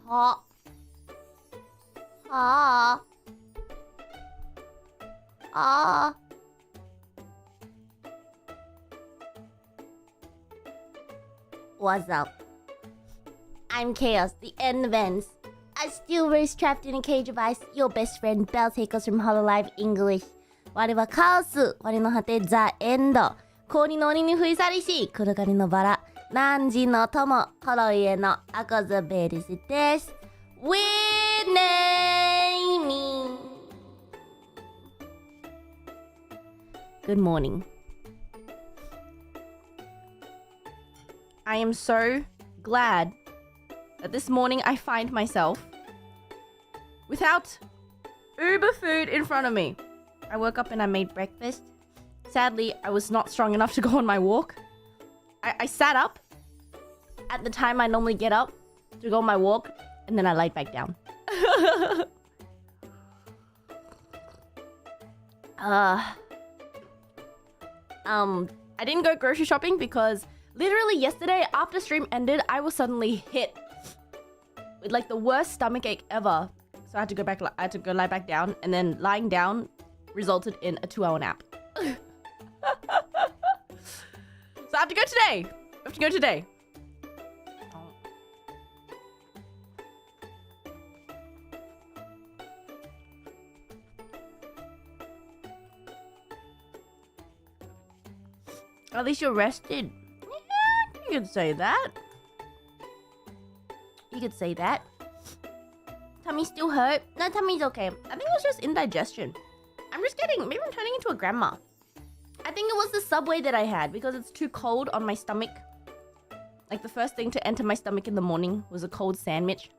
はああ What's up? I'm Chaos, the end events. I still race trapped in a cage of ice. Your best friend, Baelz Hakos from hololive English. 我はカオス、我の果てザ・エンド。氷の鬼に吹い去りし、黒狩りのバラ。汝の友、ホロイへのアコザベリスです。Witness me. Good morning. I am so glad that this morning I find myself without Uber food in front of me. I woke up and I made breakfast. Sadly, I was not strong enough to go on my walk. I sat up at the time I normally get up to go on my walk, and then I laid back down. I didn't go grocery shopping because literally yesterday after stream ended, I was suddenly hit with like the worst stomach ache ever. So I had to go lie back down, and then lying down resulted in a 2-hour nap. So I have to go today. At least you're rested. Yeah, you could say that. Tummy still hurt? No, tummy's okay. I think it was just indigestion. Maybe I'm turning into a grandma. I think it was the Subway that I had because it's too cold on my stomach. Like the first thing to enter my stomach in the morning was a cold sandwich.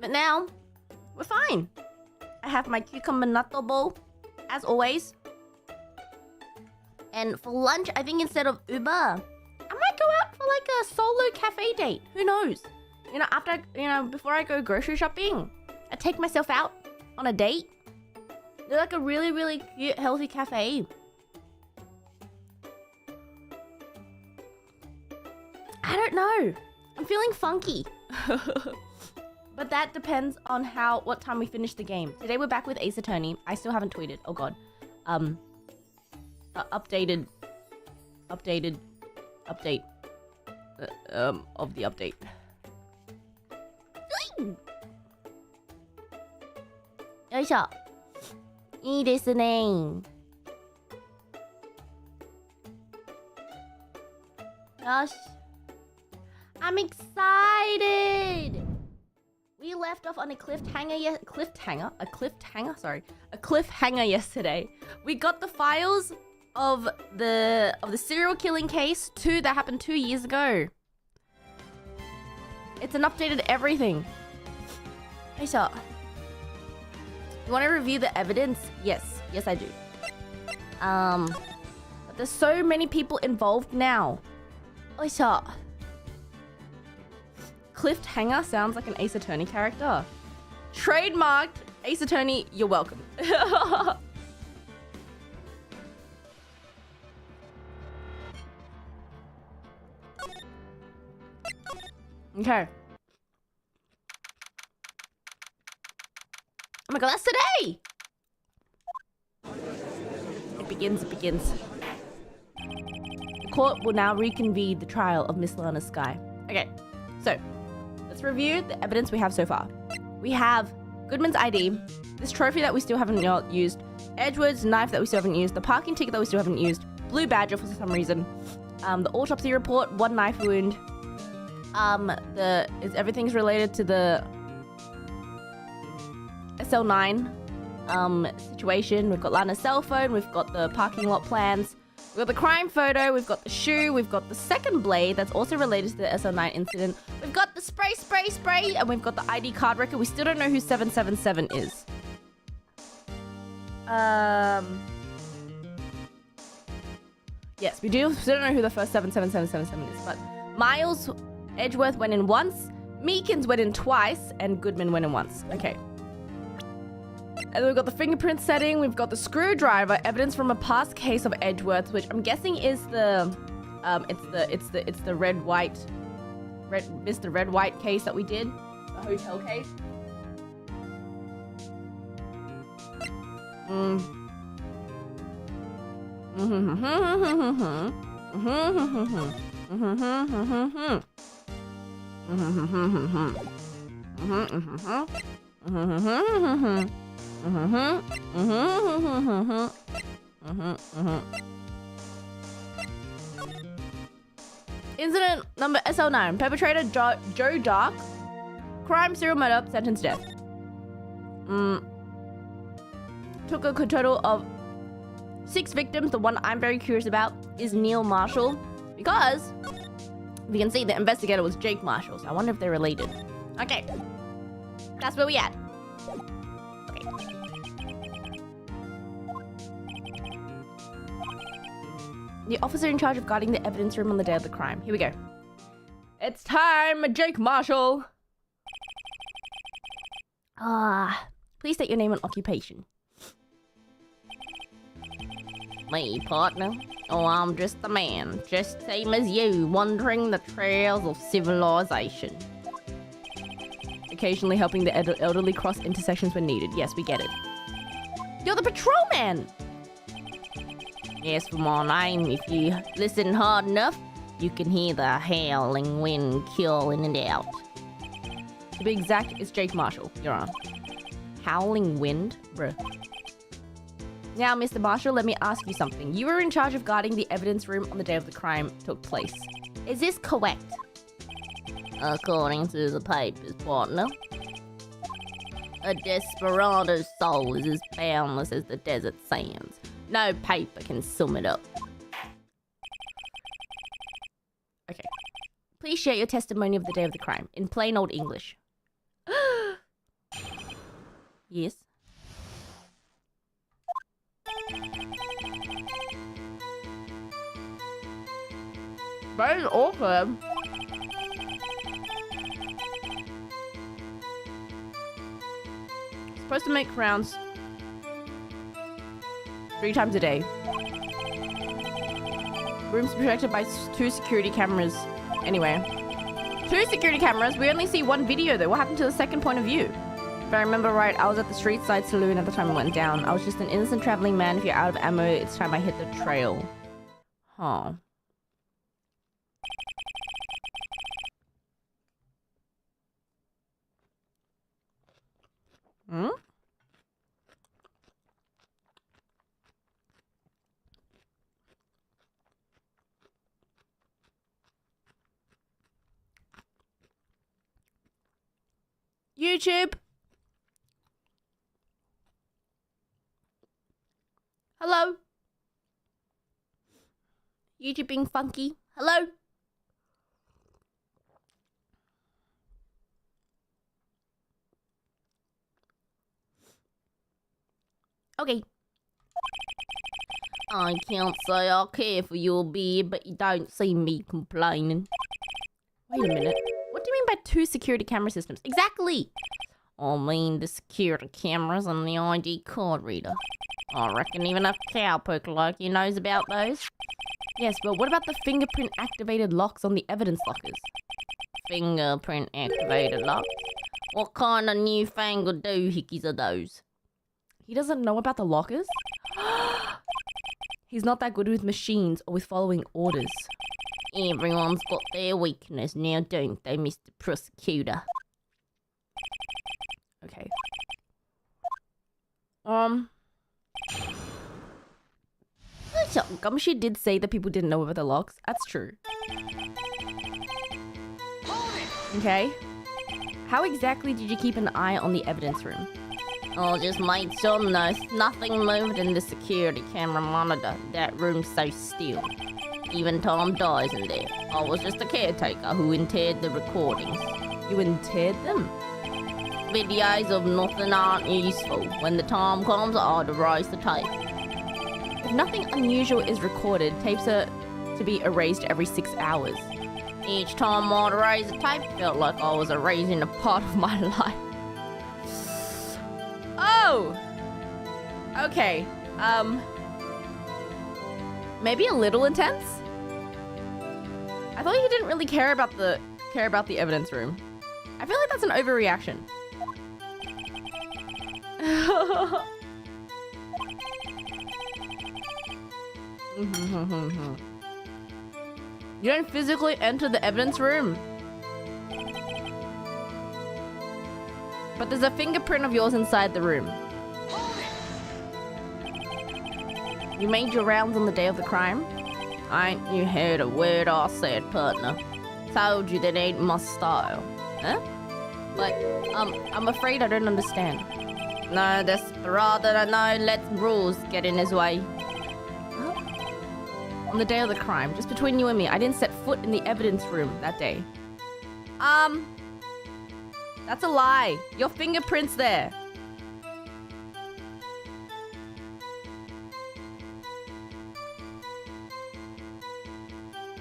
But now, we're fine. I have my cucumber natto bowl, as always. And for lunch, I think instead of Uber, I might go out for like a solo cafe date. Who knows? Before I go grocery shopping, I take myself out on a date. They're like a really, really cute, healthy cafe. I don't know. I'm feeling funky. But that depends on what time we finish the game. Today we're back with Ace Attorney. I still haven't tweeted. Oh god. Update of the update. よいしょ。いいですね。よし。I'm excited. We left off on a cliffhanger yesterday. We got the files of the serial killing case that happened 2 years ago. It's an updated everything. Hey, so you want to review the evidence? Yes, I do. But there's so many people involved now. Oh, so Cliffhanger sounds like an Ace Attorney character. Trademarked Ace Attorney, you're welcome. Okay. Oh my god, that's today! It begins. The court will now reconvene the trial of Miss Lana Sky. Okay, so let's review the evidence we have so far. We have Goodman's ID, this trophy that we still haven't used, Edgewood's knife that we still haven't used, the parking ticket that we still haven't used, Blue Badger for some reason, the autopsy report, 1 knife wound, everything's related to the SL9 situation. We've got Lana's cell phone, we've got the parking lot plans, we've got the crime photo, we've got the shoe, we've got the second blade that's also related to the SL9 incident, we've got the spray, and we've got the ID card record. We still don't know who 777 is. Yes, we still don't know who the first 77777 is, but Miles Edgeworth went in once, Meekins went in twice, and Goodman went in once. Okay. And then we've got the fingerprint setting. We've got the screwdriver, evidence from a past case of Edgeworth, which I'm guessing is the Mr. Red White case that we did, the hotel case. Incident number SL9. Perpetrator Joe Dark. Crime, serial murder, sentence death. Took a total of 6 victims. The one I'm very curious about is Neil Marshall, because we can see the investigator was Jake Marshall, so I wonder if they're related. Okay. That's where we at. Okay. The officer in charge of guarding the evidence room on the day of the crime. Here we go. It's time, Jake Marshall. Please state your name and occupation. Me, partner. Oh, I'm just a man, just same as you, wandering the trails of civilization. Occasionally helping the elderly cross intersections when needed. Yes, we get it. You're the patrolman! Yes, for my name, if you listen hard enough, you can hear the howling wind killing it out. To be exact, it's Jake Marshall, Your Honor. Howling wind? Bruh. Now, Mr. Marshall, let me ask you something. You were in charge of guarding the evidence room on the day of the crime took place. Is this correct? According to the papers, partner. A desperado's soul is as boundless as the desert sands. No paper can sum it up. Okay. Please share your testimony of the day of the crime in plain old English. Yes. That is awesome. Supposed to make rounds 3 times a day. Room's protected by 2 security cameras. Anyway. 2 security cameras? We only see 1 video though. What happened to the second point of view? If I remember right, I was at the street side saloon at the time it went down. I was just an innocent traveling man. If you're out of ammo, it's time I hit the trail. Huh. Hmm? YouTube. Hello. YouTube being funky. Hello. Okay. I can't say I care for your beard, but you don't see me complaining. Wait a minute. What do you mean by 2 security camera systems? Exactly! I mean the security cameras and the ID card reader. I reckon even a cowpoke like you knows about those. Yes, but what about the fingerprint activated locks on the evidence lockers? Fingerprint activated locks? What kind of newfangled doohickeys are those? He doesn't know about the lockers? He's not that good with machines or with following orders. Everyone's got their weakness now, don't they, Mr. Prosecutor? Okay. So, Gumshoe did say that people didn't know about the locks. That's true. Okay. How exactly did you keep an eye on the evidence room? Oh, just made sure nothing moved in the security camera monitor. That room's so still. Even Tom dies in there. I was just a caretaker who interred the recordings. You interred them? Videos of nothing aren't useful. When the time comes, I'd erase the tape. If nothing unusual is recorded, tapes are to be erased every 6 hours. Each time I'd erase a tape, felt like I was erasing a part of my life. Oh! Okay. Maybe a little intense? I thought you didn't really care about the evidence room. I feel like that's an overreaction. You don't physically enter the evidence room. But there's a fingerprint of yours inside the room. You made your rounds on the day of the crime? Ain't you heard a word I said, partner? Told you that ain't my style. Huh? Like, I'm afraid I don't understand. No, desperado, I know, let rules get in his way. Huh? On the day of the crime, just between you and me, I didn't set foot in the evidence room that day. That's a lie. Your fingerprint's there.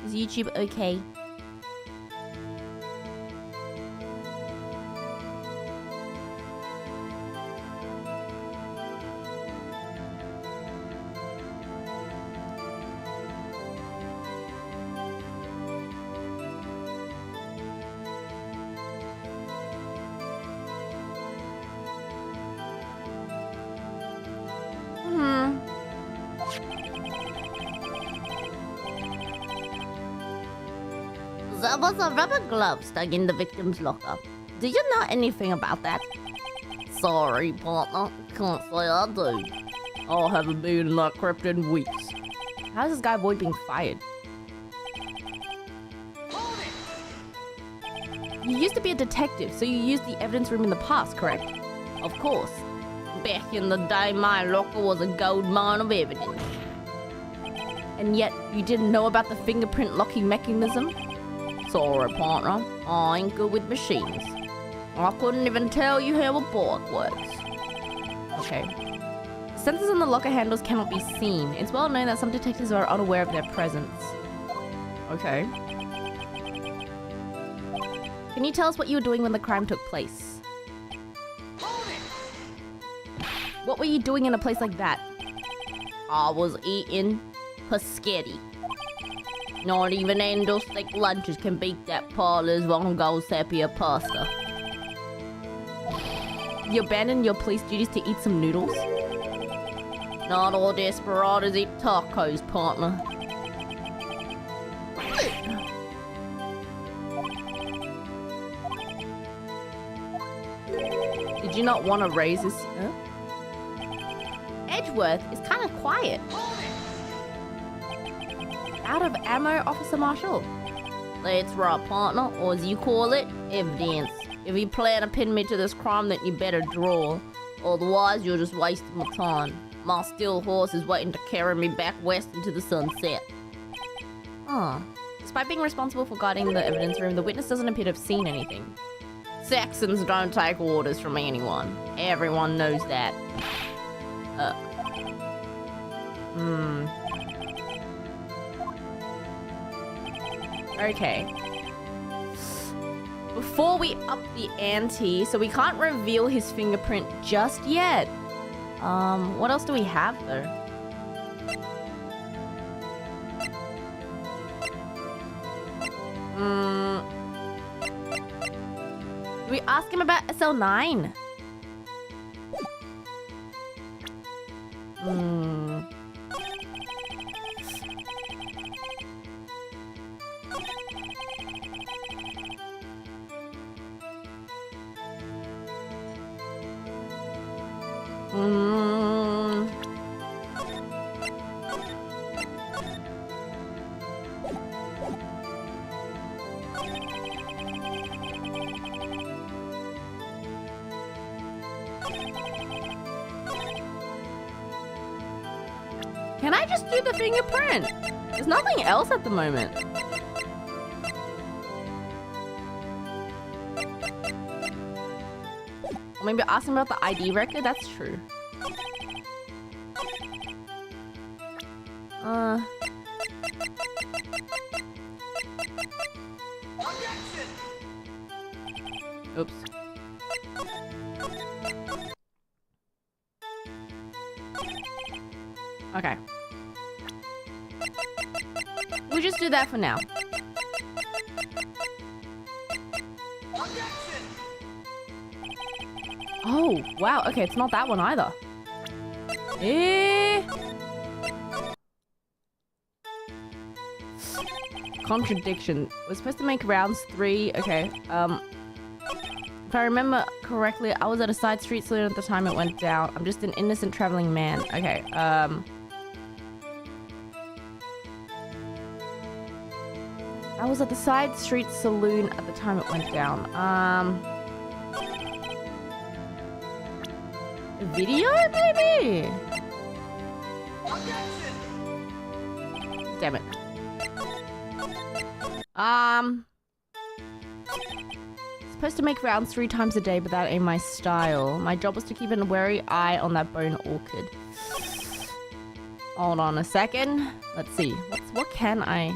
Is YouTube okay? There was a rubber glove stuck in the victim's locker. Do you know anything about that? Sorry, partner. Can't say I do. I haven't been in that crypt in weeks. How does this guy avoid being fired? You used to be a detective, so you used the evidence room in the past, correct? Of course. Back in the day, my locker was a gold mine of evidence. And yet, you didn't know about the fingerprint locking mechanism? Sorry, partner. I ain't good with machines. I couldn't even tell you how a board works. Okay. The sensors on the locker handles cannot be seen. It's well known that some detectives are unaware of their presence. Okay. Can you tell us what you were doing when the crime took place? What were you doing in a place like that? I was eating paschetti. Not even Endo-stick lunches can beat that parlor's Vongo Sepia pasta. You abandoned your police duties to eat some noodles? Not all desperados eat tacos, partner. Did you not want to raise this? Huh? Edgeworth is kind of quiet. Out of ammo, Officer Marshall. That's right, partner, or as you call it, evidence. If you plan to pin me to this crime, then you better draw. Otherwise, you're just wasting my time. My steel horse is waiting to carry me back west into the sunset. Despite being responsible for guarding the evidence room, the witness doesn't appear to have seen anything. Saxons don't take orders from anyone. Everyone knows that. Okay. Before we up the ante, so we can't reveal his fingerprint just yet. What else do we have though? Do we ask him about SL9? Can I just do the fingerprint? There's nothing else at the moment. Or maybe ask him about the ID record? That's true. Oops. Okay. We'll just do that for now. Oh, wow. Okay, it's not that one either. Contradiction. We're supposed to make rounds 3. Okay. If I remember correctly, I was at a side street saloon at the time it went down. I'm just an innocent traveling man. Okay. I was at the side street saloon at the time it went down. A video, maybe? Damn it. Supposed to make rounds 3 times a day, but that ain't my style. My job was to keep a wary eye on that bone orchid. Hold on a second. Let's see. What can I...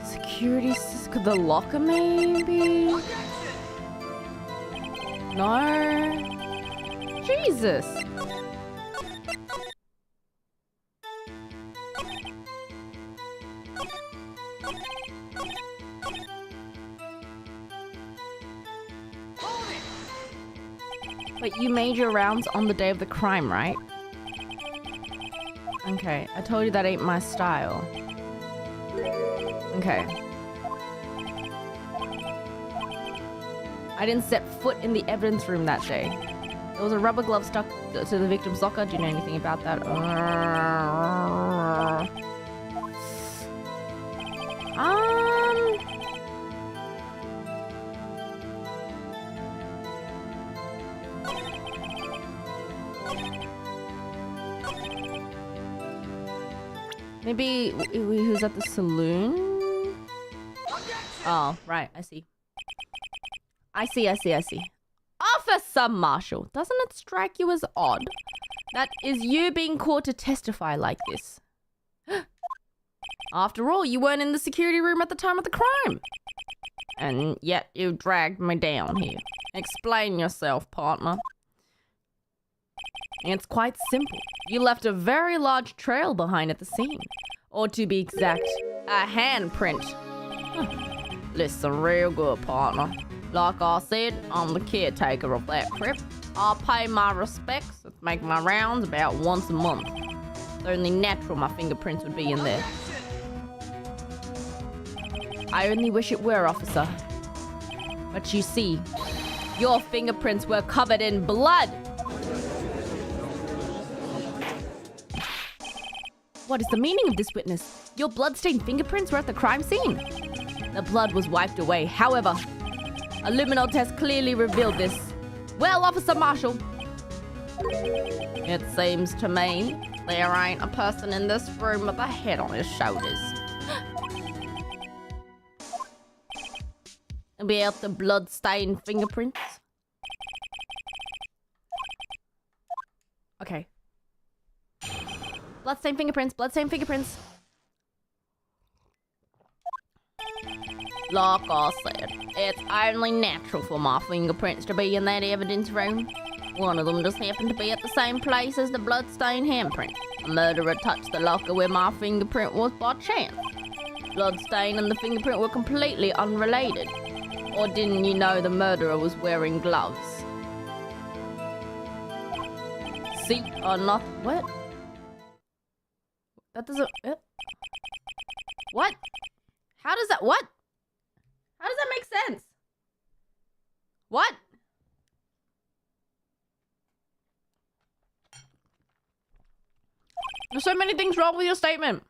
Security, could the locker maybe? No. Jesus. But you made your rounds on the day of the crime, right? Okay, I told you that ain't my style. Okay. I didn't set foot in the evidence room that day. There was a rubber glove stuck to the victim's locker. Do you know anything about that? Maybe who's at the saloon? Oh, right. I see. I see. Officer Marshall, doesn't it strike you as odd that is you being called to testify like this? After all, you weren't in the security room at the time of the crime. And yet you dragged me down here. Explain yourself, partner. It's quite simple. You left a very large trail behind at the scene. Or to be exact, a handprint. Listen real good, partner. Like I said, I'm the caretaker of that crypt. I'll pay my respects. Let's make my rounds about once a month. It's only natural my fingerprints would be in there. I only wish it were, officer. But you see, your fingerprints were covered in blood. What is the meaning of this witness? Your blood-stained fingerprints were at the crime scene. The blood was wiped away. However, a luminol test clearly revealed this. Well, Officer Marshall, it seems to me there ain't a person in this room with a head on his shoulders. About the blood-stained fingerprints. Okay. Bloodstained fingerprints, bloodstained fingerprints. Like I said, it's only natural for my fingerprints to be in that evidence room. One of them just happened to be at the same place as the bloodstained handprint. The murderer touched the locker where my fingerprint was by chance. Bloodstain and the fingerprint were completely unrelated. Or didn't you know the murderer was wearing gloves? See or not? What? That doesn't... What? How does that... What? How does that make sense? What? There's so many things wrong with your statement.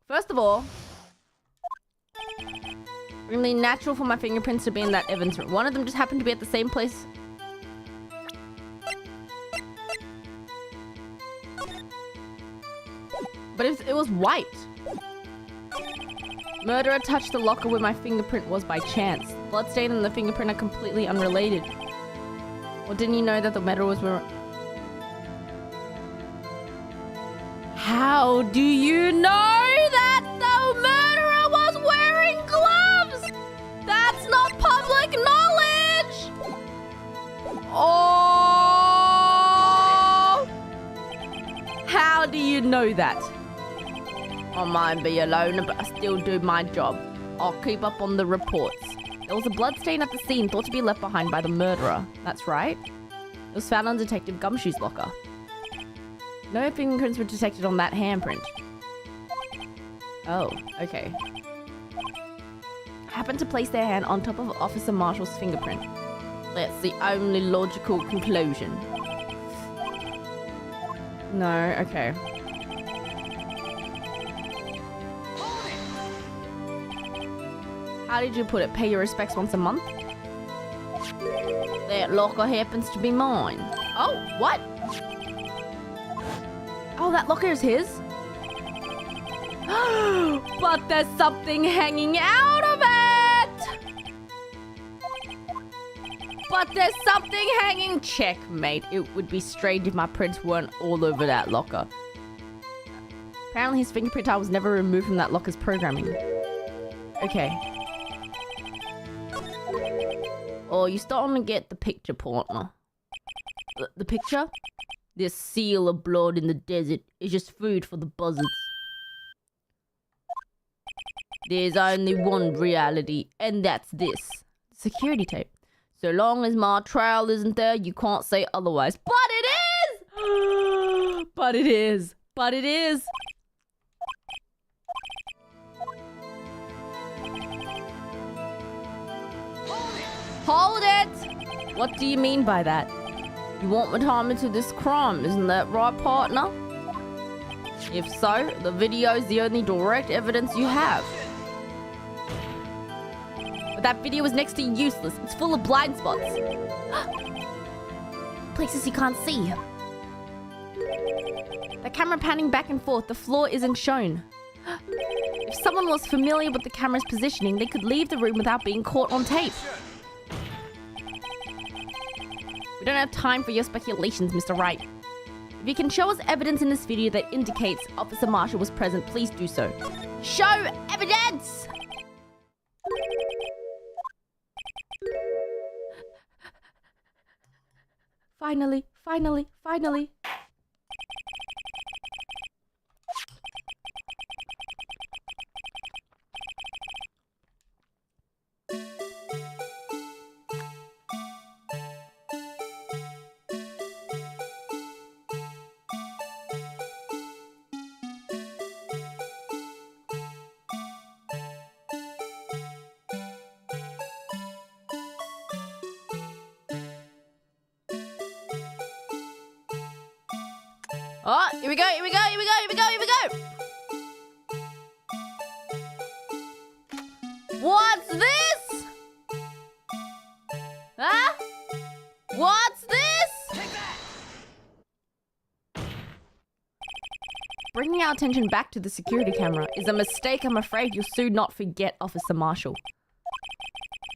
First of all, really natural for my fingerprints to be in that evidence room. One of them just happened to be at the same place. But it was wiped. Murderer touched the locker where my fingerprint was by chance. Bloodstain and the fingerprint are completely unrelated. Or didn't you know that the murderers were... How do you know that the murderer was wearing gloves? That's not public knowledge! Oh! How do you know that? I might be alone, but I still do my job. I'll keep up on the reports. There was a bloodstain at the scene thought to be left behind by the murderer. That's right. It was found on Detective Gumshoe's locker. No fingerprints were detected on that handprint. Oh, okay. Happened to place their hand on top of Officer Marshall's fingerprint. That's the only logical conclusion. No, okay. How did you put it? Pay your respects once a month? That locker happens to be mine. Oh, what? Oh, that locker is his? But there's something hanging out of it! But there's something hanging... Checkmate. It would be strange if my prints weren't all over that locker. Apparently his fingerprint tile was never removed from that locker's programming. Okay. Oh, you starting to get the picture, partner. The picture? This seal of blood in the desert is just food for the buzzards. There's only one reality, and that's this. Security tape. So long as my trail isn't there, you can't say otherwise. But it is! But it is. But it is. Hold it! What do you mean by that? You want my time into this crime, isn't that right, partner? If so, the video is the only direct evidence you have. But that video is next to useless. It's full of blind spots. Places you can't see. The camera panning back and forth, the floor isn't shown. If someone was familiar with the camera's positioning, they could leave the room without being caught on tape. We don't have time for your speculations, Mr. Wright. If you can show us evidence in this video that indicates Officer Marshall was present, please do so. Show evidence! Finally, finally, finally. Oh, here we go, here we go, here we go, here we go, here we go! What's this? Huh? What's this? Take that! Bringing our attention back to the security camera is a mistake I'm afraid you'll soon not forget, Officer Marshall.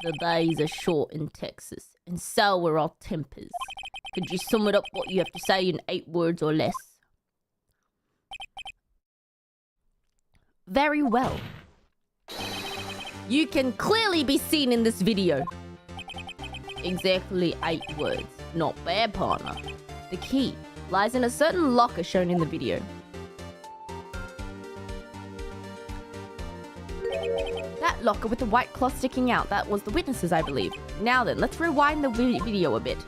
The days are short in Texas, and so are our tempers. Could you sum it up what you have to say in 8 words or less? Very well. You can clearly be seen in this video. Exactly 8 words. Not bad, partner. The key lies in a certain locker shown in the video. That locker with the white cloth sticking out, that was the witnesses, I believe. Now then, let's rewind the video a bit.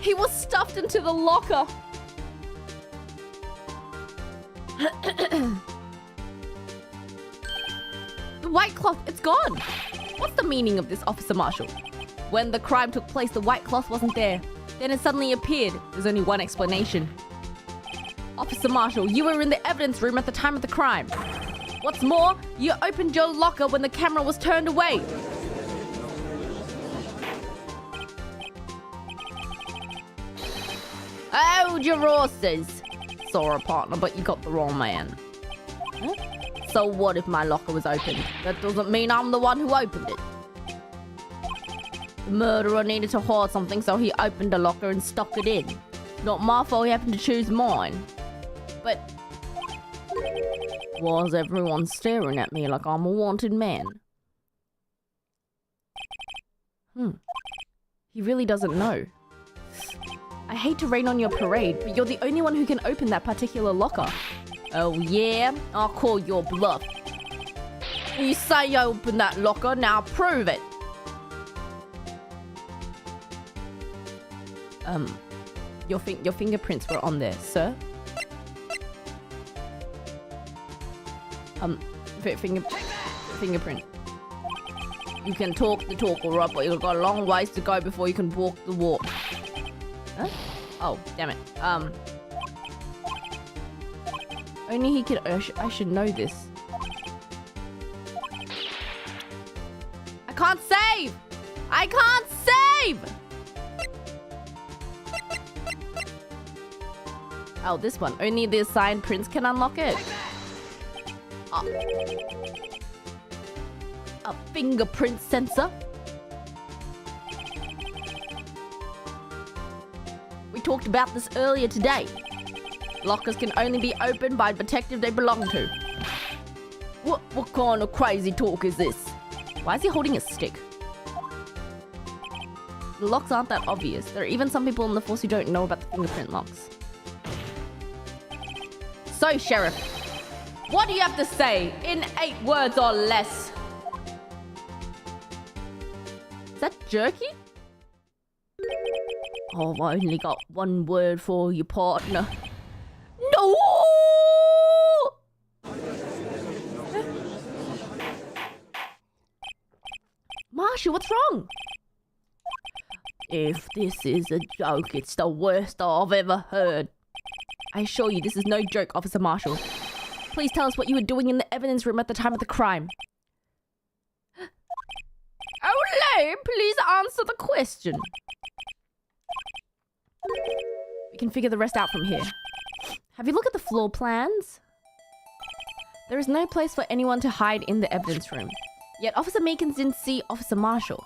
He was stuffed into the locker. The white cloth, it's gone. What's the meaning of this, Officer Marshall? When the crime took place, the white cloth wasn't there. Then it suddenly appeared. There's only one explanation. Officer Marshall, you were in the evidence room at the time of the crime. What's more, you opened your locker when the camera was turned away. Hold your horses. Sorry, partner, but you got the wrong man. Huh? So what if my locker was opened? That doesn't mean I'm the one who opened it. The murderer needed to hide something, so he opened a locker and stuck it in. Not my fault he happened to choose mine. But why is everyone staring at me like I'm a wanted man? He really doesn't know. I hate to rain on your parade, but you're the only one who can open that particular locker. Oh yeah? I'll call your bluff. You say you opened that locker, now prove it. Your fingerprints were on there, sir. Fingerprint. You can talk the talk, alright, but you've got a long ways to go before you can walk the walk. Huh? Oh, damn it. Only he could. I should know this. I can't save! I can't save! Oh, this one. Only the assigned prince can unlock it. A fingerprint sensor. We talked about this earlier today. Lockers can only be opened by a detective they belong to. What kind of crazy talk is this? Why is he holding a stick? The locks aren't that obvious. There are even some people in the force who don't know about the fingerprint locks. So, Sheriff, what do you have to say in 8 words or less? Is that jerky? Oh, I've only got 1 word for you, partner. No! Marshall, what's wrong? If this is a joke, it's the worst I've ever heard. I assure you, this is no joke, Officer Marshall. Please tell us what you were doing in the evidence room at the time of the crime. Olay, please answer the question. We can figure the rest out from here. Have you looked at the floor plans? There is no place for anyone to hide in the evidence room. Yet Officer Meekins didn't see Officer Marshall.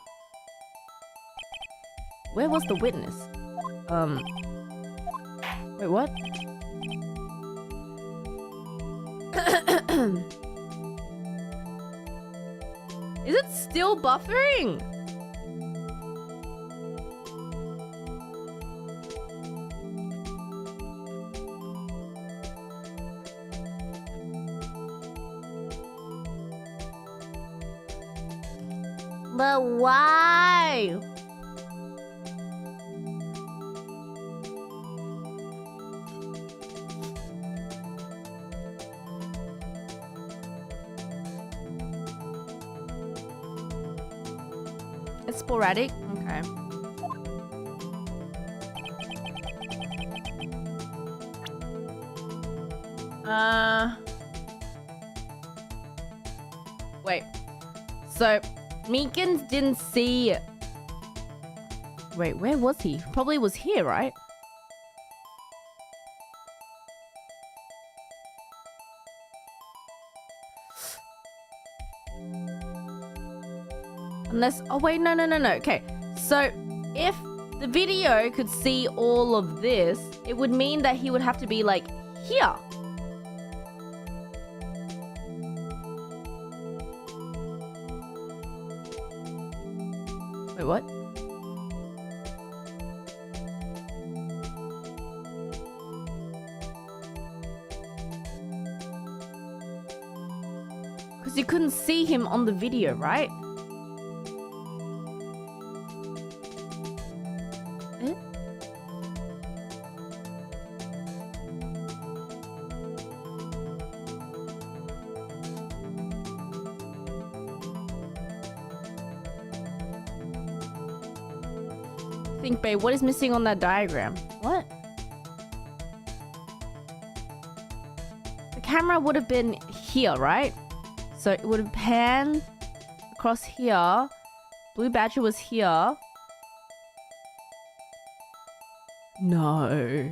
Where was the witness? Wait, what? Is it still buffering? But why? It's sporadic? Okay. Wait. So, Meekins didn't see... Wait, where was he? Probably was here, right? Unless... Oh, wait, no. Okay. So, if the video could see all of this, it would mean that he would have to be, like, here. Wait, what? Because you couldn't see him on the video, right? Think, babe, what is missing on that diagram? What? The camera would have been here, right? So it would have panned across here. Blue Badger was here. No.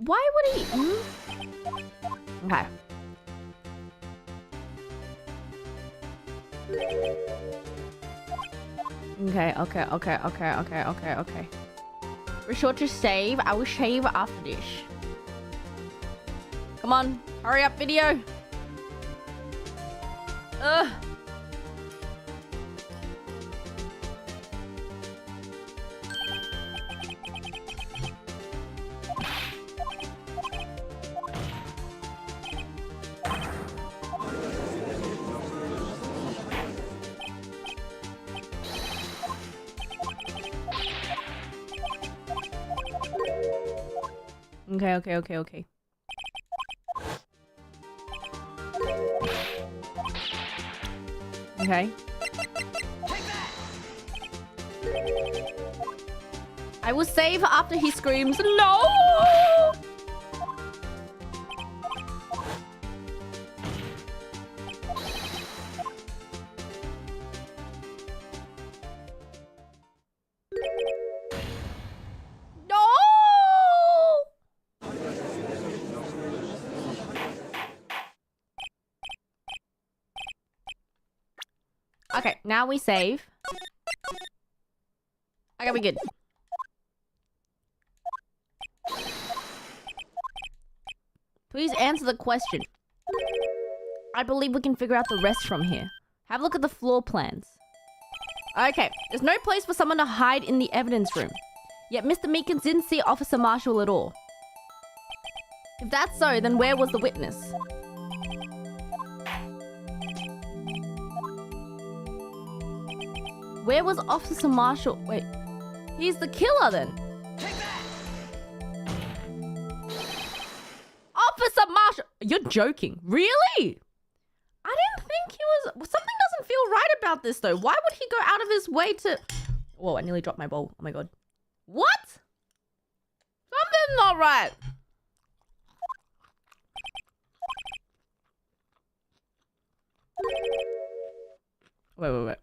Why would he? Okay. Okay. We're sure to save. I will shave after this. Come on, hurry up, video. Ugh. Okay. Okay. I will save after he screams, no! Okay, now we save. Okay, we good. Please answer the question. I believe we can figure out the rest from here. Have a look at the floor plans. Okay, there's no place for someone to hide in the evidence room. Yet Mr. Meekins didn't see Officer Marshall at all. If that's so, then where was the witness? Where was Officer Marshall? Wait, he's the killer then. Officer Marshall! You're joking. Really? I didn't think he was... Something doesn't feel right about this though. Why would he go out of his way to... Whoa, I nearly dropped my bowl. Oh my god. What? Something's not right. Wait.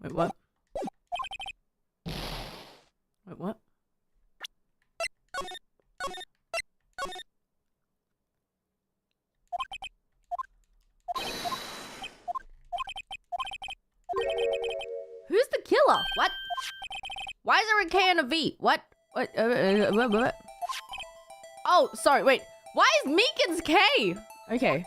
Wait, what? Wait, what? Who's the killer? What? Why is there a K and a V? What? What? Oh, sorry, wait. Why is Meekins K? Okay.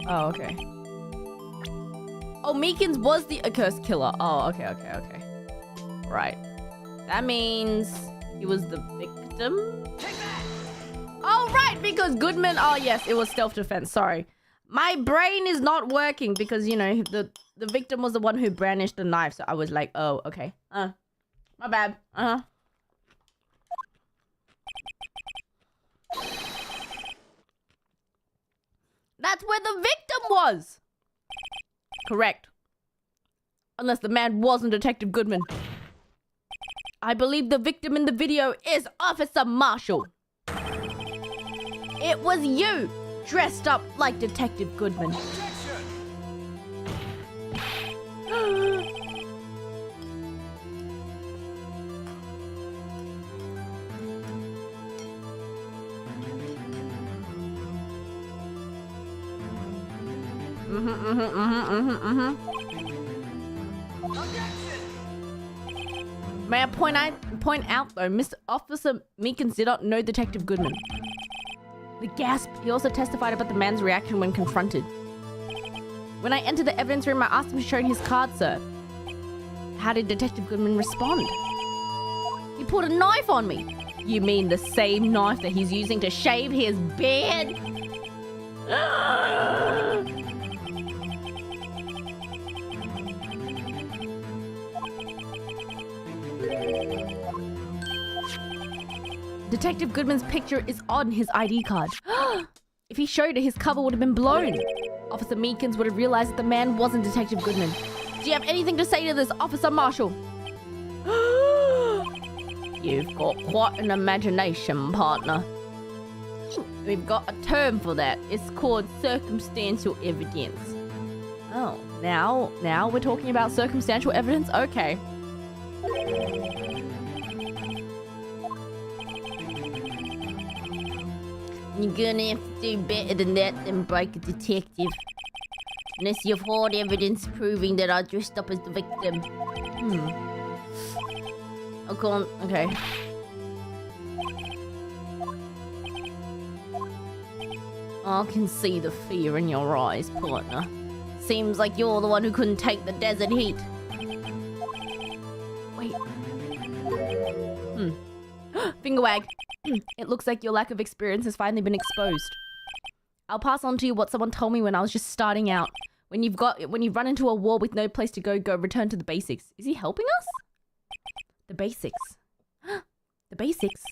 Oh, okay. Oh, Meekins was the accursed killer. Oh, okay. Right. That means he was the victim? Oh, right, because Goodman... Oh, yes, it was self-defense. Sorry. My brain is not working because, you know, the victim was the one who brandished the knife. So I was like, oh, okay. My bad. That's where the victim was. Correct. Unless the man wasn't Detective Goodman. I believe the victim in the video is Officer Marshall. It was you, dressed up like Detective Goodman. May I point out though, Mr. Officer Meekins did not know Detective Goodman. The gasp. He also testified about the man's reaction when confronted. When I entered the evidence room, I asked him to show his card, sir. How did Detective Goodman respond? He pulled a knife on me. You mean the same knife that he's using to shave his beard? Detective Goodman's picture is on his ID card. If he showed it, his cover would have been blown. Officer Meekins would have realized that the man wasn't Detective Goodman. Do you have anything to say to this, Officer Marshall? You've got quite an imagination, partner. We've got a term for that. It's called circumstantial evidence. Oh, now we're talking about circumstantial evidence? Okay. You're gonna have to do better than that than break a detective. Unless you've heard evidence proving that I dressed up as the victim. I can't... Okay. I can see the fear in your eyes, partner. Seems like you're the one who couldn't take the desert heat. Wait. Finger wag. It looks like your lack of experience has finally been exposed. I'll pass on to you what someone told me when I was just starting out. When you've run into a wall with no place to go, return to the basics. Is he helping us? The basics. The basics.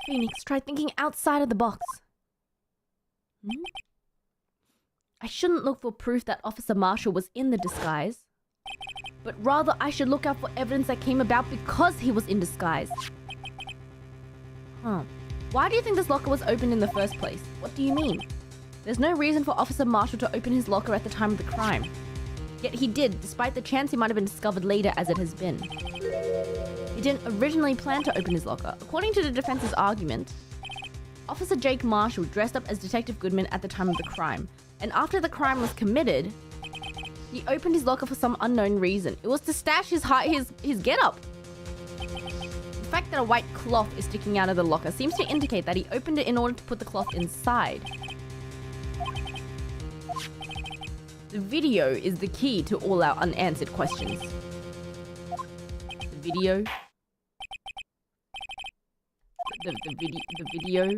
Phoenix, try thinking outside of the box. I shouldn't look for proof that Officer Marshall was in the disguise. But rather, I should look out for evidence that came about because he was in disguise. Why do you think this locker was opened in the first place? What do you mean? There's no reason for Officer Marshall to open his locker at the time of the crime. Yet he did, despite the chance he might have been discovered later as it has been. He didn't originally plan to open his locker. According to the defense's argument, Officer Jake Marshall dressed up as Detective Goodman at the time of the crime. And after the crime was committed, he opened his locker for some unknown reason. It was to stash his getup. The fact that a white cloth is sticking out of the locker seems to indicate that he opened it in order to put the cloth inside. The video is the key to all our unanswered questions. The video. The video.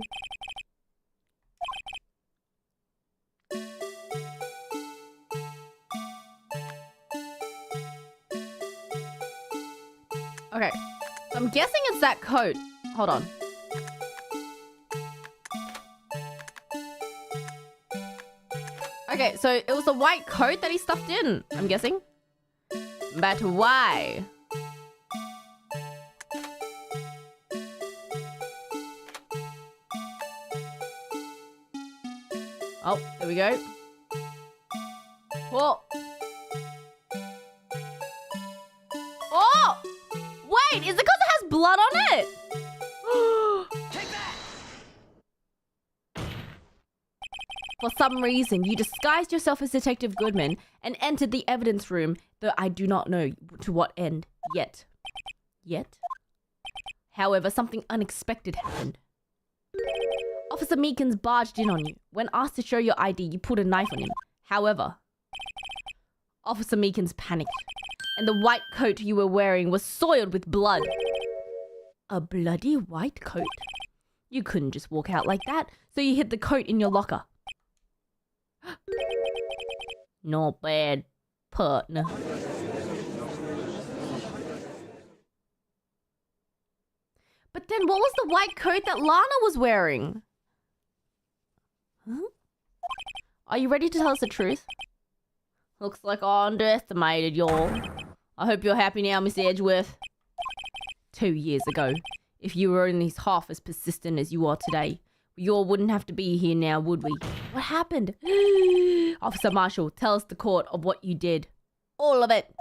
Okay, I'm guessing it's that coat. Hold on. Okay, so it was the white coat that he stuffed in, I'm guessing. But why? Oh, there we go. Whoa. Oh! Wait, is it because it has blood on it? Take that! For some reason, you disguised yourself as Detective Goodman and entered the evidence room, though I do not know to what end yet. However, something unexpected happened. Officer Meekins barged in on you. When asked to show your ID, you pulled a knife on him. However, Officer Meekins panicked, and the white coat you were wearing was soiled with blood. A bloody white coat? You couldn't just walk out like that, so you hid the coat in your locker. Not bad, partner. But then what was the white coat that Lana was wearing? Huh? Are you ready to tell us the truth? Looks like I underestimated y'all. I hope you're happy now, Miss Edgeworth. 2 years ago, if you were only half as persistent as you are today, we all wouldn't have to be here now, would we? What happened? Officer Marshall, tell us the court of what you did. All of it.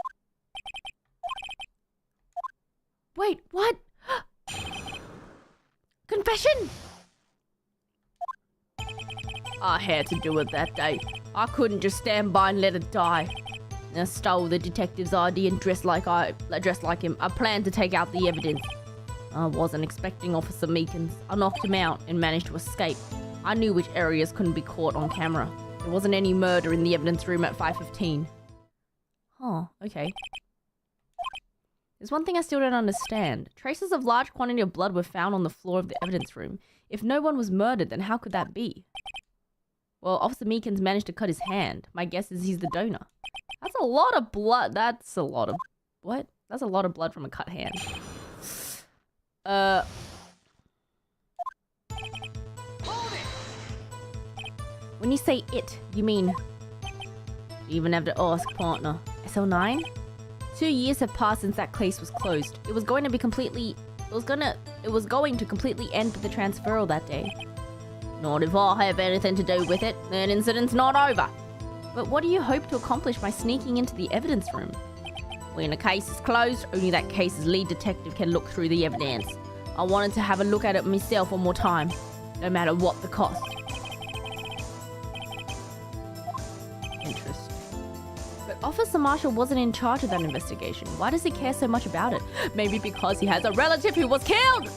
Wait, what? Confession? I had to do it that day. I couldn't just stand by and let it die. I stole the detective's ID and dressed like him. I planned to take out the evidence. I wasn't expecting Officer Meekins. I knocked him out and managed to escape. I knew which areas couldn't be caught on camera. There wasn't any murder in the evidence room at 5:15. Oh, okay. There's one thing I still don't understand. Traces of large quantity of blood were found on the floor of the evidence room. If no one was murdered, then how could that be? Well, Officer Meekins managed to cut his hand. My guess is he's the donor. That's a lot of blood. That's a lot of... What? That's a lot of blood from a cut hand. When you say it, you mean... You even have to ask, partner. SL9? 2 years have passed since that case was closed. It was going to be completely it was going to completely end with the transferal that day. Not if I have anything to do with it, then incident's not over. But what do you hope to accomplish by sneaking into the evidence room? When a case is closed, only that case's lead detective can look through the evidence. I wanted to have a look at it myself one more time, no matter what the cost. Interesting. But Officer Marshall wasn't in charge of that investigation. Why does he care so much about it? Maybe because he has a relative who was killed!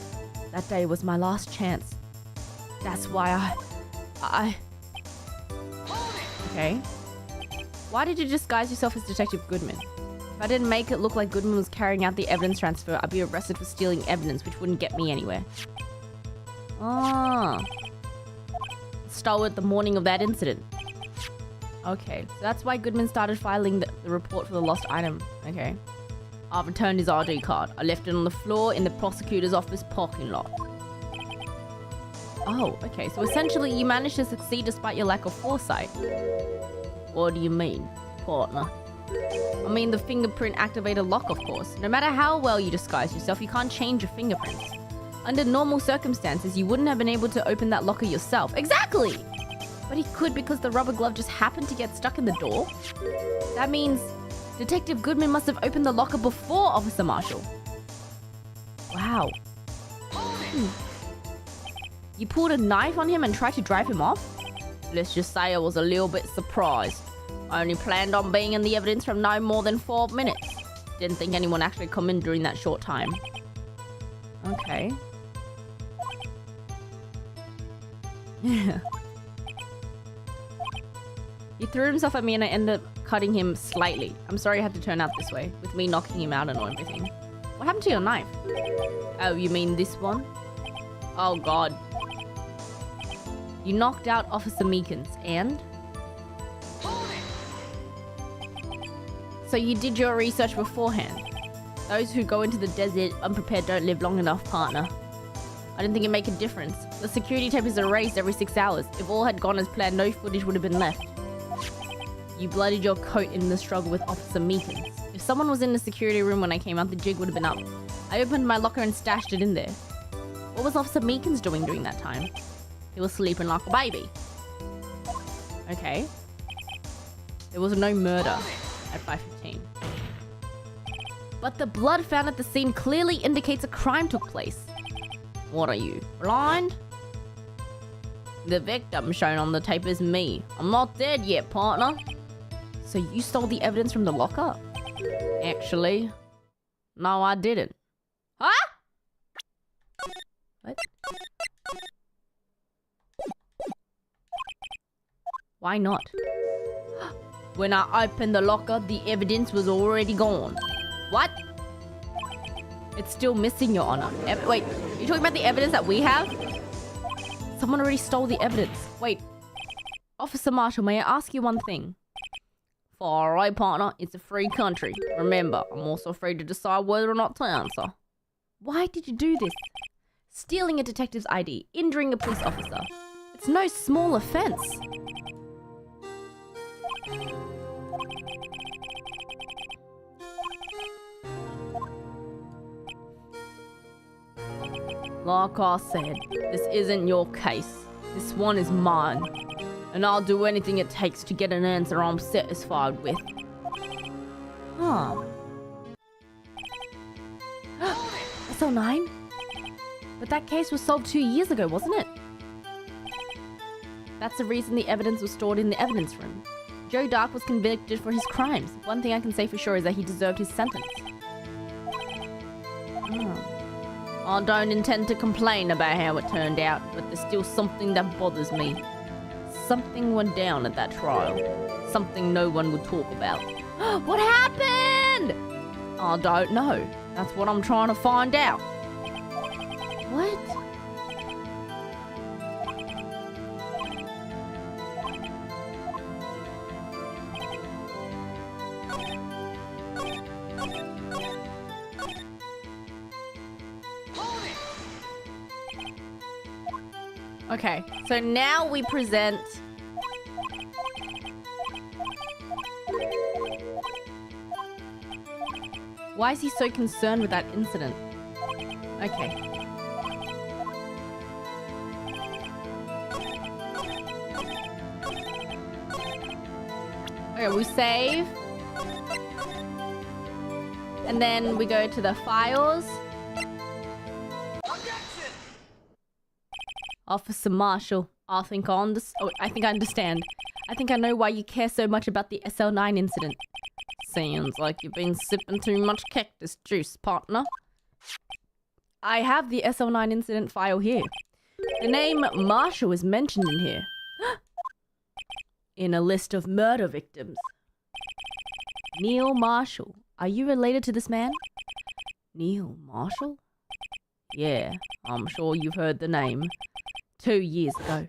That day was my last chance. That's why I... Okay. Why did you disguise yourself as Detective Goodman? If I didn't make it look like Goodman was carrying out the evidence transfer, I'd be arrested for stealing evidence, which wouldn't get me anywhere. Ah. Stole it the morning of that incident. Okay, so that's why Goodman started filing the report for the lost item. Okay. I've returned his ID card. I left it on the floor in the prosecutor's office parking lot. Oh, okay. So essentially you managed to succeed despite your lack of foresight. What do you mean, partner? I mean the fingerprint activated lock, of course. No matter how well you disguise yourself, you can't change your fingerprints. Under normal circumstances, you wouldn't have been able to open that locker yourself. Exactly! But he could because the rubber glove just happened to get stuck in the door. That means Detective Goodman must have opened the locker before Officer Marshall. Wow. You pulled a knife on him and tried to drive him off? Let's just say I was a little bit surprised. I only planned on being in the evidence from no more than 4 minutes. Didn't think anyone actually come in during that short time. Okay. Yeah. He threw himself at me and I ended up cutting him slightly. I'm sorry I had to turn out this way, with me knocking him out and everything. What happened to your knife? Oh, you mean this one? Oh god. You knocked out Officer Meekins, and? So you did your research beforehand. Those who go into the desert unprepared don't live long enough, partner. I didn't think it'd make a difference. The security tape is erased every 6 hours. If all had gone as planned, no footage would have been left. You bloodied your coat in the struggle with Officer Meekins. If someone was in the security room when I came out, the jig would have been up. I opened my locker and stashed it in there. What was Officer Meekins doing during that time? He was sleeping like a baby. Okay. There was no murder at 5:15. But the blood found at the scene clearly indicates a crime took place. What are you, blind? The victim shown on the tape is me. I'm not dead yet, partner. So you stole the evidence from the locker? Actually, no, I didn't. Huh? What? Why not? When I opened the locker, the evidence was already gone. What? It's still missing, Your Honor. Wait, you're talking about the evidence that we have? Someone already stole the evidence. Wait. Officer Marshall, may I ask you one thing? Far away, partner. It's a free country. Remember, I'm also free to decide whether or not to answer. Why did you do this? Stealing a detective's ID, injuring a police officer. It's no small offense. Like I said, this isn't your case. This one is mine. And I'll do anything it takes to get an answer I'm satisfied with. Huh. SO9? But that case was solved 2 years ago, wasn't it? That's the reason the evidence was stored in the evidence room. Joe Dark was convicted for his crimes. One thing I can say for sure is that he deserved his sentence. I don't intend to complain about how it turned out, but there's still something that bothers me. Something went down at that trial. Something no one would talk about. What happened? I don't know. That's what I'm trying to find out. What? Okay, so now we present... Why is he so concerned with that incident? Okay. Okay, we save. And then we go to the files. Objection! Officer Marshall, I think I understand. I think I know why you care so much about the SL9 incident. Sounds like you've been sipping too much cactus juice, partner. I have the SL9 incident file here. The name Marshall is mentioned in here. In a list of murder victims. Neil Marshall. Are you related to this man? Neil Marshall? Yeah, I'm sure you've heard the name. 2 years ago.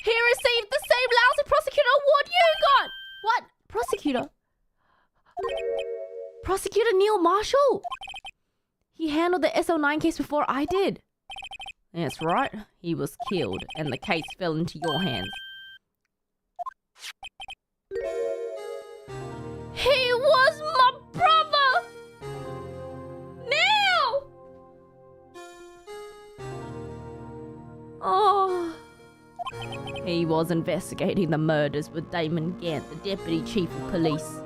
He received the same lousy prosecutor award you got! What? Prosecutor? Prosecutor Neil Marshall? He handled the SL9 case before I did. That's right. He was killed, and the case fell into your hands. He was my brother! Neil! Oh. He was investigating the murders with Damon Gant, the deputy chief of police.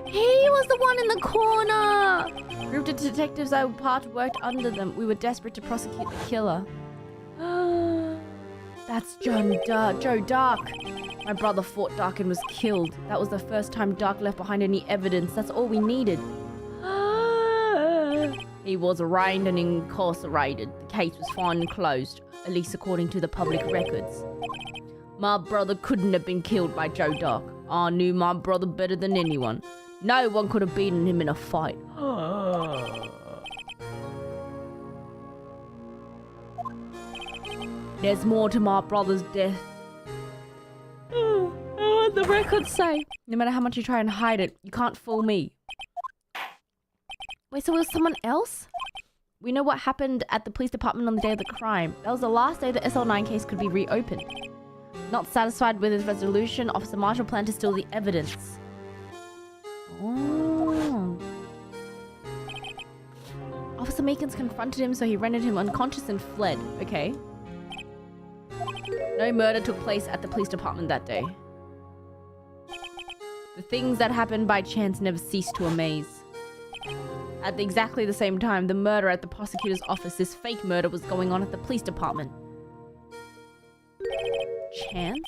He was the one in the corner! Group of detectives I worked under them. We were desperate to prosecute the killer. That's Joe Dark. My brother fought Dark and was killed. That was the first time Dark left behind any evidence. That's all we needed. He was arraigned and incarcerated. The case was finally closed, at least according to the public records. My brother couldn't have been killed by Joe Dark. I knew my brother better than anyone. No one could have beaten him in a fight. There's more to my brother's death. The records say, no matter how much you try and hide it, you can't fool me. Wait, so it was someone else? We know what happened at the police department on the day of the crime. That was the last day the SL9 case could be reopened. Not satisfied with his resolution, Officer Marshall planned to steal the evidence. Oh. Officer Meekins confronted him, so he rendered him unconscious and fled. Okay. No murder took place at the police department that day. The things that happened by chance never ceased to amaze. At exactly the same time, the murder at the prosecutor's office, this fake murder, was going on at the police department. Chance?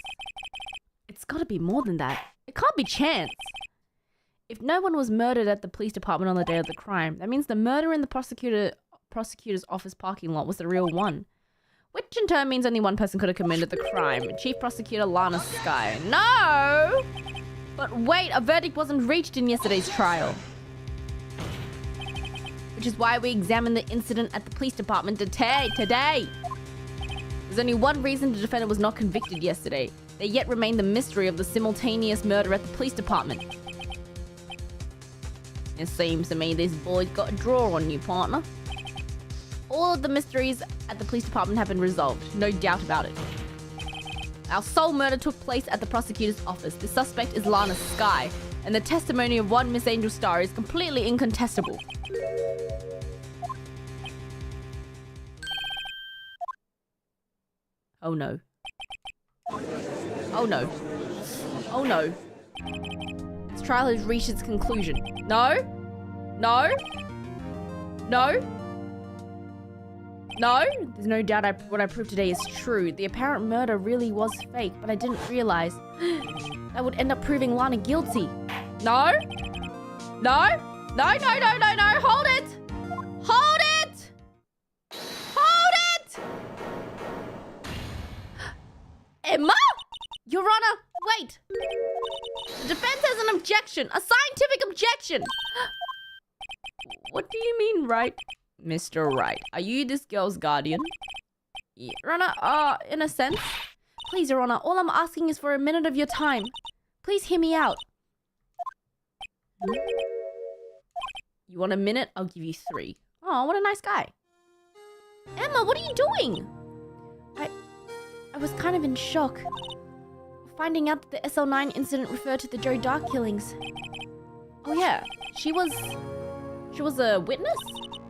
It's gotta be more than that. It can't be chance. If no one was murdered at the police department on the day of the crime, that means the murder in the prosecutor's office parking lot was the real one. Which in turn means only one person could have committed the crime. Chief Prosecutor Lana Sky. No! But wait, a verdict wasn't reached in yesterday's trial. Which is why we examined the incident at the police department today. There's only one reason the defendant was not convicted yesterday. There yet remained the mystery of the simultaneous murder at the police department. It seems to me this boy's got a draw on you, partner. All of the mysteries at the police department have been resolved, no doubt about it. Our sole murder took place at the prosecutor's office. The suspect is Lana Sky, and the testimony of one Miss Angel Star is completely incontestable. Oh no. Oh no. Oh no. This trial has reached its conclusion. No? No? No? No? There's no doubt what I proved today is true. The apparent murder really was fake, but I didn't realize that would end up proving Lana guilty. No? No? No, no, no, no, no! Hold it! Hold it! Hold it! Emma? Your Honor, wait! The defense has an objection! A scientific objection! What do you mean, Wright? Mr. Wright, are you this girl's guardian? Yeah, Your Honor, in a sense. Please, Your Honor, all I'm asking is for a minute of your time. Please hear me out. You want a minute? I'll give you 3. Oh, what a nice guy. Emma, what are you doing? I was kind of in shock. Finding out that the SL9 incident referred to the Joe Dark killings. Oh yeah, she was a witness?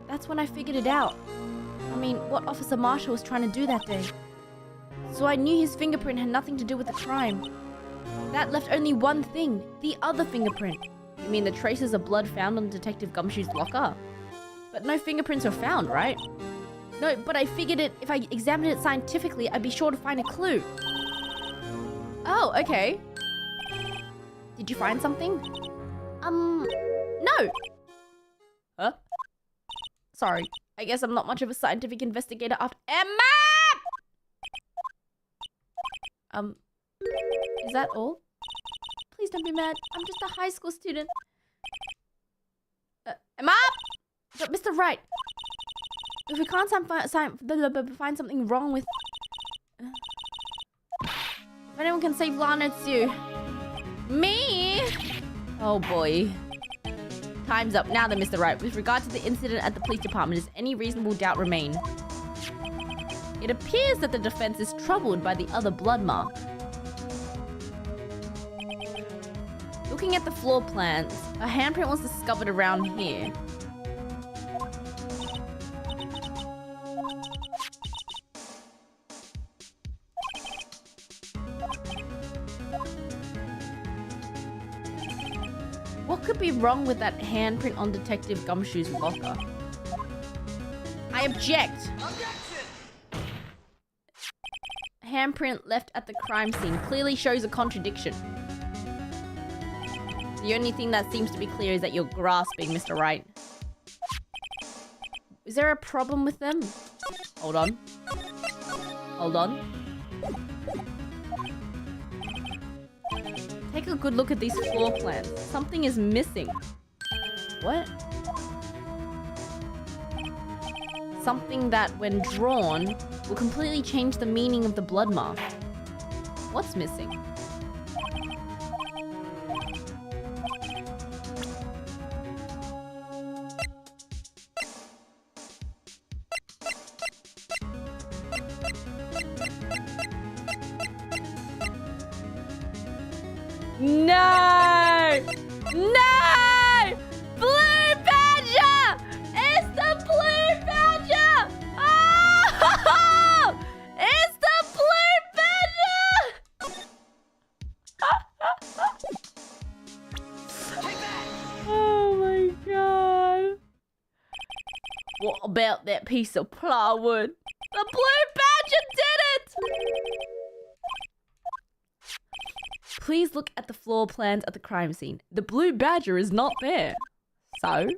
That's when I figured it out. I mean, what Officer Marshall was trying to do that day. So I knew his fingerprint had nothing to do with the crime. That left only one thing, the other fingerprint. You mean the traces of blood found on Detective Gumshoe's locker? But no fingerprints were found, right? No, but I figured if I examined it scientifically, I'd be sure to find a clue. Oh, okay. Did you find something? No. Huh? Sorry. I guess I'm not much of a scientific investigator after— Emma! Is that all? Please don't be mad. I'm just a high school student. Emma! But Mr. Wright, if we can't find something wrong with— if anyone can save Lana, it's you. Me? Oh boy. Time's up. Now then, Mr. Wright. With regard to the incident at the police department, does any reasonable doubt remain? It appears that the defense is troubled by the other blood mark. Looking at the floor plans, a handprint was discovered around here. What could be wrong with that handprint on Detective Gumshoe's locker? I object! Handprint left at the crime scene clearly shows a contradiction. The only thing that seems to be clear is that you're grasping, Mr. Wright. Is there a problem with them? Hold on. Hold on. Take a good look at these floor plans. Something is missing. What? Something that, when drawn, will completely change the meaning of the blood mark. What's missing? No! No! Blue Badger! It's the Blue Badger! Oh! It's the Blue Badger! Oh my god. What about that piece of plywood? The Blue Badger did it! Please look at the floor plans at the crime scene. The Blue Badger is not there. So,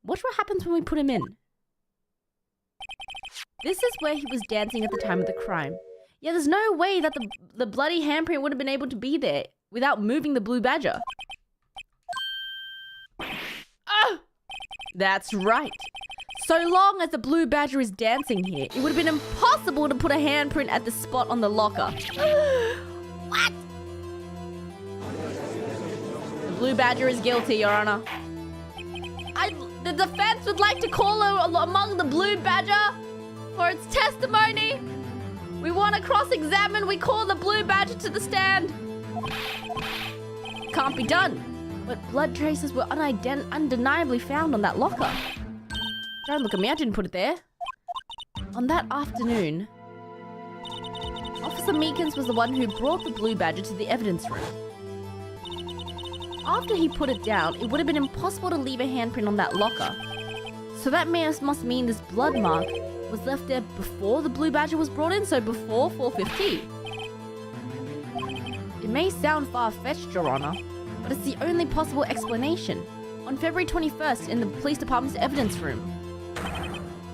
watch what happens when we put him in. This is where he was dancing at the time of the crime. Yeah, there's no way that the bloody handprint would have been able to be there without moving the Blue Badger. Ah! That's right. So long as the Blue Badger is dancing here, it would have been impossible to put a handprint at the spot on the locker. What? The Blue Badger is guilty, Your Honor. The defense would like to call her among the Blue Badger for its testimony. We want to cross-examine. We call the Blue Badger to the stand. Can't be done. But blood traces were undeniably found on that locker. Don't look at me, I didn't put it there. On that afternoon, Officer Meekins was the one who brought the Blue Badger to the evidence room. After he put it down, it would have been impossible to leave a handprint on that locker. So that must mean this blood mark was left there before the Blue Badger was brought in, so before 4:50. It may sound far-fetched, Your Honor, but it's the only possible explanation. On February 21st, in the police department's evidence room,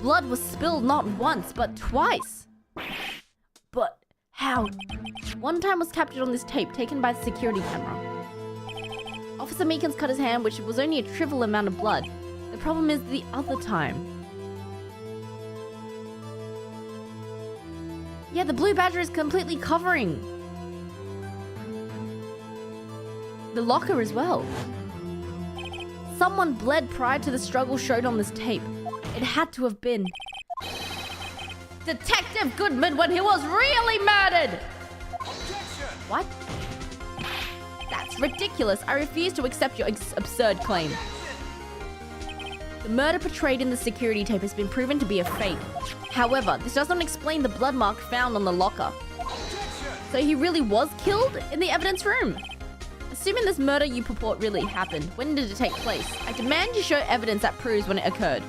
blood was spilled not once, but twice. But how? One time was captured on this tape taken by the security camera. Officer Meekins cut his hand, which was only a trivial amount of blood. The problem is the other time. Yeah, the Blue Badger is completely covering the locker as well. Someone bled prior to the struggle showed on this tape. It had to have been Detective Goodman when he was really murdered! Objection! What? That's It's ridiculous. I refuse to accept your absurd claim. The murder portrayed in the security tape has been proven to be a fake. However, this does not explain the blood mark found on the locker. So he really was killed in the evidence room? Assuming this murder you purport really happened, when did it take place? I demand you show evidence that proves when it occurred.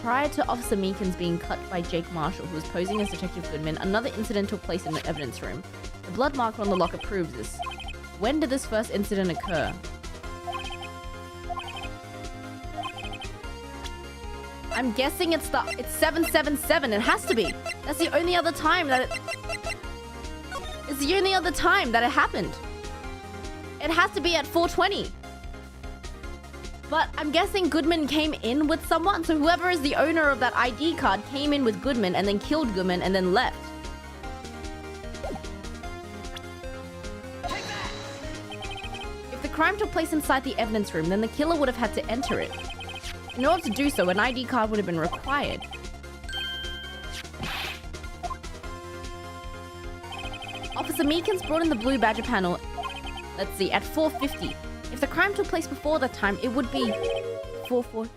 Prior to Officer Meekins being cut by Jake Marshall, who was posing as Detective Goodman, another incident took place in the evidence room. The blood marker on the locker proves this. When did this first incident occur? I'm guessing it's 777. It has to be. That's the only other time that it's the only other time that it happened. It has to be at 4:20. But I'm guessing Goodman came in with someone, so whoever is the owner of that ID card came in with Goodman and then killed Goodman and then left. If the crime took place inside the evidence room, then the killer would have had to enter it. In order to do so, an ID card would have been required. Officer Meekins brought in the blue badger panel, let's see, at 4:50. If the crime took place before that time, it would be 4:20!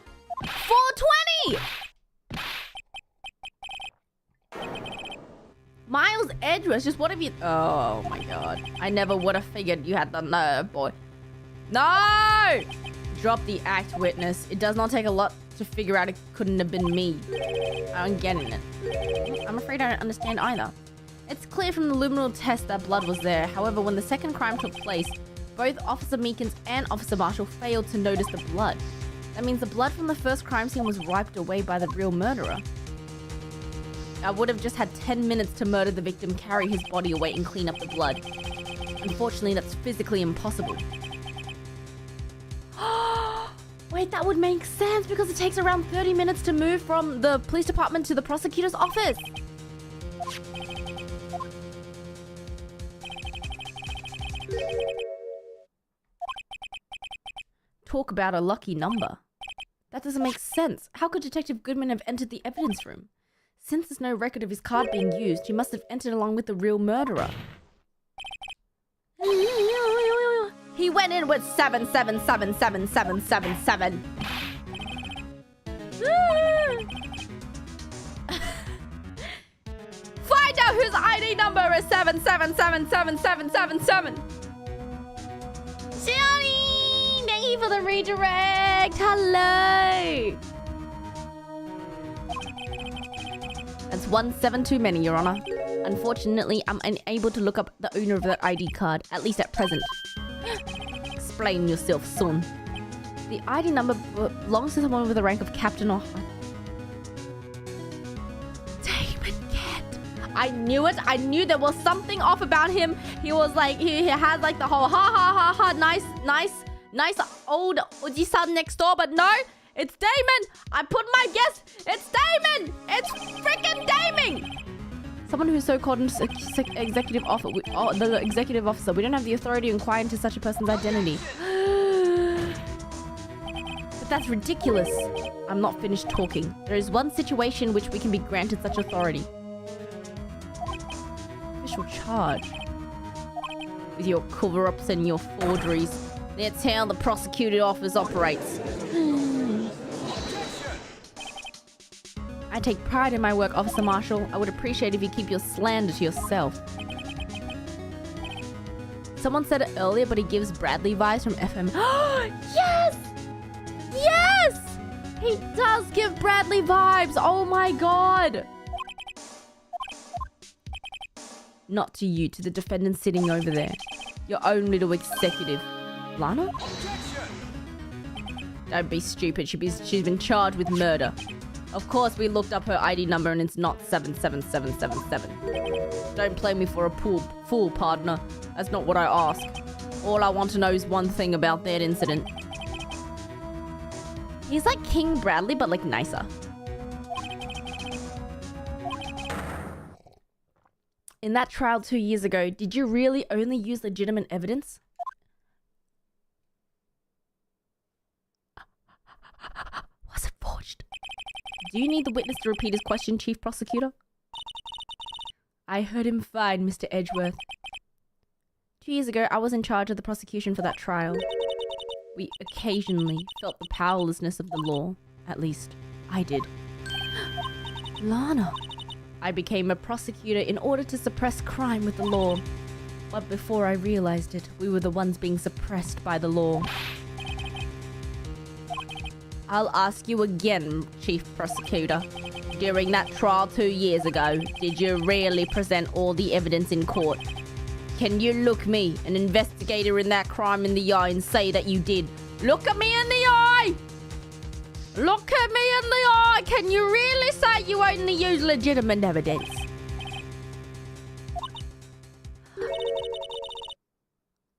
Miles Edgeworth, just what have you... Oh my god. I never would have figured you had the nerve, boy. No! Drop the act, witness. It does not take a lot to figure out it couldn't have been me. I don't get it. I'm afraid I don't understand either. It's clear from the luminal test that blood was there. However, when the second crime took place, both Officer Meekins and Officer Marshall failed to notice the blood. That means the blood from the first crime scene was wiped away by the real murderer. I would have just had 10 minutes to murder the victim, carry his body away, and clean up the blood. Unfortunately, that's physically impossible. Wait, that would make sense because it takes around 30 minutes to move from the police department to the prosecutor's office. Talk about a lucky number. That doesn't make sense. How could Detective Goodman have entered the evidence room? Since there's no record of his card being used, he must have entered along with the real murderer. He went in with 7777777. Find out whose ID number is 7777777. Johnny, thank you for the redirect. Hello. That's 17 too many, Your Honor. Unfortunately, I'm unable to look up the owner of that ID card, at least at present. Explain yourself, son. The ID number belongs to someone with the rank of captain or... Damon Gant. I knew it. I knew there was something off about him. He was like, he had like the whole nice old Oji-san next door, but no, it's Damon. I put my guess. It's Damon. It's freaking Damon. Someone who's so called executive officer. The executive officer. We don't have the authority to inquire into such a person's identity. But that's ridiculous. I'm not finished talking. There is one situation in which we can be granted such authority. Official charge. With your cover-ups and your forgeries. That's how the prosecutor's office operates. I take pride in my work, Officer Marshall. I would appreciate if you keep your slander to yourself. Someone said it earlier, but he gives Bradley vibes from FM. Yes! Yes! He does give Bradley vibes. Oh my god. Not to you, to the defendant sitting over there. Your own little executive. Lana? Don't be stupid. She's been charged with murder. Of course, we looked up her ID number and it's not 77777. Don't play me for a fool, partner. That's not what I asked. All I want to know is one thing about that incident. He's like King Bradley, but like nicer. In that trial 2 years ago, did you really only use legitimate evidence? Was it forged? Do you need the witness to repeat his question, Chief Prosecutor? I heard him fine, Mr. Edgeworth. 2 years ago, I was in charge of the prosecution for that trial. We occasionally felt the powerlessness of the law. At least, I did. Lana. I became a prosecutor in order to suppress crime with the law. But before I realized it, we were the ones being suppressed by the law. I'll ask you again, Chief Prosecutor. During that trial 2 years ago, did you really present all the evidence in court? Can you look me, an investigator in that crime, in the eye and say that you did? Look at me in the eye! Look at me in the eye! Can you really say you only use legitimate evidence?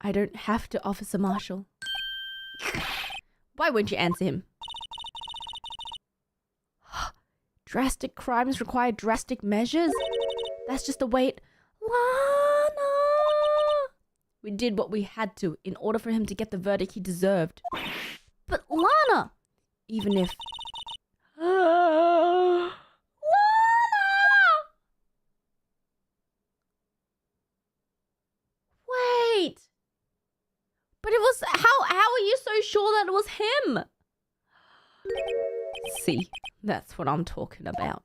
I don't have to, Officer Marshall. Why won't you answer him? Drastic crimes require drastic measures? That's just the way it... Lana! We did what we had to in order for him to get the verdict he deserved. But Lana! Even if... Lana! Wait! But it was... How are you so sure that it was him? See, that's what I'm talking about.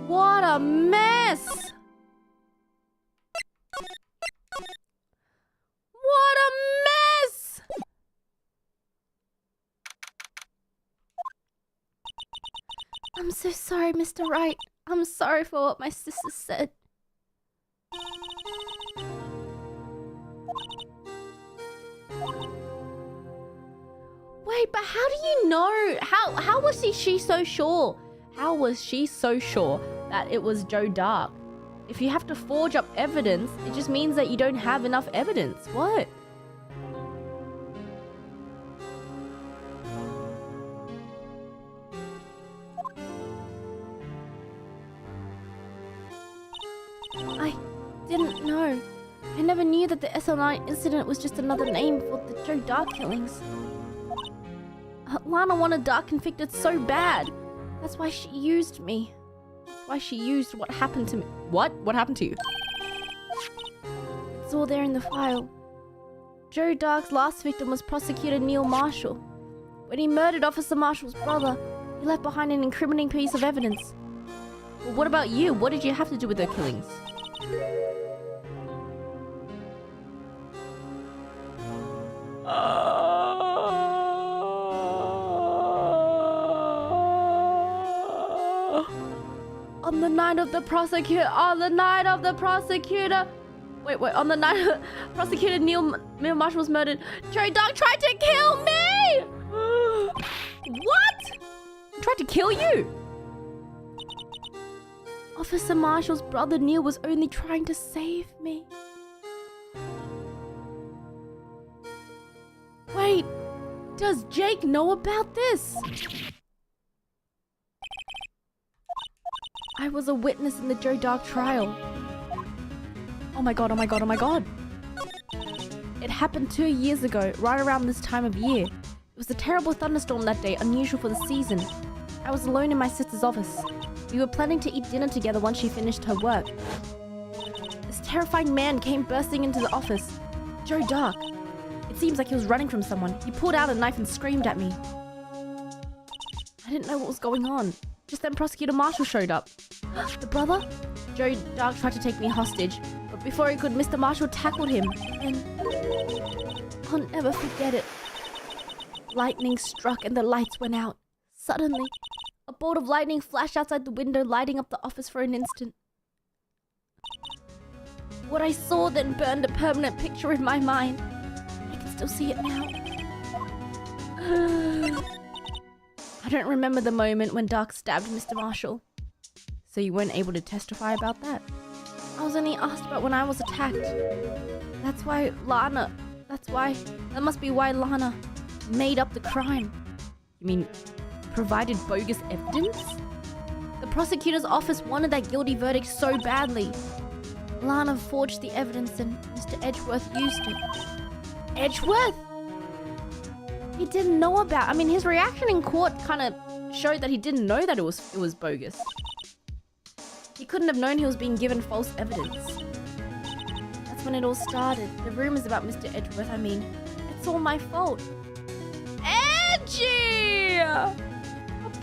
What a mess! What a mess! I'm so sorry, Mr. Wright. I'm sorry for what my sister said. Wait, but how do you know? How was she so sure? How was she so sure that it was Joe Dark? If you have to forge up evidence, it just means that you don't have enough evidence. What? I didn't know. I never knew that the SL9 incident was just another name for the Joe Dark killings. Lana wanted Dark convicted so bad. That's why she used me. That's why she used what happened to me. What? What happened to you? It's all there in the file. Joe Dark's last victim was Prosecutor Neil Marshall. When he murdered Officer Marshall's brother, he left behind an incriminating piece of evidence. Well, what about you? What did you have to do with their killings? On the night of the prosecutor, wait, on the night Prosecutor Neil Marshall was murdered, Joe Dark tried to kill me! What? He tried to kill you? Officer Marshall's brother Neil was only trying to save me. Wait, does Jake know about this? I was a witness in the Joe Dark trial. Oh my god, oh my god, oh my god. It happened 2 years ago, right around this time of year. It was a terrible thunderstorm that day, unusual for the season. I was alone in my sister's office. We were planning to eat dinner together once she finished her work. This terrifying man came bursting into the office. Joe Dark. It seems like he was running from someone. He pulled out a knife and screamed at me. I didn't know what was going on. Just then Prosecutor Marshall showed up. The brother? Joe Dark tried to take me hostage, but before he could, Mr. Marshall tackled him. And I'll never forget it. Lightning struck and the lights went out. Suddenly, a bolt of lightning flashed outside the window, lighting up the office for an instant. What I saw then burned a permanent picture in my mind. I can still see it now. I don't remember the moment when Dark stabbed Mr. Marshall. So you weren't able to testify about that? I was only asked about when I was attacked. That must be why Lana made up the crime. You mean provided bogus evidence? The prosecutor's office wanted that guilty verdict so badly. Lana forged the evidence and Mr. Edgeworth used it. Edgeworth? He didn't know about... I mean, his reaction in court kind of showed that he didn't know that it was bogus. He couldn't have known he was being given false evidence. That's when it all started. The rumors about Mr. Edgeworth, I mean, it's all my fault. Edgy!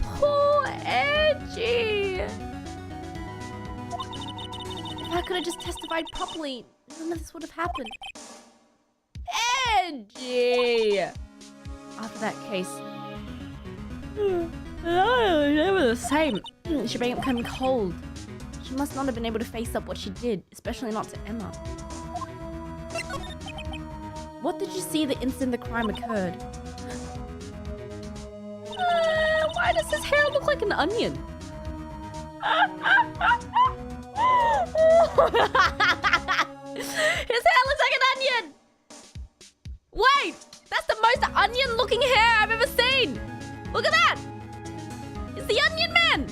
Poor Edgy! If I could have just testified properly, none of this would have happened. Edgy! After that case, they were the same. She became cold. She must not have been able to face up what she did, especially not to Emma. What did you see the instant the crime occurred? Why does his hair look like an onion? His hair looks like an onion! Wait! That's the most onion-looking hair I've ever seen! Look at that! It's the Onion Man!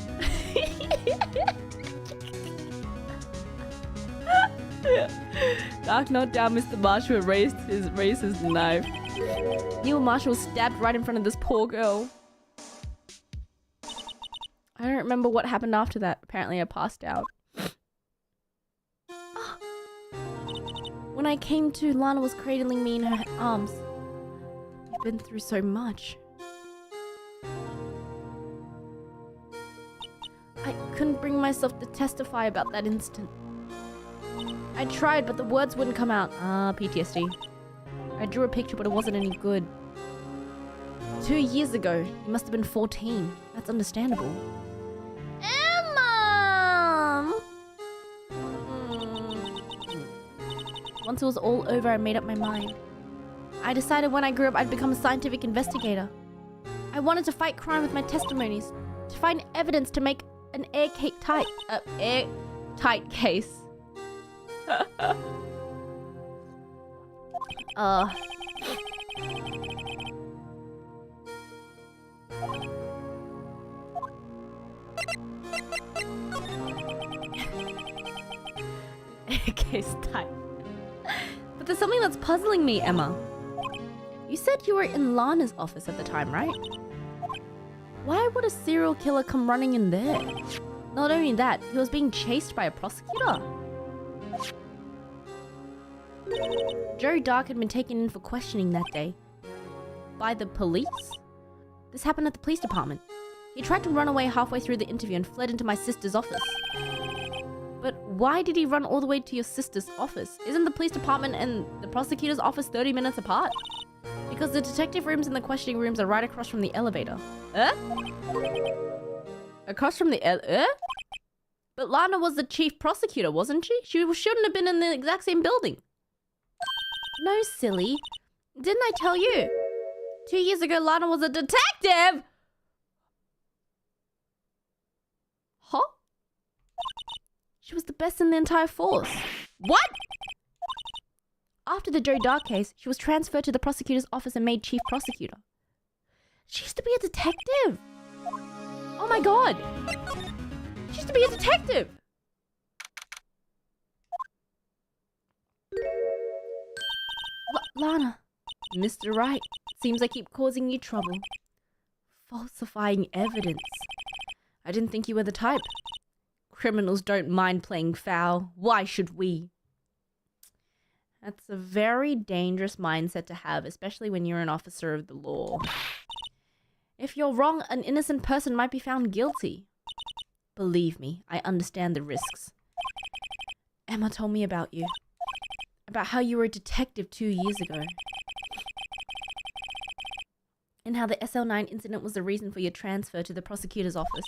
Dark knocked down Mr. Marshall and raised his knife. Neil Marshall was stabbed right in front of this poor girl. I don't remember what happened after that. Apparently I passed out. When I came to, Lana was cradling me in her arms. You've been through so much. I couldn't bring myself to testify about that instant. I tried, but the words wouldn't come out. PTSD. I drew a picture, but it wasn't any good. 2 years ago, you must have been 14. That's understandable. Emma! Once it was all over, I made up my mind. I decided when I grew up, I'd become a scientific investigator. I wanted to fight crime with my testimonies, to find evidence to make an airtight case. Case tight. But there's something that's puzzling me, Emma. You said you were in Lana's office at the time, right? Why would a serial killer come running in there? Not only that, he was being chased by a prosecutor. Joe Dark had been taken in for questioning that day. By the police? This happened at the police department. He tried to run away halfway through the interview and fled into my sister's office. But why did he run all the way to your sister's office? Isn't the police department and the prosecutor's office 30 minutes apart? Because the detective rooms and the questioning rooms are right across from the elevator. Across from the But Lana was the chief prosecutor, wasn't she? She shouldn't have been in the exact same building. No, silly. Didn't I tell you? 2 years ago, Lana was a detective! Huh? She was the best in the entire force. What? After the Joe Dark case, she was transferred to the prosecutor's office and made chief prosecutor. She used to be a detective! Oh my god! She used to be a detective! Lana. Mr. Wright, seems I keep causing you trouble. Falsifying evidence. I didn't think you were the type. Criminals don't mind playing foul. Why should we? That's a very dangerous mindset to have, especially when you're an officer of the law. If you're wrong, an innocent person might be found guilty. Believe me, I understand the risks. Emma told me about you. About how you were a detective 2 years ago. And how the SL9 incident was the reason for your transfer to the prosecutor's office.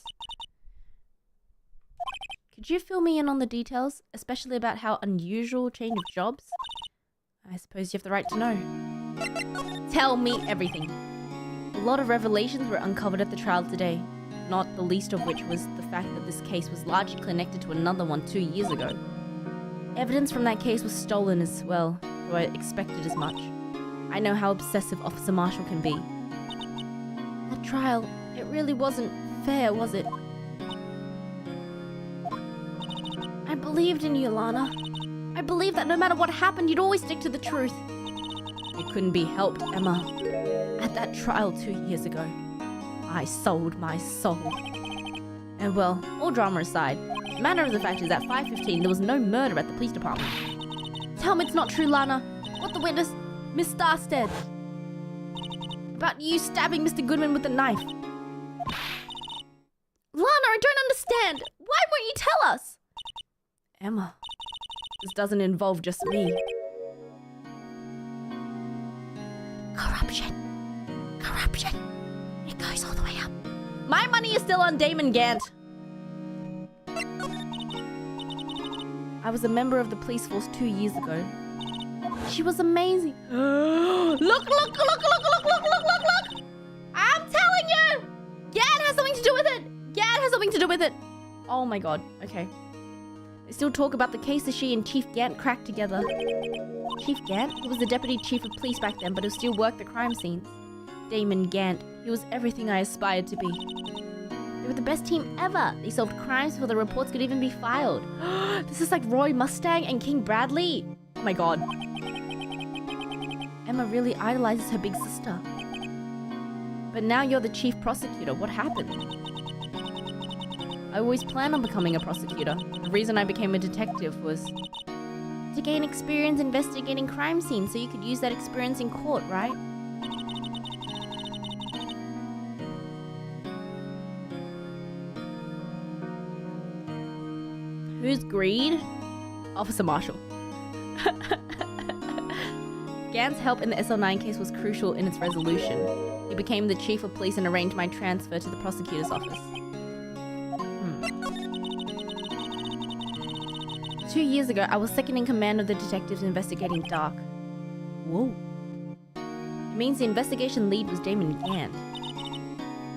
Could you fill me in on the details, especially about how unusual change of jobs? I suppose you have the right to know. Tell me everything. A lot of revelations were uncovered at the trial today, not the least of which was the fact that this case was largely connected to another one 2 years ago. Evidence from that case was stolen as well, though I expected as much. I know how obsessive Officer Marshall can be. At trial, It really wasn't fair, was it? I believed in you, Lana. I believed that no matter what happened, you'd always stick to the truth. It couldn't be helped, Emma. At that trial 2 years ago, I sold my soul. And well, all drama aside, the matter of the fact is at 5:15 there was no murder at the police department. Tell me it's not true, Lana. What the witness, Miss Starstead, about you stabbing Mr. Goodman with a knife. Lana, I don't understand. Why won't you tell us? Emma, this doesn't involve just me. Corruption. Corruption. It goes all the way up. My money is still on Damon Gant. I was a member of the police force 2 years ago. She was amazing. Look! I'm telling you! Gant has something to do with it! Gant has something to do with it! Oh my god, okay. They still talk about the case that she and Chief Gant cracked together. Chief Gant? He was the deputy chief of police back then, but he still worked the crime scenes. Damon Gant. He was everything I aspired to be. They were the best team ever. They solved crimes before the reports could even be filed. This is like Roy Mustang and King Bradley. Oh my god. Emma really idolizes her big sister. But now you're the chief prosecutor. What happened? I always planned on becoming a prosecutor. The reason I became a detective was to gain experience investigating crime scenes so you could use that experience in court, right? Who's greed? Officer Marshall. Gant's help in the SL9 case was crucial in its resolution. He became the chief of police and arranged my transfer to the prosecutor's office. 2 years ago, I was second in command of the detectives investigating Dark. Whoa. It means the investigation lead was Damon Gant.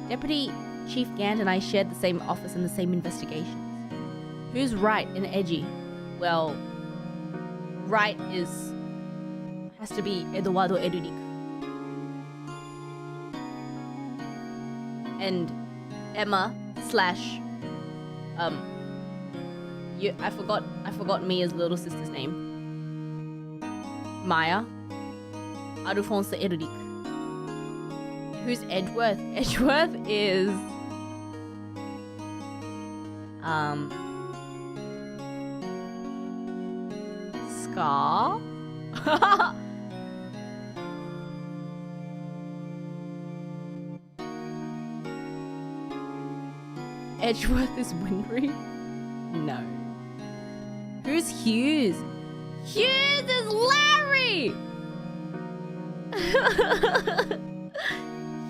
Deputy Chief Gant and I shared the same office and the same investigations. Who's Wright and Edgy? Well, Wright has to be Eduardo Erudic. And Emma slash I forgot Mia's little sister's name. Maya. Alfonso Erudic. Who's Edgeworth? Edgeworth is Scar? Edgeworth is Winry? No. Who's Hughes? Hughes is Larry!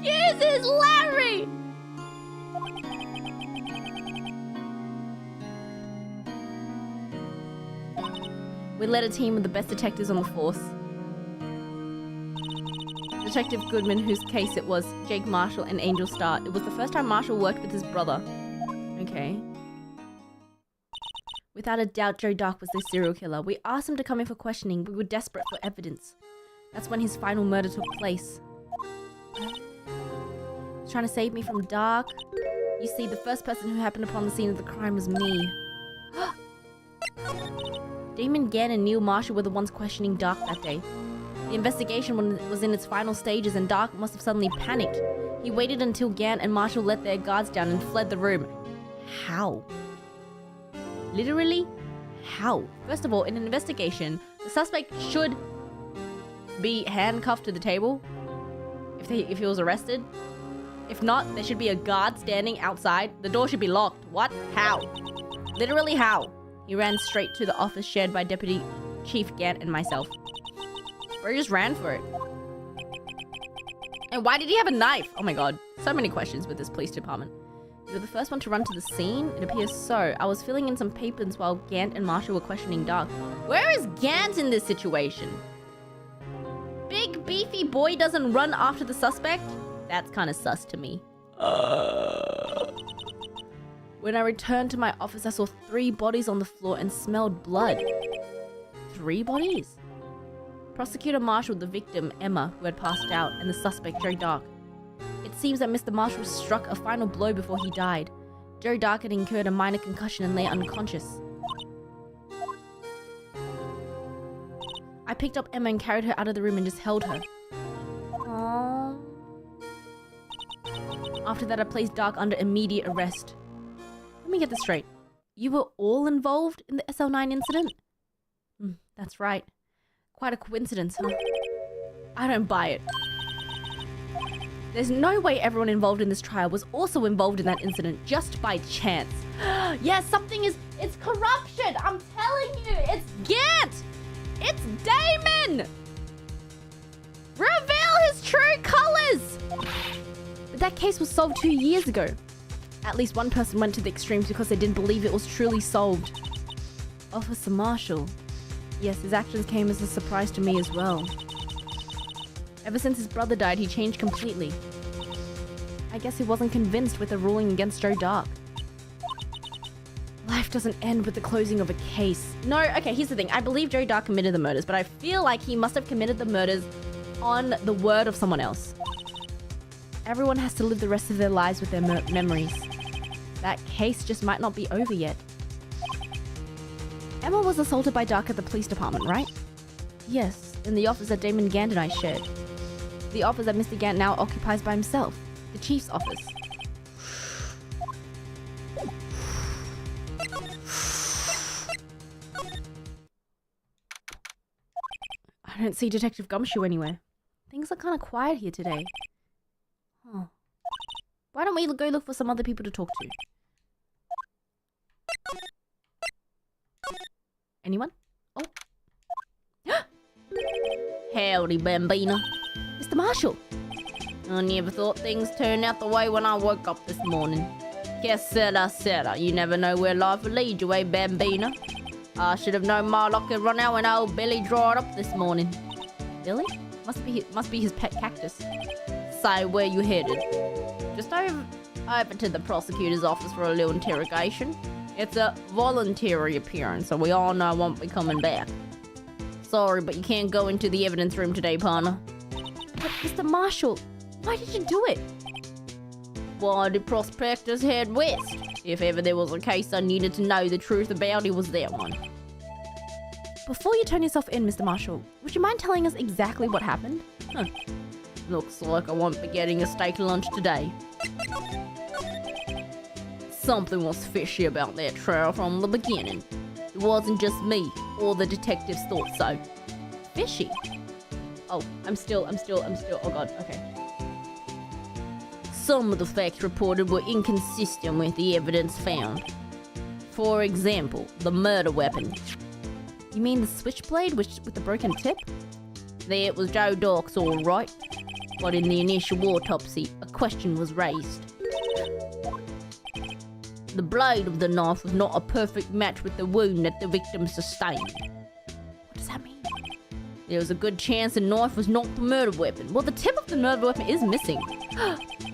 Hughes is Larry! We led a team of the best detectives on the force. Detective Goodman, whose case it was, Jake Marshall and Angel Starr. It was the first time Marshall worked with his brother. Okay. Without a doubt, Joe Dark was the serial killer. We asked him to come in for questioning. We were desperate for evidence. That's when his final murder took place. He's trying to save me from Dark. You see, the first person who happened upon the scene of the crime was me. Damon Gant and Neil Marshall were the ones questioning Dark that day. The investigation was in its final stages and Dark must have suddenly panicked. He waited until Gant and Marshall let their guards down and fled the room. How? Literally? How? First of all, in an investigation, the suspect should be handcuffed to the table if he was arrested. If not, there should be a guard standing outside. The door should be locked. What? How? Literally how? He ran straight to the office shared by Deputy Chief Gant and myself. Bro just ran for it. And why did he have a knife? Oh my god. So many questions with this police department. You were the first one to run to the scene? It appears so. I was filling in some papers while Gant and Marshall were questioning Dark. Where is Gant in this situation? Big beefy boy doesn't run after the suspect? That's kind of sus to me. When I returned to my office, I saw 3 bodies on the floor and smelled blood. 3 bodies? Prosecutor Marshall, the victim, Emma, who had passed out, and the suspect, Joe Dark. It seems that Mr. Marshall struck a final blow before he died. Joe Dark had incurred a minor concussion and lay unconscious. I picked up Emma and carried her out of the room and just held her. Aww. After that, I placed Dark under immediate arrest. Let me get this straight. You were all involved in the SL9 incident? That's right. Quite a coincidence, huh? I don't buy it. There's no way everyone involved in this trial was also involved in that incident just by chance. Yes, it's corruption! I'm telling you, it's Gant! It's Damon! Reveal his true colors! But that case was solved 2 years ago. At least one person went to the extremes because they didn't believe it was truly solved. Officer Marshall. Yes, his actions came as a surprise to me as well. Ever since his brother died, he changed completely. I guess he wasn't convinced with the ruling against Joe Dark. Life doesn't end with the closing of a case. No, okay, here's the thing. I believe Joe Dark committed the murders, but I feel like he must have committed the murders on the word of someone else. Everyone has to live the rest of their lives with their memories. That case just might not be over yet. Emma was assaulted by Dark at the police department, right? Yes, in the office that Damon Gant and I shared. The office that Mr. Gant now occupies by himself. The chief's office. I don't see Detective Gumshoe anywhere. Things are kind of quiet here today. Huh. Why don't we go look for some other people to talk to? Anyone? Oh. Howdy, Bambina. Mr. Marshall. I never thought things turned out the way when I woke up this morning. Que sera, you never know where life will lead you, eh, Bambina? I should have known my luck would run out when old Billy dried up this morning. Billy? Must be his pet cactus. Say, where you headed? Just over to the prosecutor's office for a little interrogation. It's a voluntary appearance, so we all know I won't be coming back. Sorry, but you can't go into the evidence room today, partner. But Mr. Marshall, why did you do it? Why did prospectors head west? If ever there was a case I needed to know the truth about, it was that one. Before you turn yourself in, Mr. Marshall, would you mind telling us exactly what happened? Looks like I won't be getting a steak lunch today. Something was fishy about that trial from the beginning. It wasn't just me. All the detectives thought so. Fishy? Oh, I'm still, oh god, okay. Some of the facts reported were inconsistent with the evidence found. For example, the murder weapon. You mean the switchblade with the broken tip? That was Joe Dark's all right. But in the initial autopsy, a question was raised. The blade of the knife was not a perfect match with the wound that the victim sustained. What does that mean? There was a good chance the knife was not the murder weapon. Well, the tip of the murder weapon is missing.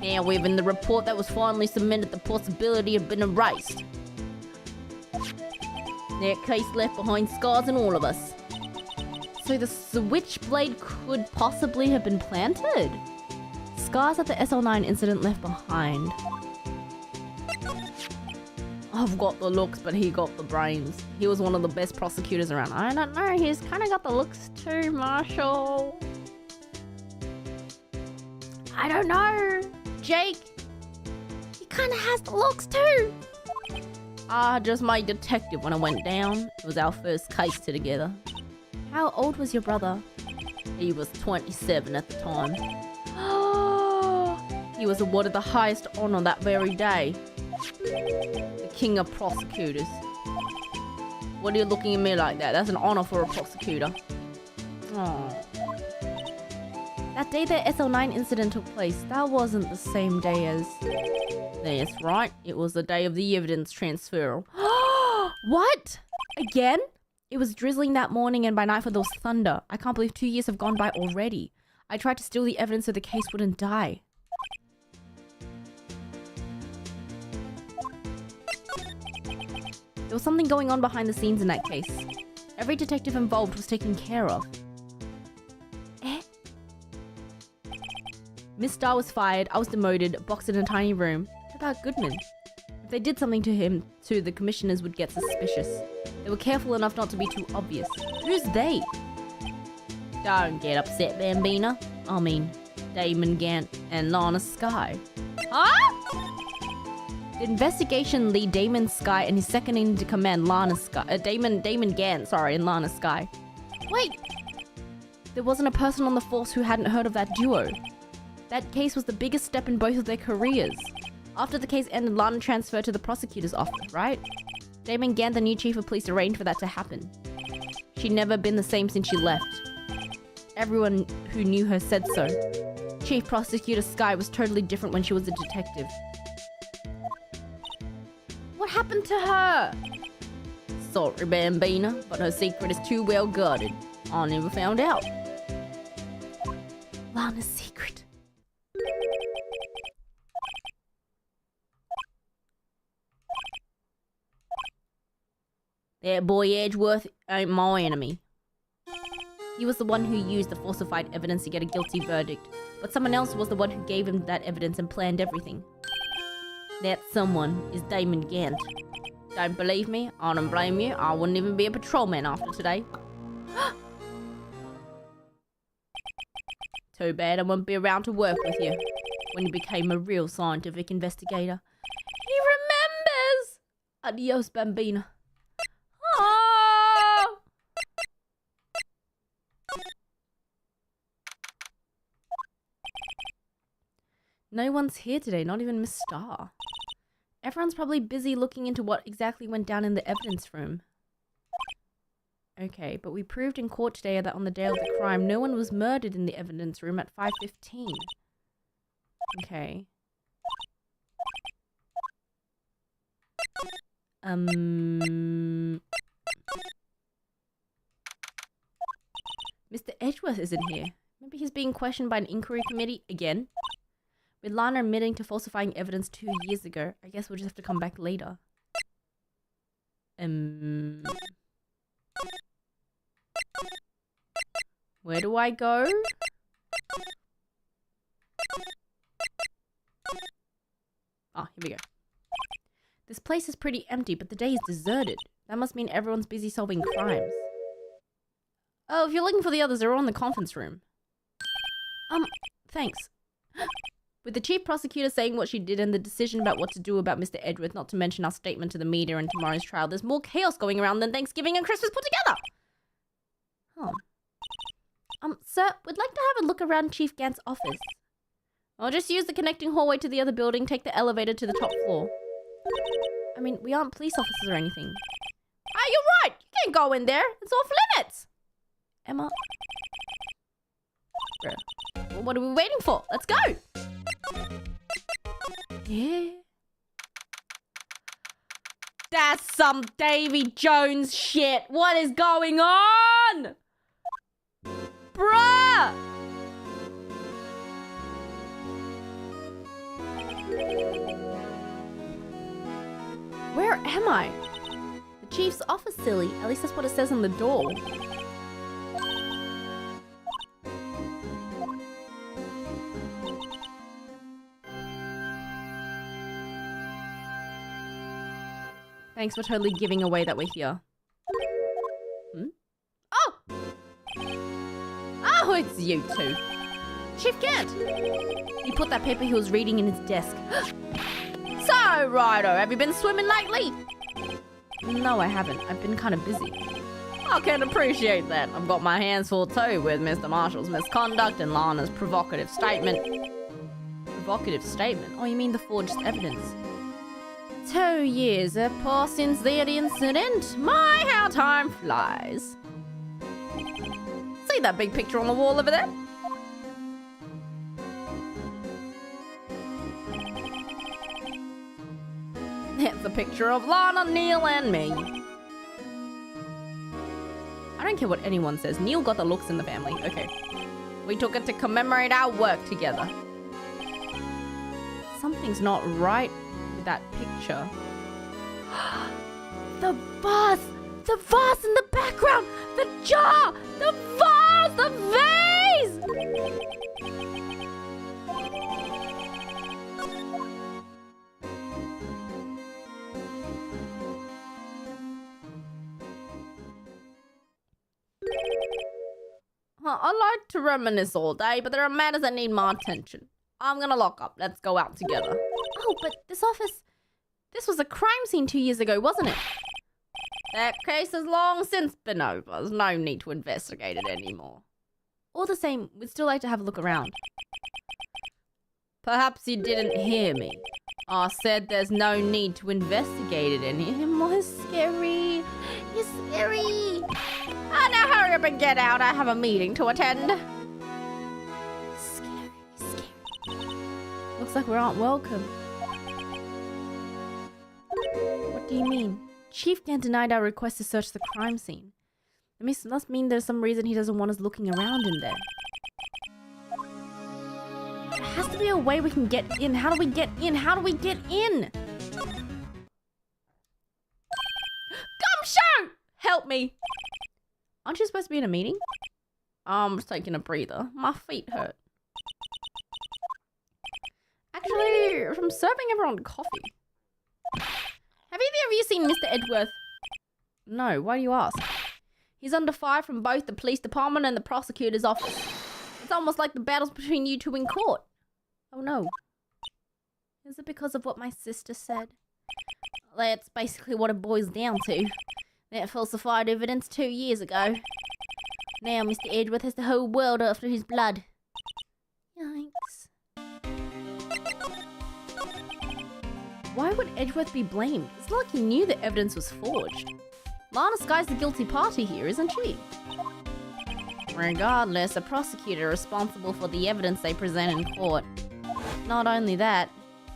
However, in the report that was finally submitted, the possibility had been erased. That case left behind scars in all of us. So the switchblade could possibly have been planted? Scars that the SL9 incident left behind. I've got the looks, but he got the brains. He was one of the best prosecutors around. I don't know, he's kind of got the looks too, Marshall. I don't know. Jake, he kind of has the looks too. I just made detective when I went down. It was our first case together. How old was your brother? He was 27 at the time. He was awarded the highest honor that very day. The king of prosecutors. What are you looking at me like that? That's an honor for a prosecutor. Aww. That day the SL9 incident took place, that wasn't the same day as... That's right. It was the day of the evidence transfer. What? Again? It was drizzling that morning and by nightfall there was thunder. I can't believe 2 years have gone by already. I tried to steal the evidence so the case wouldn't die. There was something going on behind the scenes in that case. Every detective involved was taken care of. Miss Starr was fired, I was demoted, boxed in a tiny room. What about Goodman? If they did something to him, too, the commissioners would get suspicious. They were careful enough not to be too obvious. Who's they? Don't get upset, Bambina. I mean, Damon Gant and Lana Skye. Huh? The investigation lead Damon Skye and his second in command, Lana Skye. Damon Gant, sorry, and Lana Skye. Wait! There wasn't a person on the force who hadn't heard of that duo. That case was the biggest step in both of their careers. After the case ended, Lana transferred to the prosecutor's office, right? Damon Gant, the new chief of police, arranged for that to happen. She'd never been the same since she left. Everyone who knew her said so. Chief Prosecutor Skye was totally different when she was a detective. What happened to her? Sorry, Bambina, but her secret is too well guarded. I never found out. Lana's secret. That boy Edgeworth ain't my enemy. He was the one who used the falsified evidence to get a guilty verdict, but someone else was the one who gave him that evidence and planned everything. That someone is Damon Gant. Don't believe me? I don't blame you. I wouldn't even be a patrolman after today. Too bad I won't be around to work with you when you became a real scientific investigator. He remembers! Adios, Bambina. Oh! No one's here today, not even Miss Starr. Everyone's probably busy looking into what exactly went down in the evidence room. Okay, but we proved in court today that on the day of the crime, no one was murdered in the evidence room at 5:15. Okay. Mr. Edgeworth isn't here. Maybe he's being questioned by an inquiry committee again. With Lana admitting to falsifying evidence 2 years ago, I guess we'll just have to come back later. Where do I go? Ah, here we go. This place is pretty empty, but the day is deserted. That must mean everyone's busy solving crimes. Oh, if you're looking for the others, they're all in the conference room. Thanks. With the chief prosecutor saying what she did and the decision about what to do about Mr. Edgeworth, not to mention our statement to the media and tomorrow's trial, there's more chaos going around than Thanksgiving and Christmas put together! Huh. Sir, we'd like to have a look around Chief Gant's office. I'll just use the connecting hallway to the other building, take the elevator to the top floor. I mean, we aren't police officers or anything. Ah, you're right! You can't go in there! It's off limits! Emma... Bro. Well, what are we waiting for? Let's go! Yeah. That's some Davy Jones shit. What is going on? Bruh! Where am I? The chief's office, silly. At least that's what it says on the door. Thanks for totally giving away that we're here. Oh! Oh, it's you two. Chief Gant! He put that paper he was reading in his desk. So, Righto, have you been swimming lately? No, I haven't. I've been kind of busy. I can appreciate that. I've got my hands full too with Mr. Marshall's misconduct and Lana's provocative statement. Provocative statement? Oh, you mean the forged evidence? 2 years have passed since that incident. My, how time flies. See that big picture on the wall over there? That's a picture of Lana, Neil, and me. I don't care what anyone says. Neil got the looks in the family. Okay. We took it to commemorate our work together. Something's not right with that picture. The vase! The vase in the background! The jar! The vase! The vase! I like to reminisce all day, but there are matters that need my attention. I'm gonna lock up. Let's go out together. Oh, but this was a crime scene 2 years ago, wasn't it? That case has long since been over. There's no need to investigate it anymore. All the same, we'd still like to have a look around. Perhaps you didn't hear me. I said there's no need to investigate it anymore. It's scary. It's scary. Ah, now hurry up and get out. I have a meeting to attend. Scary. Looks like we aren't welcome. What do you mean? Chief Gant denied our request to search the crime scene. It must mean there's some reason he doesn't want us looking around in there. There has to be a way we can get in. How do we get in? Gumshoe! Help me. Aren't you supposed to be in a meeting? I'm just taking a breather. My feet hurt. Actually, I'm serving everyone coffee. Have either of you seen Mr. Edgeworth? No, why do you ask? He's under fire from both the police department and the prosecutor's office. It's almost like the battles between you two in court. Oh no. Is it because of what my sister said? That's basically what it boils down to. That falsified evidence 2 years ago. Now Mr. Edgeworth has the whole world after his blood. Yikes. Why would Edgeworth be blamed? It's not like he knew the evidence was forged. Lana Sky's the guilty party here, isn't she? Regardless, the prosecutor is responsible for the evidence they present in court. Not only that,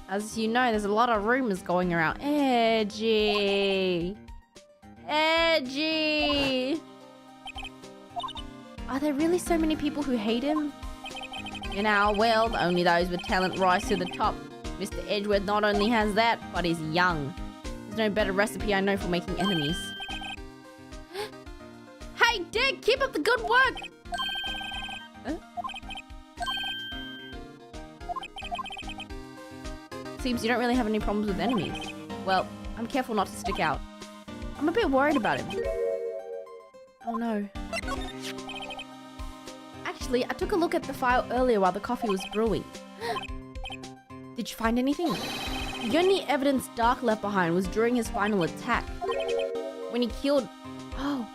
as you know, there's a lot of rumors going around. Edgy! Are there really so many people who hate him? In our world, only those with talent rise to the top. Mr. Edgeworth not only has that, but he's young. There's no better recipe I know for making enemies. Hey, Dick, keep up the good work! Huh? Seems you don't really have any problems with enemies. Well, I'm careful not to stick out. I'm a bit worried about him. Oh no. Actually, I took a look at the file earlier while the coffee was brewing. Did you find anything? The only evidence Dark left behind was during his final attack. When he killed... Oh.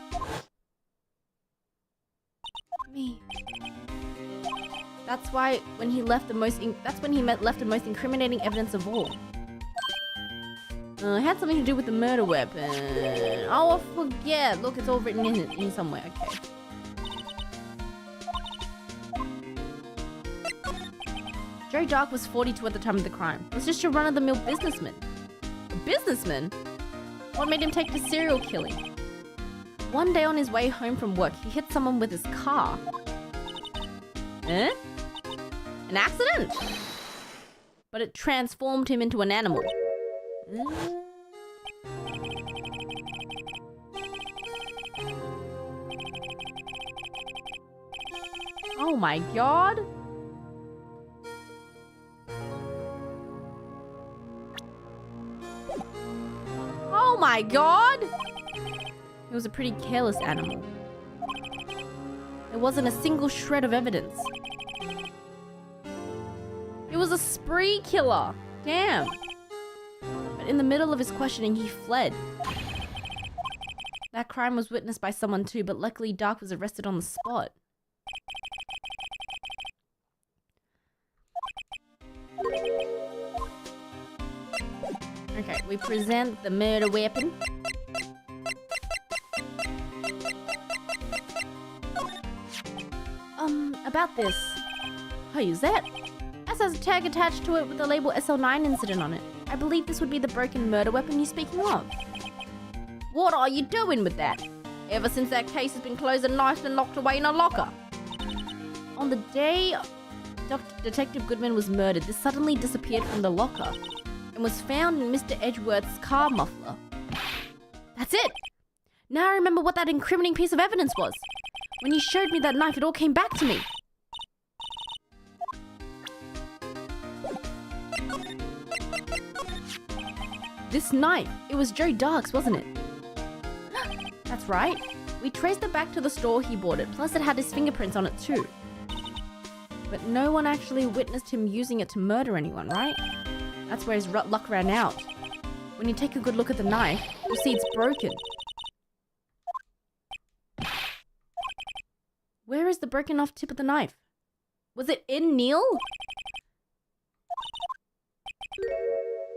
Me. That's why when he left the most... left the most incriminating evidence of all. It had something to do with the murder weapon. Oh, I forget. Look, it's all written in somewhere. Okay. Joe Dark was 42 at the time of the crime. He was just a run-of-the-mill businessman. A businessman? What made him take to serial killing? One day on his way home from work, he hit someone with his car. Eh? An accident? But it transformed him into an animal. Oh my god! Oh my god! He was a pretty careless animal. There wasn't a single shred of evidence. He was a spree killer. Damn. But in the middle of his questioning, he fled. That crime was witnessed by someone too, but luckily Dark was arrested on the spot. Okay, we present the murder weapon. About this. Oh, is that? This has a tag attached to it with the label SL9 incident on it. I believe this would be the broken murder weapon you're speaking of. What are you doing with that? Ever since that case has been closed and knifed and locked away in a locker. On the day Detective Goodman was murdered, this suddenly disappeared from the locker and was found in Mr. Edgeworth's car muffler. That's it! Now I remember what that incriminating piece of evidence was. When you showed me that knife, it all came back to me. This knife, it was Joe Dark's, wasn't it? That's right. We traced it back to the store he bought it, plus it had his fingerprints on it too. But no one actually witnessed him using it to murder anyone, right? That's where his luck ran out. When you take a good look at the knife, you'll see it's broken. Where is the broken off tip of the knife? Was it in Neil?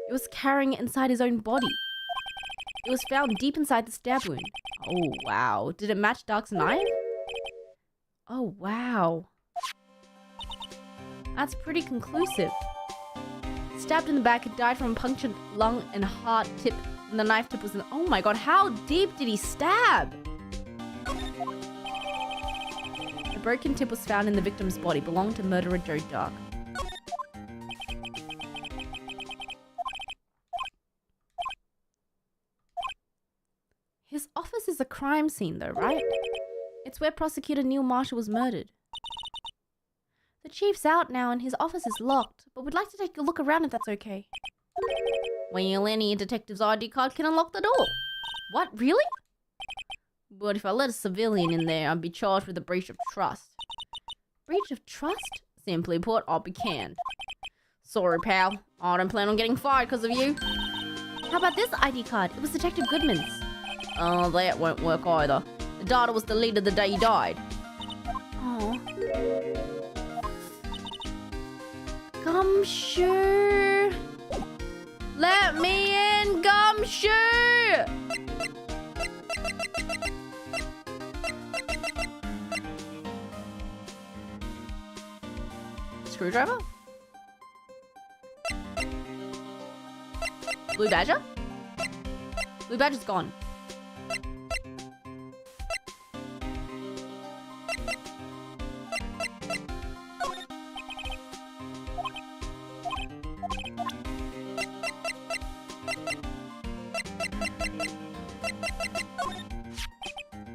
It was carrying it inside his own body. It was found deep inside the stab wound. Oh, wow. Did it match Dark's knife? Oh, wow. That's pretty conclusive. Stabbed in the back, it died from a punctured lung and heart tip, and the knife tip was in... Oh my god, how deep did he stab? The broken tip was found in the victim's body, belonged to murderer Joe Dark. His office is a crime scene though, right? It's where prosecutor Neil Marshall was murdered. The chief's out now and his office is locked, but we'd like to take a look around if that's okay. Well, any detective's ID card can unlock the door. What, really? But if I let a civilian in there, I'd be charged with a breach of trust. Breach of trust? Simply put, I'll be canned. Sorry, pal. I don't plan on getting fired because of you. How about this ID card? It was Detective Goodman's. Oh, that won't work either. The data was deleted the day he died. Oh. Gumshoe! Let me in, Gumshoe! Screwdriver? Blue Badger? Blue Badger's gone.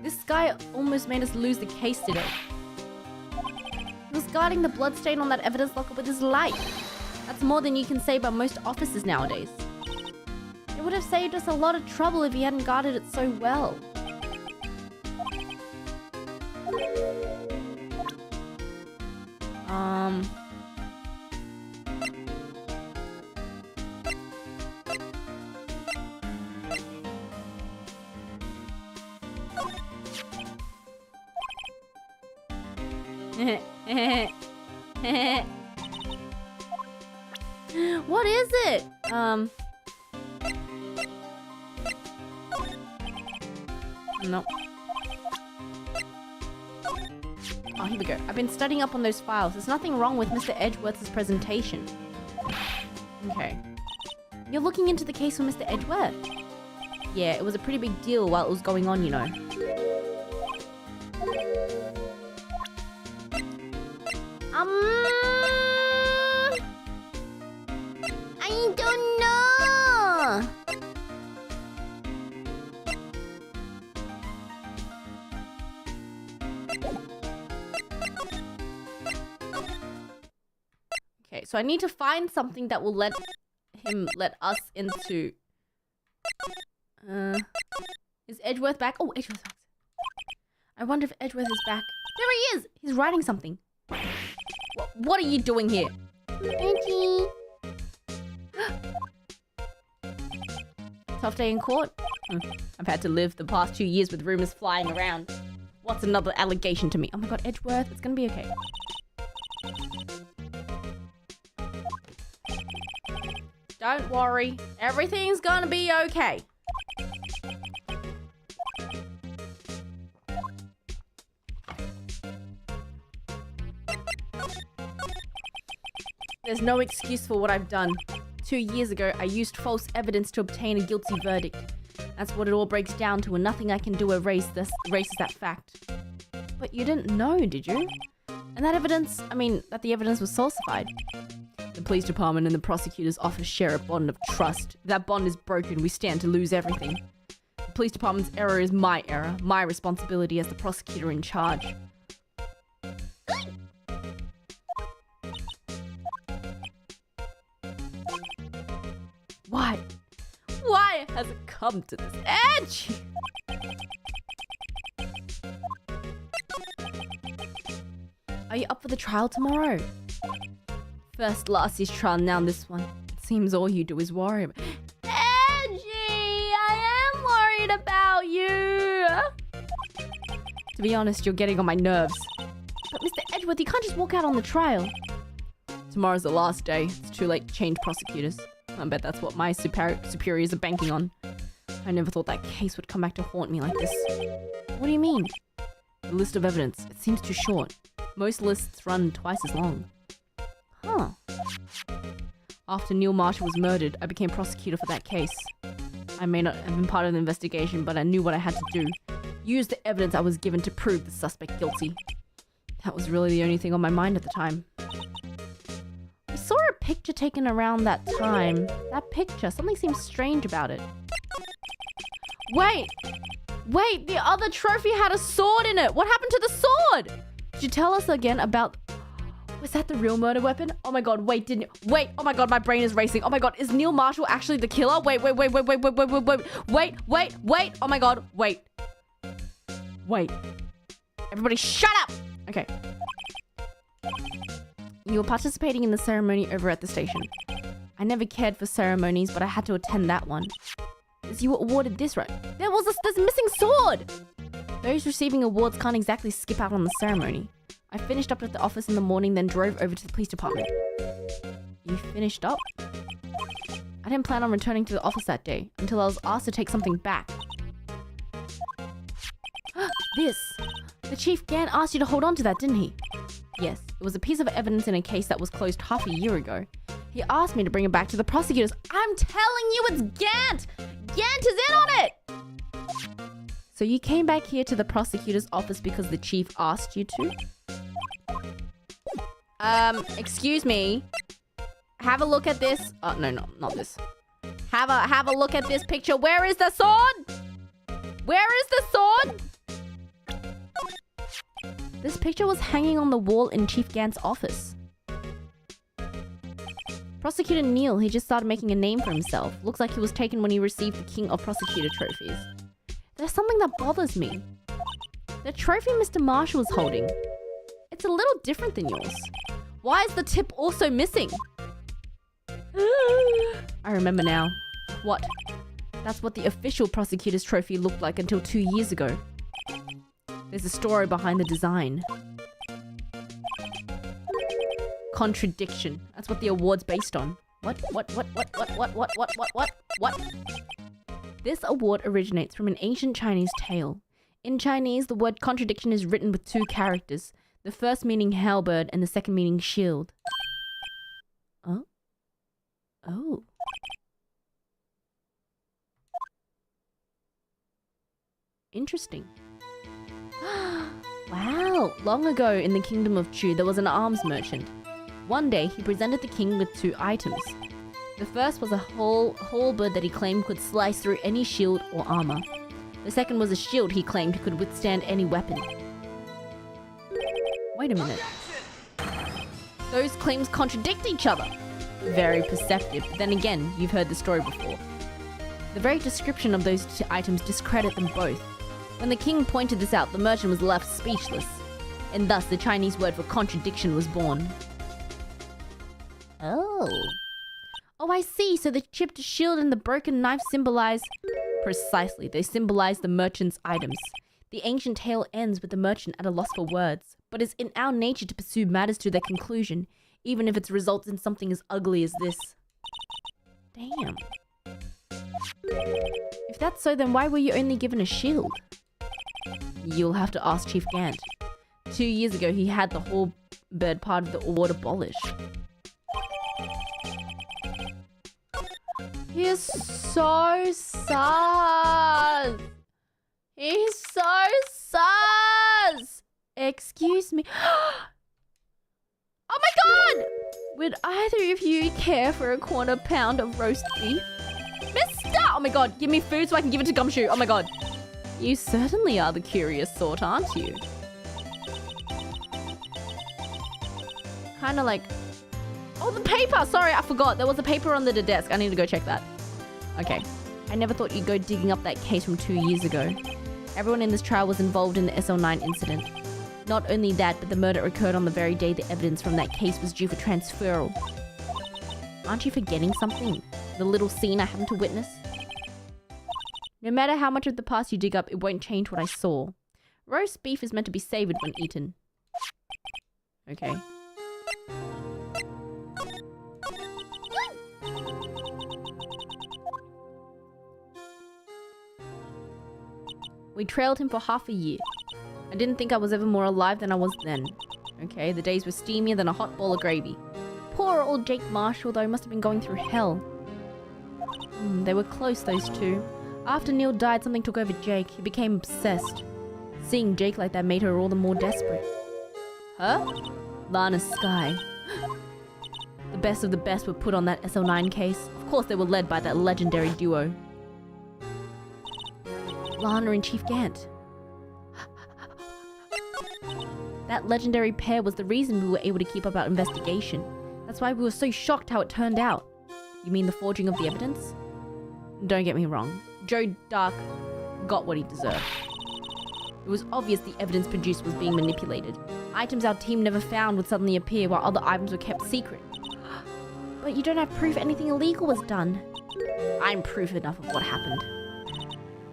This guy almost made us lose the case today. He was guarding the bloodstain on that evidence locker with his life. That's more than you can say about most officers nowadays. It would have saved us a lot of trouble if he hadn't guarded it so well. What is it? No. Oh, here we go. I've been studying up on those files. There's nothing wrong with Mr. Edgeworth's presentation. Okay. You're looking into the case for Mr. Edgeworth? Yeah, it was a pretty big deal while it was going on, you know. I don't know. Okay, so I need to find something that will let us into. Is Edgeworth back? Oh, Edgeworth's back. I wonder if Edgeworth is back. There he is! He's writing something. What are you doing here? Edgy. Tough day in court? I've had to live the past 2 years with rumors flying around. What's another allegation to me? Oh my god, Edgeworth, it's gonna be okay. Don't worry, everything's gonna be okay. There's no excuse for what I've done. 2 years ago, I used false evidence to obtain a guilty verdict. That's what it all breaks down to, and nothing I can do erases that fact. But you didn't know, did you? And that evidence, that the evidence was falsified. The police department and the prosecutor's office share a bond of trust. If that bond is broken, we stand to lose everything. The police department's error is my error, my responsibility as the prosecutor in charge. What? come to this edge. Are you up for the trial tomorrow? First last year's trial, now this one. It seems all you do is worry about... Edgy! I am worried about you! To be honest, you're getting on my nerves. But Mr. Edgeworth, you can't just walk out on the trial. Tomorrow's the last day. It's too late to change prosecutors. I bet that's what my superiors are banking on. I never thought that case would come back to haunt me like this. What do you mean? The list of evidence. It seems too short. Most lists run twice as long. Huh. After Neil Marshall was murdered, I became prosecutor for that case. I may not have been part of the investigation, but I knew what I had to do. Use the evidence I was given to prove the suspect guilty. That was really the only thing on my mind at the time. I saw a picture taken around that time. That picture, something seems strange about it. Wait! Wait, the other trophy had a sword in it! What happened to the sword? Could you tell us again about... Was that the real murder weapon? Oh my god, wait, didn't... Wait, oh my god, my brain is racing. Oh my god, is Neil Marshall actually the killer? Wait, oh my god, wait. Wait. Everybody shut up! Okay. You were participating in the ceremony over at the station. I never cared for ceremonies, but I had to attend that one. As you were awarded this, right? There was this missing sword! Those receiving awards can't exactly skip out on the ceremony. I finished up at the office in the morning, then drove over to the police department. You finished up? I didn't plan on returning to the office that day, until I was asked to take something back. This! The Chief Gant asked you to hold on to that, didn't he? Yes, it was a piece of evidence in a case that was closed half a year ago. He asked me to bring it back to the prosecutors. I'm telling you, it's Gant! Gant is in on it! So you came back here to the prosecutor's office because the chief asked you to? Excuse me. Have a look at this. Oh, no, not this. Have a look at this picture. Where is the sword? Where is the sword? This picture was hanging on the wall in Chief Gant's office. Prosecutor Neil, he just started making a name for himself. Looks like he was taken when he received the King of Prosecutor trophies. There's something that bothers me. The trophy Mr. Marshall was holding. It's a little different than yours. Why is the tip also missing? I remember now. What? That's what the official prosecutor's trophy looked like until 2 years ago. There's a story behind the design. Contradiction. That's what the award's based on. What? This award originates from an ancient Chinese tale. In Chinese, the word contradiction is written with 2 characters. The first meaning halberd and the second meaning shield. Oh. Oh. Interesting. Wow! Long ago in the kingdom of Chu, there was an arms merchant. One day, he presented the king with 2 items. The first was a halberd that he claimed could slice through any shield or armor. The second was a shield he claimed could withstand any weapon. Wait a minute. Those claims contradict each other. Very perceptive, but then again, you've heard the story before. The very description of those 2 items discredit them both. When the king pointed this out, the merchant was left speechless. And thus, the Chinese word for contradiction was born. Oh. Oh, I see. So the chipped shield and the broken knife symbolize... Precisely. They symbolize the merchant's items. The ancient tale ends with the merchant at a loss for words, but it's in our nature to pursue matters to their conclusion, even if it results in something as ugly as this. Damn. If that's so, then why were you only given a shield? You'll have to ask Chief Gant. 2 years ago, he had the whole bird part of the award abolished. He's so sus. He's so sus. Excuse me. Oh my god! Would either of you care for a quarter pound of roast beef? Mister! Oh my god, give me food so I can give it to Gumshoe. Oh my god. You certainly are the curious sort, aren't you? Kinda like... Oh, the paper! Sorry, I forgot. There was a paper under the desk. I need to go check that. Okay. I never thought you'd go digging up that case from 2 years ago. Everyone in this trial was involved in the SL9 incident. Not only that, but the murder occurred on the very day the evidence from that case was due for transferal. Aren't you forgetting something? The little scene I happened to witness? No matter how much of the past you dig up, it won't change what I saw. Roast beef is meant to be savoured when eaten. Okay. We trailed him for half a year. I didn't think I was ever more alive than I was then. Okay, the days were steamier than a hot bowl of gravy. Poor old Jake Marshall, though, must have been going through hell. They were close, those two. After Neil died, something took over Jake. He became obsessed. Seeing Jake like that made her all the more desperate. Huh? Lana Skye. The best of the best were put on that SL9 case. Of course, they were led by that legendary duo. Lana and Chief Gant. That legendary pair was the reason we were able to keep up our investigation. That's why we were so shocked how it turned out. You mean the forging of the evidence? Don't get me wrong. Joe Dark got what he deserved. It was obvious the evidence produced was being manipulated. Items our team never found would suddenly appear while other items were kept secret. But you don't have proof anything illegal was done. I'm proof enough of what happened.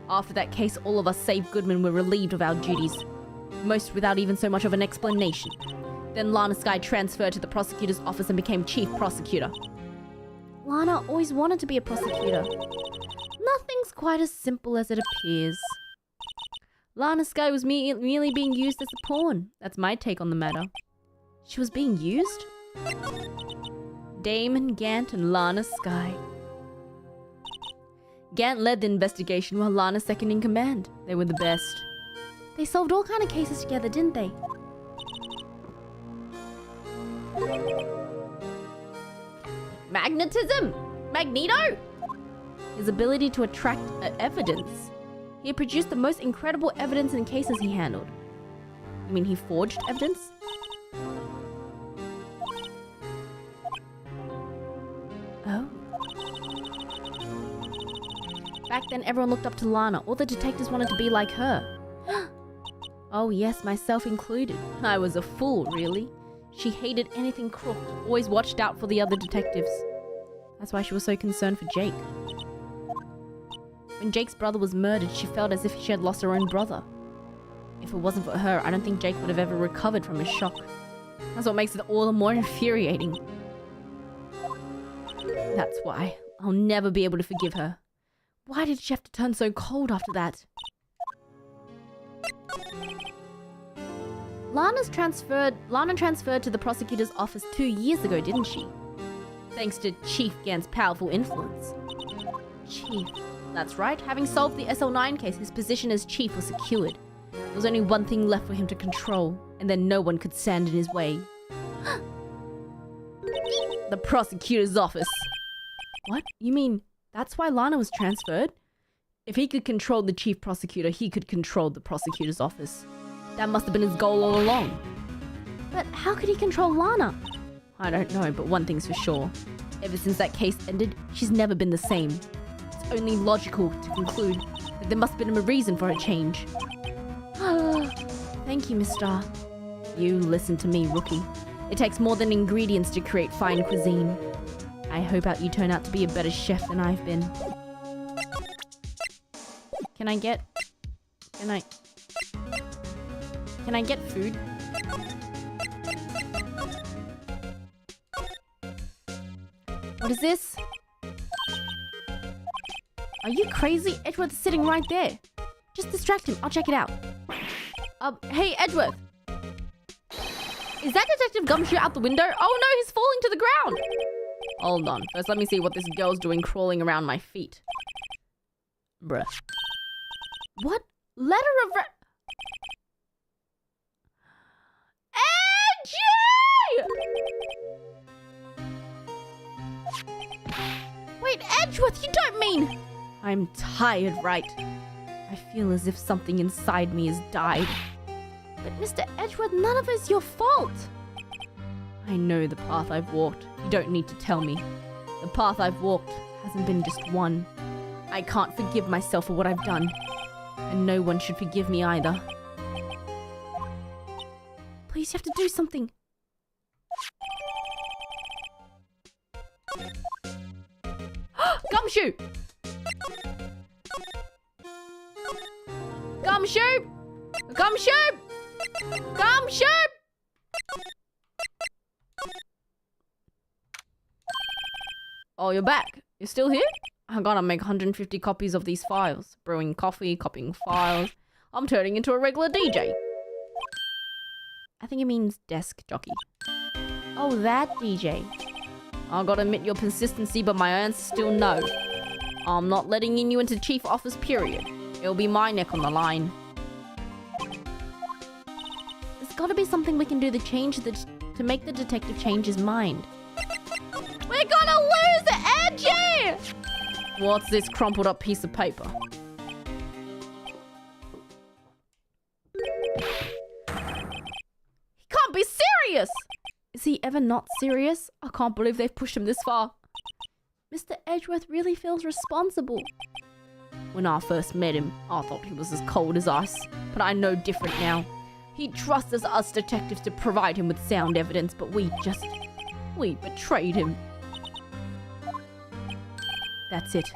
After that case, all of us save Goodman were relieved of our duties. Most without even so much of an explanation. Then Lana Skye transferred to the prosecutor's office and became chief prosecutor. Lana always wanted to be a prosecutor. Nothing's quite as simple as it appears. Lana Skye was merely being used as a pawn. That's my take on the matter. She was being used? Damon Gant and Lana Skye. Gant led the investigation while Lana second in command. They were the best. They solved all kind of cases together, didn't they? Magnetism! Magneto! His ability to attract evidence. He had produced the most incredible evidence in cases he handled. You mean he forged evidence? Oh. Back then, everyone looked up to Lana. All the detectives wanted to be like her. Oh yes, myself included. I was a fool, really. She hated anything crooked, always watched out for the other detectives. That's why she was so concerned for Jake. When Jake's brother was murdered, she felt as if she had lost her own brother. If it wasn't for her, I don't think Jake would have ever recovered from his shock. That's what makes it all the more infuriating. That's why. I'll never be able to forgive her. Why did she have to turn so cold after that? Lana transferred to the prosecutor's office 2 years ago, didn't she? Thanks to Chief Gant's powerful influence. Chief. That's right. Having solved the SL9 case, his position as chief was secured. There was only one thing left for him to control, and then no one could stand in his way. The prosecutor's office. What? You mean that's why Lana was transferred? If he could control the chief prosecutor, he could control the prosecutor's office. That must have been his goal all along. But how could he control Lana? I don't know, but one thing's for sure. Ever since that case ended, she's never been the same. It's only logical to conclude that there must have been a reason for her change. Thank you, Miss Star. You listen to me, rookie. It takes more than ingredients to create fine cuisine. I hope you turn out to be a better chef than I've been. Can I get food? What is this? Are you crazy? Edgeworth's sitting right there. Just distract him. I'll check it out. Hey, Edgeworth. Is that Detective Gumshoe out the window? Oh no, he's falling to the ground. Hold on. First, let me see what this girl's doing crawling around my feet. Bruh. What? Letter of Edgy! Wait, Edgeworth, you don't mean... I'm tired, Wright. I feel as if something inside me has died. But Mr. Edgeworth, none of it's your fault. I know the path I've walked. You don't need to tell me. The path I've walked hasn't been just one. I can't forgive myself for what I've done. And no one should forgive me either. Please, you have to do something. Gumshoe! Gumshoe! Gumshoe! Gumshoe! Oh, you're back. You're still here? I gotta make 150 copies of these files. Brewing coffee, copying files. I'm turning into a regular DJ. I think it means desk jockey. Oh, that DJ. I gotta admit your persistency, but my answer's still no. I'm not letting you into chief office, period. It'll be my neck on the line. There's gotta be something we can do to make the detective change his mind. We're gonna lose Edgy! What's this crumpled up piece of paper? He can't be serious! Is he ever not serious? I can't believe they've pushed him this far. Mr. Edgeworth really feels responsible. When I first met him, I thought he was as cold as ice, but I know different now. He trusts us detectives to provide him with sound evidence, but we betrayed him. That's it.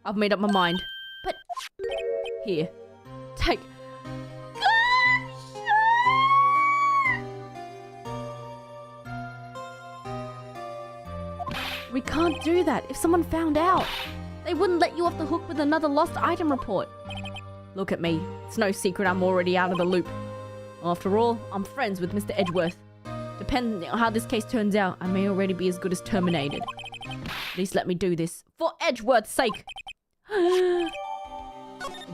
I've made up my mind. But... Here. Take... We can't do that. If someone found out, they wouldn't let you off the hook with another lost item report. Look at me. It's no secret I'm already out of the loop. After all, I'm friends with Mr. Edgeworth. Depending on how this case turns out, I may already be as good as terminated. Please let me do this. For Edgeworth's sake! We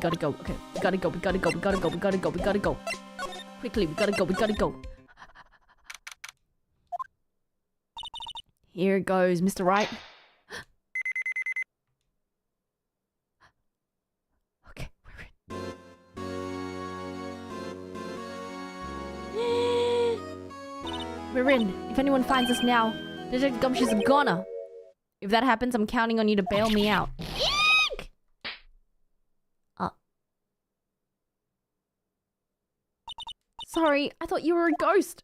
gotta go. Okay, we gotta go. Quickly, we gotta go. Here goes, Mr. Wright. Okay, we're in. We're in. If anyone finds us now, Detective Gumshoe's a goner. If that happens, I'm counting on you to bail me out. Eek! Sorry, I thought you were a ghost.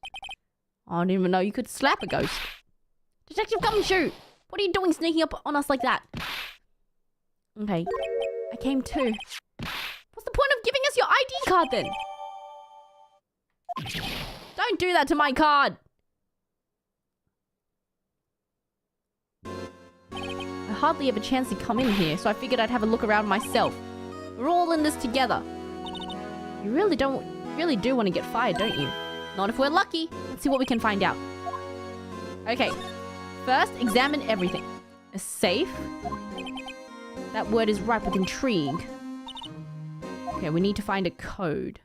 I didn't even know you could slap a ghost. Detective Gumshoe! What are you doing sneaking up on us like that? Okay, I came too. what's the point of giving us your ID card then? Don't do that to my card! I hardly have a chance to come in here, so I figured I'd have a look around myself. We're all in this together. You really do want to get fired, don't you? Not if we're lucky. Let's see what we can find out. Okay. First, examine everything. A safe. That word is ripe with intrigue. Okay, we need to find a code.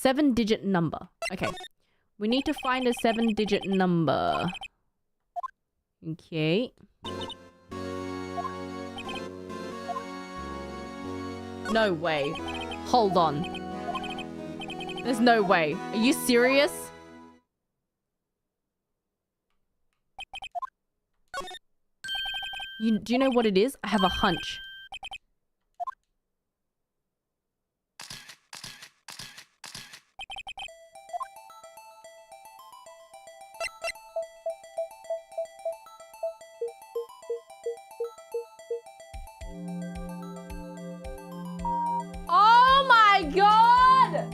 7-digit number. Okay. We need to find a 7-digit number. Okay. No way. Hold on. There's no way. Are you serious? Do you know what it is? I have a hunch. Oh my god!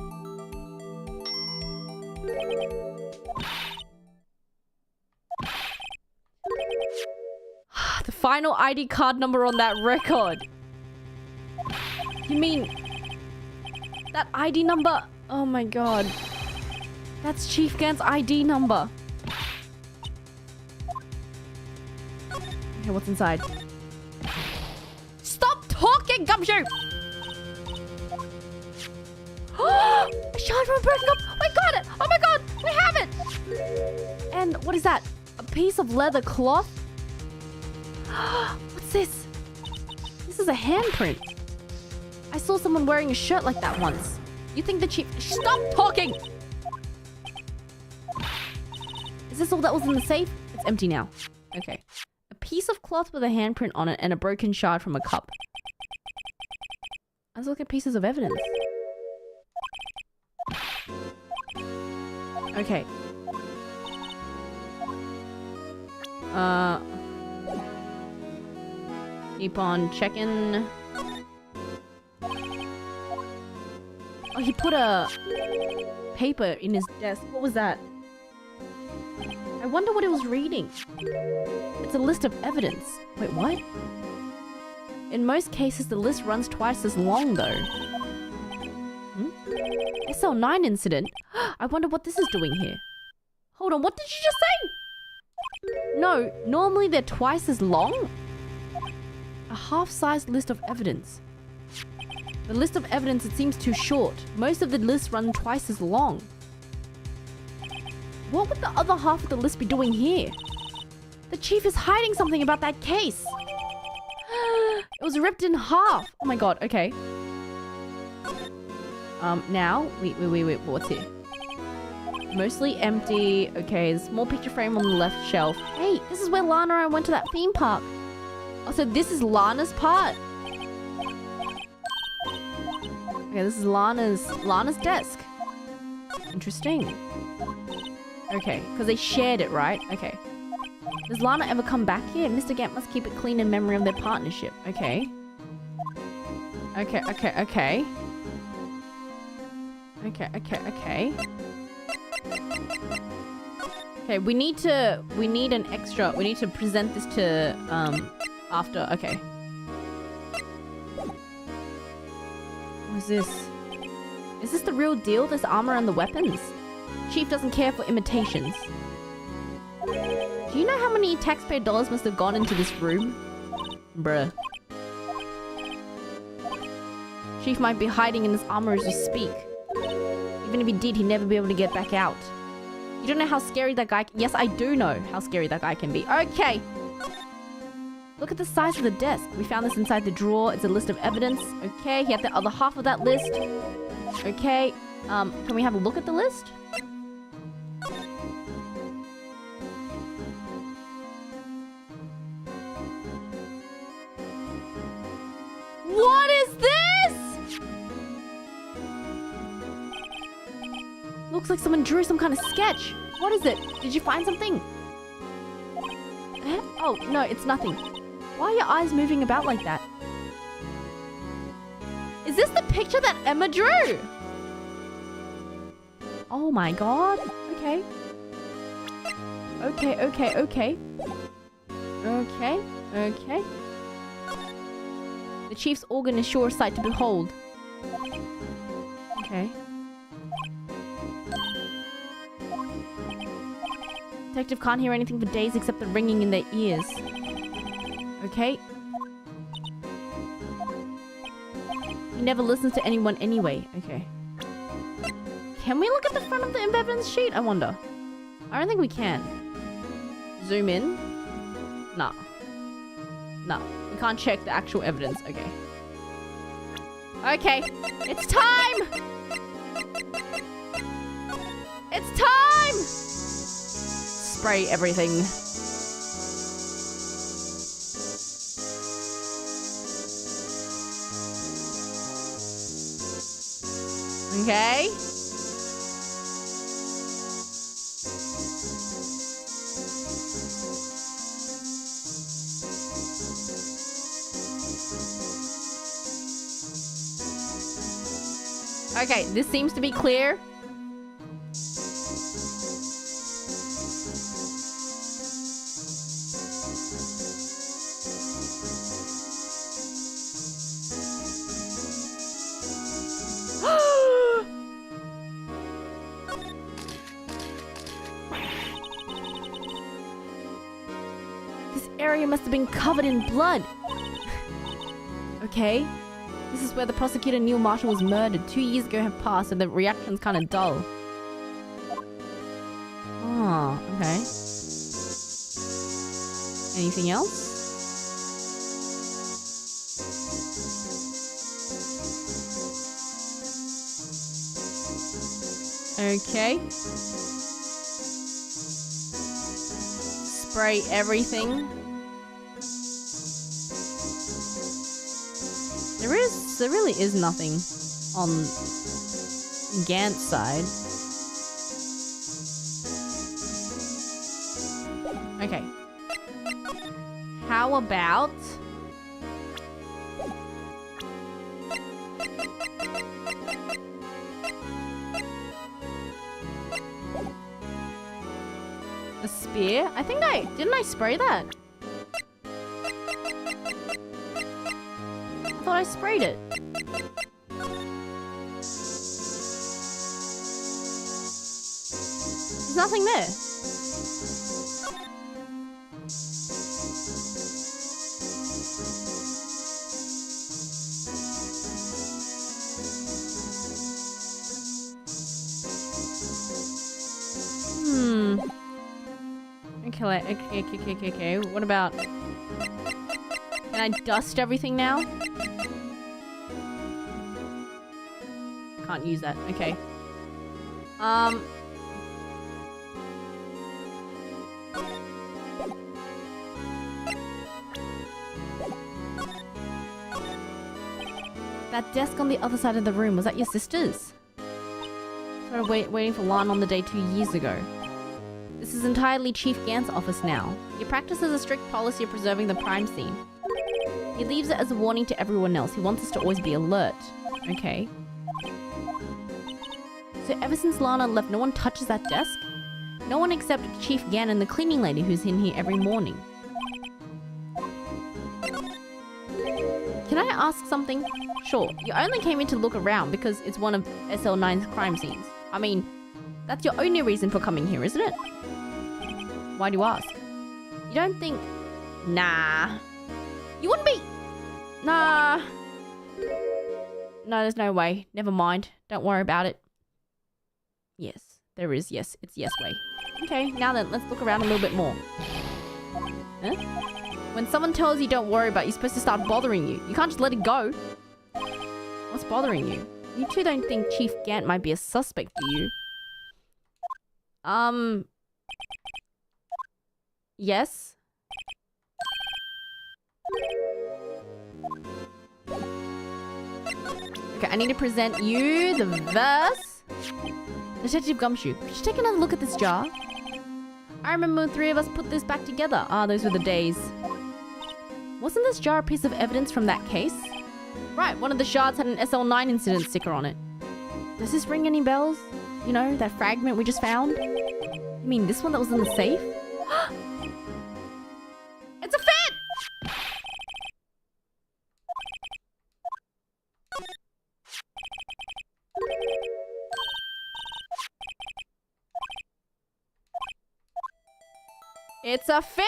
The final ID card number on that record. You mean that ID number? Oh my god. That's Chief Gant's ID number. Okay, what's inside? Stop talking, Gumshoe! A shard from broken up! We got it! Oh my god! We have it! And what is that? A piece of leather cloth? What's this? This is a handprint. I saw someone wearing a shirt like that once. You think the chief... Stop talking! Is this all that was in the safe? It's empty now. Okay. A piece of cloth with a handprint on it and a broken shard from a cup. Let's look at pieces of evidence. Okay. Keep on checking. Oh, he put a paper in his desk. What was that? I wonder what it was reading. It's a list of evidence. Wait, what? In most cases, the list runs twice as long, though. SL9 incident? I wonder what this is doing here. Hold on, what did you just say? No, normally they're twice as long? A half-sized list of evidence. The list of evidence, it seems too short. Most of the lists run twice as long. What would the other half of the list be doing here? The chief is hiding something about that case. It was ripped in half. Oh my god, okay. Now, wait, what's here? Mostly empty. Okay, there's a small picture frame on the left shelf. Hey, this is where Lana and I went to that theme park. Oh, so this is Lana's part. Okay, this is Lana's desk. Interesting. Okay, because they shared it, right? Okay. Does Lana ever come back here? Mr. Gant must keep it clean in memory of their partnership. Okay. Okay. Okay, we need an extra. We need to present this to, after. Okay. What is this? Is this the real deal? This armor and the weapons? Chief doesn't care for imitations. Do you know how many taxpayer dollars must have gone into this room? Bruh. Chief might be hiding in this armor as we speak. Even if he did, he'd never be able to get back out. You don't know how scary that guy... Yes, I do know how scary that guy can be. Okay. Look at the size of the desk. We found this inside the drawer. It's a list of evidence. Okay, he had the other half of that list. Okay. Can we have a look at the list? What is this? Looks like someone drew some kind of sketch. What is it? Did you find something? Oh, no, it's nothing. Why are your eyes moving about like that? Is this the picture that Emma drew? Oh my god. Okay. Okay. The chief's organ is sure sight to behold. Okay. Detective can't hear anything for days except the ringing in their ears. Okay. He never listens to anyone anyway. Okay. Can we look at the front of the evidence sheet? I wonder. I don't think we can. Zoom in. No. We can't check the actual evidence. Okay. Okay. It's time! It's time! Spray everything. Okay. Okay, this seems to be clear. This area must have been covered in blood. Okay. This is where the prosecutor Neil Marshall was murdered. 2 years ago have passed and the reaction's kind of dull. Oh, okay. Anything else? Okay. Spray everything. There really is nothing on Gant's side. Okay. How about... a spear? I think didn't I spray that? I thought I sprayed it. There's nothing there. Okay. What about... Can I dust everything now? Can't use that. Okay. That desk on the other side of the room, was that your sister's? Started waiting for Lana on the day 2 years ago. This is entirely Chief Gant's office now. He practices a strict policy of preserving the crime scene. He leaves it as a warning to everyone else. He wants us to always be alert. Okay. So ever since Lana left, no one touches that desk? No one except Chief Gant and the cleaning lady who's in here every morning. Can I ask something? Sure, you only came in to look around because it's one of SL9's crime scenes. I mean, that's your only reason for coming here, isn't it? Why do you ask? You don't think... Nah. You wouldn't be... Nah. No, there's no way. Never mind. Don't worry about it. Yes, there is. Yes, it's yes way. Okay, now then, let's look around a little bit more. Huh? When someone tells you don't worry about it, you're supposed to start bothering you. You can't just let it go. What's bothering you? You two don't think Chief Gant might be a suspect, do you? Yes? Okay, I need to present you the verse. Detective Gumshoe, could you take another look at this jar? I remember when 3 of us put this back together. Ah, those were the days. Wasn't this jar a piece of evidence from that case? Right, one of the shards had an SL9 incident sticker on it. Does this ring any bells? You know, that fragment we just found? You mean this one that was in the safe? It's a fit! It's a fit!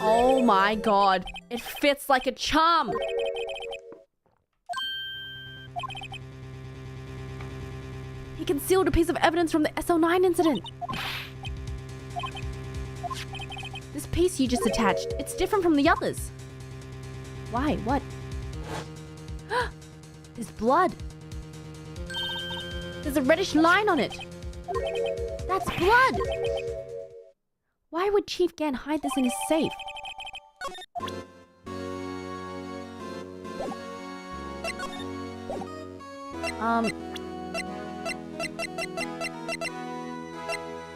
Oh my god. It fits like a charm. He concealed a piece of evidence from the SL9 incident. This piece you just attached, it's different from the others. Why? What? There's blood. There's a reddish line on it. That's blood. Why would Chief Gant hide this in his safe?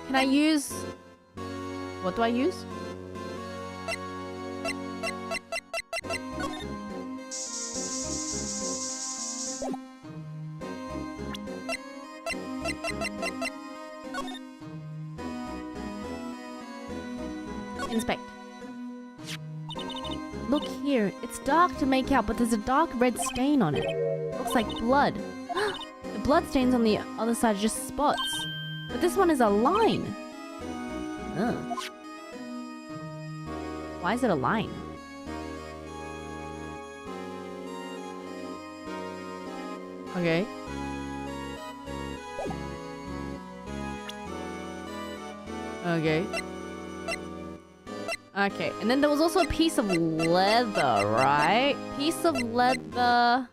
Can I use... What do I use? Inspect. Look here. It's dark to make out, but there's a dark red stain on it. Looks like blood. The blood stains on the other side are just spots. But this one is a line. Ugh. Why is it a line? Okay. Okay. Okay, and then there was also a piece of leather, right? Piece of leather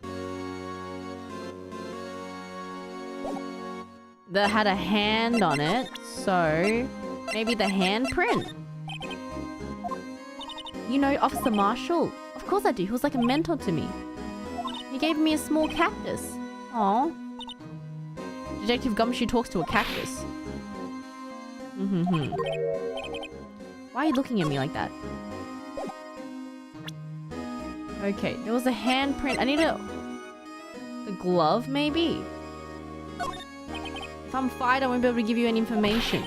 that had a hand on it. So, maybe the handprint? You know Officer Marshall? Of course I do. He was like a mentor to me. He gave me a small cactus. Aww. Detective Gumshoe talks to a cactus. Why are you looking at me like that? Okay, there was a handprint. I need a glove, maybe? If I'm fired, I won't be able to give you any information.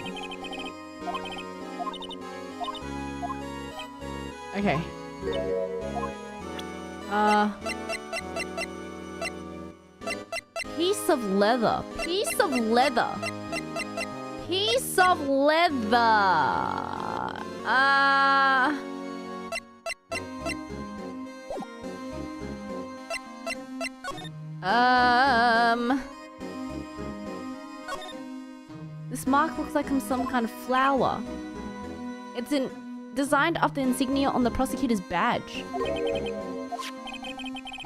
Okay. Piece of leather. Piece of leather. Piece of leather. This mark looks like some kind of flower. It's designed after the insignia on the prosecutor's badge.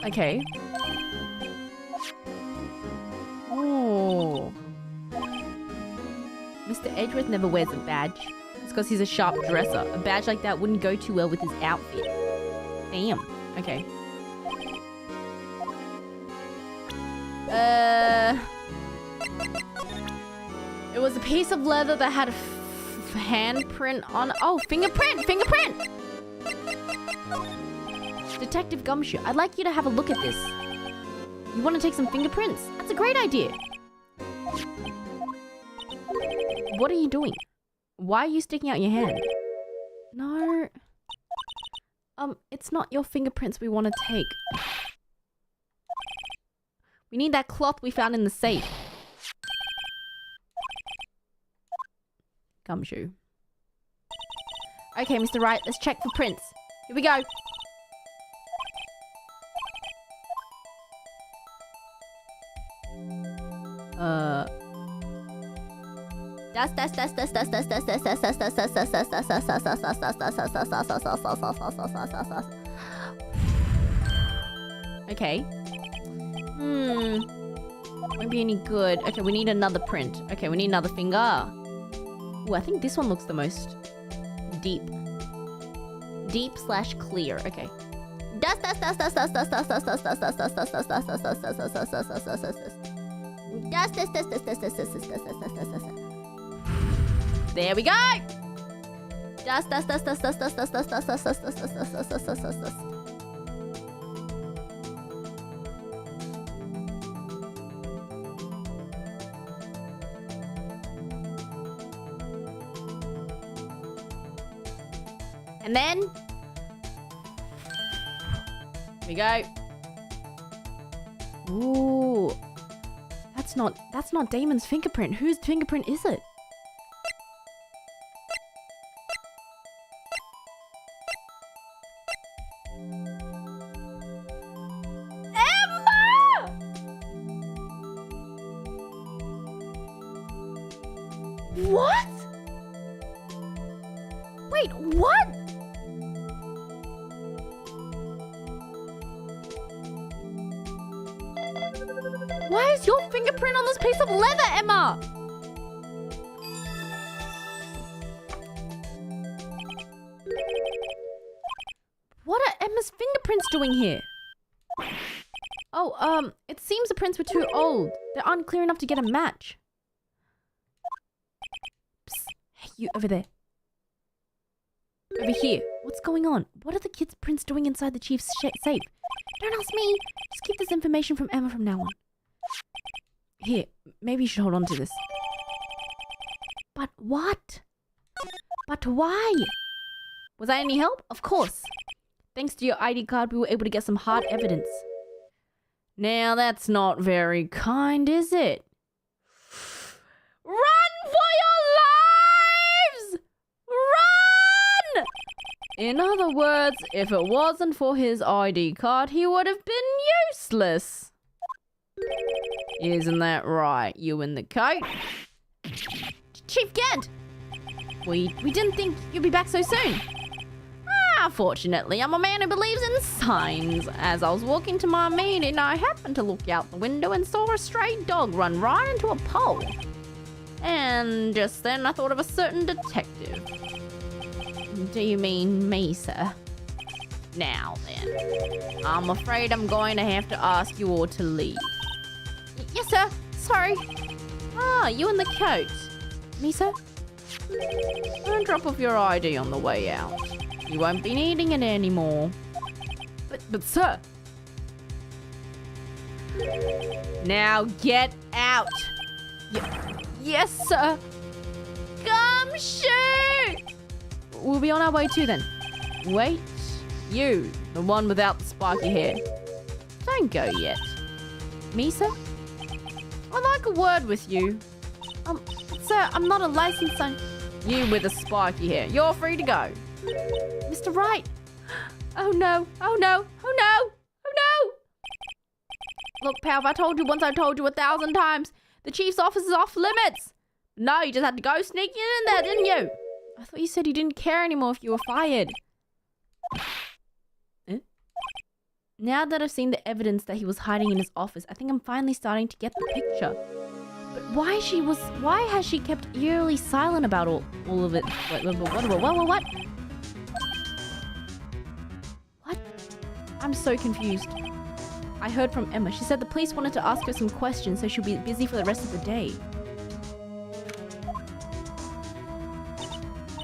Okay. Oh. Mr. Edgeworth never wears a badge. It's because he's a sharp dresser. A badge like that wouldn't go too well with his outfit. Damn. Okay. It was a piece of leather that had a handprint on... Oh, fingerprint! Fingerprint! Detective Gumshoe, I'd like you to have a look at this. You want to take some fingerprints? That's a great idea. What are you doing? Why are you sticking out your hand? No. It's not your fingerprints we want to take. We need that cloth we found in the safe. Gumshoe. Okay, Mr. Wright, let's check for prints. Here we go. Okay. Won't be any good. Okay, we need another print. Okay, we need another finger. Ooh, I think this one looks the most deep. Deep/clear. Okay. There we go. And then here we go. Ooh. That's not Damon's fingerprint. Whose fingerprint is it? Emma! What? Wait, what? Why is your fingerprint on this piece of leather, Emma? What are Emma's fingerprints doing here? Oh, it seems the prints were too old. They're unclear enough to get a match. Psst. Hey, you over there. Over here. What's going on? What are the kids' prints doing inside the chief's safe? Don't ask me. Just keep this information from Emma from now on. Here, maybe you should hold on to this. But what? But why? Was that any help? Of course. Thanks to your ID card, we were able to get some hard evidence. Now that's not very kind, is it? Run for your lives! Run! In other words, if it wasn't for his ID card, he would have been useless. Isn't that right, you in the coat? Chief Gant! We didn't think you'd be back so soon. Fortunately, I'm a man who believes in signs. As I was walking to my meeting, I happened to look out the window and saw a stray dog run right into a pole. And just then I thought of a certain detective. Do you mean me, sir? Now then, I'm afraid I'm going to have to ask you all to leave. Yes, sir. Sorry. Ah, you in the coat. Me, sir? Don't drop off your ID on the way out. You won't be needing it anymore. But sir. Now get out. Yes, sir. Come shoot! We'll be on our way too then. Wait. You, the one without the spiky hair. Don't go yet. Me, sir? I'd like a word with you. Sir, I'm not a licensed son. You with the spiky hair. You're free to go. Mr. Wright. Oh no. Oh no. Oh no. Oh no. Look, pal, if I told you once, I told you 1,000 times. The chief's office is off limits. No, you just had to go sneaking in there, didn't you? I thought you said you didn't care anymore if you were fired. Now that I've seen the evidence that he was hiding in his office, I think I'm finally starting to get the picture. But why has she kept eerily silent about all of it? What? What? I'm so confused. I heard from Emma. She said the police wanted to ask her some questions, so she'll be busy for the rest of the day.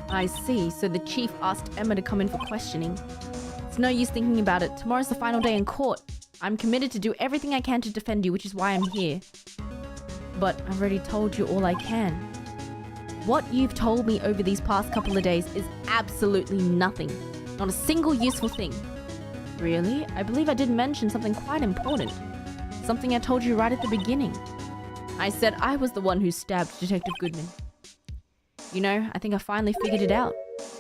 I see. So the chief asked Emma to come in for questioning. It's no use thinking about it. Tomorrow's the final day in court. I'm committed to do everything I can to defend you, which is why I'm here. But I've already told you all I can. What you've told me over these past couple of days is absolutely nothing. Not a single useful thing. Really? I believe I did mention something quite important. Something I told you right at the beginning. I said I was the one who stabbed Detective Goodman. You know, I think I finally figured it out.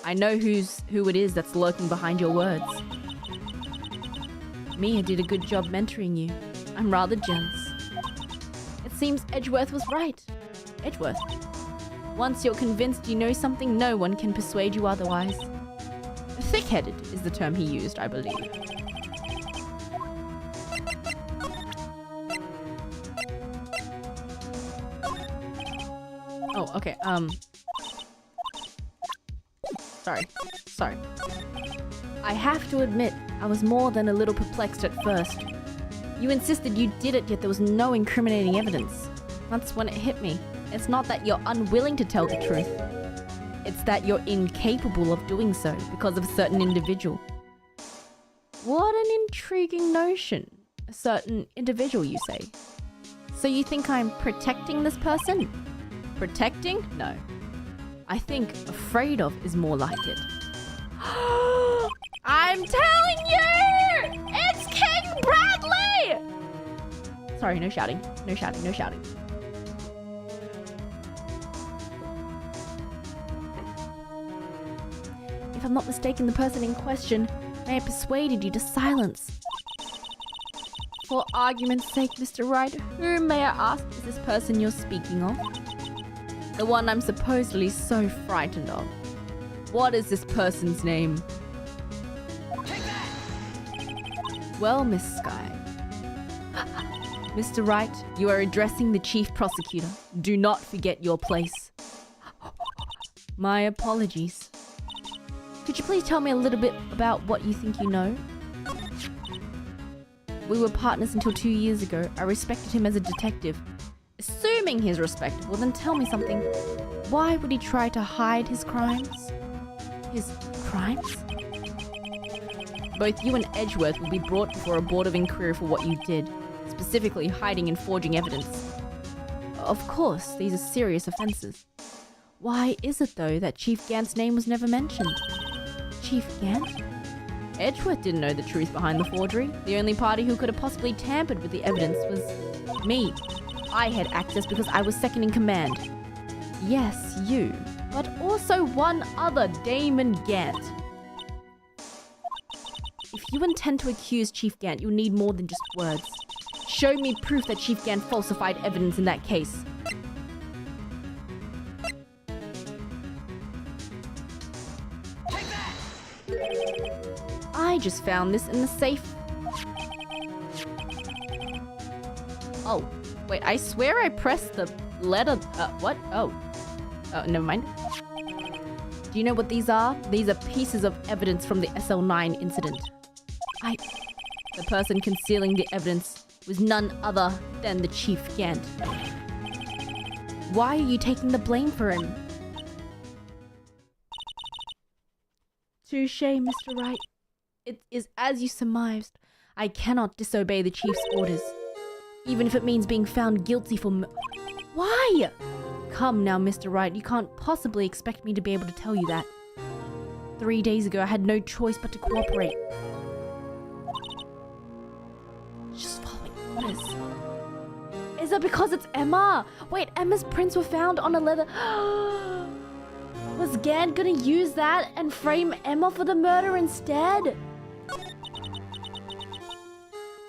I know who it is that's lurking behind your words. Mia did a good job mentoring you. I'm rather jealous. It seems Edgeworth was right. Edgeworth? Once you're convinced you know something, no one can persuade you otherwise. Thick-headed is the term he used, I believe. Oh, okay, Sorry. I have to admit, I was more than a little perplexed at first. You insisted you did it, yet there was no incriminating evidence. That's when it hit me. It's not that you're unwilling to tell the truth. It's that you're incapable of doing so because of a certain individual. What an intriguing notion. A certain individual, you say. So you think I'm protecting this person? Protecting? No. I think afraid of is more like it. I'm telling you! It's King Bradley! Sorry, no shouting. No shouting, no shouting. If I'm not mistaken, the person in question may have persuaded you to silence. For argument's sake, Mr. Wright, who, may I ask, is this person you're speaking of? The one I'm supposedly so frightened of. What is this person's name? Well, Miss Skye. Mr. Wright, you are addressing the chief prosecutor. Do not forget your place. My apologies. Could you please tell me a little bit about what you think you know? We were partners until 2 years ago. I respected him as a detective. Assuming he's respectable, then tell me something. Why would he try to hide his crimes? His crimes? Both you and Edgeworth will be brought before a board of inquiry for what you did, specifically hiding and forging evidence. Of course, these are serious offenses. Why is it, though, that Chief Gant's name was never mentioned? Chief Gant? Edgeworth didn't know the truth behind the forgery. The only party who could have possibly tampered with the evidence was me. I had access because I was second in command. Yes, you. But also one other, Damon Gant. If you intend to accuse Chief Gant, you'll need more than just words. Show me proof that Chief Gant falsified evidence in that case. I just found this in the safe. Oh, wait, I swear I pressed the letter. What? Oh, never mind. Do you know what these are? These are pieces of evidence from the SL9 incident. The person concealing the evidence was none other than the Chief Gant. Why are you taking the blame for him? Touché, Mr. Wright. It is as you surmised. I cannot disobey the Chief's orders, even if it means being found guilty for Why? Come now, Mr. Wright. You can't possibly expect me to be able to tell you that. 3 days ago, I had no choice but to cooperate. Just following orders. Is it because it's Emma? Wait, Emma's prints were found on a leather... Was Gant gonna use that and frame Emma for the murder instead?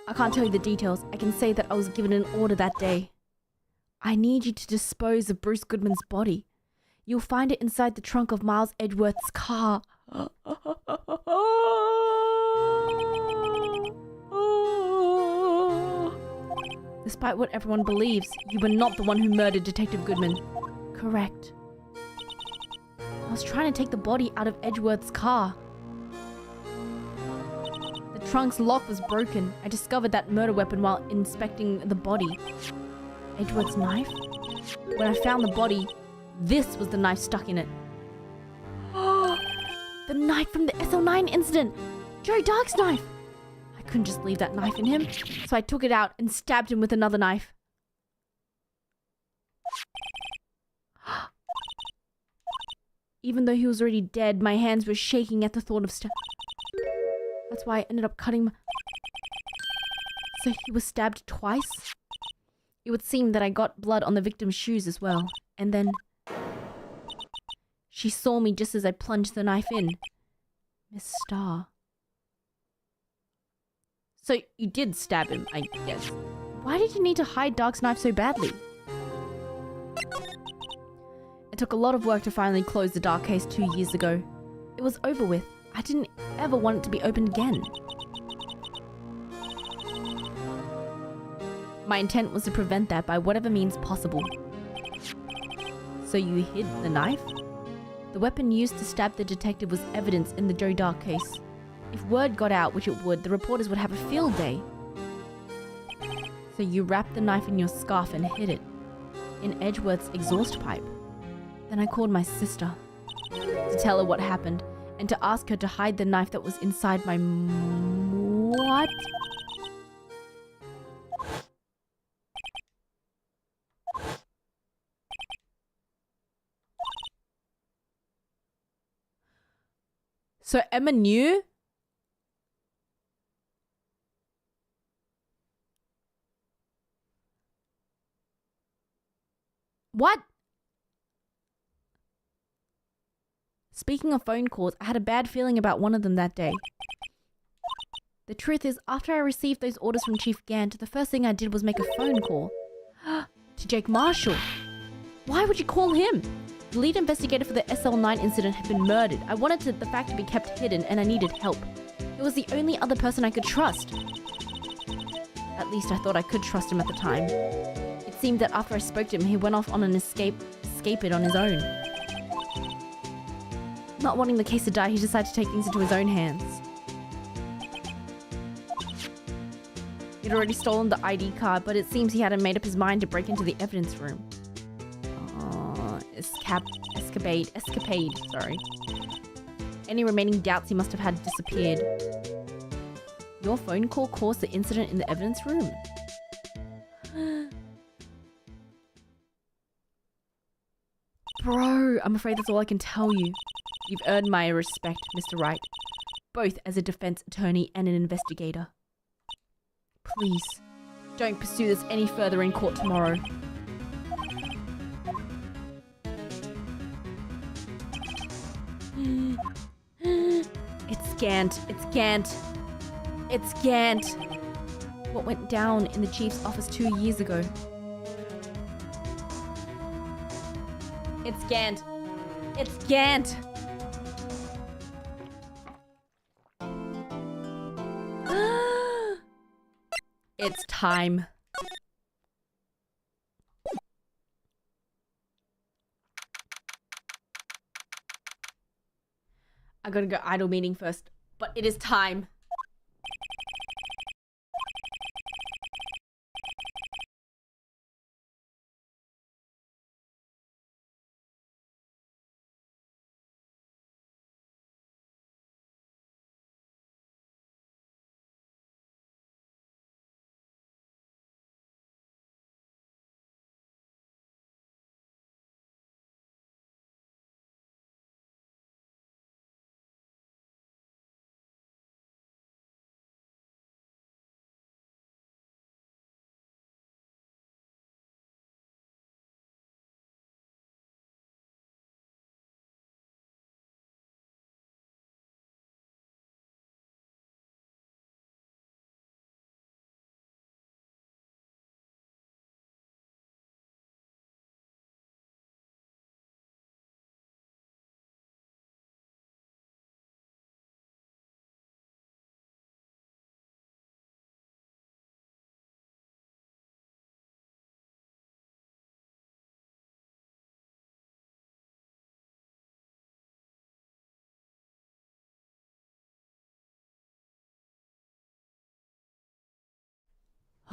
I can't tell you the details. I can say that I was given an order that day. I need you to dispose of Bruce Goodman's body. You'll find it inside the trunk of Miles Edgeworth's car. Despite what everyone believes, you were not the one who murdered Detective Goodman. Correct. I was trying to take the body out of Edgeworth's car. The trunk's lock was broken. I discovered that murder weapon while inspecting the body. Edgeworth's knife? When I found the body, this was the knife stuck in it. The knife from the SL9 incident! Joe Dark's knife! I couldn't just leave that knife in him, so I took it out and stabbed him with another knife. Even though he was already dead, my hands were shaking at the thought of That's why I ended up cutting So he was stabbed twice? It would seem that I got blood on the victim's shoes as well. And then... She saw me just as I plunged the knife in. Miss Starr. So you did stab him, I guess. Why did you need to hide Dark's knife so badly? It took a lot of work to finally close the Dark case 2 years ago. It was over with. I didn't ever want it to be opened again. My intent was to prevent that by whatever means possible. So you hid the knife? The weapon used to stab the detective was evidence in the Joe Dark case. If word got out, which it would, the reporters would have a field day. So you wrapped the knife in your scarf and hid it in Edgeworth's exhaust pipe. Then I called my sister to tell her what happened and to ask her to hide the knife that was inside my... What? So Emma knew? What? Speaking of phone calls, I had a bad feeling about one of them that day. The truth is, after I received those orders from Chief Gant, the first thing I did was make a phone call. To Jake Marshall. Why would you call him? The lead investigator for the SL9 incident had been murdered. I wanted the fact to be kept hidden and I needed help. He was the only other person I could trust. At least I thought I could trust him at the time. It seemed that after I spoke to him, he went off on an escape it on his own. Not wanting the case to die, he decided to take things into his own hands. He'd already stolen the ID card, but it seems he hadn't made up his mind to break into the evidence room. Escapade, sorry. Any remaining doubts he must have had disappeared. Your phone call caused the incident in the evidence room. Bro, I'm afraid that's all I can tell you. You've earned my respect, Mr. Wright, both as a defense attorney and an investigator. Please, don't pursue this any further in court tomorrow. It's Gant. It's Gant. It's Gant. What went down in the chief's office 2 years ago? It's Gant. It's Gant. It's time. I gotta go idle meeting first. But it is time.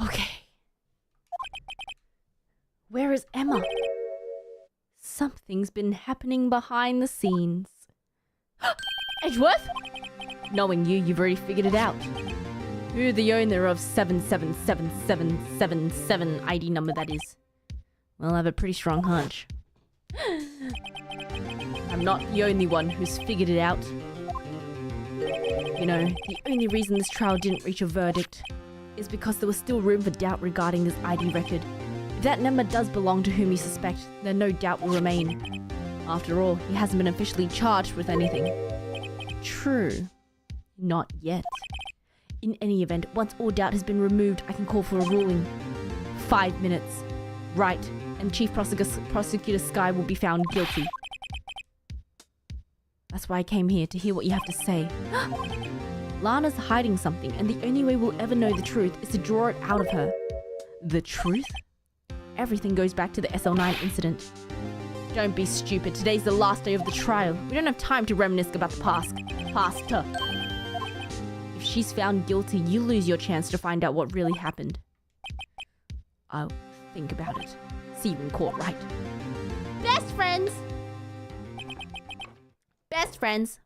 Okay. Where is Emma? Something's been happening behind the scenes. Edgeworth? Knowing you, you've already figured it out. Who the owner of 777777 ID number that is. Well, I have a pretty strong hunch. I'm not the only one who's figured it out. You know, the only reason this trial didn't reach a verdict is because there was still room for doubt regarding this ID record. If that number does belong to whom you suspect, then no doubt will remain. After all, he hasn't been officially charged with anything. True. Not yet. In any event, once all doubt has been removed, I can call for a ruling. 5 minutes. Wright and Chief Prosecutor Sky will be found guilty. That's why I came here, to hear what you have to say. Lana's hiding something, and the only way we'll ever know the truth is to draw it out of her. The truth? Everything goes back to the SL9 incident. Don't be stupid. Today's the last day of the trial. We don't have time to reminisce about the past. If she's found guilty, you lose your chance to find out what really happened. I'll think about it. See you in court, right? Best friends! Best friends.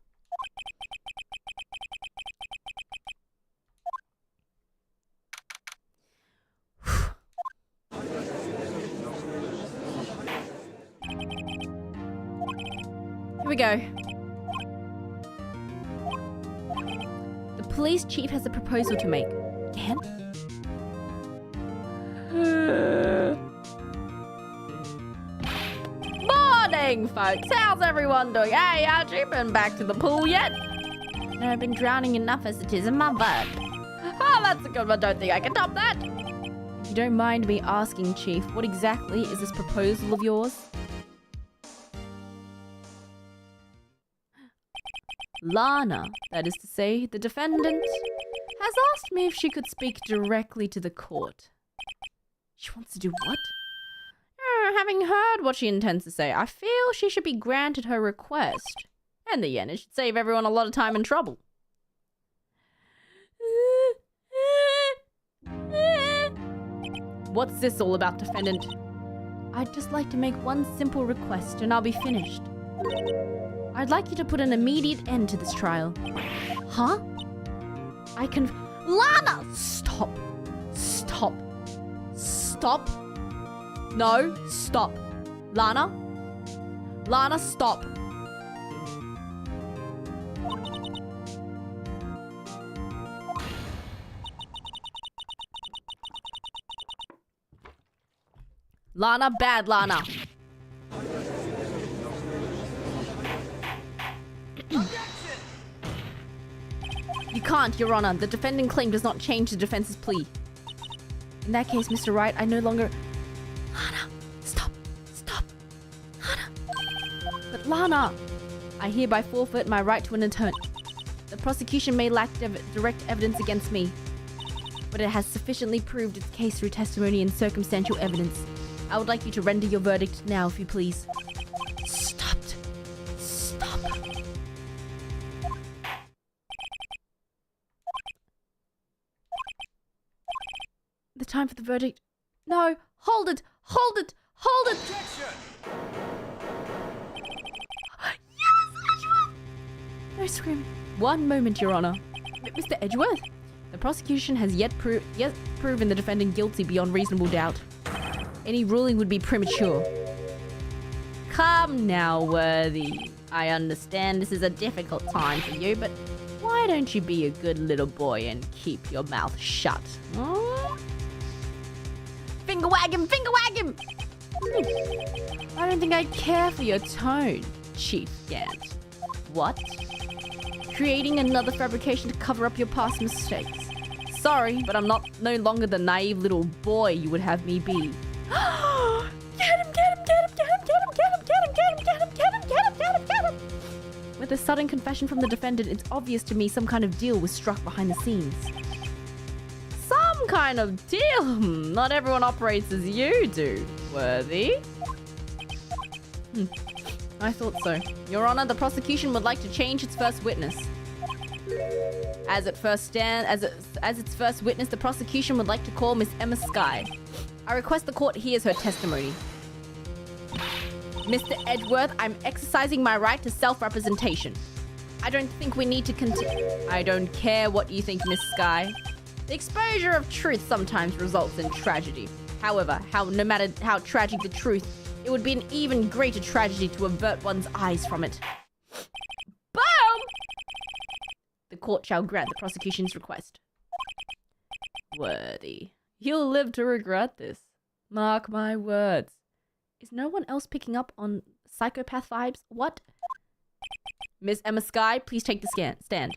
Here we go. The police chief has a proposal to make. Gant? Morning, folks. How's everyone doing? Hey, aren't you been back to the pool yet? No, I've been drowning enough as it is in my work. Oh, that's a good one. Don't think I can top that. If you don't mind me asking, Chief, what exactly is this proposal of yours? Lana, that is to say, the defendant, has asked me if she could speak directly to the court. She wants to do what? Having heard what she intends to say, I feel she should be granted her request. In the end, it should save everyone a lot of time and trouble. What's this all about, defendant? I'd just like to make one simple request and I'll be finished. I'd like you to put an immediate end to this trial. Huh? Lana! Stop! Stop! Stop! No, stop. Lana? Lana, stop. Lana, bad Lana. You can't, Your Honor. The defendant claim does not change the defense's plea. In that case, Mr. Wright, I no longer... Lana, stop. Stop. Lana. But Lana, I hereby forfeit my right to an attorney. The prosecution may lack direct evidence against me, but it has sufficiently proved its case through testimony and circumstantial evidence. I would like you to render your verdict now, if you please. Stop. time for the verdict. No, hold it, hold it, hold it! Objection! Yes, Edgeworth! No screaming. One moment, Your Honor. Mr. Edgeworth? The prosecution has yet proven the defendant guilty beyond reasonable doubt. Any ruling would be premature. Come now, Worthy. I understand this is a difficult time for you, but why don't you be a good little boy and keep your mouth shut? Hmm? Finger wag him! Finger wag him! I don't think I care for your tone, Chief Gant. What? Creating another fabrication to cover up your past mistakes. Sorry, but I'm no longer the naive little boy you would have me be. With a sudden confession from the defendant, it's obvious to me some kind of deal was struck behind the scenes. Some kind of deal? Not everyone operates as you do, Worthy. I thought so. Your Honor, the prosecution would like to change its first witness. As its first witness, the prosecution would like to call Miss Emma Skye. I request the court hears her testimony. Mr. Edgeworth, I'm exercising my right to self-representation. I don't think we need to continue. I don't care what you think, Miss Skye. The exposure of truth sometimes results in tragedy. However, no matter how tragic the truth, it would be an even greater tragedy to avert one's eyes from it. Boom! The court shall grant the prosecution's request. Worthy. You'll live to regret this. Mark my words. Is no one else picking up on psychopath vibes? What? Miss Emma Skye, please take the stand.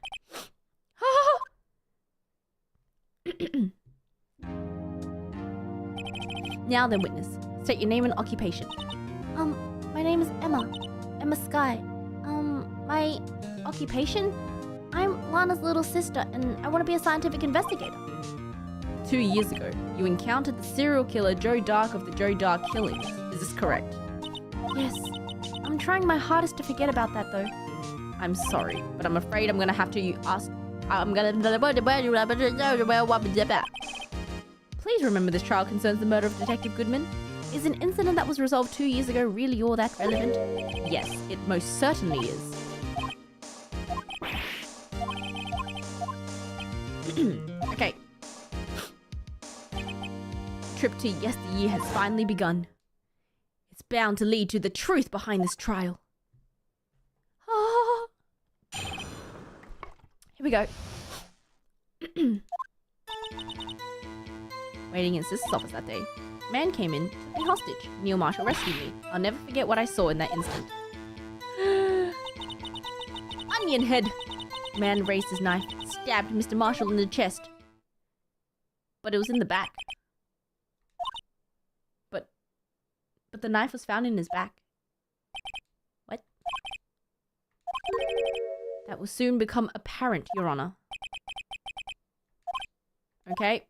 Now then, witness. State your name and occupation. My name is Emma. Emma Skye. My occupation? I'm Lana's little sister, and I want to be a scientific investigator. 2 years ago, you encountered the serial killer Joe Dark of the Joe Dark killings. Is this correct? Yes. I'm trying my hardest to forget about that, though. I'm sorry, but I'm afraid I'm gonna have to ask... Please remember this trial concerns the murder of Detective Goodman. Is an incident that was resolved 2 years ago really all that relevant? Yes, it most certainly is. Okay. Trip to yesteryear has finally begun. It's bound to lead to the truth behind this trial. Ah. Here we go. Waiting in Sister's office that day. Man came in, took me hostage. Neil Marshall rescued me. I'll never forget what I saw in that instant. Onion head! Man raised his knife, stabbed Mr. Marshall in the chest. But it was in the back. But the knife was found in his back. What? That will soon become apparent, Your Honor. Okay.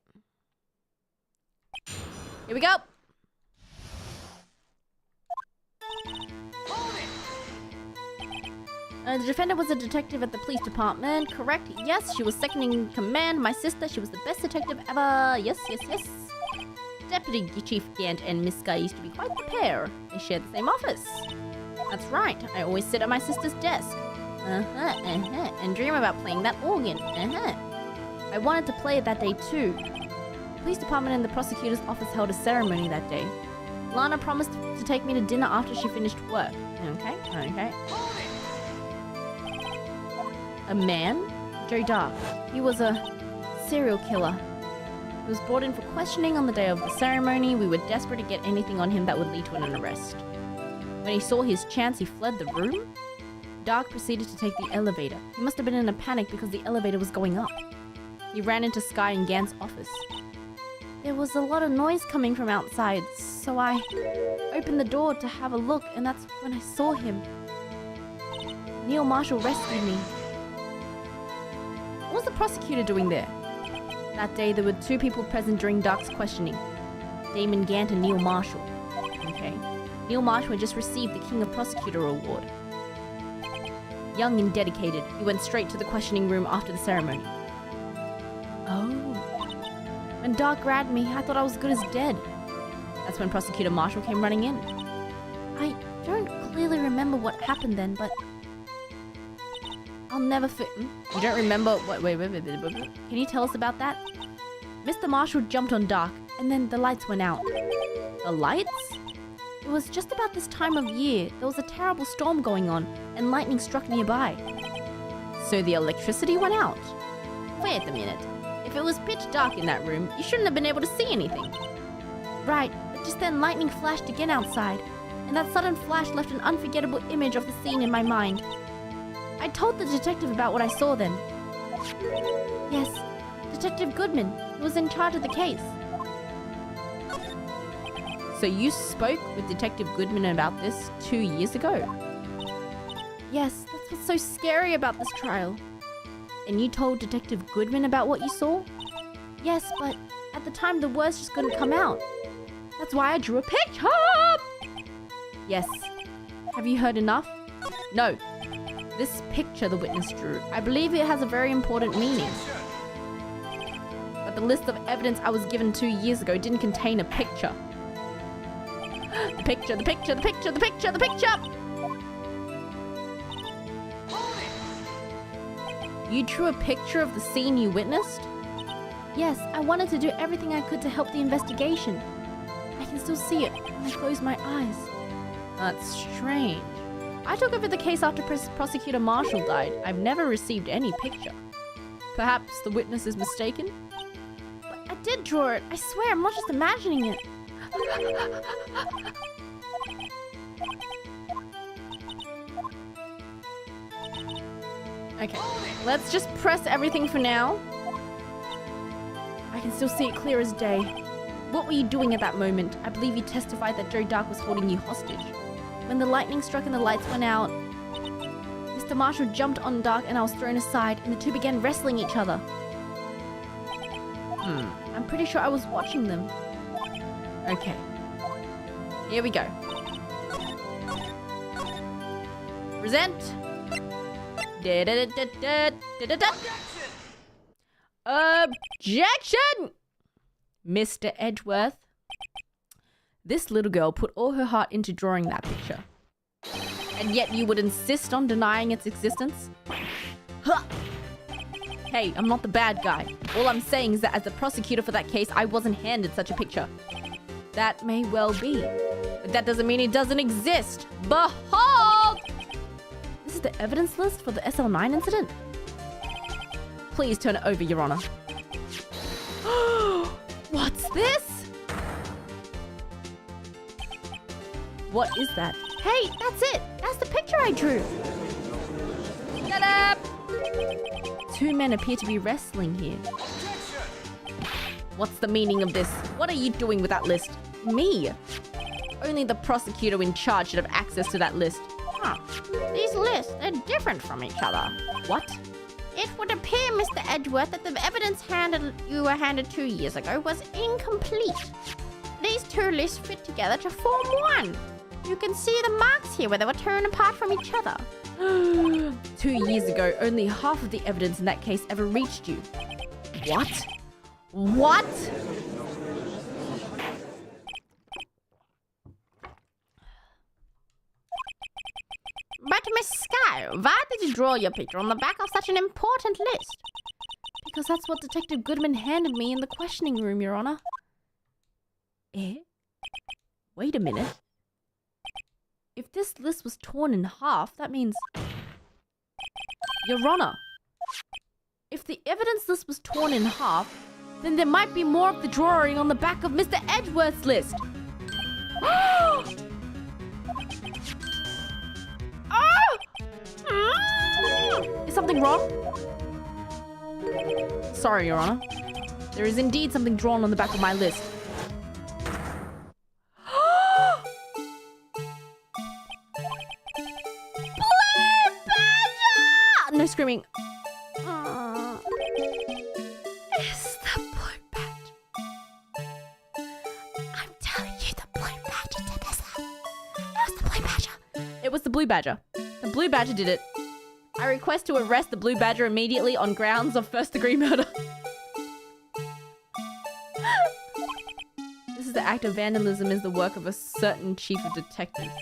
Here we go. The defendant was a detective at the police department, correct? Yes, she was second in command. My sister, she was the best detective ever. Yes, yes, yes. Deputy Chief Gant and Miss Skye used to be quite the pair. They shared the same office. That's right. I always sit at my sister's desk. And dream about playing that organ. I wanted to play it that day too. The police department and the prosecutor's office held a ceremony that day. Lana promised to take me to dinner after she finished work. Okay. A man? Joe Dark. He was a serial killer. He was brought in for questioning on the day of the ceremony. We were desperate to get anything on him that would lead to an arrest. When he saw his chance, he fled the room. Dark proceeded to take the elevator. He must have been in a panic because the elevator was going up. He ran into Skye and Gant's office. There was a lot of noise coming from outside, so I opened the door to have a look, and that's when I saw him. Neil Marshall rescued me. What was the prosecutor doing there? That day, there were 2 people present during Dark's questioning. Damon Gant and Neil Marshall. Okay. Neil Marshall had just received the King of Prosecutor Award. Young and dedicated, he went straight to the questioning room after the ceremony. Oh. When Dark grabbed me, I thought I was good as dead. That's when Prosecutor Marshall came running in. I don't clearly remember what happened then, but I'll never You don't remember what? Wait. Can you tell us about that? Mr. Marshall jumped on Dark, and then the lights went out. The lights? It was just about this time of year. There was a terrible storm going on, and lightning struck nearby. So the electricity went out? Wait a minute. If it was pitch dark in that room, you shouldn't have been able to see anything. Right, but just then lightning flashed again outside, and that sudden flash left an unforgettable image of the scene in my mind. I told the detective about what I saw then. Yes, Detective Goodman, who was in charge of the case. So you spoke with Detective Goodman about this 2 years ago? Yes, that's what's so scary about this trial. And you told Detective Goodman about what you saw? Yes, but at the time the words just couldn't come out. That's why I drew a picture! Yes. Have you heard enough? No. This picture the witness drew, I believe it has a very important meaning. But the list of evidence I was given 2 years ago didn't contain a picture. The picture! You drew a picture of the scene you witnessed? Yes, I wanted to do everything I could to help the investigation. I can still see it when I close my eyes. That's strange. I took over the case after Prosecutor Marshall died. I've never received any picture. Perhaps the witness is mistaken? But I did draw it. I swear, I'm not just imagining it. Okay, let's just press everything for now. I can still see it clear as day. What were you doing at that moment? I believe you testified that Joe Dark was holding you hostage. When the lightning struck and the lights went out, Mr. Marshall jumped on Dark and I was thrown aside and the two began wrestling each other. I'm pretty sure I was watching them. Okay. Here we go. Present. Objection! Mr. Edgeworth. This little girl put all her heart into drawing that picture. And yet you would insist on denying its existence? Huh. Hey, I'm not the bad guy. All I'm saying is that as the prosecutor for that case, I wasn't handed such a picture. That may well be. But that doesn't mean it doesn't exist. Behold! This is the evidence list for the SL9 incident? Please turn it over, Your Honor. What's this? What is that? Hey, that's it! That's the picture I drew! Shut up! Two men appear to be wrestling here. What's the meaning of this? What are you doing with that list? Me? Only the prosecutor in charge should have access to that list. Huh. These lists are different from each other. What? It would appear, Mr. Edgeworth, that the evidence you were handed 2 years ago was incomplete. These two lists fit together to form one. You can see the marks here where they were torn apart from each other. 2 years ago, only half of the evidence in that case ever reached you. What? What? But Miss Sky, why did you draw your picture on the back of such an important list? Because that's what Detective Goodman handed me in the questioning room, Your Honor. Eh? Wait a minute. If this list was torn in half, that means... Your Honor, if the evidence list was torn in half, then there might be more of the drawing on the back of Mr. Edgeworth's list. Is something wrong? Sorry, Your Honor. There is indeed something drawn on the back of my list. No screaming. It's the blue badge. I'm telling you, the blue badger did this. It was the blue badger. It was the blue badger. The blue badger did it. I request to arrest the blue badger immediately on grounds of first-degree murder. act of vandalism is the work of a certain chief of detectives.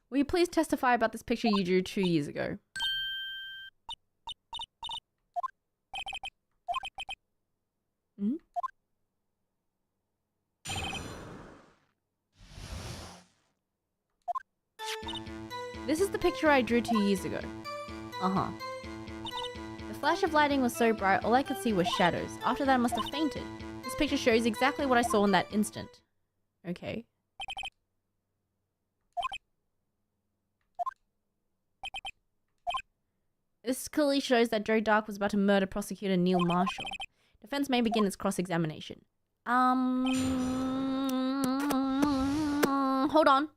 Will you please testify about this picture you drew 2 years ago? Hmm? This is the picture I drew 2 years ago. Uh-huh. The flash of lightning was so bright, all I could see was shadows. After that, I must have fainted. This picture shows exactly what I saw in that instant. Okay. This clearly shows that Joe Dark was about to murder prosecutor Neil Marshall. Defense may begin its cross-examination. Hold on.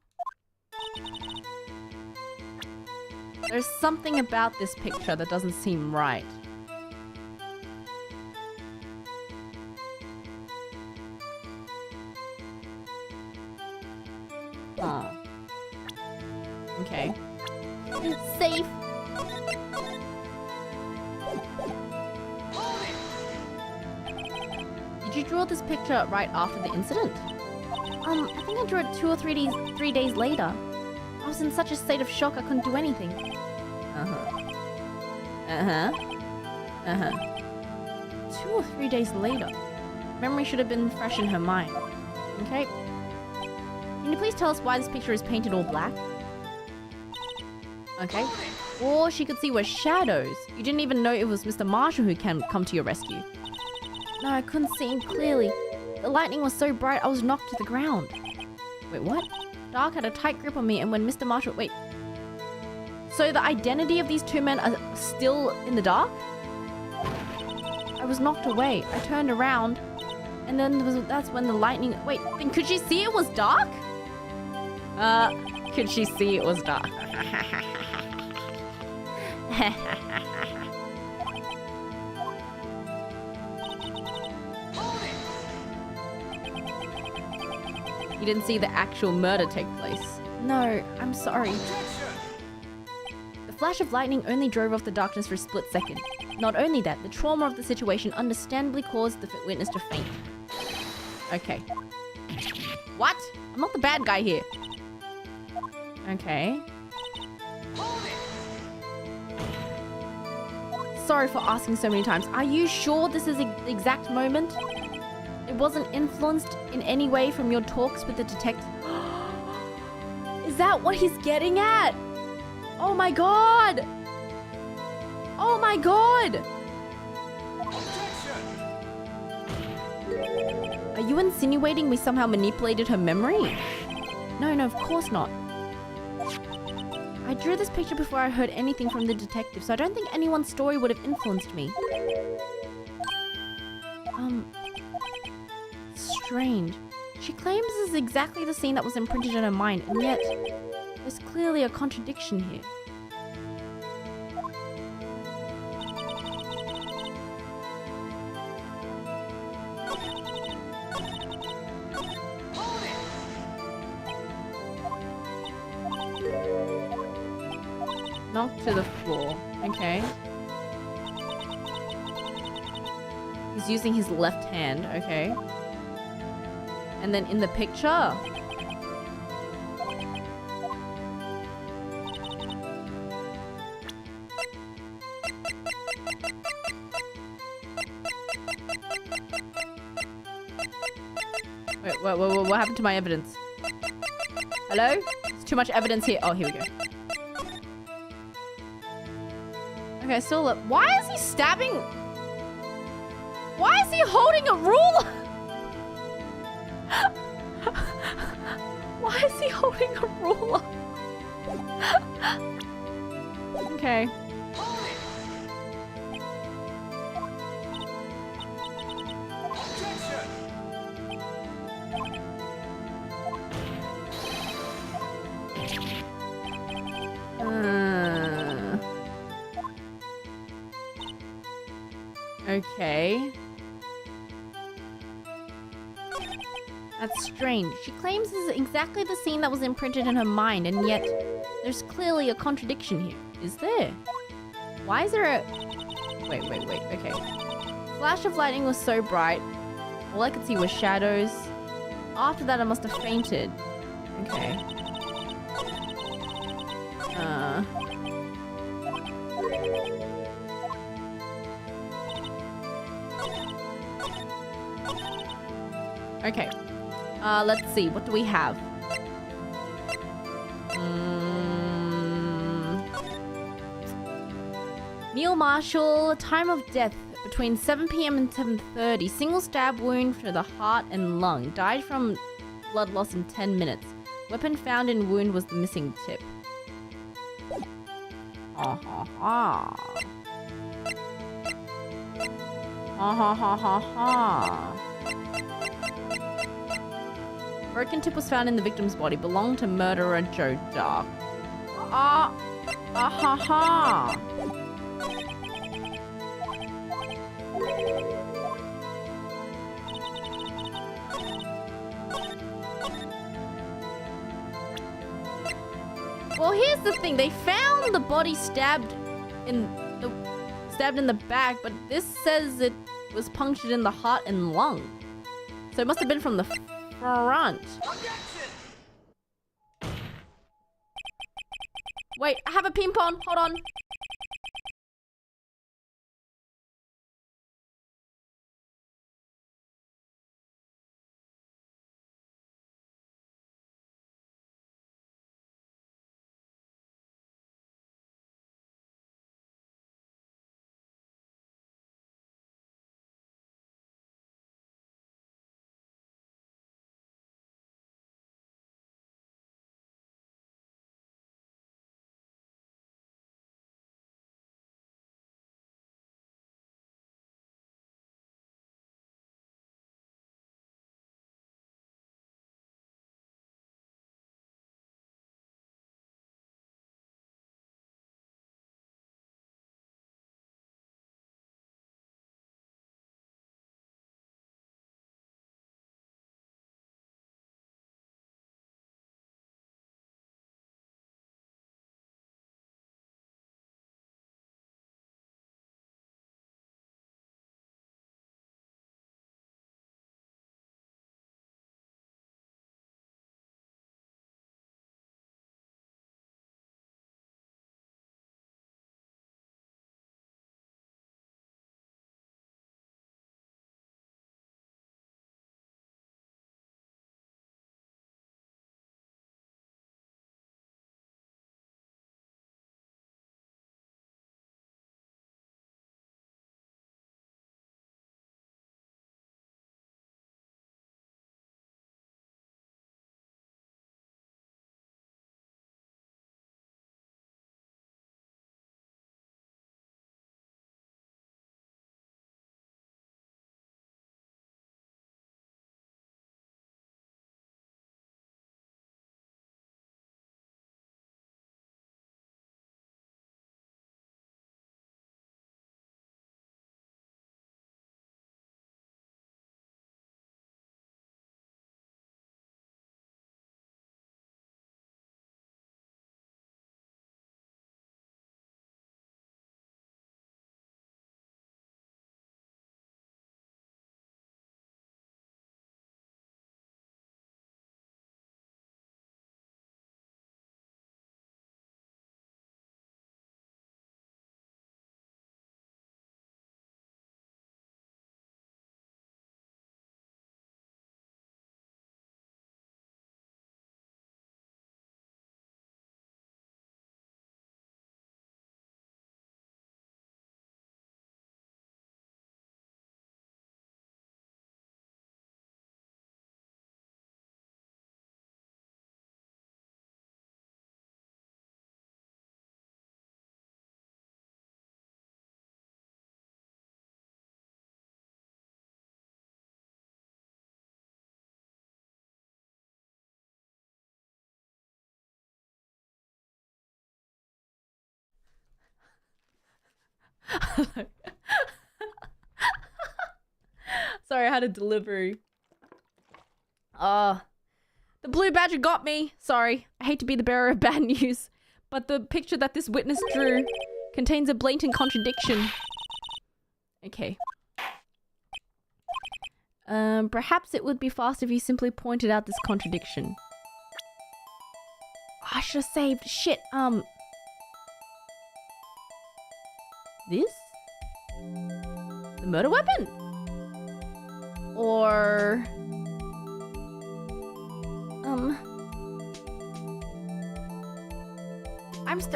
There's something about this picture that doesn't seem right. Oh. Okay. It's safe. Did you draw this picture right after the incident? I think I drew it 2 or 3 days later. I was in such a state of shock I couldn't do anything. Uh-huh. 2 or 3 days later. Memory should have been fresh in her mind. Okay. Can you please tell us why this picture is painted all black? Okay. All she could see were shadows. You didn't even know it was Mr. Marshall who can come to your rescue. No, I couldn't see him clearly. The lightning was so bright I was knocked to the ground. Wait, what? Dark had a tight grip on me, and when Mr. Marshall... Wait. So the identity of these 2 men are still in the dark? I was knocked away. I turned around, and then that's when the lightning... Wait, then could she see it was dark? Could she see it was dark? You didn't see the actual murder take place. No, I'm sorry. The flash of lightning only drove off the darkness for a split second. Not only that, the trauma of the situation understandably caused the witness to faint. Okay. What? I'm not the bad guy here. Okay. Sorry for asking so many times. Are you sure this is the exact moment? It wasn't influenced in any way from your talks with the detective. Is that what he's getting at? Oh my god! Oh my god! Are you insinuating we somehow manipulated her memory? No, of course not. I drew this picture before I heard anything from the detective, so I don't think anyone's story would have influenced me. Strange. She claims this is exactly the scene that was imprinted in her mind, and yet there's clearly a contradiction here. Knocked to the floor. Okay. He's using his left hand. Okay. And then in the picture... Wait, what happened to my evidence? Hello? There's too much evidence here. Oh, here we go. Okay, still look. Why is he stabbing? Why is he holding a ruler? Why is he holding a ruler? Okay. Okay. That's strange. She claims this is exactly the scene that was imprinted in her mind, and yet there's clearly a contradiction here. Is there? Why is there a... Wait, okay. Flash of lightning was so bright. All I could see were shadows. After that, I must have fainted. Okay. Okay. Let's see. What do we have? Neil Marshall, time of death between 7 p.m. and 7:30. Single stab wound to the heart and lung. Died from blood loss in 10 minutes. Weapon found in wound was the missing tip. Ha ha ha. Ha ha ha ha ha. Broken tip was found in the victim's body. Belonged to murderer Joe Dark. Ha ha. Well, here's the thing. They found the body stabbed in the back, but this says it was punctured in the heart and lung. So it must have been from the front. Objection! Wait, I have a ping pong. Hold on. Sorry, I had a delivery. The blue badger got me. Sorry, I hate to be the bearer of bad news, but the picture that this witness drew contains a blatant contradiction. Okay. Perhaps it would be faster if you simply pointed out this contradiction. I should have saved. Shit, this? The murder weapon? Or...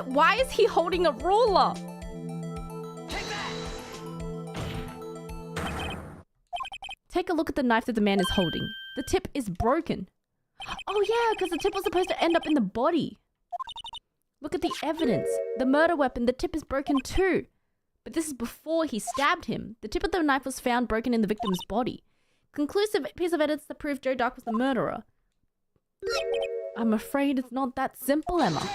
Why is he holding a ruler? Take a look at the knife that the man is holding. The tip is broken. Oh yeah, because the tip was supposed to end up in the body. Look at the evidence. The murder weapon, the tip is broken too. But this is before he stabbed him. The tip of the knife was found broken in the victim's body. Conclusive piece of evidence that proves Joe Dark was the murderer. I'm afraid it's not that simple, Emma.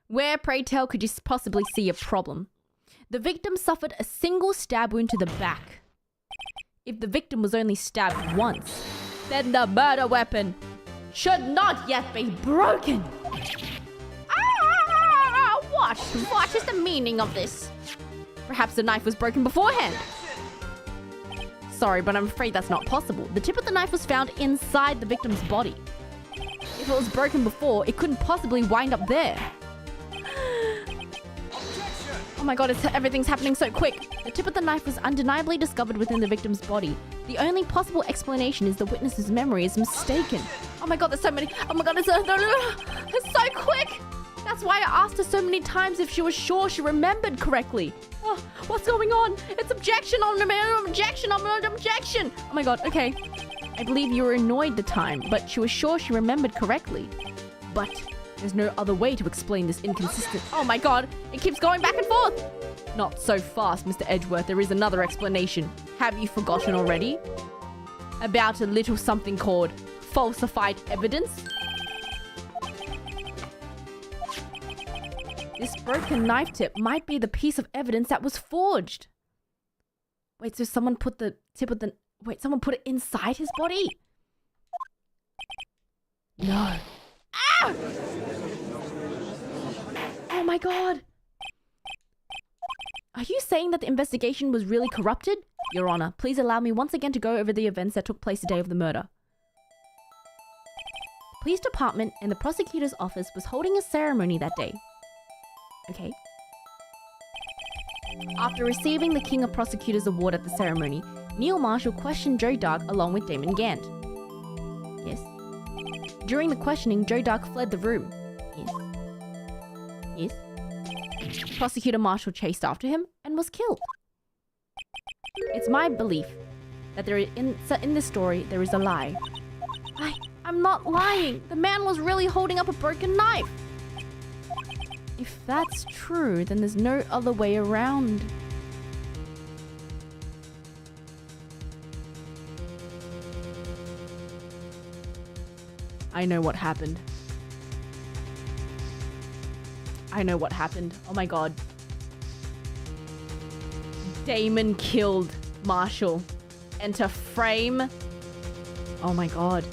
Where, pray tell, could you possibly see a problem? The victim suffered a single stab wound to the back. If the victim was only stabbed once, then the murder weapon should not yet be broken. What is the meaning of this? Perhaps the knife was broken beforehand. Sorry, but I'm afraid that's not possible. The tip of the knife was found inside the victim's body. If it was broken before, it couldn't possibly wind up there. Oh my god, everything's happening so quick. The tip of the knife was undeniably discovered within the victim's body. The only possible explanation is the witness's memory is mistaken. Oh my god, there's so many. Oh my god, it's so quick. That's why I asked her so many times if she was sure she remembered correctly. Oh, what's going on? It's objection on objection on objection. Oh my god, okay. I believe you were annoyed the time, but she was sure she remembered correctly. But there's no other way to explain this inconsistent... Oh my god, it keeps going back and forth. Not so fast, Mr. Edgeworth. There is another explanation. Have you forgotten already? About a little something called falsified evidence? This broken knife tip might be the piece of evidence that was forged. Wait, so someone put the tip of the... Wait, someone put it inside his body? No. Ah! Oh my god. Are you saying that the investigation was really corrupted? Your Honor, please allow me once again to go over the events that took place the day of the murder. The police department and the prosecutor's office was holding a ceremony that day. Okay. After receiving the King of Prosecutors Award at the ceremony, Neil Marshall questioned Joe Dark along with Damon Gant. Yes. During the questioning, Joe Dark fled the room. Yes. Yes. Prosecutor Marshall chased after him and was killed. It's my belief that in this story there is a lie. I'm not lying. The man was really holding up a broken knife. If that's true, then there's no other way around. I know what happened. I know what happened. Oh my god. Damon killed Marshall. Enter frame. Oh my god.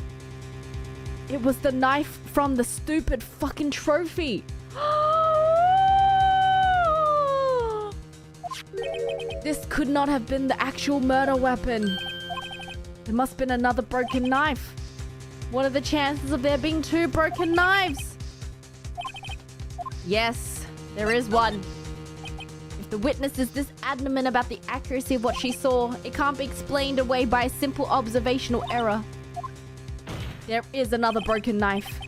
It was the knife from the stupid fucking trophy. This could not have been the actual murder weapon. There must have been another broken knife. What are the chances of there being two broken knives? Yes, there is one. If the witness is this adamant about the accuracy of what she saw, it can't be explained away by a simple observational error. There is another broken knife.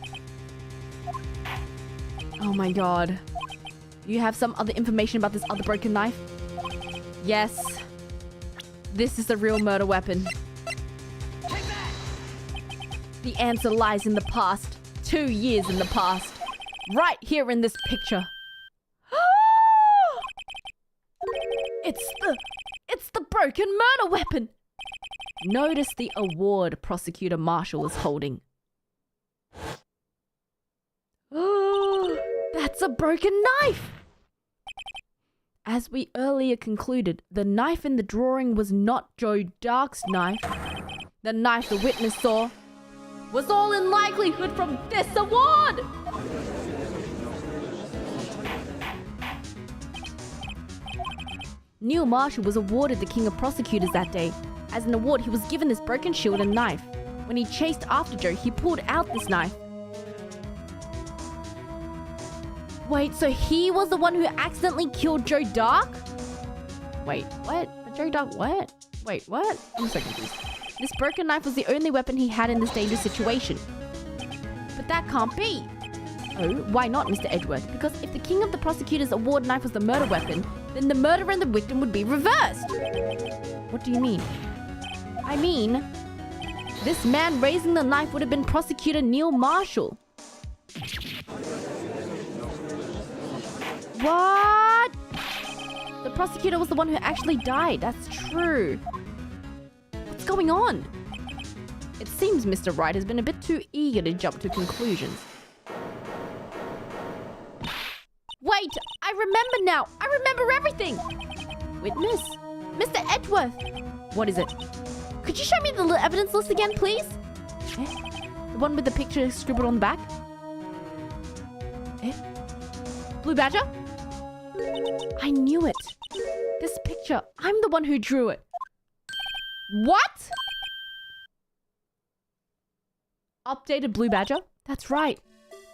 Oh my god. You have some other information about this other broken knife? Yes. This is the real murder weapon. The answer lies in the past. 2 years in the past. Right here in this picture. It's the broken murder weapon. Notice the award Prosecutor Marshall is holding. That's a broken knife. As we earlier concluded, the knife in the drawing was not Joe Dark's knife. The knife the witness saw was all in likelihood from this award. Neil Marshall was awarded the King of Prosecutors that day. As an award, he was given this broken shield and knife. When he chased after Joe, he pulled out this knife. Wait, so he was the one who accidentally killed Joe Dark? Wait, what? Joe Dark what? Wait, what? I'm so confused. This broken knife was the only weapon he had in this dangerous situation. But that can't be. Oh, why not, Mr. Edgeworth? Because if the King of the Prosecutors' award knife was the murder weapon, then the murderer and the victim would be reversed. What do you mean? I mean, this man raising the knife would have been Prosecutor Neil Marshall. What? The prosecutor was the one who actually died. That's true. What's going on? It seems Mr. Wright has been a bit too eager to jump to conclusions. Wait, I remember now. I remember everything. Witness? Mr. Edgeworth. What is it? Could you show me the evidence list again, please? Eh? The one with the picture scribbled on the back? Eh? Blue Badger? I knew it. This picture, I'm the one who drew it. What? Updated Blue Badger? That's right.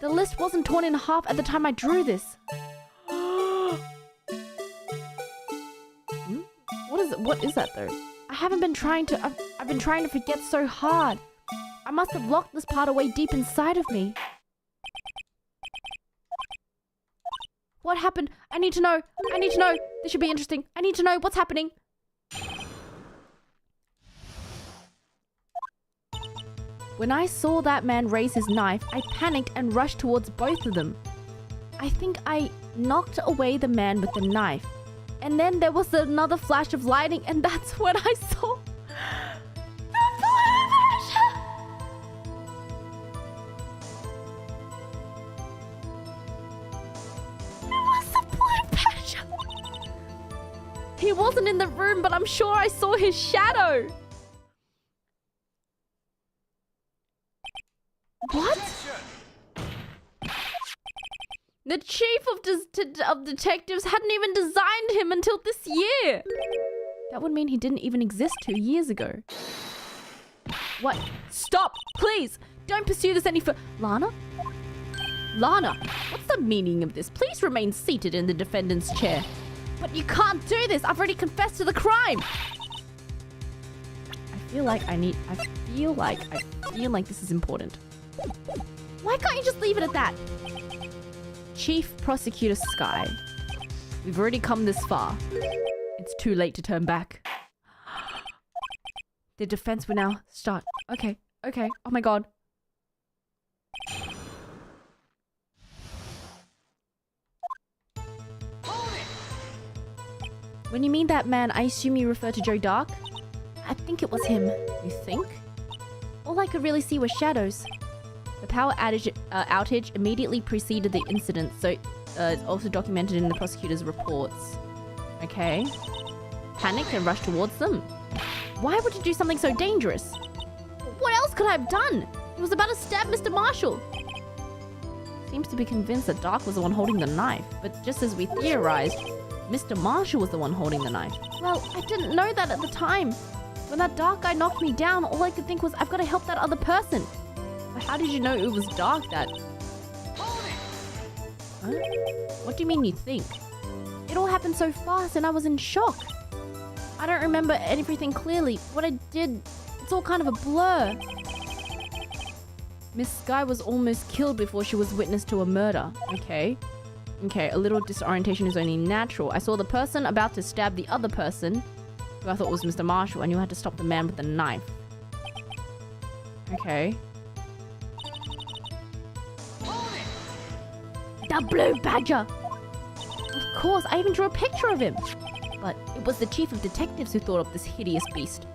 The list wasn't torn in half at the time I drew this. What is that though? I've been trying to forget so hard. I must have locked this part away deep inside of me. What happened? I need to know. I need to know. This should be interesting. I need to know what's happening. When I saw that man raise his knife, I panicked and rushed towards both of them. I think I knocked away the man with the knife. And then there was another flash of lightning, and that's when I saw the Blue Badger. It was the Blue Badger. He wasn't in the room, but I'm sure I saw his shadow. What? The chief of detectives hadn't even designed him until this year. That would mean he didn't even exist 2 years ago. What? Stop! Please! Don't pursue this any further. Lana? Lana, what's the meaning of this? Please remain seated in the defendant's chair. But you can't do this! I've already confessed to the crime! I feel like this is important. Why can't you just leave it at that? Chief Prosecutor Sky, we've already come this far. It's too late to turn back. The defense will now start. Okay. Oh my god. When you mean that man, I assume you refer to Joe Dark? I think it was him. You think? All I could really see were shadows. The power outage immediately preceded the incident, so it's also documented in the prosecutor's reports. Okay. Panicked and rushed towards them. Why would you do something so dangerous? What else could I have done? He was about to stab Mr. Marshall. Seems to be convinced that Dark was the one holding the knife, but just as we theorized, Mr. Marshall was the one holding the knife. Well, I didn't know that at the time. When that Dark guy knocked me down, all I could think was, I've got to help that other person. But how did you know it was Dark that... Huh? What do you mean you think? It all happened so fast and I was in shock. I don't remember everything clearly. What I did, it's all kind of a blur. Miss Sky was almost killed before she was witness to a murder. Okay, a little disorientation is only natural. I saw the person about to stab the other person, who I thought was Mr. Marshall, and you had to stop the man with the knife. Okay. The Blue Badger! Of course, I even drew a picture of him. But it was the chief of detectives who thought up this hideous beast.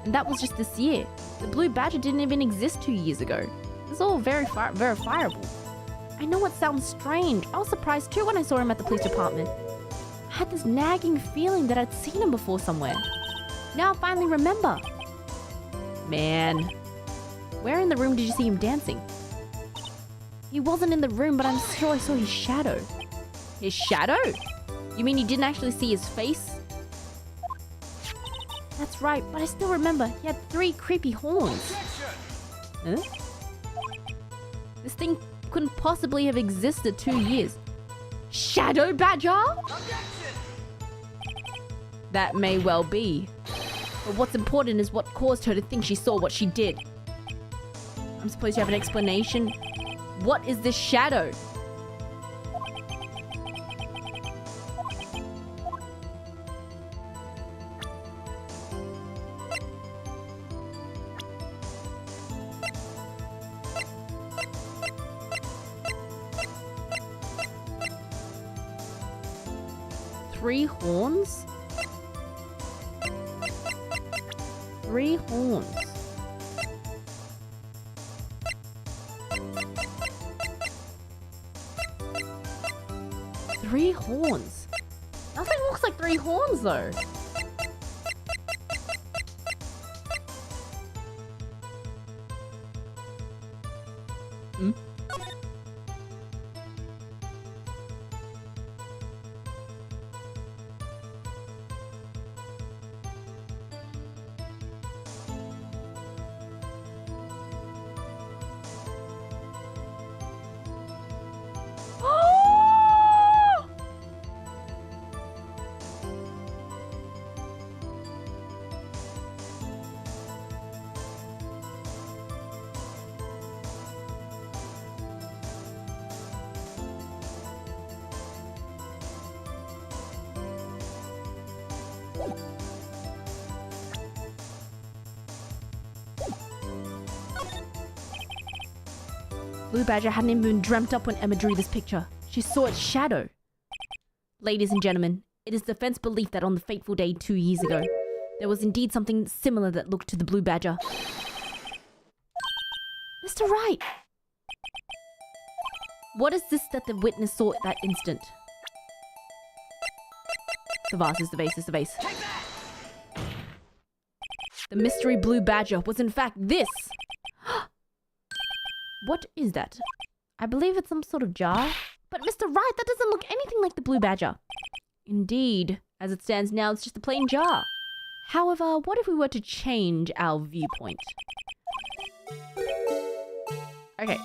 And that was just this year. The Blue Badger didn't even exist 2 years ago. It's all very verifiable. I know it sounds strange. I was surprised too when I saw him at the police department. I had this nagging feeling that I'd seen him before somewhere. Now I finally remember. Man. Where in the room did you see him dancing? He wasn't in the room, but I'm sure I saw his shadow. His shadow? You mean you didn't actually see his face? That's right, but I still remember he had 3 creepy horns. Huh? This thing couldn't possibly have existed 2 years. Shadow Badger? That may well be. But what's important is what caused her to think she saw what she did. I'm supposed to have an explanation. What is this shadow? Three horns? 3 horns. Three horns. Nothing looks like 3 horns though. Hmm? Blue Badger hadn't even been dreamt up when Emma drew this picture. She saw its shadow. Ladies and gentlemen, it is defense belief that on the fateful day 2 years ago, there was indeed something similar that looked to the Blue Badger. Mr. Wright! What is this that the witness saw at that instant? The vase is the vase is the vase. The mystery Blue Badger was in fact this! What is that? I believe it's some sort of jar. But Mr. Wright, that doesn't look anything like the Blue Badger. Indeed. As it stands now, it's just a plain jar. However, what if we were to change our viewpoint? Okay.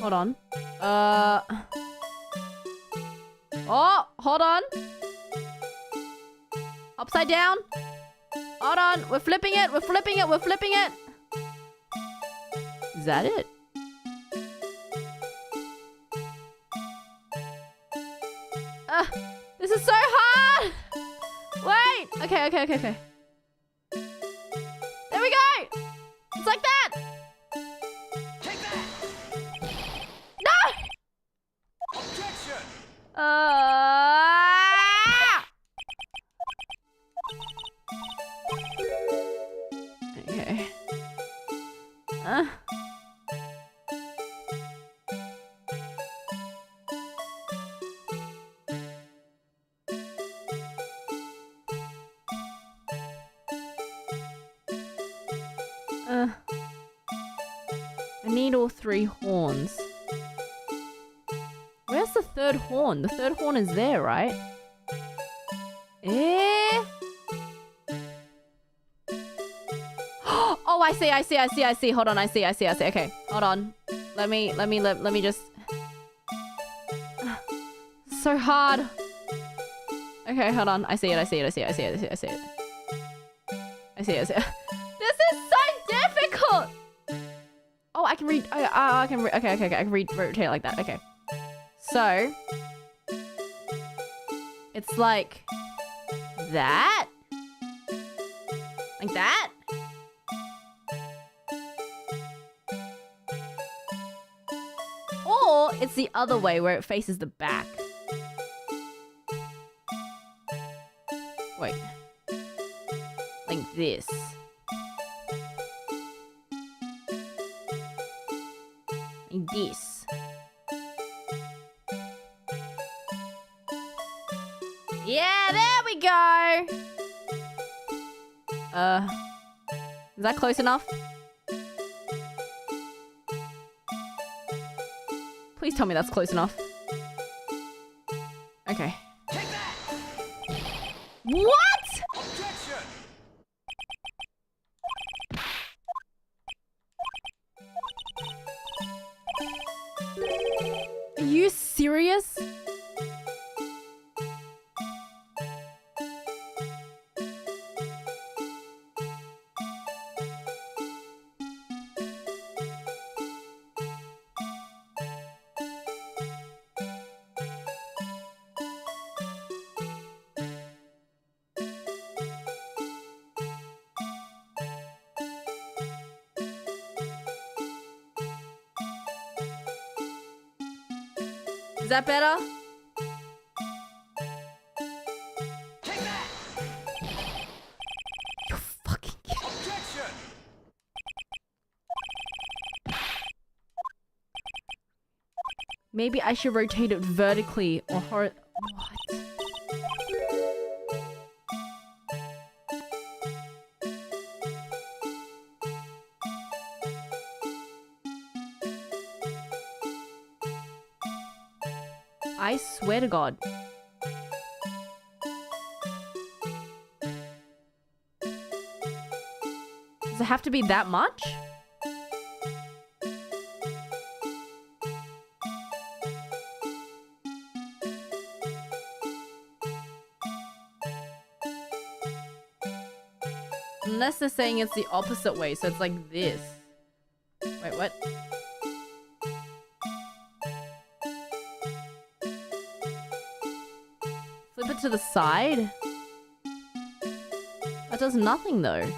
Hold on. Oh, hold on. Upside down. Hold on. We're flipping it. We're flipping it. We're flipping it. Is that it? This is so hard. Wait. Okay. There we go. It's like that. Take that. No. Objection. Okay. I need all 3 horns. Where's the 3rd horn? The 3rd horn is there, right? Eh? Oh, I see. Hold on, I see. Okay, hold on. Let me just... So hard. Okay, hold on. I see it. This is so difficult! Oh, I can read... I can read... Okay. I can rotate it like that. Okay. So... It's like... that? Like that? Or it's the other way where it faces the back. Wait. Like this. Like this. Yeah, there we go! Is that close enough? Please tell me that's close enough. Okay. What? Objection! Are you serious? Is that better? Take that! You're fucking kidding. Objection! Maybe I should rotate it vertically or What? I swear to God. Does it have to be that much? Unless they're saying it's the opposite way, so it's like this. Wait, what? Flip it to the side? That does nothing though.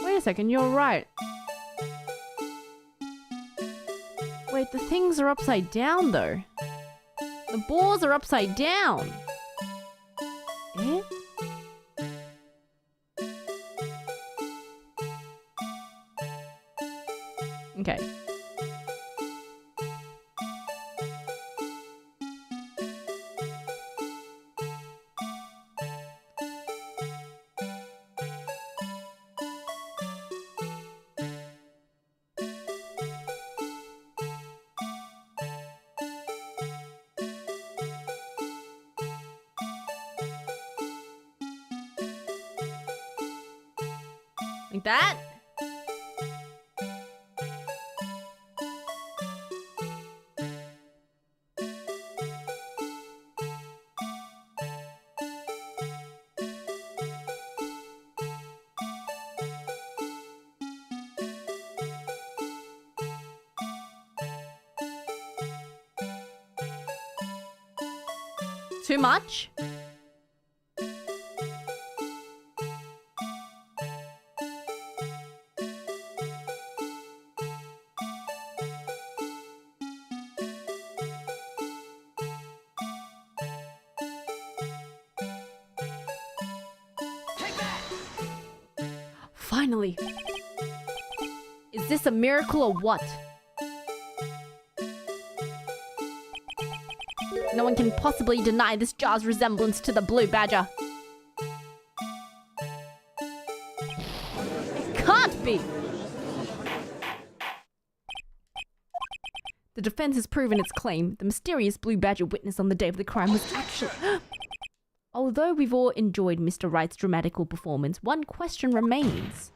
Wait a second, you're right. Wait, the things are upside down though. The balls are upside down. Eh? Okay. Like that? Too much? Finally! Is this a miracle or what? No one can possibly deny this jar's resemblance to the blue badger. Can't be! The defense has proven its claim. The mysterious blue badger witnessed on the day of the crime was actually... Although we've all enjoyed Mr. Wright's dramatical performance, one question remains.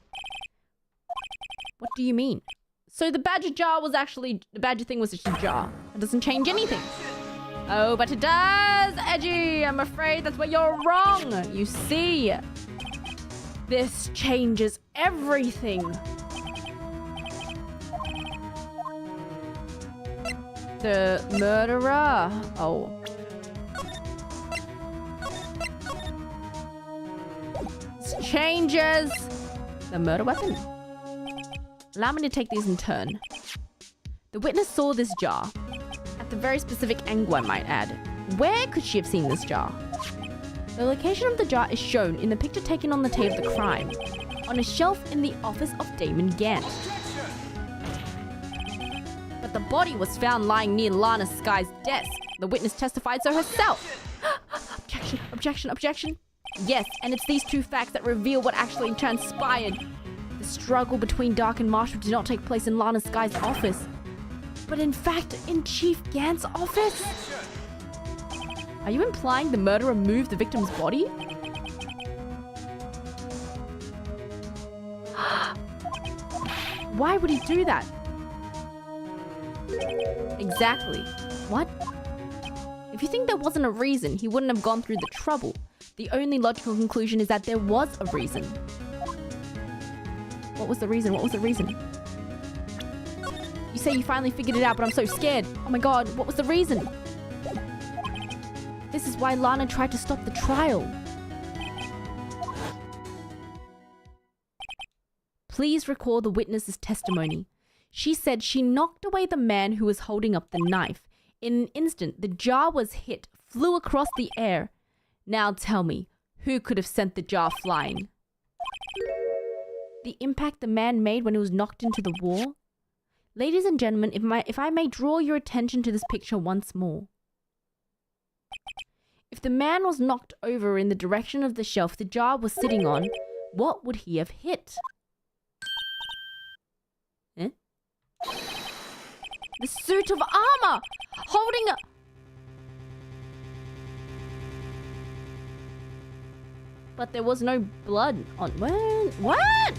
What do you mean? So the badger jar was actually... The badger thing was just a jar. It doesn't change anything. Oh, but it does, Edgy. I'm afraid that's where you're wrong. You see. This changes everything. The murderer. Oh. This changes the murder weapon. Allow me to take these in turn. The witness saw this jar. At the very specific angle, I might add. Where could she have seen this jar? The location of the jar is shown in the picture taken on the day of the crime, on a shelf in the office of Damon Gant. But the body was found lying near Lana Sky's desk. The witness testified so herself. Objection, objection, objection. Yes, and it's these two facts that reveal what actually transpired. The struggle between Dark and Marshall did not take place in Lana Sky's office, but in fact in Chief Gant's office. Are you implying the murderer moved the victim's body? Why would he do that? Exactly. What? If you think there wasn't a reason, he wouldn't have gone through the trouble. The only logical conclusion is that there was a reason. What was the reason? What was the reason? You say you finally figured it out, but I'm so scared. Oh my god, what was the reason? This is why Lana tried to stop the trial. Please recall the witness's testimony. She said she knocked away the man who was holding up the knife. In an instant, the jar was hit, flew across the air. Now tell me, who could have sent the jar flying? The impact the man made when it was knocked into the wall? Ladies and gentlemen, if I may draw your attention to this picture once more. If the man was knocked over in the direction of the shelf the jar was sitting on, what would he have hit? Eh? The suit of armor! Holding a... But there was no blood on... What?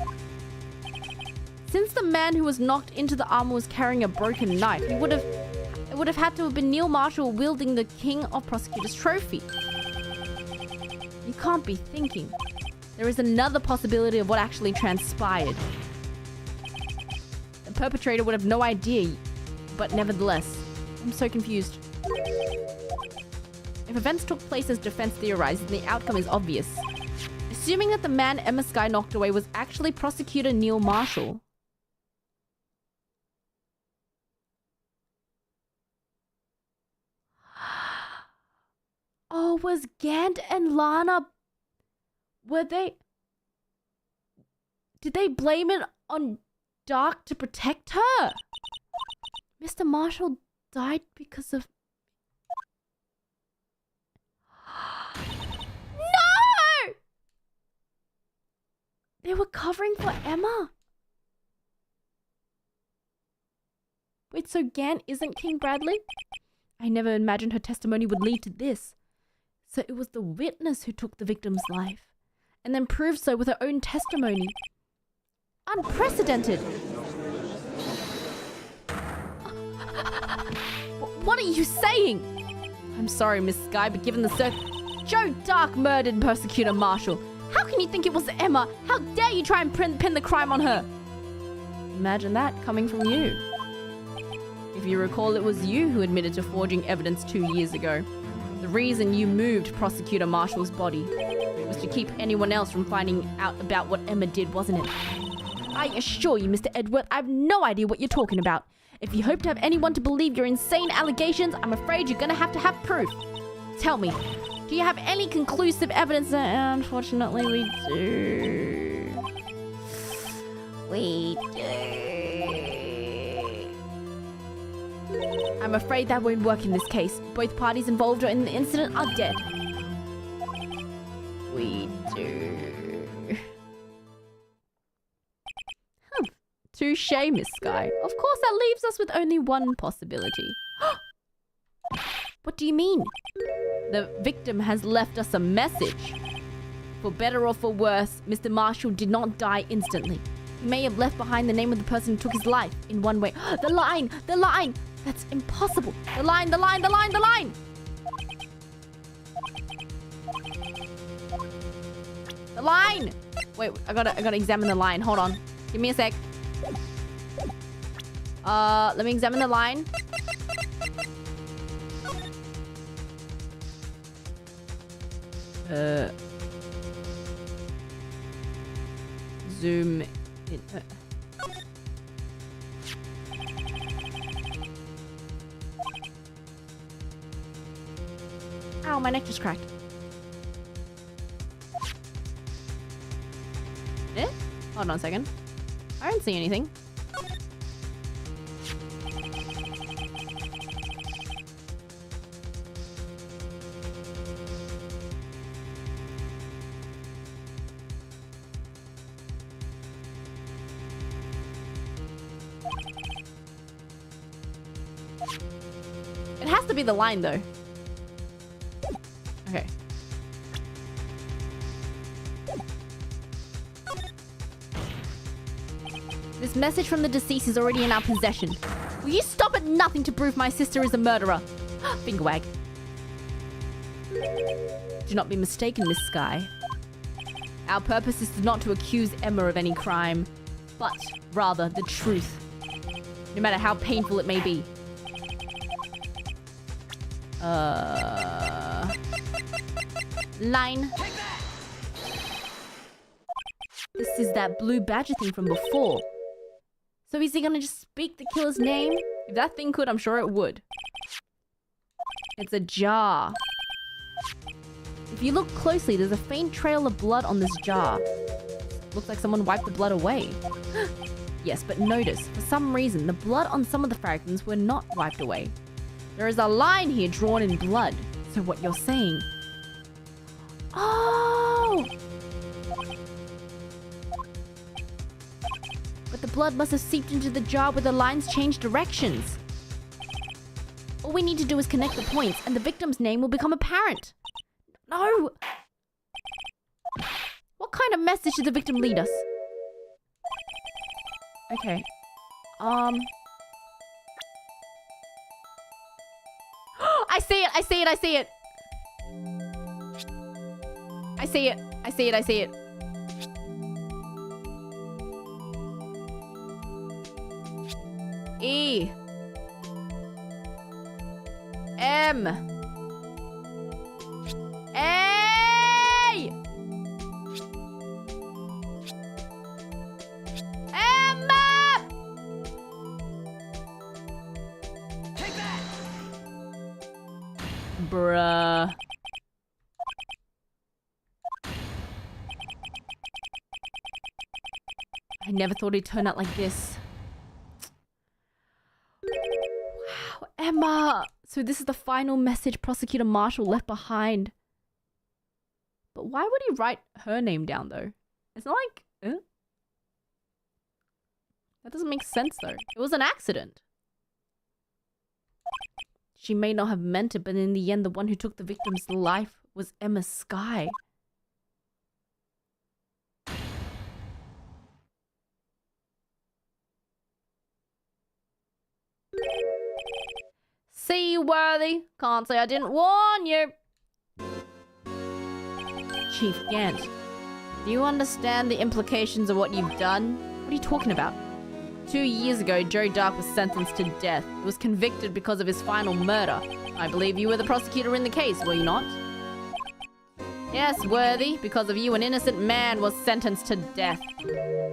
Since the man who was knocked into the armor was carrying a broken knife, it would have had to have been Neil Marshall wielding the King of Prosecutors trophy. You can't be thinking. There is another possibility of what actually transpired. The perpetrator would have no idea, but nevertheless, I'm so confused. If events took place as defense theorized, then the outcome is obvious. Assuming that the man Emma Sky knocked away was actually prosecutor Neil Marshall. Oh, was Gant and Lana... Did they blame it on Dark to protect her? Mr. Marshall died because of... No! They were covering for Emma. Wait, so Gant isn't King Bradley? I never imagined her testimony would lead to this. So it was the witness who took the victim's life, and then proved so with her own testimony. Unprecedented! What are you saying? I'm sorry, Miss Sky, but given the Joe Dark murdered Prosecutor Marshall. How can you think it was Emma? How dare you try and pin the crime on her? Imagine that coming from you. If you recall, it was you who admitted to forging evidence 2 years ago. The reason you moved Prosecutor Marshall's body was to keep anyone else from finding out about what Emma did, wasn't it? I assure you, Mr. Edworth, I have no idea what you're talking about. If you hope to have anyone to believe your insane allegations, I'm afraid you're gonna have to have proof. Tell me, do you have any conclusive evidence? Unfortunately, we do. We do. I'm afraid that won't work in this case. Both parties involved in the incident are dead. We do. Touche, Miss Sky. Of course, that leaves us with only one possibility. What do you mean? The victim has left us a message. For better or for worse, Mr. Marshall did not die instantly. He may have left behind the name of the person who took his life in one way. The line! The line! That's impossible. The line, the line, the line, the line! The line! Wait, I gotta examine the line. Hold on. Give me a sec. Let me examine the line. Zoom in. Ow, my neck just cracked. Eh? Hold on a second. I don't see anything. It has to be the line, though. Okay. This message from the deceased is already in our possession. Will you stop at nothing to prove my sister is a murderer? Finger wag. Do not be mistaken, Miss Skye. Our purpose is not to accuse Emma of any crime, but rather the truth, no matter how painful it may be. Line. This is that blue badger thing from before. So is he gonna just speak the killer's name? If that thing could, I'm sure it would. It's a jar. If you look closely, there's a faint trail of blood on this jar. Looks like someone wiped the blood away. Yes, but notice, for some reason, the blood on some of the fragments were not wiped away. There is a line here drawn in blood. So what you're saying... Oh! But the blood must have seeped into the jar where the lines changed directions. All we need to do is connect the points and the victim's name will become apparent. No! What kind of message did the victim lead us? Okay. I see it! I see it! I see it! I see it! I see it! I see it! E M A Emma! Take that! Bruh. I never thought it'd turn out like this. Wow, Emma! So this is the final message Prosecutor Marshall left behind. But why would he write her name down, though? It's not like... That doesn't make sense, though. It was an accident. She may not have meant it, but in the end, the one who took the victim's life was Emma Skye. See you, Worthy. Can't say I didn't warn you. Chief Gant, do you understand the implications of what you've done? What are you talking about? 2 years ago, Joe Dark was sentenced to death. He was convicted because of his final murder. I believe you were the prosecutor in the case, were you not? Yes, Worthy. Because of you, an innocent man was sentenced to death.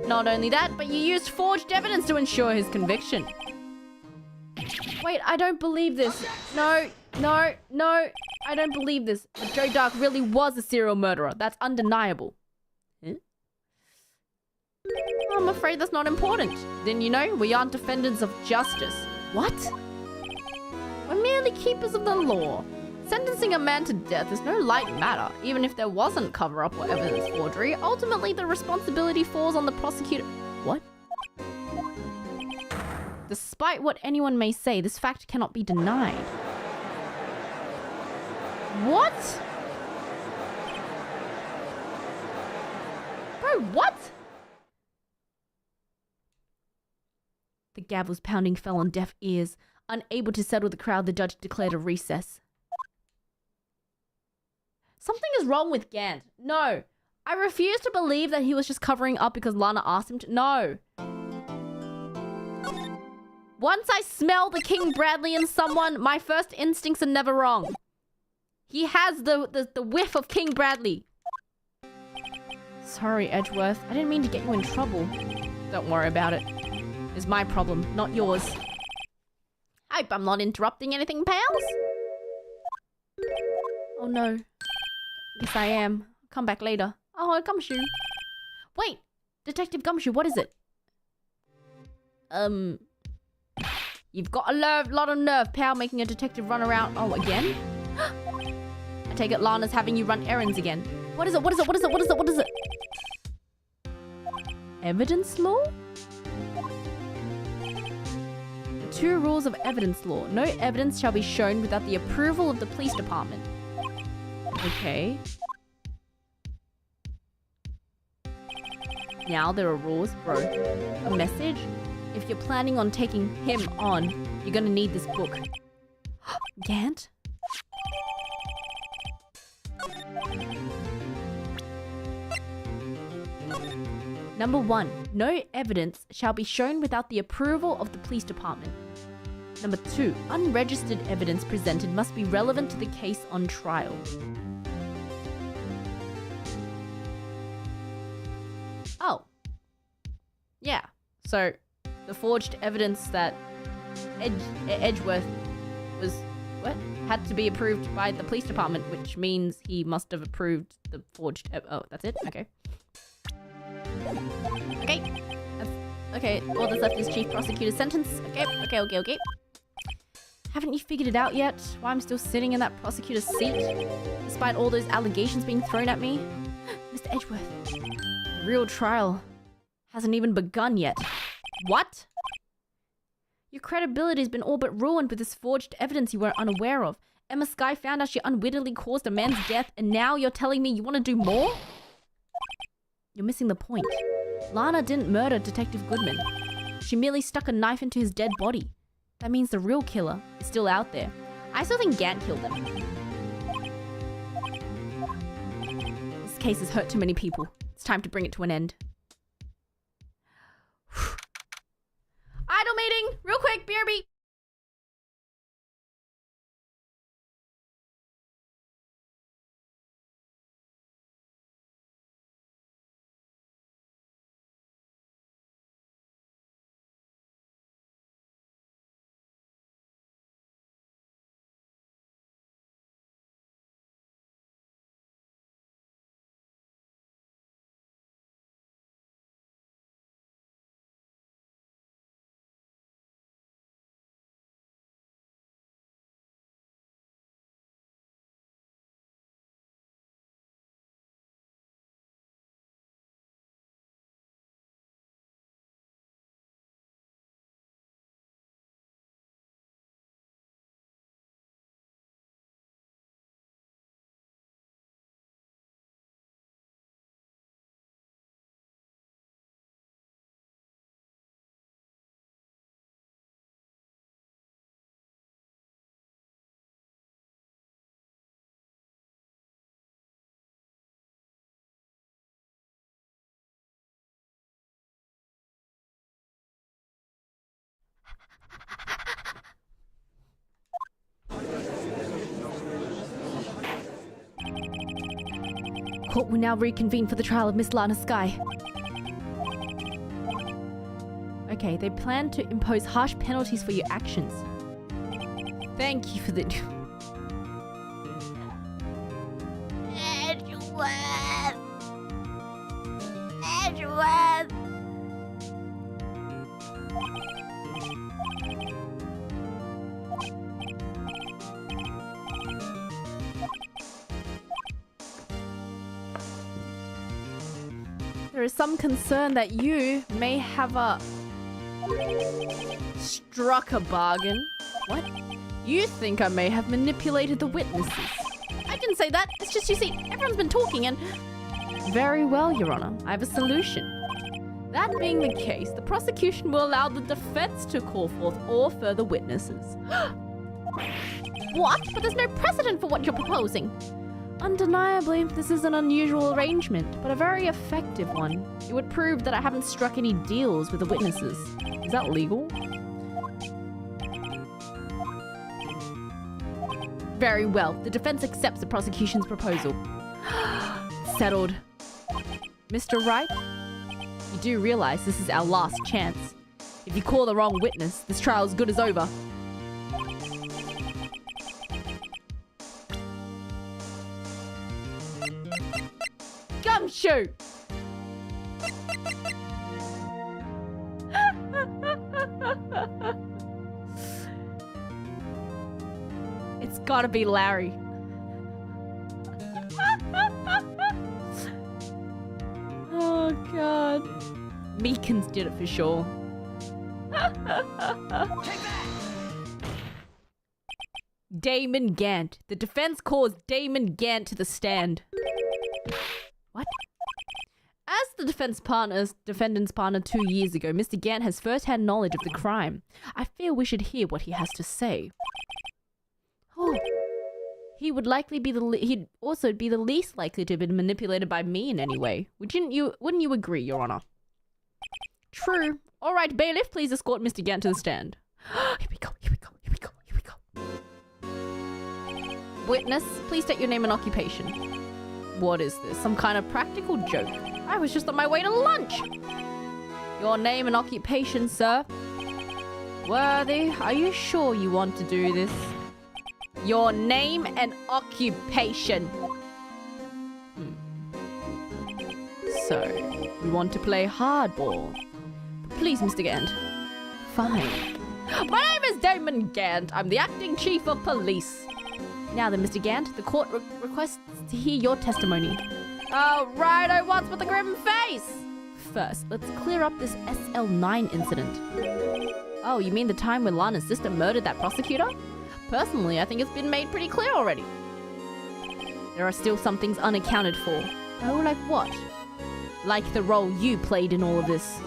Not only that, but you used forged evidence to ensure his conviction. Wait, I don't believe this. No, no, no. I don't believe this. But Joe Dark really was a serial murderer. That's undeniable. Huh? I'm afraid that's not important. Then you know, we aren't defenders of justice. What? We're merely keepers of the law. Sentencing a man to death is no light matter. Even if there wasn't cover-up or evidence forgery, ultimately the responsibility falls on the prosecutor. What? Despite what anyone may say, this fact cannot be denied. What? Bro, what? The gavel's pounding fell on deaf ears. Unable to settle the crowd, the judge declared a recess. Something is wrong with Gant. No. I refuse to believe that he was just covering up because Lana asked him to. No. Once I smell the King Bradley in someone, my first instincts are never wrong. He has the whiff of King Bradley. Sorry, Edgeworth. I didn't mean to get you in trouble. Don't worry about it. It's my problem, not yours. Hope I'm not interrupting anything, pals. Oh no. Guess I am. Come back later. Oh, Gumshoe. Wait! Detective Gumshoe, what is it? You've got a lot of nerve, pal, making a detective run around. Oh, again? I take it Lana's having you run errands again. What is it? What is it? What is it? What is it? What is it? Evidence law? The 2 rules of evidence law. No evidence shall be shown without the approval of the police department. Okay. Now there are rules, bro. A message? If you're planning on taking him on, you're gonna need this book. Gant? Number 1. No evidence shall be shown without the approval of the police department. Number 2. Unregistered evidence presented must be relevant to the case on trial. Oh. Yeah. So, the forged evidence that Edgeworth was... What? Had to be approved by the police department, which means he must have approved the forged... Oh, that's it? Okay. Okay. Okay, all that's left is Chief Prosecutor's sentence. Okay. Haven't you figured it out yet? Why I'm still sitting in that prosecutor's seat? Despite all those allegations being thrown at me? Mr. Edgeworth, the real trial hasn't even begun yet. What? Your credibility's been all but ruined with this forged evidence you were unaware of. Emma Skye found out she unwittingly caused a man's death, and now you're telling me you want to do more? You're missing the point. Lana didn't murder Detective Goodman. She merely stuck a knife into his dead body. That means the real killer is still out there. I still think Gant killed him. This case has hurt too many people. It's time to bring it to an end. Idle meeting! Real quick, BRB! Court will now reconvene for the trial of Miss Lana Skye. Okay, they plan to impose harsh penalties for your actions. Thank you for the... Edgeworth! Edgeworth! There is some concern that you may have struck a bargain. What? You think I may have manipulated the witnesses? I didn't say that. It's just, you see, everyone's been talking and... Very well, Your Honor. I have a solution. That being the case, the prosecution will allow the defense to call forth all further witnesses. What? But there's no precedent for what you're proposing. Undeniably, this is an unusual arrangement, but a very effective one. It would prove that I haven't struck any deals with the witnesses. Is that legal? Very well. The defense accepts the prosecution's proposal. Settled. Mr. Wright, you do realize this is our last chance. If you call the wrong witness, this trial is good as over. Gumshoe! It's gotta be Larry. Oh god. Meekins did it for sure. Damon Gant. The defense calls Damon Gant to the stand. What? As the defendant's partner 2 years ago, Mr. Gant has first-hand knowledge of the crime. I feel we should hear what he has to say. Oh. He'd also be the least likely to have been manipulated by me in any way. Wouldn't you agree, Your Honor? True. All right, bailiff, please escort Mr. Gant to the stand. Here we go. Witness, please state your name and occupation. What is this? Some kind of practical joke? I was just on my way to lunch. Your name and occupation, sir. Worthy, are you sure you want to do this? Your name and occupation. So, you want to play hardball? Please, Mr. Gant. Fine. My name is Damon Gant. I'm the acting chief of police. Now then, Mr. Gant, the court requests to hear your testimony. Oh, righto, what's with the grim face? First, let's clear up this SL9 incident. Oh, you mean the time when Lana's sister murdered that prosecutor? Personally, I think it's been made pretty clear already. There are still some things unaccounted for. Oh, like what? Like the role you played in all of this.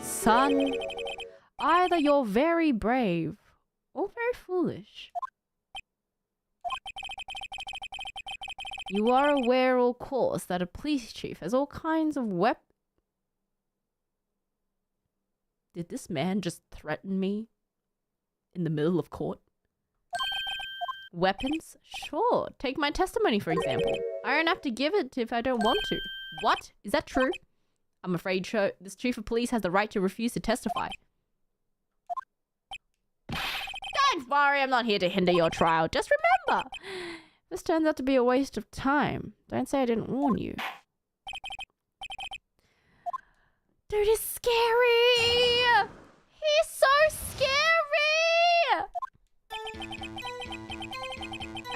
Son, either you're very brave or very foolish. You are aware, of course, that a police chief has all kinds of weapons. Did this man just threaten me in the middle of court? Weapons? Sure. Take my testimony, for example. I don't have to give it if I don't want to. What? Is that true? I'm afraid this chief of police has the right to refuse to testify. Don't worry, I'm not here to hinder your trial. Just remember, this turns out to be a waste of time. Don't say I didn't warn you. Dude is scary! He's so scary!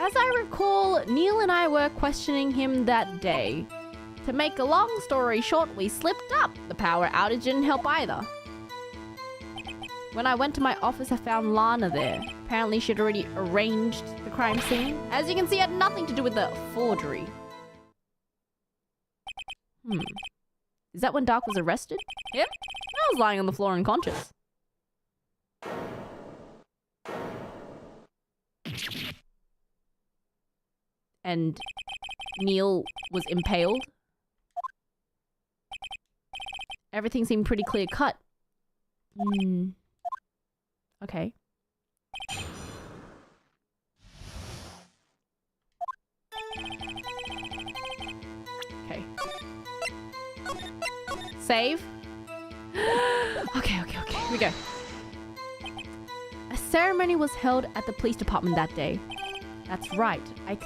As I recall, Neil and I were questioning him that day. To make a long story short, we slipped up. The power outage didn't help either. When I went to my office, I found Lana there. Apparently, she'd already arranged the crime scene. As you can see, it had nothing to do with the forgery. Is that when Dark was arrested? Yep. I was lying on the floor unconscious. And Neil was impaled. Everything seemed pretty clear cut. Okay. Okay. Save. Okay. Here we go. A ceremony was held at the police department that day. That's right. I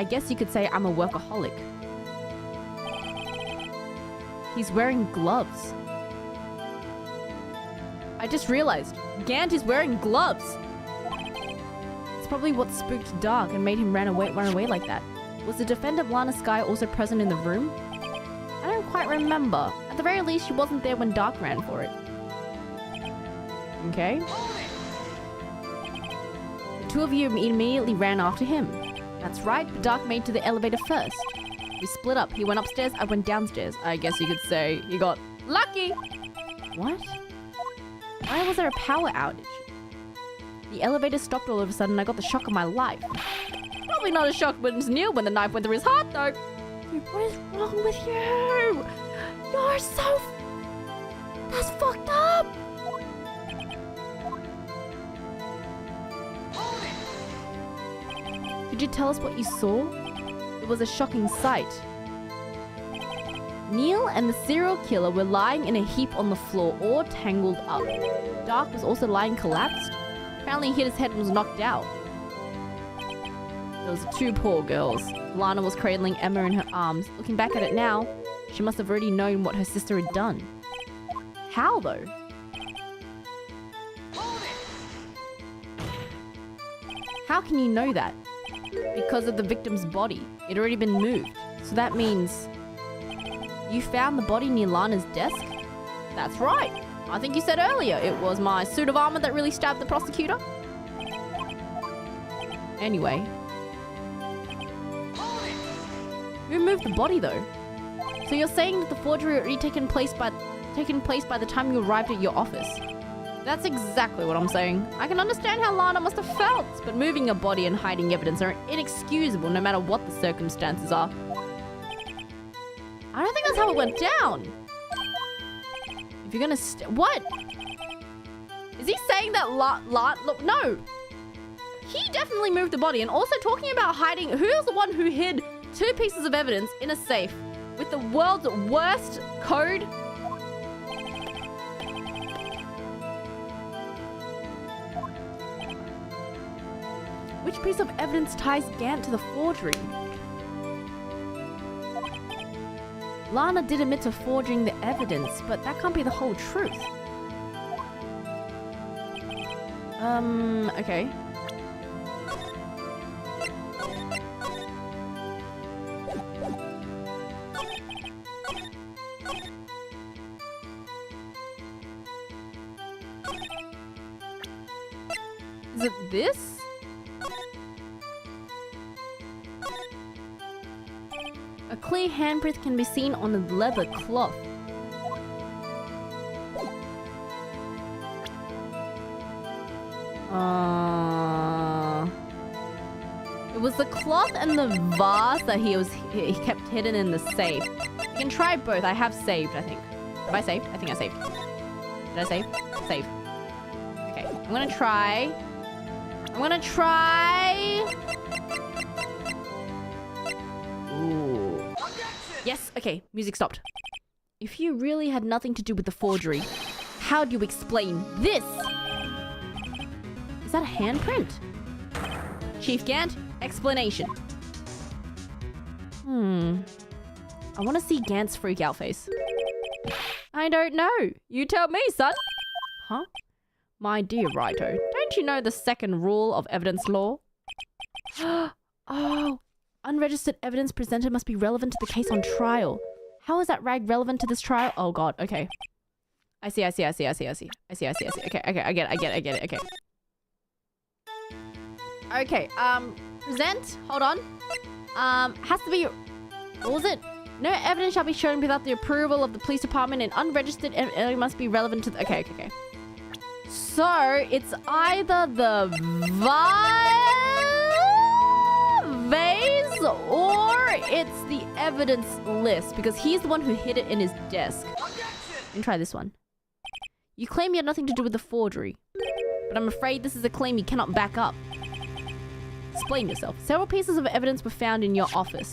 guess you could say I'm a workaholic. He's wearing gloves. I just realized, Gant is wearing gloves. It's probably what spooked Dark and made him run away like that. Was the defendant Lana Skye also present in the room? I don't quite remember. At the very least, she wasn't there when Dark ran for it. Okay. The two of you immediately ran after him. That's right, but Dark made to the elevator first. We split up. He went upstairs, I went downstairs. I guess you could say he got lucky. What? Why was there a power outage? The elevator stopped all of a sudden and I got the shock of my life. Probably probably not as shocked as Neil when the knife went through his heart, though. Dude, what is wrong with you? You're so... That's fucked up. Could you tell us what you saw? It was a shocking sight. Neil and the serial killer were lying in a heap on the floor, all tangled up. Dark was also lying collapsed. Apparently he hit his head and was knocked out. Those two poor girls. Lana was cradling Emma in her arms. Looking back at it now, she must have already known what her sister had done. How though? How can you know that? Because of the victim's body. It had already been moved. So that means... You found the body near Lana's desk? That's right. I think you said earlier it was my suit of armor that really stabbed the prosecutor. Anyway. Who moved the body though? So you're saying that the forgery had already taken place by the time you arrived at your office? That's exactly what I'm saying. I can understand how Lana must have felt, but moving a body and hiding evidence are inexcusable no matter what the circumstances are. I don't think that's how it went down. If you're gonna what? Is he saying that look, no. He definitely moved the body, and also talking about hiding. Who's the one who hid 2 pieces of evidence in a safe with the world's worst code? Which piece of evidence ties Gant to the forgery? Lana did admit to forging the evidence, but that can't be the whole truth. Okay. Is it this? A clear handprint can be seen on the leather cloth. It was the cloth and the vase that he kept hidden in the safe. You can try both. I have saved, I think. Have I saved? I think I saved. Did I save? Save. Okay, I'm gonna try. Ooh. Yes, okay, music stopped. If you really had nothing to do with the forgery, how do you explain this? Is that a handprint? Chief Gant, explanation. I want to see Gant's freak out face. I don't know. You tell me, son. Huh? My dear Writo, don't you know the second rule of evidence law? Oh, unregistered evidence presented must be relevant to the case on trial. How is that rag relevant to this trial? Oh god, okay. I see. Okay, I get it, okay. Okay, present, hold on. Has to be, what was it? No evidence shall be shown without the approval of the police department, and unregistered evidence must be relevant to the, okay. So, it's either the vase or it's the evidence list, because he's the one who hid it in his desk. And try this one. You claim you had nothing to do with the forgery, but I'm afraid this is a claim you cannot back up. Explain yourself. Several pieces of evidence were found in your office.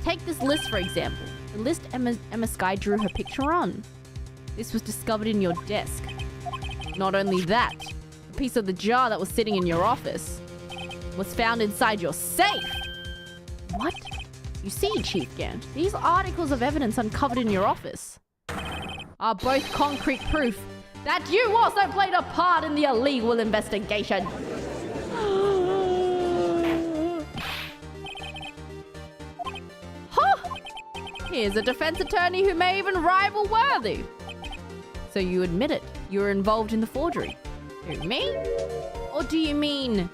Take this list, for example. The list Emma Skye drew her picture on. This was discovered in your desk. Not only that, a piece of the jar that was sitting in your office was found inside your safe. What? You see, Chief Gant, these articles of evidence uncovered in your office are both concrete proof that you also played a part in the illegal investigation. Here's a defense attorney who may even rival Worthy. So you admit it. You were involved in the forgery. Who, me? Or do you mean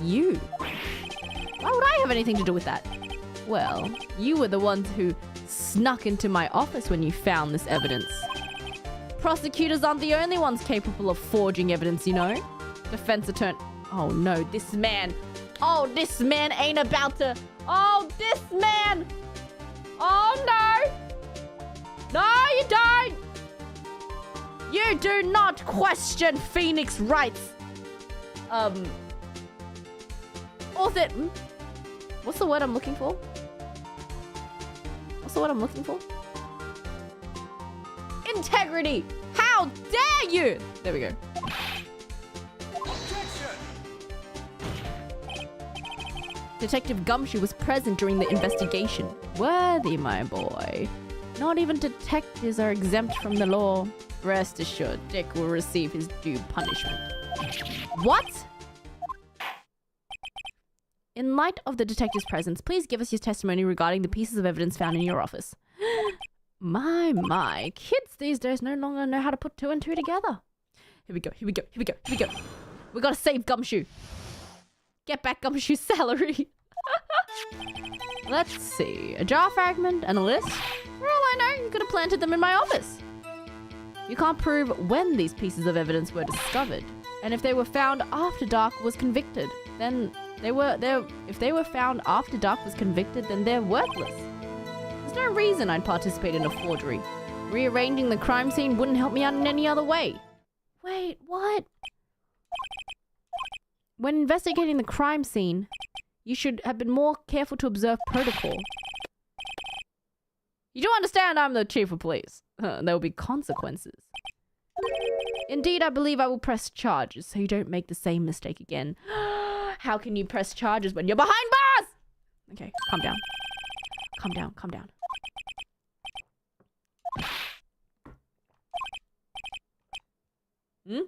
you? Why would I have anything to do with that? Well, you were the ones who snuck into my office when you found this evidence. Prosecutors aren't the only ones capable of forging evidence, you know? Defense attorney... Oh no, this man... Oh, this man ain't about to... Oh, this man! Oh, no! No, you don't! You do not question Phoenix rights. What's the word I'm looking for? What's the word I'm looking for? Integrity! How dare you! There we go. Objection! Detective Gumshoe was present during the investigation. Worthy, my boy. Not even detectives are exempt from the law. Rest assured, Dick will receive his due punishment. What? In light of the detective's presence, please give us your testimony regarding the pieces of evidence found in your office. My. Kids these days no longer know how to put 2 and 2 together. Here we go. We gotta save Gumshoe. Get back Gumshoe's salary. Let's see. A jar fragment and a list. For all I know, you could have planted them in my office. You can't prove when these pieces of evidence were discovered. And if they were found after Dark was convicted, then if they were found after Dark was convicted, then they're worthless. There's no reason I'd participate in a forgery. Rearranging the crime scene wouldn't help me out in any other way. Wait, what? When investigating the crime scene, you should have been more careful to observe protocol. You do understand I'm the chief of police. There will be consequences. Indeed, I believe I will press charges so you don't make the same mistake again. How can you press charges when you're behind bars? Okay, calm down. Calm down. Hmm?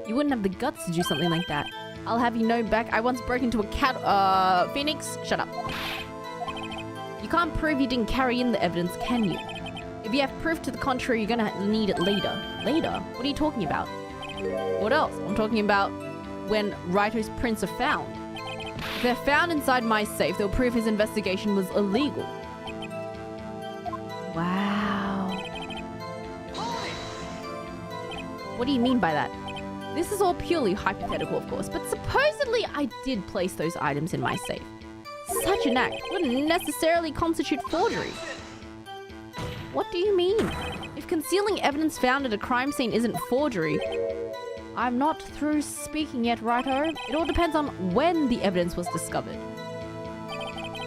You wouldn't have the guts to do something like that. I'll have you know back, I once broke into a cat- Phoenix, shut up. You can't prove you didn't carry in the evidence, can you? If you have proof to the contrary, you're gonna need it later. Later? What are you talking about? What else? I'm talking about when Raito's prints are found. If they're found inside my safe, they'll prove his investigation was illegal. Wow. What do you mean by that? This is all purely hypothetical, of course, but supposedly I did place those items in my safe. Such an act wouldn't necessarily constitute forgery. What do you mean? If concealing evidence found at a crime scene isn't forgery... I'm not through speaking yet, righto. It all depends on when the evidence was discovered.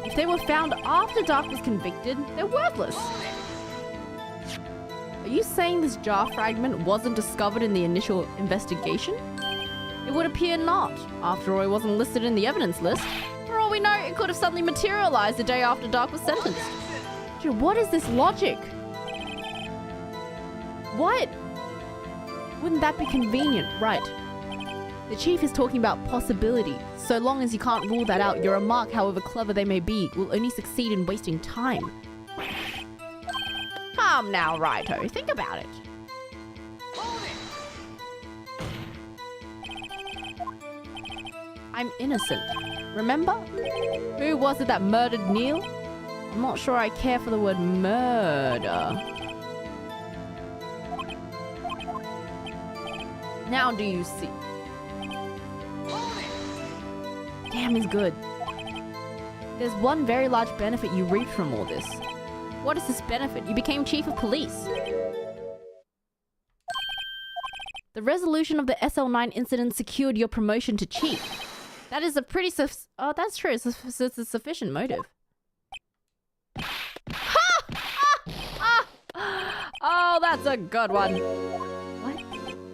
If they were found after Dark was convicted, they're worthless. Are you saying this jar fragment wasn't discovered in the initial investigation? It would appear not. After all, it wasn't listed in the evidence list. For all we know, it could have suddenly materialized the day after Dark was sentenced. Dude, what is this logic? What? Wouldn't that be convenient? Right. The chief is talking about possibility. So long as you can't rule that out, your remark, however clever they may be, will only succeed in wasting time. Calm now, righto. Think about it. I'm innocent. Remember? Who was it that murdered Neil? I'm not sure I care for the word murder. Now do you see? Damn is good. There's one very large benefit you reap from all this. What is this benefit? You became chief of police. The resolution of the SL9 incident secured your promotion to chief. That is a pretty oh, that's true. It's a sufficient motive. Oh, that's a good one. What?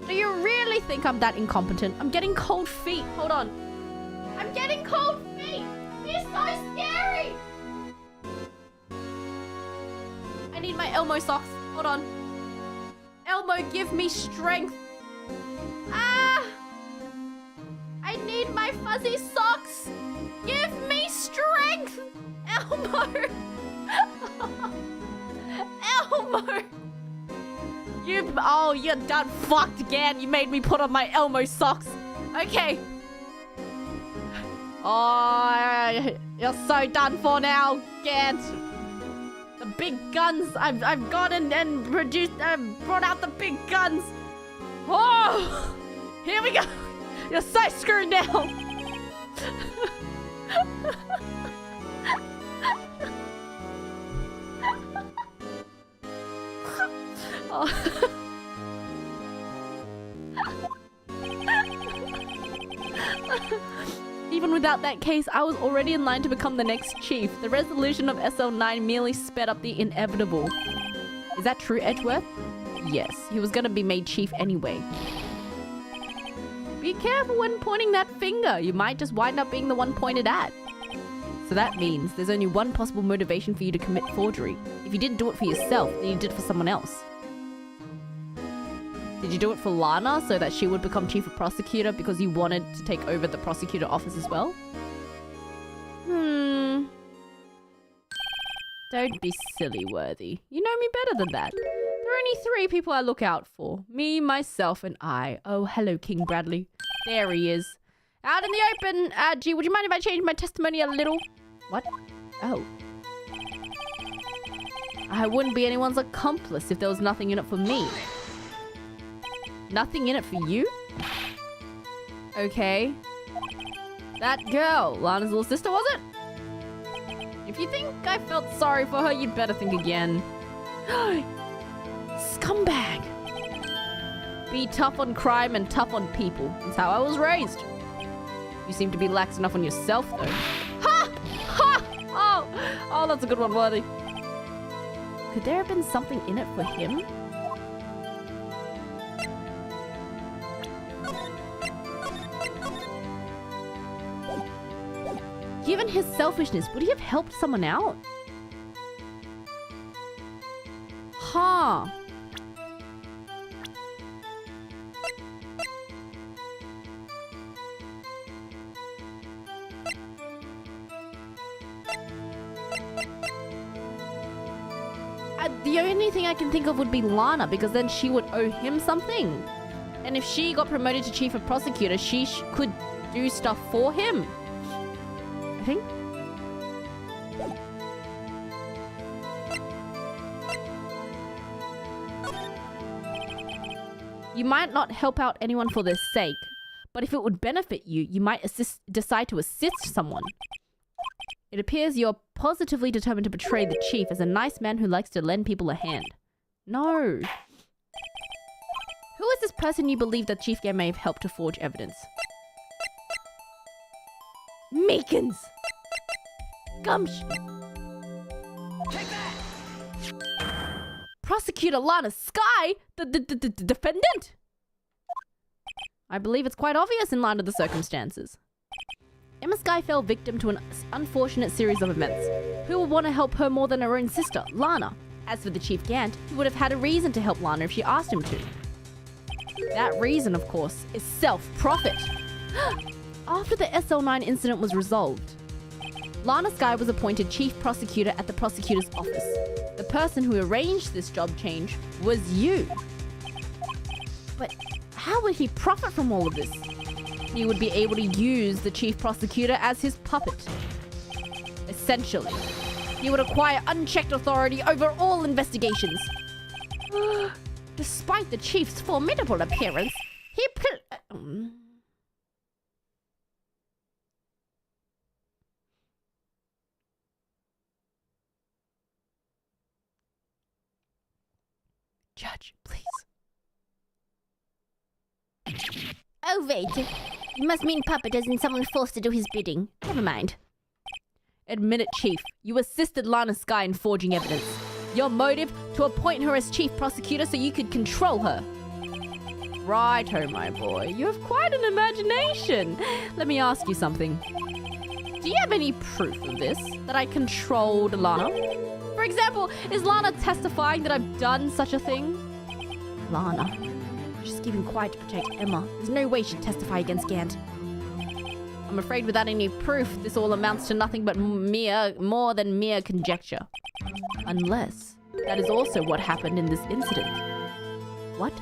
Do you really think I'm that incompetent? I'm getting cold feet. Hold on. I'm getting cold feet. It's so scary. I need my Elmo socks. Hold on. Elmo, give me strength. Ah! I need my fuzzy socks. Give me strength. Elmo. Elmo. Oh, you're done fucked again. You made me put on my Elmo socks. Okay. Oh, you're so done for now, Gant. The big guns. I've gone and produced, brought out the big guns. Oh, here we go. You're so screwed now. Oh. Even without that case, I was already in line to become the next chief. The resolution of SL9 merely sped up the inevitable. Is that true, Edgeworth? Yes, he was gonna be made chief anyway. Be careful when pointing that finger. You might just wind up being the one pointed at. So that means there's only one possible motivation for you to commit forgery. If you didn't do it for yourself, then you did it for someone else. Did you do it for Lana so that she would become chief of prosecutor because you wanted to take over the prosecutor office as well? Don't be silly, Worthy. You know me better than that. There are only 3 people I look out for. Me, myself, and I. Oh, hello, King Bradley. There he is. Out in the open. Gee, would you mind if I change my testimony a little? What? Oh. I wouldn't be anyone's accomplice if there was nothing in it for me. Nothing in it for you? Okay. That girl, Lana's little sister, was it? If you think I felt sorry for her, you'd better think again. Scumbag! Be tough on crime and tough on people. That's how I was raised. You seem to be lax enough on yourself, though. Ha! Ha! Oh, that's a good one, Worthy. Could there have been something in it for him? Given his selfishness, would he have helped someone out? Huh. The only thing I can think of would be Lana, because then she would owe him something. And if she got promoted to chief of prosecutor, she could do stuff for him. I think. You might not help out anyone for their sake, but if it would benefit you, you might decide to assist someone. It appears you're positively determined to portray the chief as a nice man who likes to lend people a hand. No. Who is this person you believe that Chief Game may have helped to forge evidence? Meekins! Gumption! Take that! Prosecutor Lana Sky? The defendant? I believe it's quite obvious in light of the circumstances. Emma Sky fell victim to an unfortunate series of events. Who would want to help her more than her own sister, Lana? As for the Chief Gant, he would have had a reason to help Lana if she asked him to. That reason, of course, is self-profit. After the SL9 incident was resolved, Lana Sky was appointed chief prosecutor at the prosecutor's office. The person who arranged this job change was you. But how would he profit from all of this? He would be able to use the chief prosecutor as his puppet. Essentially, he would acquire unchecked authority over all investigations. Despite the chief's formidable appearance, he Judge, please. Oh, wait. You must mean puppet as in someone forced to do his bidding. Never mind. Admit it, Chief. You assisted Lana Sky in forging evidence. Your motive? To appoint her as chief prosecutor so you could control her. Righto, my boy. You have quite an imagination. Let me ask you something. Do you have any proof of this? That I controlled Lana? For example, is Lana testifying that I've done such a thing? Lana. She's keeping quiet to protect Emma. There's no way she'd testify against Gant. I'm afraid without any proof, this all amounts to nothing but more than mere conjecture. Unless that is also what happened in this incident. What?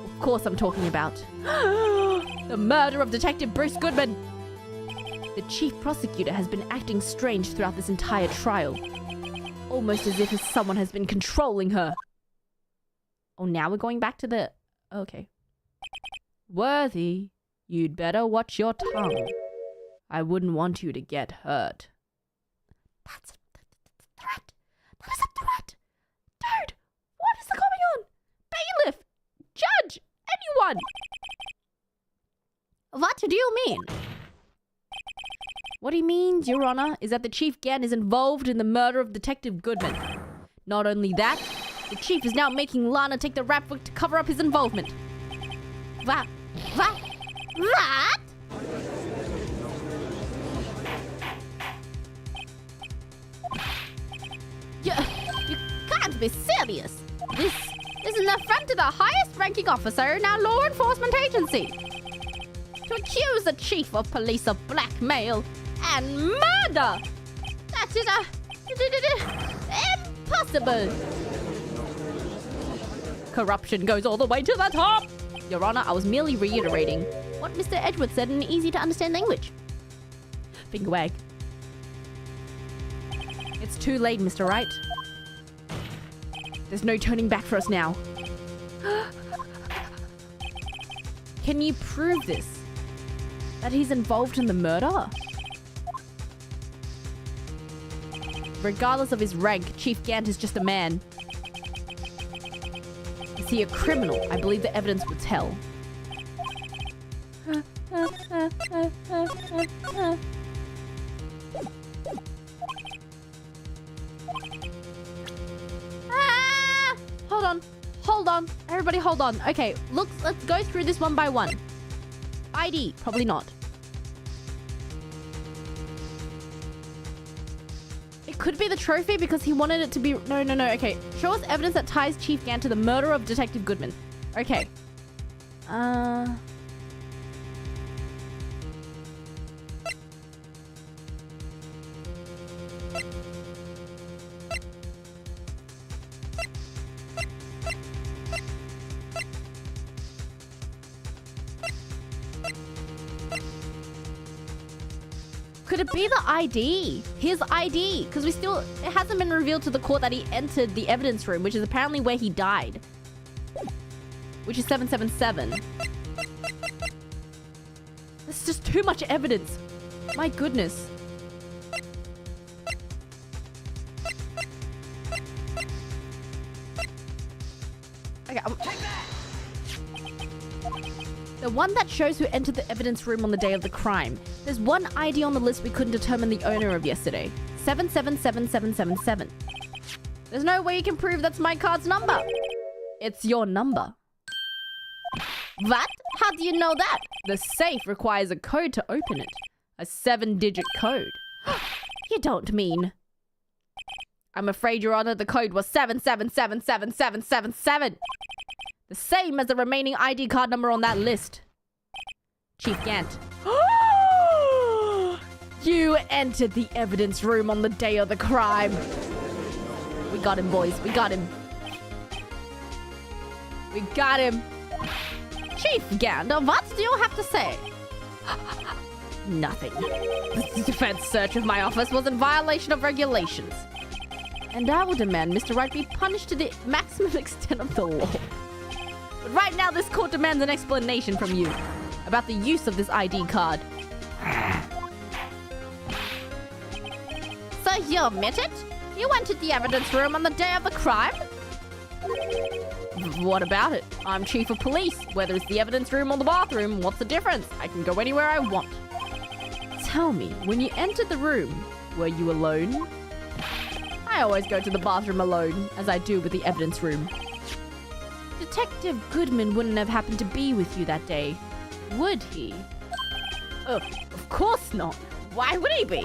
Of course I'm talking about the murder of Detective Bruce Goodman. The chief prosecutor has been acting strange throughout this entire trial. Almost as if someone has been controlling her. Oh, now we're going back to the... Okay. Worthy, you'd better watch your tongue. I wouldn't want you to get hurt. That's a threat. That is a threat. Dude, what is going on? Bailiff, judge, anyone. What do you mean? What he means, Your Honor, is that the Chief Gant is involved in the murder of Detective Goodman. Not only that, the Chief is now making Lana take the rap to cover up his involvement. What? You can't be serious. This is an affront to the highest ranking officer in our law enforcement agency. To accuse the chief of police of blackmail and murder! That is impossible! Corruption goes all the way to the top! Your Honor, I was merely reiterating what Mr. Edgeworth said in easy-to-understand language. Finger wag. It's too late, Mr. Wright. There's no turning back for us now. Can you prove this? That he's involved in the murder? Regardless of his rank, Chief Gant is just a man. Is he a criminal? I believe the evidence would tell. Hold on. Everybody hold on. Okay, look, let's go through this one by one. ID, probably not. It could be the trophy because he wanted it to be... No. Okay, show us evidence that ties Chief Gant to the murder of Detective Goodman. Okay. Could it be the ID? His ID? Because it hasn't been revealed to the court that he entered the evidence room, which is apparently where he died. Which is 777. That's just too much evidence. My goodness. Okay, the one that shows who entered the evidence room on the day of the crime. There's one ID on the list we couldn't determine the owner of yesterday. 777777. There's no way you can prove that's my card's number. It's your number. What? How do you know that? The safe requires a code to open it. A 7-digit code. You don't mean... I'm afraid, Your Honor, the code was 77777777. The same as the remaining ID card number on that list. Chief Gant. You entered the evidence room on the day of the crime. We got him, boys. We got him. We got him. Chief Gant, what do you have to say? Nothing. The defense search of my office was in violation of regulations. And I will demand Mr. Wright be punished to the maximum extent of the law. But right now, this court demands an explanation from you about the use of this ID card. So you admit it? You entered the evidence room on the day of the crime? What about it? I'm chief of police. Whether it's the evidence room or the bathroom, what's the difference? I can go anywhere I want. Tell me, when you entered the room, were you alone? I always go to the bathroom alone, as I do with the evidence room. Detective Goodman wouldn't have happened to be with you that day, would he? Of course not. Why would he be?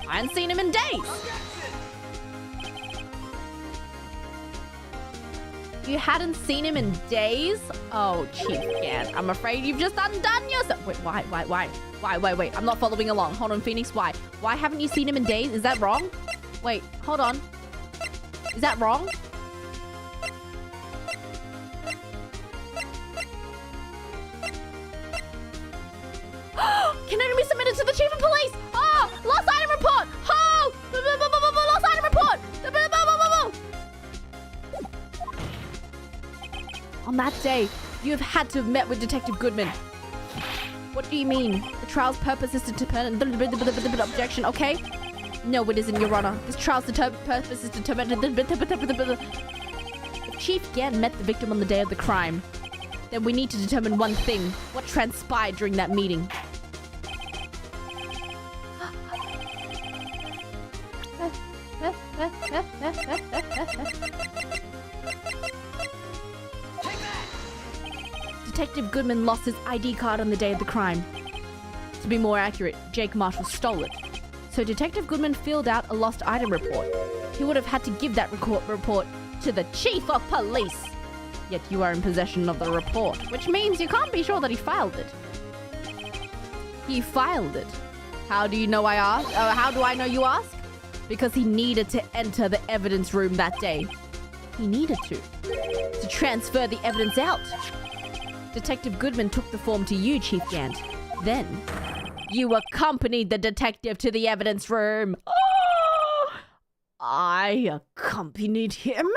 I hadn't seen him in days. You hadn't seen him in days? Oh, Chief Gant, I'm afraid you've just undone yourself. Wait, why? Wait, I'm not following along. Hold on, Phoenix, why? Why haven't you seen him in days? Is that wrong? Wait, hold on. Is that wrong? can only be submitted to the chief of police. Oh, lost item report. Oh, lost item report. On that day, you have had to have met with Detective Goodman. What do you mean? The trial's purpose is to determine objection, okay? No, it isn't, Your Honor. This trial's purpose is to determine... If Chief Gant met the victim on the day of the crime, then we need to determine one thing. What transpired during that meeting? Detective Goodman lost his ID card on the day of the crime. To be more accurate, Jake Marshall stole it. So Detective Goodman filled out a lost item report. He would have had to give that report to the Chief of Police. Yet you are in possession of the report, which means you can't be sure that he filed it. He filed it. How do you know I asked? How do I know you ask? Because he needed to enter the evidence room that day. He needed to transfer the evidence out. Detective Goodman took the form to you, Chief Gant. Then, you accompanied the detective to the evidence room. Oh! I accompanied him?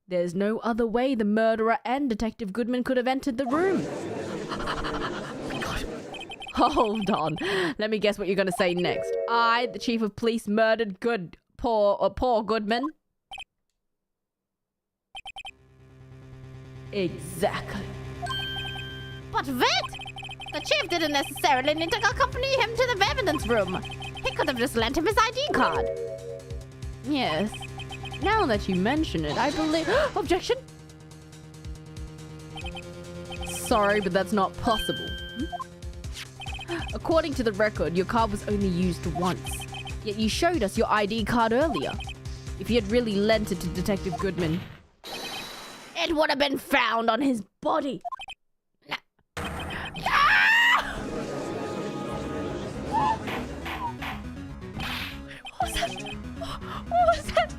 There's no other way the murderer and Detective Goodman could have entered the room. God. Hold on. Let me guess what you're going to say next. I, the Chief of Police, murdered poor Goodman? Exactly. But Vet! The chief didn't necessarily need to accompany him to the evidence room. He could have just lent him his ID card. Yes. Now that you mention it, I believe... Objection! Sorry, but that's not possible. According to the record, your card was only used once. Yet you showed us your ID card earlier. If you had really lent it to Detective Goodman, it would have been found on his body. What was that? What was that?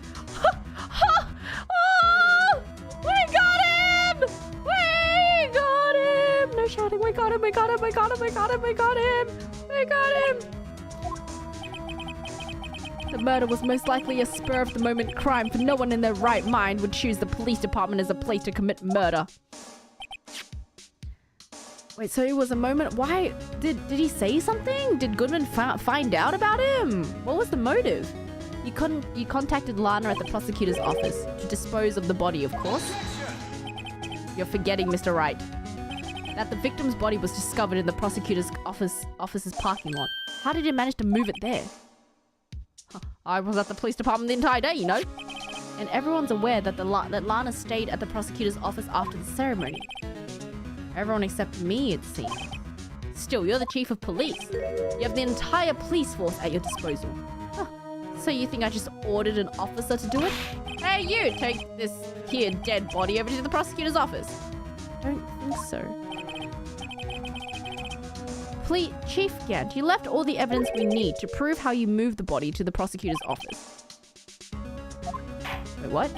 Oh, we got him! We got him! No shouting, we got him, we got him, we got him, we got him, we got him! We got him! The murder was most likely a spur-of-the-moment crime, for no one in their right mind would choose the police department as a place to commit murder. Wait, so it was a moment... Why? Did he say something? Did Goodman find out about him? What was the motive? You contacted Lana at the prosecutor's office to dispose of the body, of course. You're forgetting, Mr. Wright, that the victim's body was discovered in the prosecutor's office's parking lot. How did you manage to move it there? I was at the police department the entire day, you know. And everyone's aware that that Lana stayed at the prosecutor's office after the ceremony. Everyone except me, it seems. Still, you're the chief of police. You have the entire police force at your disposal. Huh. So you think I just ordered an officer to do it? Hey, you! Take this here dead body over to the prosecutor's office. I don't think so. Please, Chief Gant, you left all the evidence we need to prove how you moved the body to the prosecutor's office. Wait, what?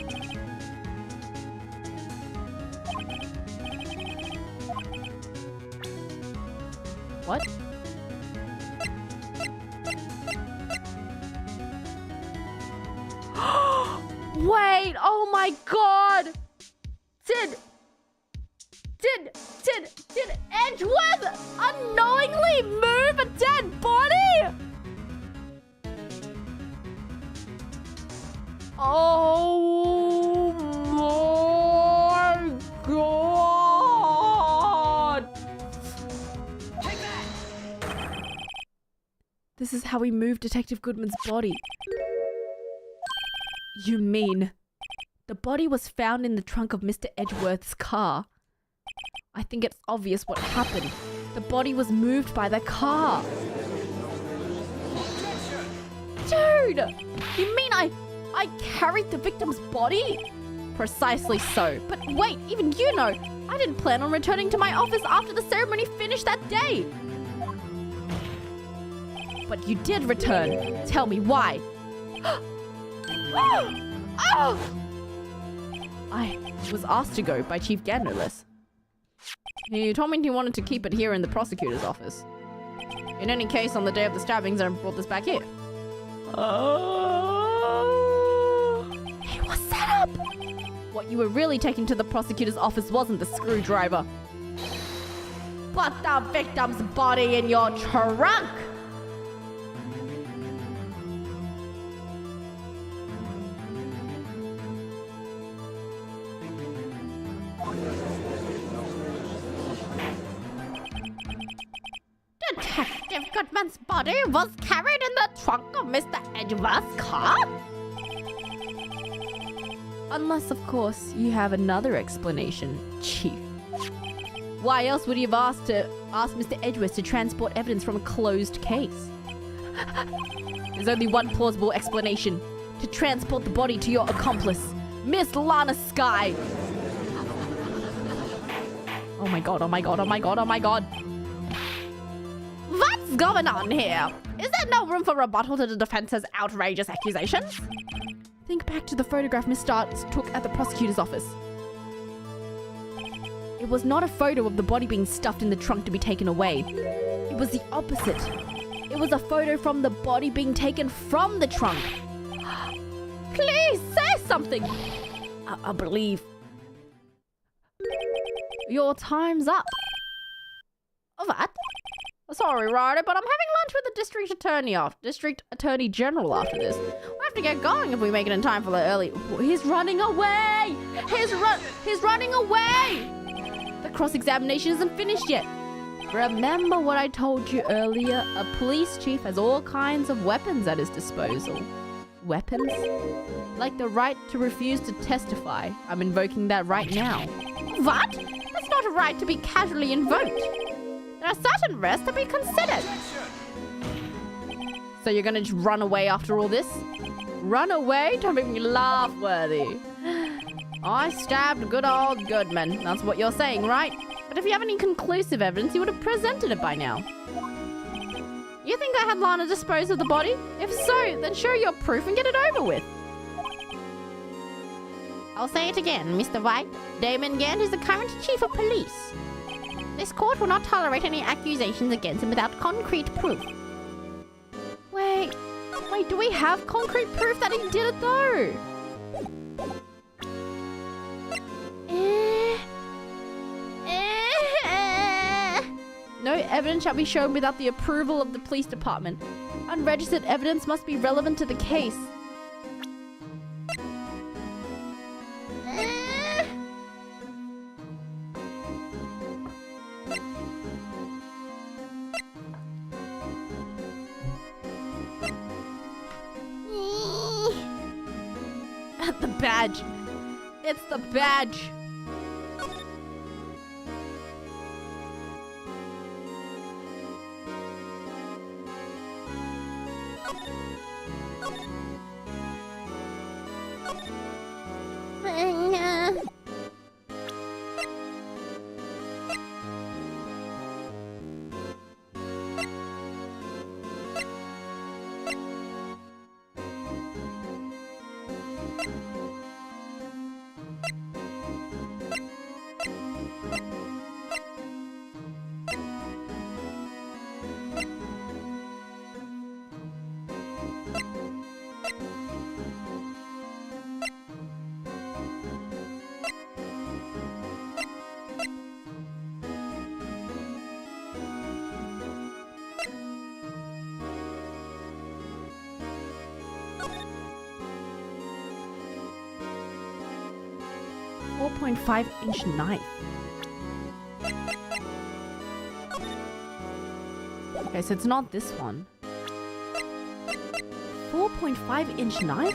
What? Wait, oh my god! Did Edgeworth unknowingly move a dead body? Oh my god! Take that! This is how we moved Detective Goodman's body. You mean the body was found in the trunk of Mr. Edgeworth's car? I think it's obvious what happened. The body was moved by the car. Dude! You mean I carried the victim's body? Precisely so. But wait, even you know, I didn't plan on returning to my office after the ceremony finished that day. But you did return. Tell me why. Oh! I was asked to go by Chief Gant, no less. He told me he wanted to keep it here in the prosecutor's office. In any case, on the day of the stabbings, I brought this back here. He was set up! What you were really taking to the prosecutor's office wasn't the screwdriver, but the victim's body in your trunk! Detective Goodman's body was carried in the trunk of Mr. Edgeworth's car? Unless, of course, you have another explanation, Chief. Why else would you have asked Mr. Edgeworth to transport evidence from a closed case? There's only one plausible explanation. To transport the body to your accomplice, Miss Lana Sky. Oh my god, oh my god, oh my god, oh my god. What's going on here? Is there no room for rebuttal to the defense's outrageous accusations? Think back to the photograph Miss Starks took at the prosecutor's office. It was not a photo of the body being stuffed in the trunk to be taken away. It was the opposite. It was a photo from the body being taken from the trunk. Please say something. I believe. Your time's up. What? Sorry, Ryder, but I'm having lunch with the District Attorney General after this. We have to get going if we make it in time for the early... He's running away! He's running away! The cross-examination isn't finished yet. Remember what I told you earlier? A police chief has all kinds of weapons at his disposal. Weapons? Like the right to refuse to testify. I'm invoking that right now. What? That's not a right to be casually invoked. There are certain risks to be considered. So you're gonna just run away after all this? Run away? Don't make me laugh, Worthy. I stabbed good old Goodman. That's what you're saying, right? But if you have any conclusive evidence, you would have presented it by now. You think I had Lana dispose of the body? If so, then show your proof and get it over with. I'll say it again, Mr. Wright. Damon Gant is the current chief of police. This court will not tolerate any accusations against him without concrete proof. Wait, do we have concrete proof that he did it though? No evidence shall be shown without the approval of the police department. Unregistered evidence must be relevant to the case. The badge. It's the badge. .5-inch knife. Okay, so it's not this one. 4.5-inch knife?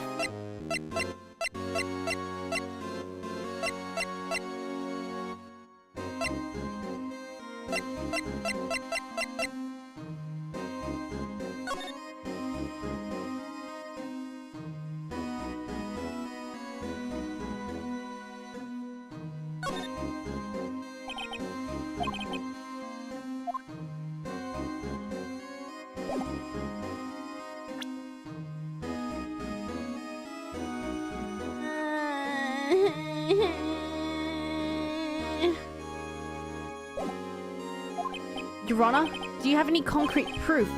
Your Honor, Do you have any concrete proof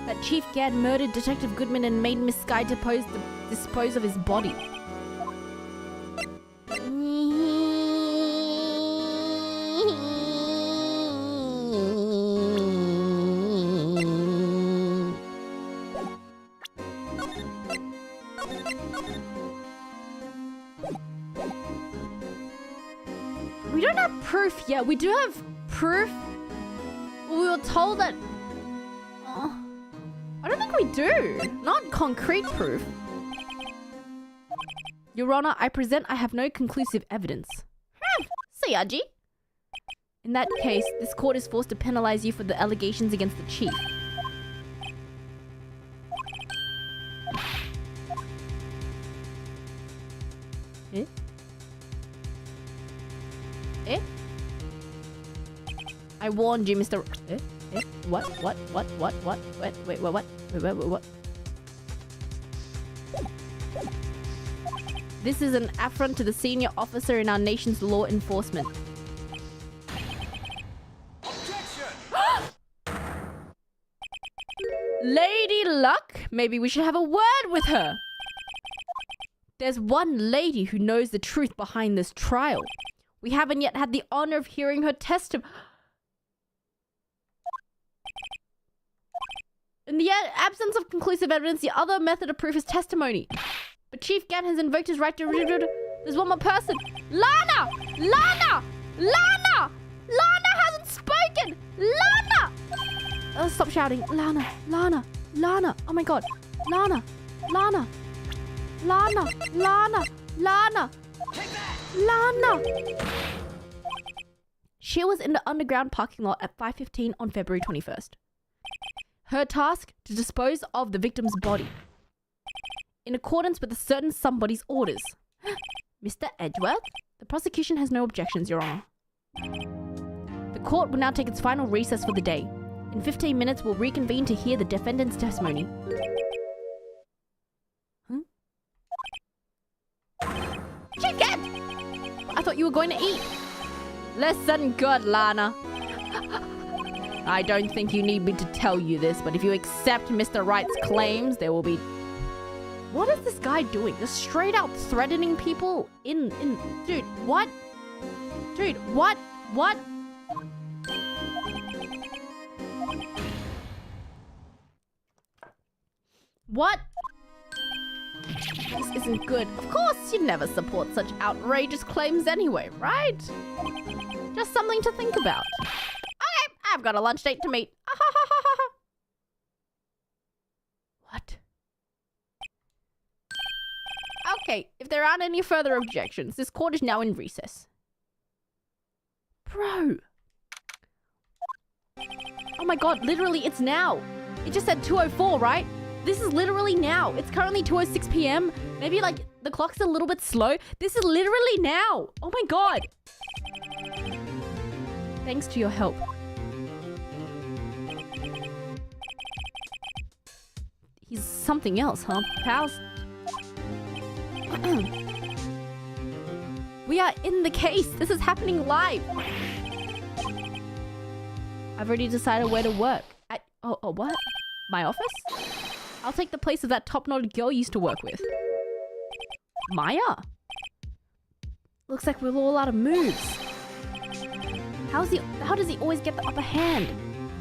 that Chief Gant murdered Detective Goodman and made Miss Sky dispose of his body? We don't have proof yet. We do have proof. We were told that... I don't think we do. Not concrete proof. Your Honor, I have no conclusive evidence. Siaji. In that case, this court is forced to penalize you for the allegations against the chief. Eh? Eh? I warned you, Mr. Eh? Eh? What? What? Wait, what? What? This is an affront to the senior officer in our nation's law enforcement. Objection! Lady Luck? Maybe we should have a word with her. There's one lady who knows the truth behind this trial. We haven't yet had the honor of hearing her testimony. In the absence of conclusive evidence, the other method of proof is testimony. But Chief Gant has invoked his right to... There's one more person. Lana! Lana! Lana! Lana hasn't spoken! Lana! Oh, stop shouting. Lana! Lana! Lana! Oh my god. Lana! Lana! Lana! Lana! Lana! Take that! Lana! She was in the underground parking lot at 5:15 on February 21st. Her task, to dispose of the victim's body. In accordance with a certain somebody's orders. Mr. Edgeworth? The prosecution has no objections, Your Honor. The court will now take its final recess for the day. In 15 minutes, we'll reconvene to hear the defendant's testimony. Chief Gant! I thought you were going to eat. Listen good, Lana. I don't think you need me to tell you this, but if you accept Mr. Wright's claims, there will be... What is this guy doing? Just straight out threatening people in... Dude, what? Dude, what? What? What? This isn't good. Of course, you'd never support such outrageous claims anyway, right? Just something to think about. Okay, I've got a lunch date to meet. What? Okay, if there aren't any further objections, this court is now in recess. Bro. Oh my god, literally, it's now. It just said 2:04, right? This is literally now. It's currently 2:06 p.m. Maybe, like, the clock's a little bit slow. This is literally now. Oh my god. Thanks to your help. He's something else, huh? Pals? We are in the case. This is happening live. I've already decided where to work. At... Oh, what? My office? I'll take the place of that top-knotted girl you used to work with. Maya? Looks like we're all out of moves. How does he always get the upper hand?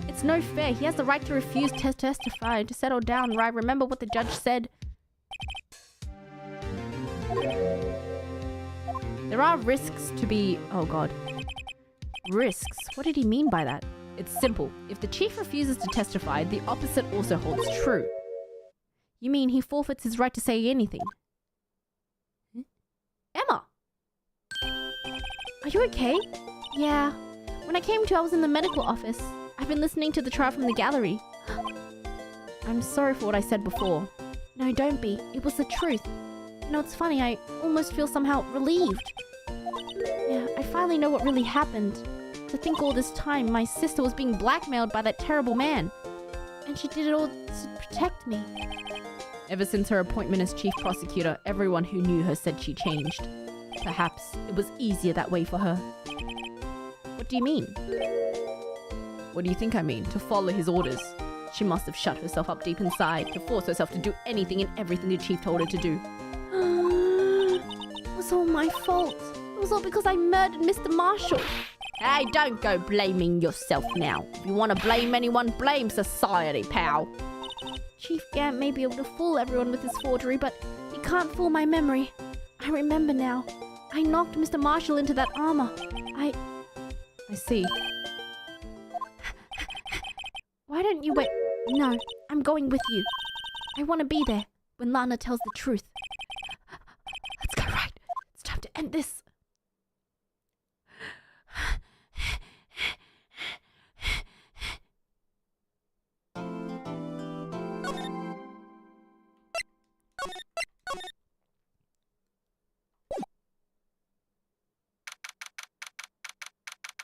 It's no fair. He has the right to refuse to testify, to settle down, right? Remember what the judge said? There are risks to be... Oh god. Risks? What did he mean by that? It's simple. If the chief refuses to testify, the opposite also holds true. You mean he forfeits his right to say anything? Emma! Are you okay? Yeah. When I came to, I was in the medical office. I've been listening to the trial from the gallery. I'm sorry for what I said before. No, don't be. It was the truth. You know, it's funny, I almost feel somehow relieved. Yeah, I finally know what really happened. To think all this time, my sister was being blackmailed by that terrible man. And she did it all to protect me. Ever since her appointment as chief prosecutor, everyone who knew her said she changed. Perhaps it was easier that way for her. What do you mean? What do you think I mean? To follow his orders. She must have shut herself up deep inside to force herself to do anything and everything the chief told her to do. It was all my fault. It was all because I murdered Mr. Marshall. Hey, don't go blaming yourself now. If you want to blame anyone, blame society, pal. Chief Gant may be able to fool everyone with his forgery, but he can't fool my memory. I remember now. I knocked Mr. Marshall into that armor. I see. Why don't you wait? No, I'm going with you. I want to be there when Lana tells the truth. Let's go, Wright. It's time to end this.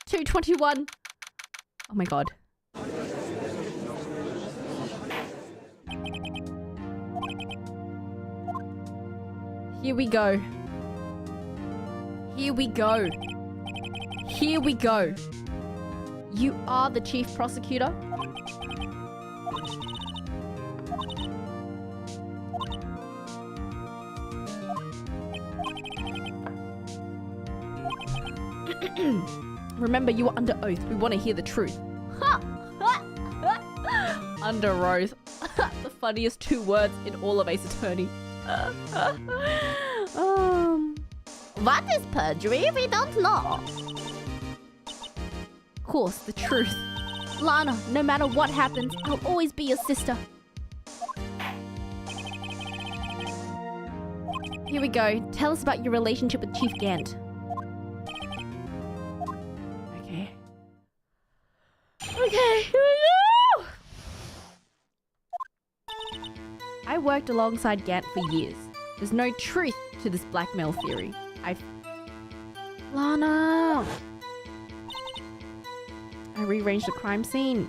$2.21. Oh my god. Here we go. Here we go. Here we go. You are the chief prosecutor? Remember, you are under oath. We want to hear the truth. Under oath. The funniest 2 words in all of Ace Attorney. What is perjury? We don't know. Of course, the truth. Lana, no matter what happens, I'll always be your sister. Here we go. Tell us about your relationship with Chief Gant. Okay. Okay, here we go! I worked alongside Gant for years. There's no truth to this blackmail theory. Lana! I rearranged the crime scene.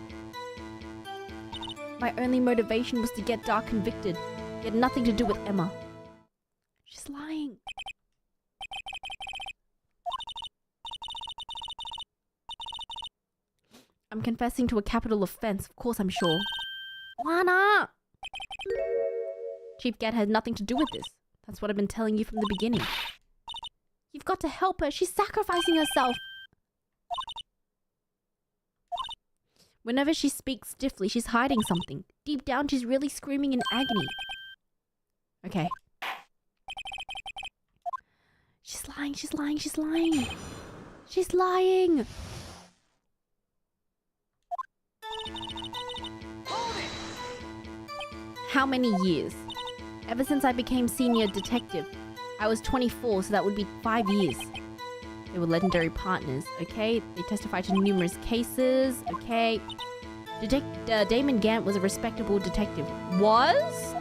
My only motivation was to get Dark convicted. It had nothing to do with Emma. She's lying. I'm confessing to a capital offense, of course I'm sure. Lana! Chief Gant had nothing to do with this. That's what I've been telling you from the beginning. You've got to help her. She's sacrificing herself. Whenever she speaks stiffly, she's hiding something. Deep down, she's really screaming in agony. Okay. She's lying, she's lying, she's lying. She's lying. How many years? Ever since I became senior detective. I was 24, so that would be 5 years. They were legendary partners, okay? They testified to numerous cases, okay? Damon Gant was a respectable detective. Was?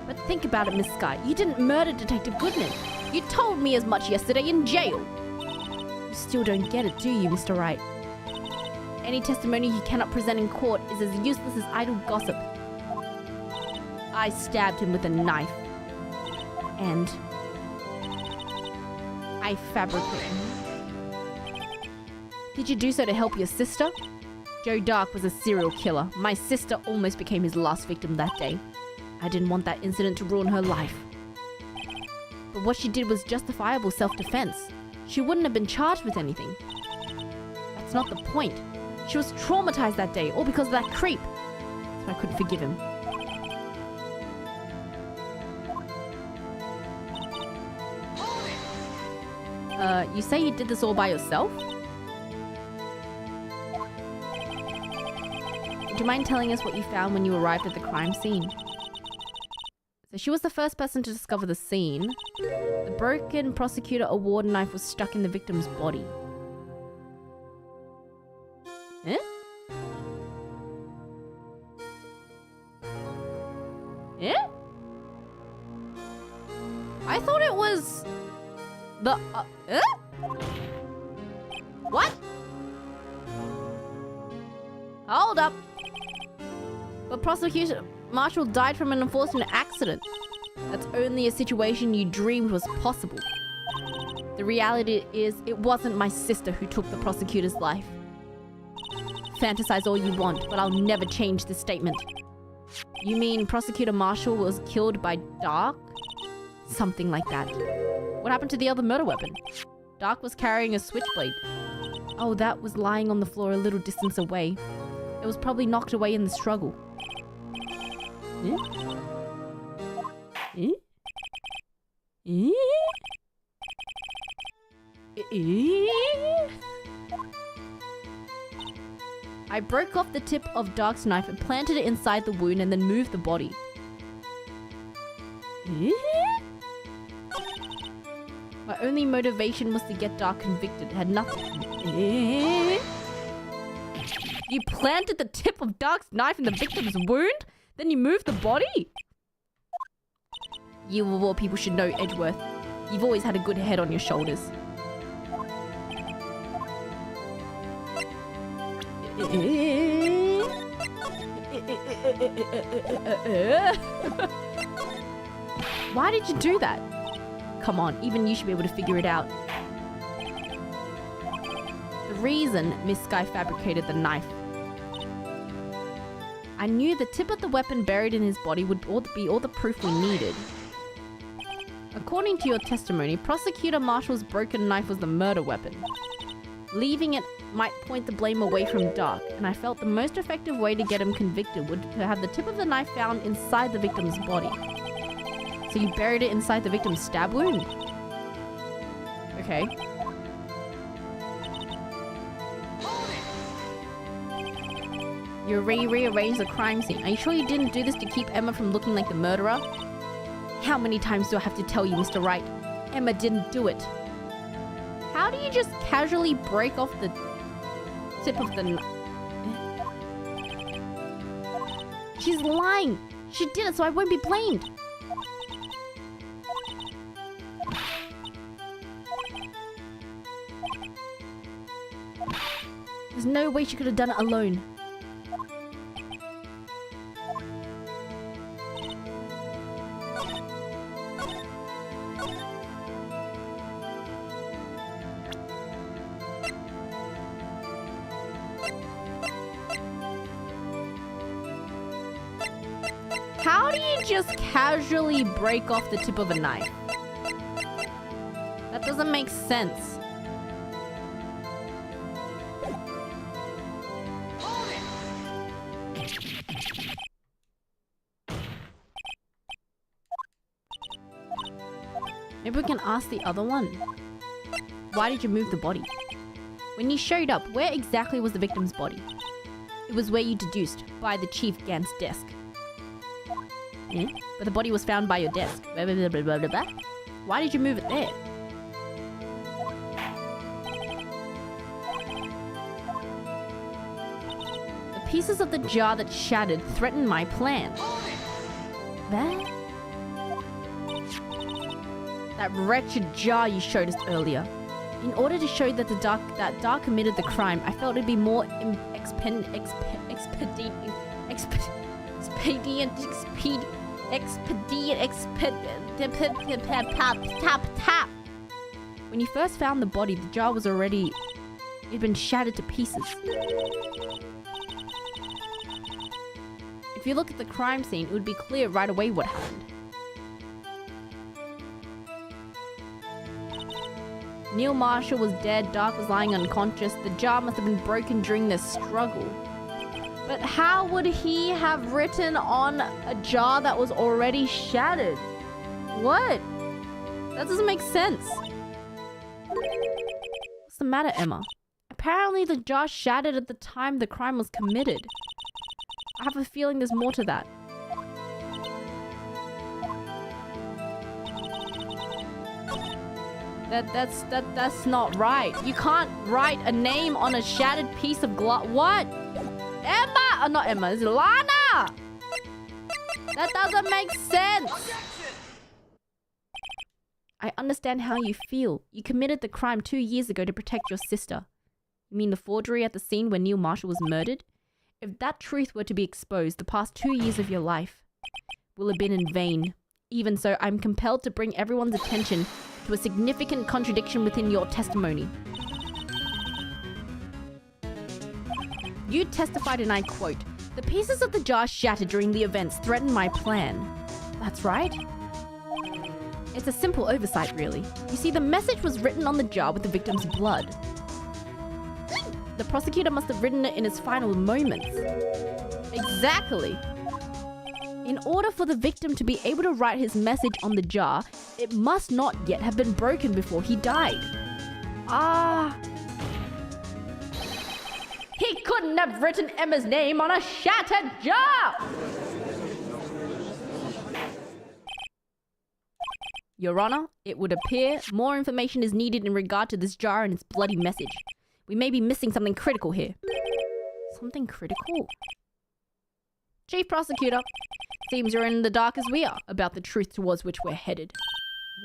But think about it, Miss Sky. You didn't murder Detective Goodman. You told me as much yesterday in jail. You still don't get it, do you, Mr. Wright? Any testimony you cannot present in court is as useless as idle gossip. I stabbed him with a knife. And I fabricated. Did you do so to help your sister? Joe Dark was a serial killer. My sister almost became his last victim that day. I didn't want that incident to ruin her life. But what she did was justifiable self-defense. She wouldn't have been charged with anything. That's not the point. She was traumatized that day, all because of that creep. So I couldn't forgive him. You say you did this all by yourself? Do you mind telling us what you found when you arrived at the crime scene? So she was the first person to discover the scene. The broken prosecutor award knife was stuck in the victim's body. Eh? Eh? I thought it was the What? Hold up. But prosecutor Marshall died from an unfortunate accident. That's only a situation you dreamed was possible. The The reality is, it wasn't my sister who took the prosecutor's life. Fantasize all you want, but I'll never change this statement. You mean Prosecutor Marshall was killed by Dark? Something like that. What happened to the other murder weapon? Dark was carrying a switchblade. Oh, that was lying on the floor a little distance away. It was probably knocked away in the struggle. Eh? Eh? Eh? Eh? I broke off the tip of Dark's knife and planted it inside the wound and then moved the body. Eh? My only motivation was to get Dark convicted. It had nothing. Eh? You planted the tip of Dark's knife in the victim's wound? Then you moved the body? You of all people should know, Edgeworth. You've always had a good head on your shoulders. Why did you do that? Come on, even you should be able to figure it out. The reason Miss Sky fabricated the knife. I knew the tip of the weapon buried in his body would be all the proof we needed. According to your testimony, Prosecutor Marshall's broken knife was the murder weapon. Leaving it might point the blame away from Dark, and I felt the most effective way to get him convicted would to have the tip of the knife found inside the victim's body. So you buried it inside the victim's stab wound? Okay. You rearranged the crime scene. Are you sure you didn't do this to keep Emma from looking like the murderer? How many times do I have to tell you, Mr. Wright? Emma didn't do it. How do you just casually break off the tip of the knife? She's lying. She did it, so I won't be blamed. There's no way she could have done it alone. How do you just casually break off the tip of a knife? That doesn't make sense. Maybe we can ask the other one. Why did you move the body? When you showed up, where exactly was the victim's body? It was where you deduced, by the Chief Gant's desk. Yeah? But the body was found by your desk. Blah, blah, blah, blah, blah, blah. Why did you move it there? The pieces of the jar that shattered threatened my plan. That wretched jar you showed us earlier. In order to show that Dark committed the crime, I felt it'd be more expedient. When you first found the body, the jar was already... it'd been shattered to pieces. If you look at the crime scene, it would be clear right away what happened. Neil Marshall was dead, Dark was lying unconscious. The jar must have been broken during the struggle. But how would he have written on a jar that was already shattered? What? That doesn't make sense. What's the matter, Emma? Apparently the jar shattered at the time the crime was committed. I have a feeling there's more to that. That's not right. You can't write a name on a shattered piece of glass. What? Emma! Oh, not Emma. It's Lana! That doesn't make sense. I understand how you feel. You committed the crime 2 years ago to protect your sister. You mean the forgery at the scene where Neil Marshall was murdered? If that truth were to be exposed, the past 2 years of your life will have been in vain. Even so, I'm compelled to bring everyone's attention to a significant contradiction within your testimony. You testified, and I quote, "The pieces of the jar shattered during the events threatened my plan." That's right. It's a simple oversight, really. You see, the message was written on the jar with the victim's blood. The prosecutor must have written it in his final moments. Exactly. In order for the victim to be able to write his message on the jar, it must not yet have been broken before he died. Ah. He couldn't have written Emma's name on a shattered jar! Your Honor, it would appear more information is needed in regard to this jar and its bloody message. We may be missing something critical here. Something critical? Chief Prosecutor, seems you're in the dark as we are about the truth towards which we're headed.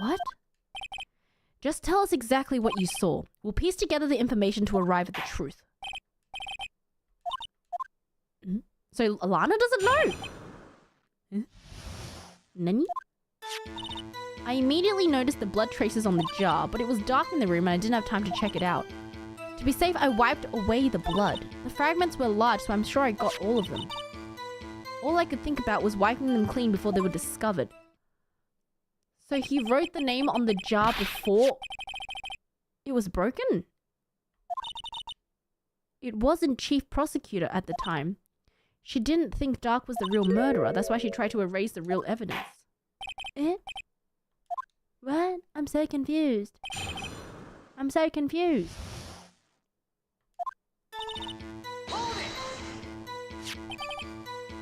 What? Just tell us exactly what you saw. We'll piece together the information to arrive at the truth. So Lana doesn't know? Nani? I immediately noticed the blood traces on the jar, but it was dark in the room and I didn't have time to check it out. To be safe, I wiped away the blood. The fragments were large, so I'm sure I got all of them. All I could think about was wiping them clean before they were discovered. So he wrote the name on the jar before it was broken? It wasn't Chief Prosecutor at the time. She didn't think Dark was the real murderer. That's why she tried to erase the real evidence. Eh? What? I'm so confused. I'm so confused.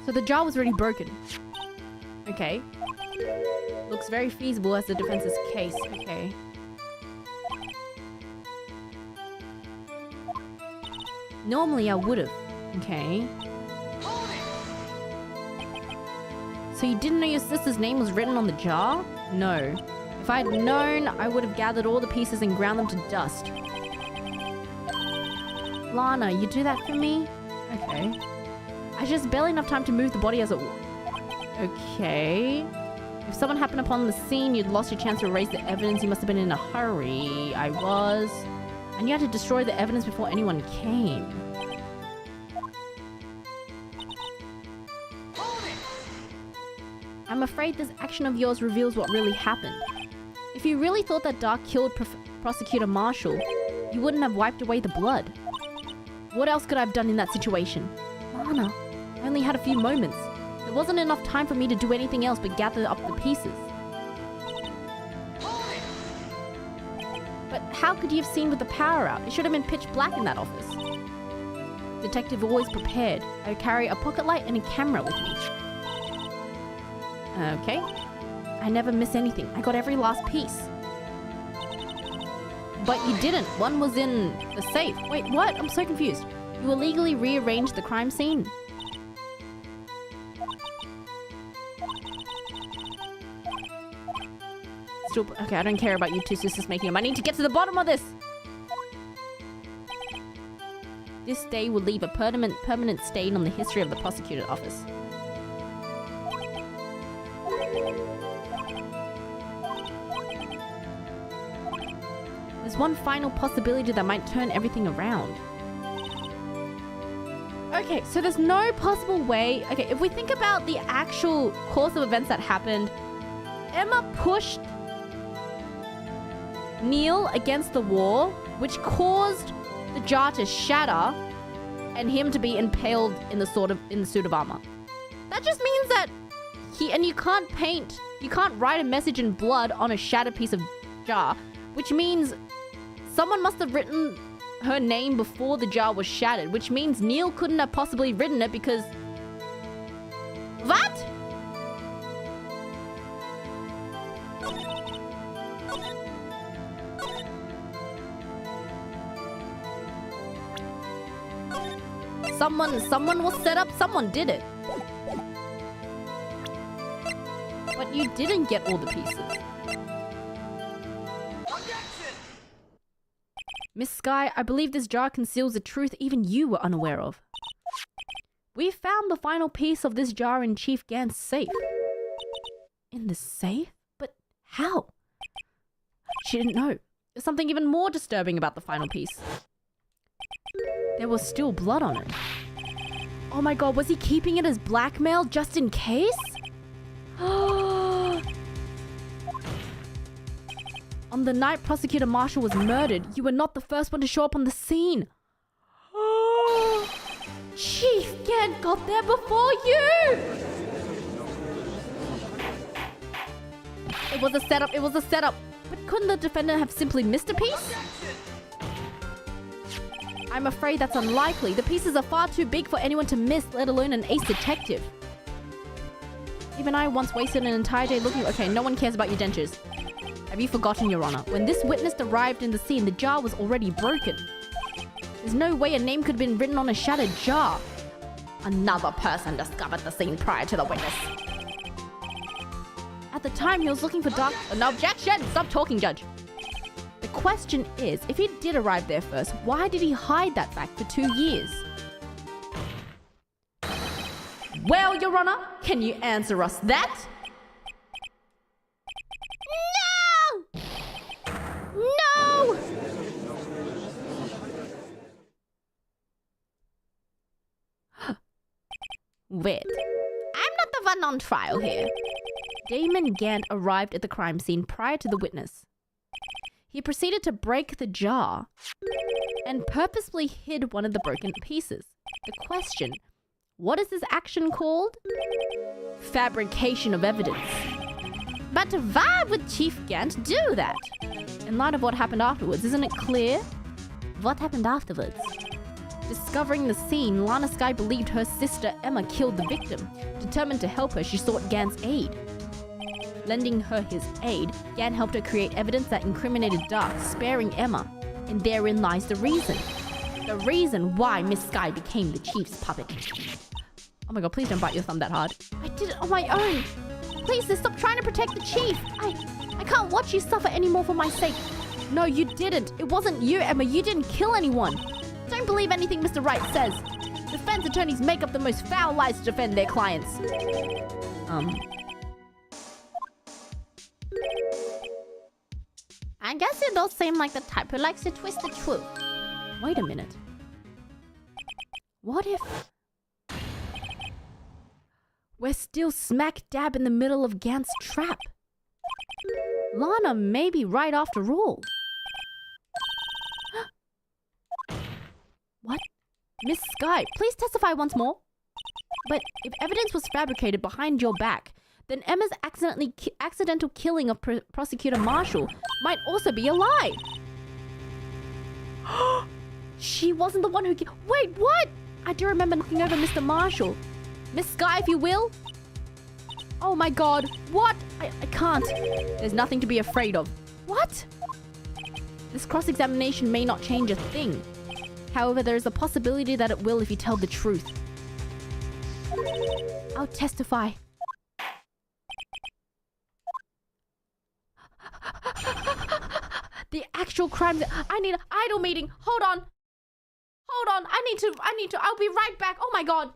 So the jar was already broken. Okay. Looks very feasible as the defense's case. Okay. Normally I would've. Okay. So you didn't know your sister's name was written on the jar? No. If I'd known, I would have gathered all the pieces and ground them to dust. Lana, you do that for me? Okay. I just barely enough time to move the body as it... Okay. If someone happened upon the scene, you'd lost your chance to erase the evidence. You must have been in a hurry. I was. And you had to destroy the evidence before anyone came. I'm afraid this action of yours reveals what really happened. If you really thought that Dark killed Prosecutor Marshall, you wouldn't have wiped away the blood. What else could I have done in that situation? Lana, I only had a few moments. There wasn't enough time for me to do anything else but gather up the pieces. But how could you have seen with the power out? It should have been pitch black in that office. Detective always prepared. I carry a pocket light and a camera with me. Okay. I never miss anything. I got every last piece. But you didn't. One was in the safe. Wait, what? I'm so confused. You illegally rearranged the crime scene? Still, okay, I don't care about you two sisters making them. I need to get to the bottom of this. This day will leave a permanent stain on the history of the prosecutor's office. There's one final possibility that might turn everything around. Okay, so there's no possible way... Okay, if we think about the actual course of events that happened, Emma pushed Neil against the wall, which caused the jar to shatter and him to be impaled in the suit of armor. That just means that you can't write a message in blood on a shattered piece of jar, which means someone must have written her name before the jar was shattered, which means Neil couldn't have possibly written it because... What? Someone was set up, someone did it. But you didn't get all the pieces. Miss Sky, I believe this jar conceals a truth even you were unaware of. We found the final piece of this jar in Chief Gant's safe. In the safe? But how? She didn't know. There's something even more disturbing about the final piece. There was still blood on it. Oh my god, was he keeping it as blackmail just in case? On the night Prosecutor Marshall was murdered, you were not the first one to show up on the scene. Chief Gant got there before you! It was a setup, it was a setup. But couldn't the defendant have simply missed a piece? I'm afraid that's unlikely. The pieces are far too big for anyone to miss, let alone an ace detective. Even I once wasted an entire day looking... Okay, no one cares about your dentures. Have you forgotten, Your Honor? When this witness arrived in the scene, the jar was already broken. There's no way a name could have been written on a shattered jar. Another person discovered the scene prior to the witness. At the time, he was looking for dark... No, objection! Stop talking, Judge. The question is, if he did arrive there first, why did he hide that fact for 2 years? Well, Your Honor, can you answer us that? No! No! Wait. I'm not the one on trial here. Damon Gant arrived at the crime scene prior to the witness. He proceeded to break the jar and purposefully hid one of the broken pieces. The question, what is this action called? Fabrication of evidence. But why would Chief Gant do that? In light of what happened afterwards, isn't it clear? What happened afterwards? Discovering the scene, Lana Skye believed her sister Emma killed the victim. Determined to help her, she sought Gant's aid. Lending her his aid, Gant helped her create evidence that incriminated Dark, sparing Emma. And therein lies the reason. The reason why Miss Skye became the Chief's puppet. Oh my god, please don't bite your thumb that hard. I did it on my own. Please, stop trying to protect the Chief. I can't watch you suffer anymore for my sake. No, you didn't. It wasn't you, Emma. You didn't kill anyone. Don't believe anything Mr. Wright says. Defense attorneys make up the most foul lies to defend their clients. I guess you don't seem like the type who likes to twist the truth. Wait a minute. What if... we're still smack dab in the middle of Gant's trap? Lana may be right after all. What? Miss Skye, please testify once more. But if evidence was fabricated behind your back, then Emma's accidental killing of Prosecutor Marshall might also be a lie. She wasn't the one who... Wait, what? I do remember knocking over Mr. Marshall. Miss Skye, if you will. Oh my god. What? I can't. There's nothing to be afraid of. What? This cross-examination may not change a thing. However, there is a possibility that it will if you tell the truth. I'll testify. The actual crime... I need an idle meeting. Hold on. Hold on. I need to... I'll be right back. Oh my god.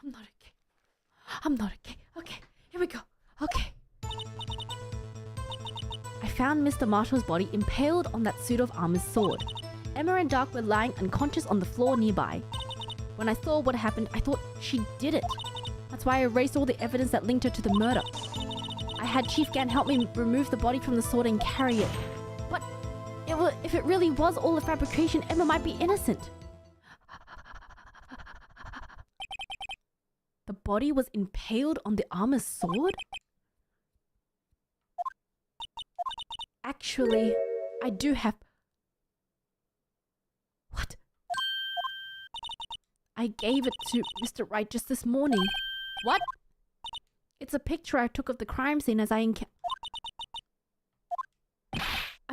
I'm not okay. I'm not okay. Okay, here we go. Okay. I found Mr. Marshall's body impaled on that suit of armor's sword. Emma and Dark were lying unconscious on the floor nearby. When I saw what happened, I thought she did it. That's why I erased all the evidence that linked her to the murder. I had Chief Gant help me remove the body from the sword and carry it. But it If it really was all a fabrication, Emma might be innocent. The body was impaled on the armor's sword? Actually, I do have... What? I gave it to Mr. Wright just this morning. What? It's a picture I took of the crime scene as I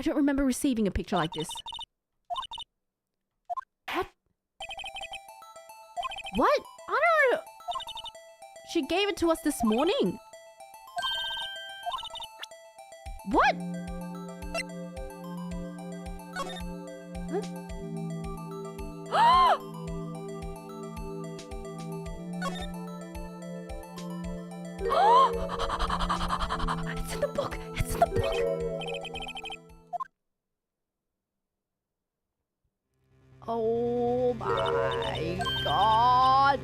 don't remember receiving a picture like this. What? What? I don't know. She gave it to us this morning. What? Huh? It's in the book. It's in the book. Oh my god.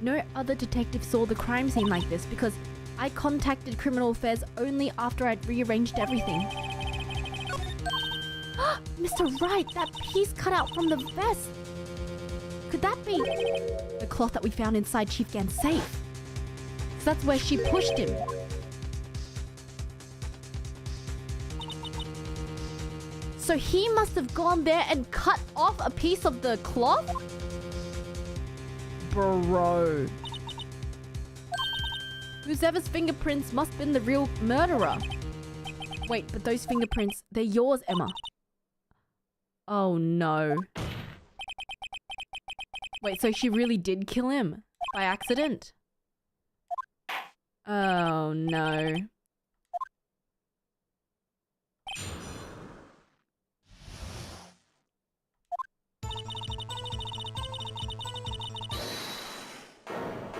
No other detective saw the crime scene like this because I contacted Criminal Affairs only after I'd rearranged everything. Mr. Wright, that piece cut out from the vest. Could that be the cloth that we found inside Chief Gant's safe? So that's where she pushed him. So he must have gone there and cut off a piece of the cloth? Bro. Whoever's fingerprints must have been the real murderer. Wait, but those fingerprints, they're yours, Emma. Oh no. Wait, so she really did kill him? By accident? Oh no.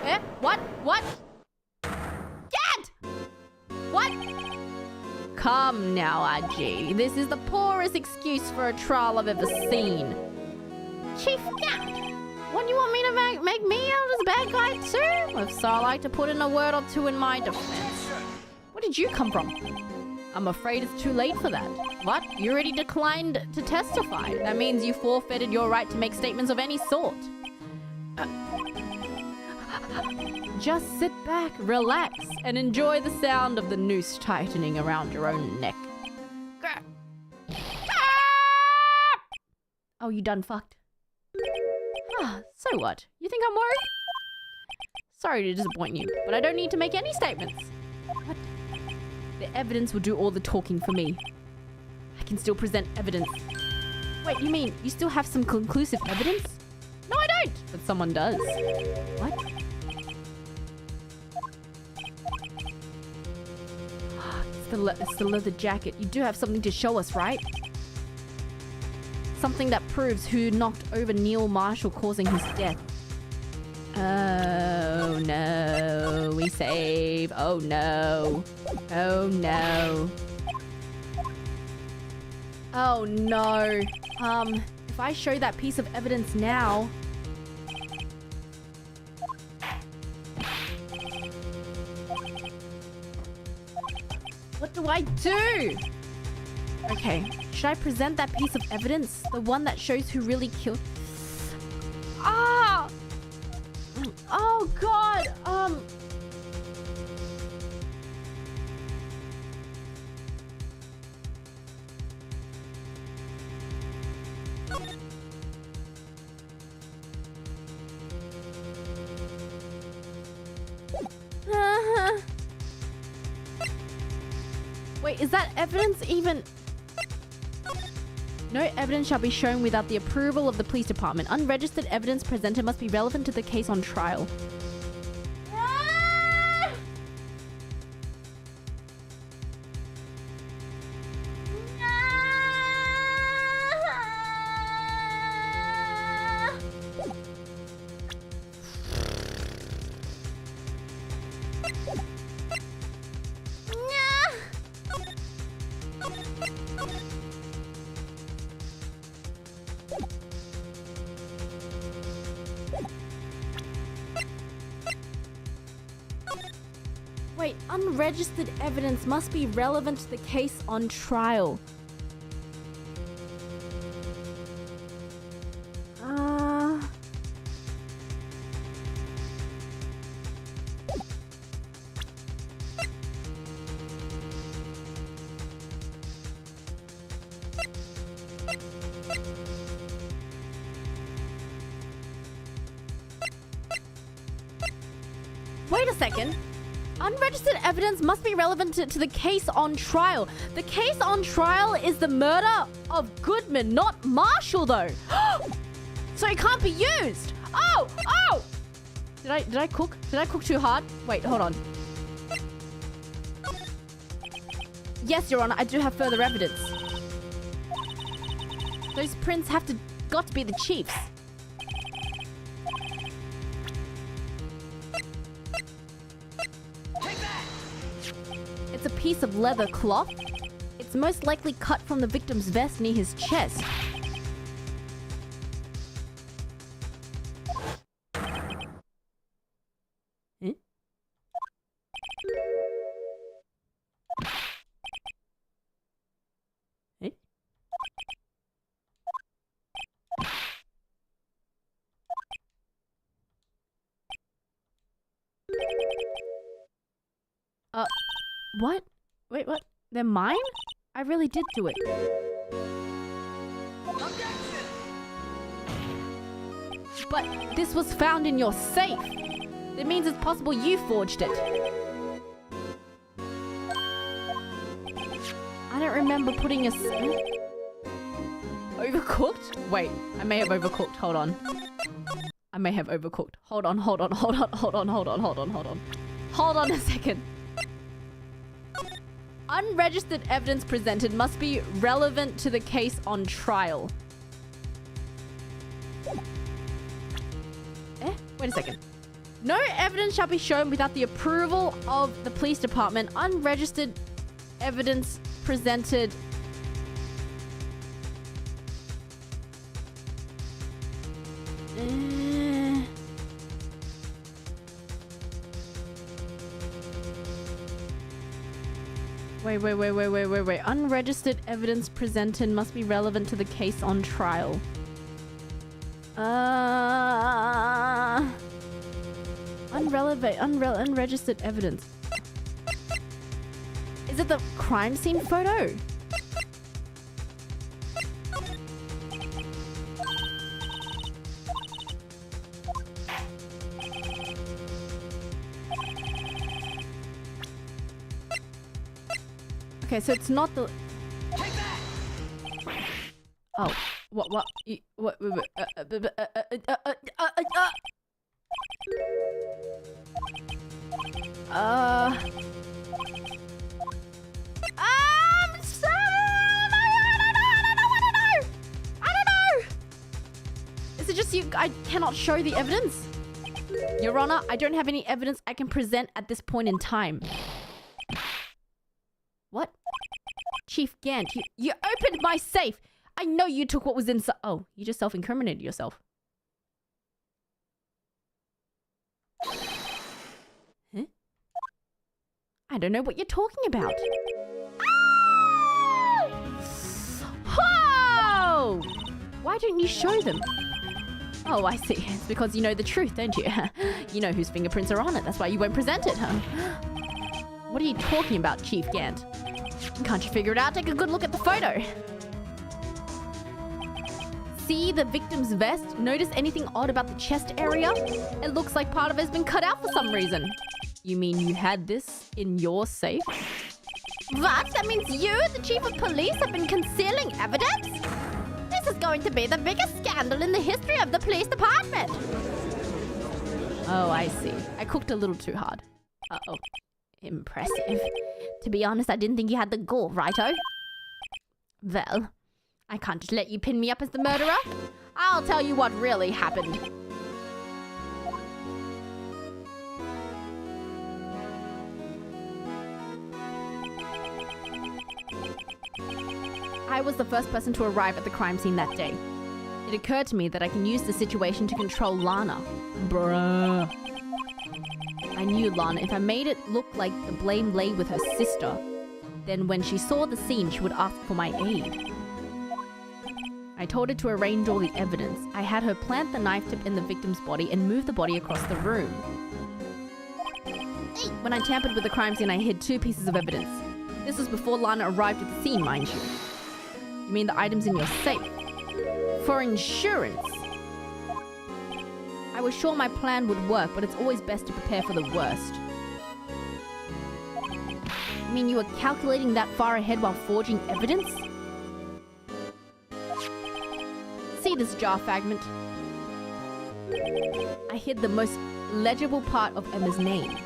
Eh? What? What? Gant! What? Come now, Aji. This is the poorest excuse for a trial I've ever seen. Chief Gant! What, you want me to make me out as a bad guy too? If so, I'd like to put in a word or two in my defense. Where did you come from? I'm afraid it's too late for that. What? You already declined to testify. That means you forfeited your right to make statements of any sort. Just sit back, relax, and enjoy the sound of the noose tightening around your own neck. Oh, you done fucked? So what? You think I'm worried? Sorry to disappoint you, but I don't need to make any statements. What? The evidence will do all the talking for me. I can still present evidence. Wait, you mean you still have some conclusive evidence? No, I don't! But someone does. What? It's the leather jacket. You do have something to show us, right? Something that proves who knocked over Neil Marshall, causing his death. Oh no, we save. Oh no. Oh no. Oh no. If I show that piece of evidence now... What do I do? Okay, should I present that piece of evidence? The one that shows who really killed... Ah! Oh god, Wait, is that evidence even... No evidence shall be shown without the approval of the police department. Unregistered evidence presented must be relevant to the case on trial. Wait, unregistered evidence must be relevant to the case on trial. second. Unregistered evidence must be relevant to the case on trial. The case on trial is the murder of Goodman, not Marshall, though. So it can't be used. Oh! Did I cook? Did I cook too hard? Wait, hold on. Yes, Your Honor, I do have further evidence. Those prints got to be the chief's. It's a piece of leather cloth. It's most likely cut from the victim's vest near his chest. Eh? Eh? What? Wait, what? They're mine? I really did do it. Objection! But this was found in your safe. That means it's possible you forged it. I don't remember putting Overcooked? Wait, I may have overcooked. Hold on. I may have overcooked. Hold on. Hold on a second. Unregistered evidence presented must be relevant to the case on trial. Wait a second. No evidence shall be shown without the approval of the police department. Unregistered evidence presented. Wait. Unregistered evidence presented must be relevant to the case on trial. Unregistered evidence. Is it the crime scene photo? Okay, so it's not the... Take that! Oh, what? I'm sorry. I don't know. Is it just you? I cannot show the evidence. Your Honor, I don't have any evidence I can present at this point in time. What? Chief Gant, you opened my safe. I know you took what was inside. Oh, you just self-incriminated yourself. Huh? I don't know what you're talking about. Oh! Why don't you show them? Oh, I see. It's because you know the truth, don't you? You know whose fingerprints are on it. That's why you won't present it, huh? What are you talking about, Chief Gant? Can't you figure it out? Take a good look at the photo. See the victim's vest? Notice anything odd about the chest area? It looks like part of it has been cut out for some reason. You mean you had this in your safe? What? That means you, the chief of police, have been concealing evidence? This is going to be the biggest scandal in the history of the police department. Oh, I see. I cooked a little too hard. Uh-oh. Impressive. To be honest, I didn't think you had the gall, righto? Well, I can't just let you pin me up as the murderer. I'll tell you what really happened. I was the first person to arrive at the crime scene that day. It occurred to me that I can use the situation to control Lana. Bruh. I knew Lana, if I made it look like the blame lay with her sister, then when she saw the scene, she would ask for my aid. I told her to arrange all the evidence. I had her plant the knife tip in the victim's body and move the body across the room. When I tampered with the crime scene, I hid 2 pieces of evidence. This was before Lana arrived at the scene, mind you. You mean the items in your safe? For insurance. I was sure my plan would work, but it's always best to prepare for the worst. You mean you were calculating that far ahead while forging evidence? See this jar fragment? I hid the most legible part of Emma's name.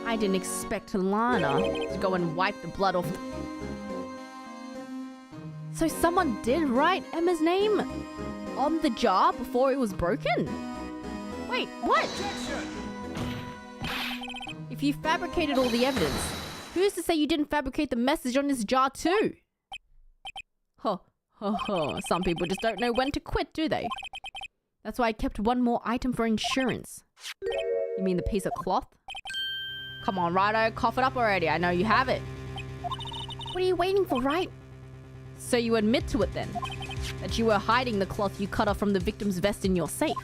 I didn't expect Lana to go and wipe the blood off. So someone did write Emma's name on the jar before it was broken? Wait, what? Objection! If you fabricated all the evidence, who's to say you didn't fabricate the message on this jar too? Huh. Some people just don't know when to quit, do they? That's why I kept one more item for insurance. You mean the piece of cloth? Come on, Righto, cough it up already. I know you have it. What are you waiting for, Wright? So you admit to it then? That you were hiding the cloth you cut off from the victim's vest in your safe?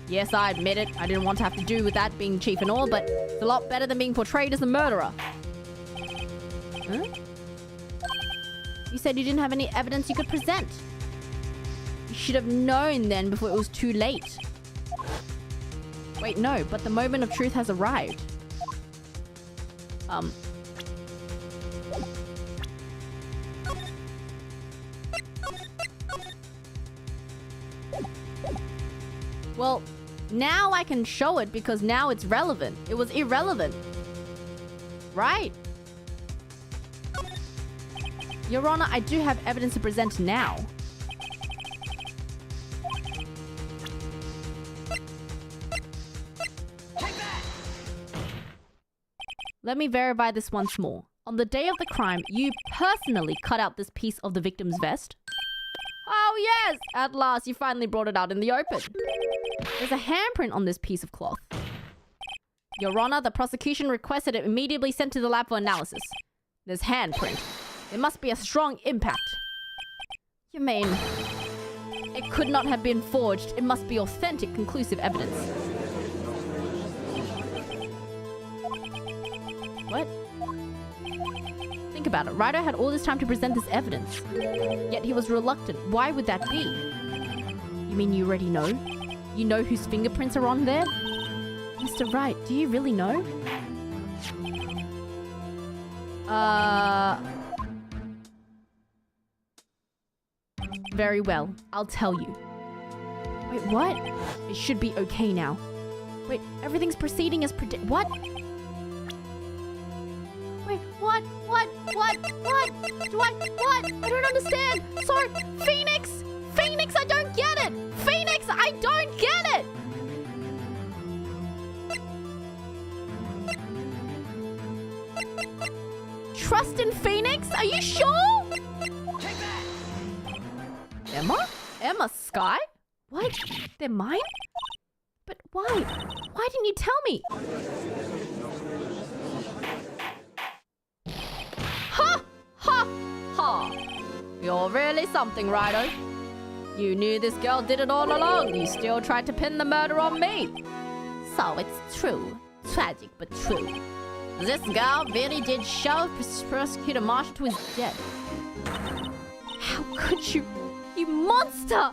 Yes, I admit it. I didn't want to have to do with that being chief and all, but it's a lot better than being portrayed as a murderer. Huh? You said you didn't have any evidence you could present. You should have known then before it was too late. Wait, no, but the moment of truth has arrived. Well, now I can show it because now it's relevant. It was irrelevant. Right? Your Honor, I do have evidence to present now. Take that! Let me verify this once more. On the day of the crime, you personally cut out this piece of the victim's vest? Oh yes! At last, you finally brought it out in the open. There's a handprint on this piece of cloth. Your Honor, the prosecution requested it immediately sent to the lab for analysis. There's handprint. There must be a strong impact. You mean... it could not have been forged. It must be authentic, conclusive evidence. What? Think about it. Ryder had all this time to present this evidence. Yet he was reluctant. Why would that be? You mean you already know? You know whose fingerprints are on there? Mr. Wright, do you really know? Very well. I'll tell you. Wait, what? It should be okay now. Wait, everything's proceeding as what? Wait, what? What? I don't understand. Sorry, Phoenix! Phoenix, I don't get it! Phoenix, I don't get it! Trust in Phoenix? Are you sure? Take that! Emma? Emma Sky? What? They're mine? But why? Why didn't you tell me? Ha! Ha! Ha! You're really something, Righto. You knew this girl did it all along. You still tried to pin the murder on me. So it's true. Tragic, but true. This girl really did shove Prosecutor Marshall to his death. How could you? You monster!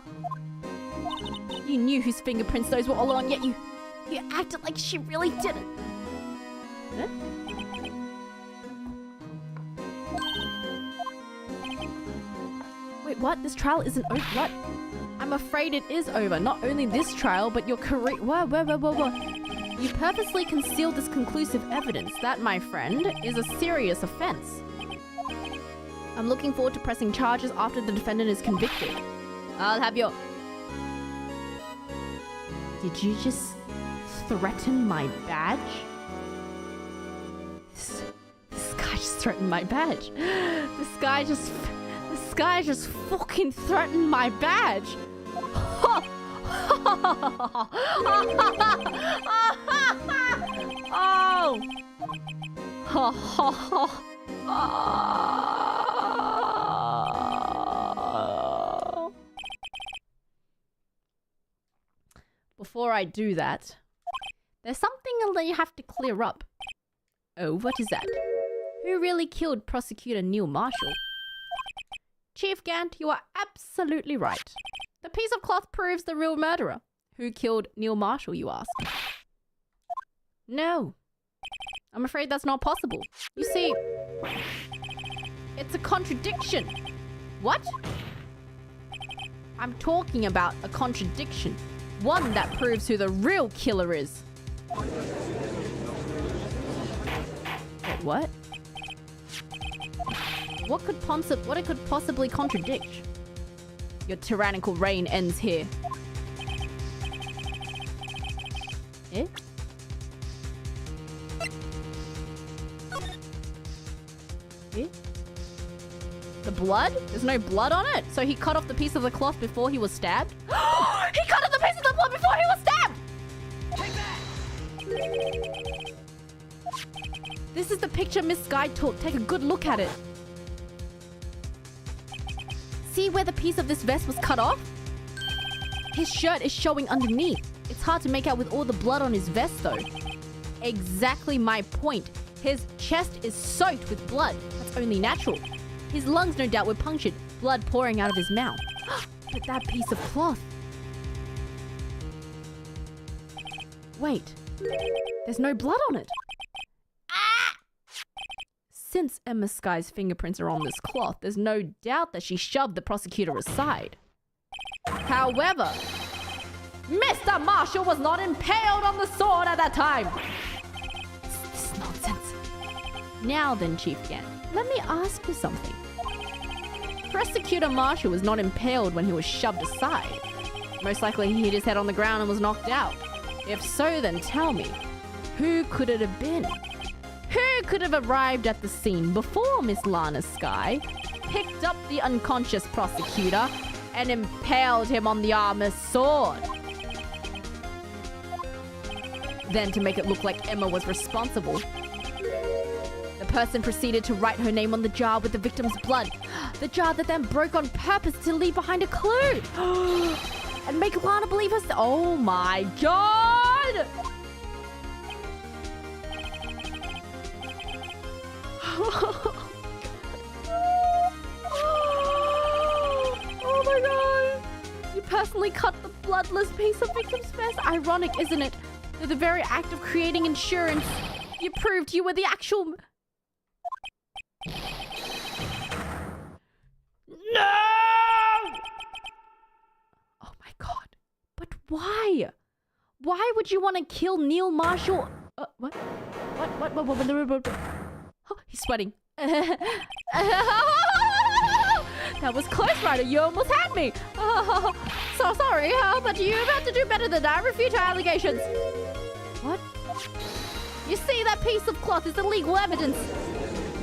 You knew whose fingerprints those were all on, yet you acted like she really didn't. Huh? Wait, what? This trial isn't over? What? I'm afraid it is over. Not only this trial, but your career. Whoa. You purposely concealed this conclusive evidence. That, my friend, is a serious offense. I'm looking forward to pressing charges after the defendant is convicted. I'll have your... Did you just threaten my badge? This guy just threatened my badge. This guy just fucking threatened my badge. Oh. Before I do that, there's something that you have to clear up. Oh, what is that? Who really killed Prosecutor Neil Marshall? Chief Gant, you are absolutely right. The piece of cloth proves the real murderer. Who killed Neil Marshall, you ask? No. I'm afraid that's not possible. You see, It's a contradiction. What? I'm talking about a contradiction. One that proves who the real killer is. Wait, what? What could possibly contradict? Your tyrannical reign ends here. Eh? Eh? The blood? There's no blood on it? So he cut off the piece of the cloth before he was stabbed? He cut off the piece of the blood before he was stabbed! Take that! This is the picture Miss Sky took. Take a good look at it. See where the piece of this vest was cut off? His shirt is showing underneath. It's hard to make out with all the blood on his vest though. Exactly my point. His chest is soaked with blood. That's only natural. His lungs no doubt were punctured, blood pouring out of his mouth. But that piece of cloth. Wait, there's no blood on it. Since Emma Sky's fingerprints are on this cloth, there's no doubt that she shoved the prosecutor aside. However, Mr. Marshall was not impaled on the sword at that time. This is nonsense. Now then, Chief Gant, let me ask you something. Prosecutor Marshall was not impaled when he was shoved aside. Most likely he hit his head on the ground and was knocked out. If so, then tell me, who could it have been? Who could have arrived at the scene before Miss Lana Sky, picked up the unconscious prosecutor, and impaled him on the armor's sword? Then, to make it look like Emma was responsible, the person proceeded to write her name on the jar with the victim's blood. The jar that then broke on purpose to leave behind a clue. And make Lana believe her. Oh my god! Oh my god! You personally cut the bloodless piece of victim's vest? Ironic, isn't it? Through the very act of creating insurance, you proved you were the actual... No! Oh my god. But why? Why would you want to kill Neil Marshall? What? What? Oh, he's sweating. That was close, Ryder. You almost had me. Oh, so sorry, but you have to do better than that. Refute her allegations. What? You see, that piece of cloth is illegal evidence.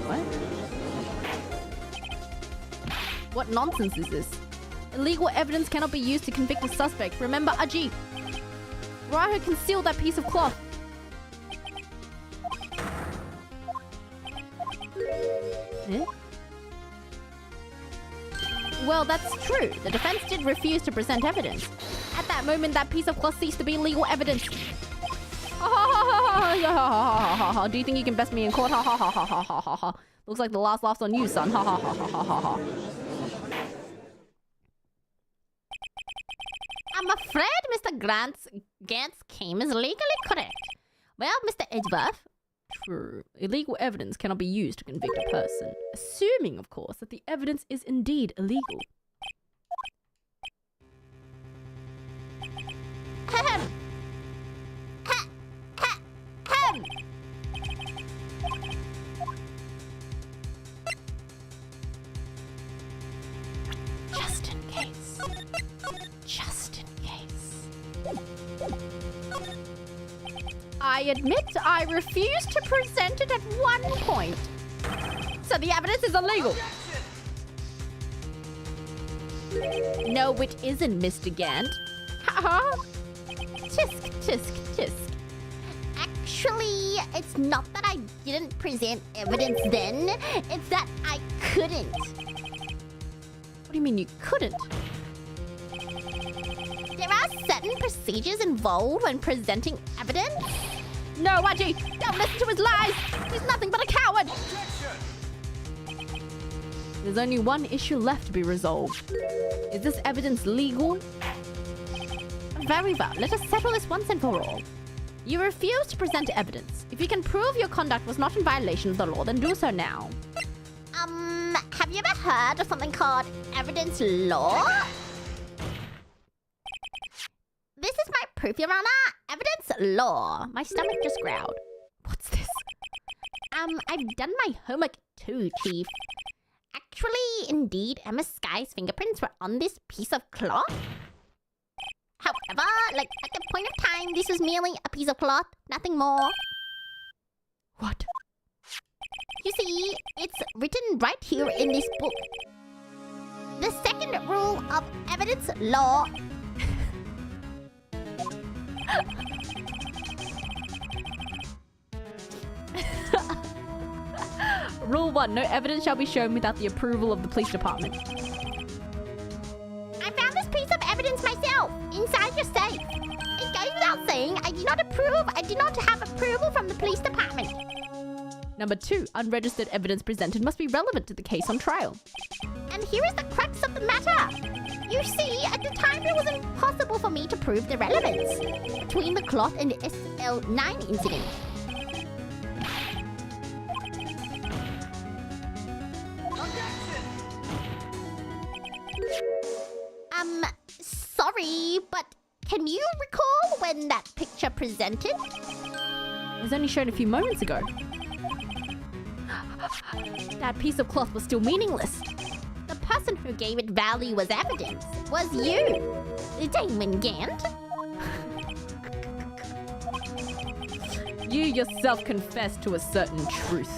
What? What nonsense is this? Illegal evidence cannot be used to convict a suspect. Remember, Ajit. Ryder concealed that piece of cloth. Eh? Well, that's true. The defense did refuse to present evidence. At that moment, that piece of cloth ceased to be legal evidence. Do you think you can best me in court? Looks like the last laugh's on you, son. I'm afraid Mr. Gant's claim is legally correct. Well, Mr. Edgeworth. True. Illegal evidence cannot be used to convict a person. Assuming, of course, that the evidence is indeed illegal. Ahem. Ahem. Just in case. Just in case. I admit I refused to present it at one point. So the evidence is illegal. No, it isn't, Mr. Gant. Tisk, tisk, tisk. Actually, it's not that I didn't present evidence then. It's that I couldn't. What do you mean you couldn't? There are certain procedures involved when presenting evidence. No, Aji! Don't listen to his lies! He's nothing but a coward! There's only one issue left to be resolved. Is this evidence legal? Very well. Let us settle this once and for all. You refuse to present evidence. If you can prove your conduct was not in violation of the law, then do so now. have you ever heard of something called evidence law? This is my proof, Your Honor. Evidence law. My stomach just growled. What's this? I've done my homework too, Chief. Actually, indeed, Emma Sky's fingerprints were on this piece of cloth. However, like, at the point of time, this was merely a piece of cloth, nothing more. What? You see, it's written right here in this book. The second rule of evidence law. Rule 1. No evidence shall be shown without the approval of the police department. I found this piece of evidence myself, inside your safe. It goes without saying, I do not approve. I do not have approval from the police department. Number 2. Unregistered evidence presented must be relevant to the case on trial. And here is the crux of the matter. You see, at the time it was impossible for me to prove the relevance between the cloth and the SL9 incident. Sorry, but can you recall when that picture presented? It was only shown a few moments ago. That piece of cloth was still meaningless. The person who gave it value as evidence was you, Damon Gant. You yourself confessed to a certain truth.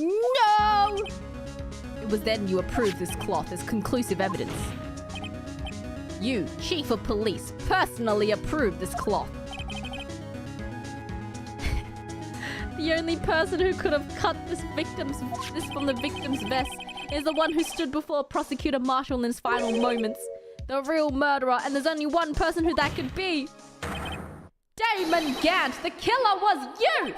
No! It was then you approved this cloth as conclusive evidence. You, Chief of Police, personally approved this cloth. The only person who could have cut this from the victim's vest is the one who stood before Prosecutor Marshall in his final moments. The real murderer, and there's only one person who that could be. Damon Gant, the killer was you!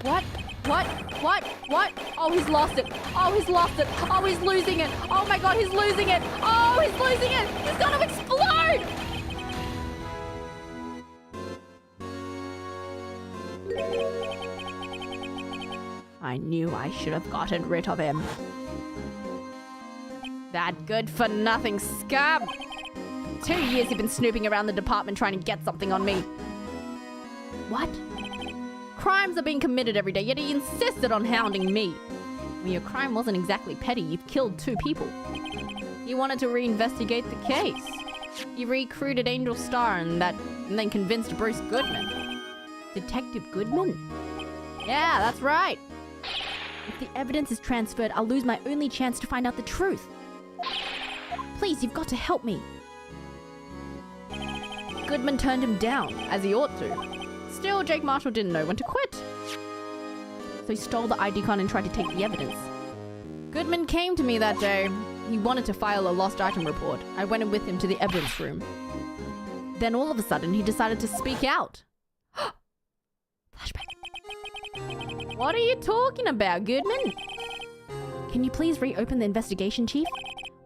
What? Oh, he's lost it. Oh, he's lost it. Oh, he's losing it. Oh my god, he's losing it. Oh, he's losing it. He's gonna explode! I knew I should have gotten rid of him. That good-for-nothing scum! 2 years he's been snooping around the department trying to get something on me. What? Crimes are being committed every day, yet he insisted on hounding me. Well, your crime wasn't exactly petty. You've killed 2 people. He wanted to reinvestigate the case. He recruited Angel Star and then convinced Bruce Goodman. Detective Goodman? Yeah, that's right. If the evidence is transferred, I'll lose my only chance to find out the truth. Please, you've got to help me. Goodman turned him down, as he ought to. Still, Jake Marshall didn't know when to quit. So he stole the ID card and tried to take the evidence. Goodman came to me that day. He wanted to file a lost item report. I went in with him to the evidence room. Then all of a sudden, he decided to speak out. Flashback. What are you talking about, Goodman? Can you please reopen the investigation, Chief?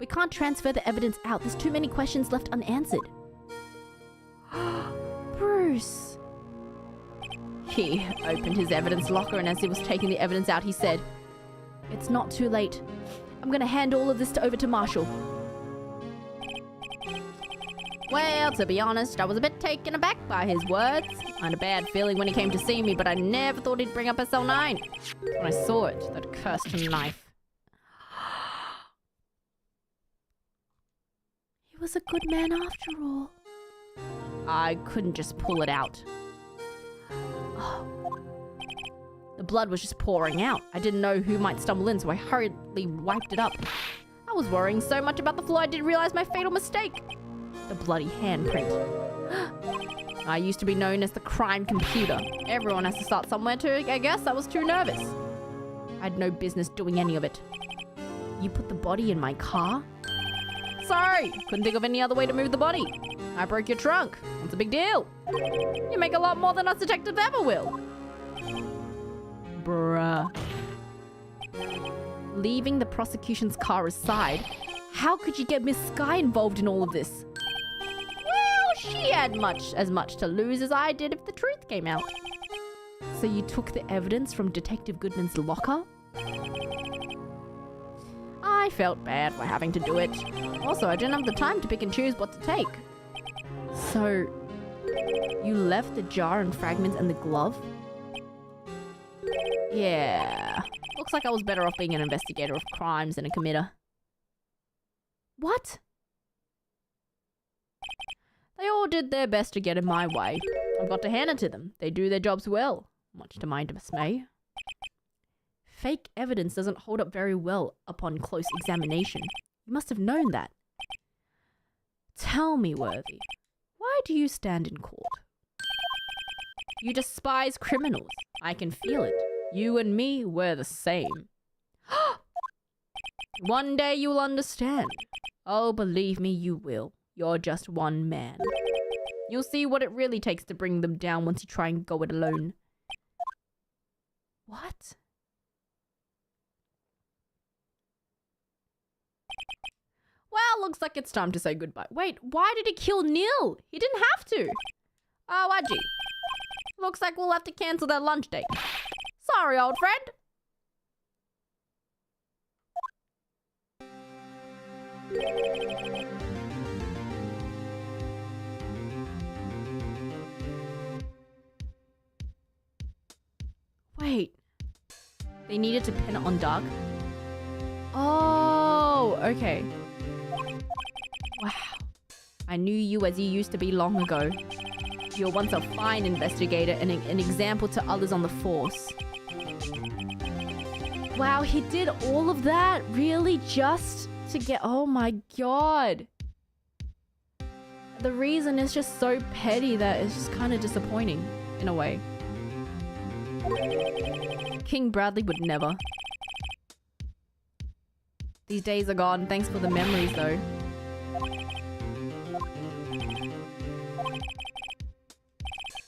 We can't transfer the evidence out. There's too many questions left unanswered. Bruce. He opened his evidence locker, and as he was taking the evidence out, he said, "It's not too late. I'm going to hand all of this over to Marshall." Well, to be honest, I was a bit taken aback by his words. I had a bad feeling when he came to see me, but I never thought he'd bring up SL9. When I saw it, that cursed knife. He was a good man after all. I couldn't just pull it out. The blood was just pouring out. I didn't know who might stumble in, so I hurriedly wiped it up. I was worrying so much about the flaw I didn't realize my fatal mistake. The bloody handprint. I used to be known as the crime computer. Everyone has to start somewhere too, I guess. I was too nervous. I had no business doing any of it. You put the body in my car? Sorry, couldn't think of any other way to move the body. I broke your trunk. What's a big deal? You make a lot more than us detectives ever will. Bruh. leaving the prosecution's car aside, how could you get Miss Sky involved in all of this? Well, she had as much to lose as I did if the truth came out. So you took the evidence from Detective Goodman's locker? I felt bad for having to do it. Also, I didn't have the time to pick and choose what to take. So, you left the jar and fragments and the glove? Yeah. Looks like I was better off being an investigator of crimes than a committer. What? They all did their best to get in my way. I've got to hand it to them. They do their jobs well, much to my dismay. Fake evidence doesn't hold up very well upon close examination. You must have known that. Tell me, Worthy, why do you stand in court? You despise criminals. I can feel it. You and me, we're the same. One day you'll understand. Oh, believe me, you will. You're just one man. You'll see what it really takes to bring them down once you try and go it alone. What? Well, looks like it's time to say goodbye. Wait, why did he kill Neil? He didn't have to. Oh, Ajay. Looks like we'll have to cancel that lunch date. Sorry, old friend. Wait. They needed to pin it on Doug? Oh, okay. Wow. I knew you as you used to be long ago. You were once a fine investigator and an example to others on the force. Wow, he did all of that? Really? Just to get... Oh my god. The reason is just so petty that it's just kind of disappointing, in a way. King Bradley would never. These days are gone. Thanks for the memories, though.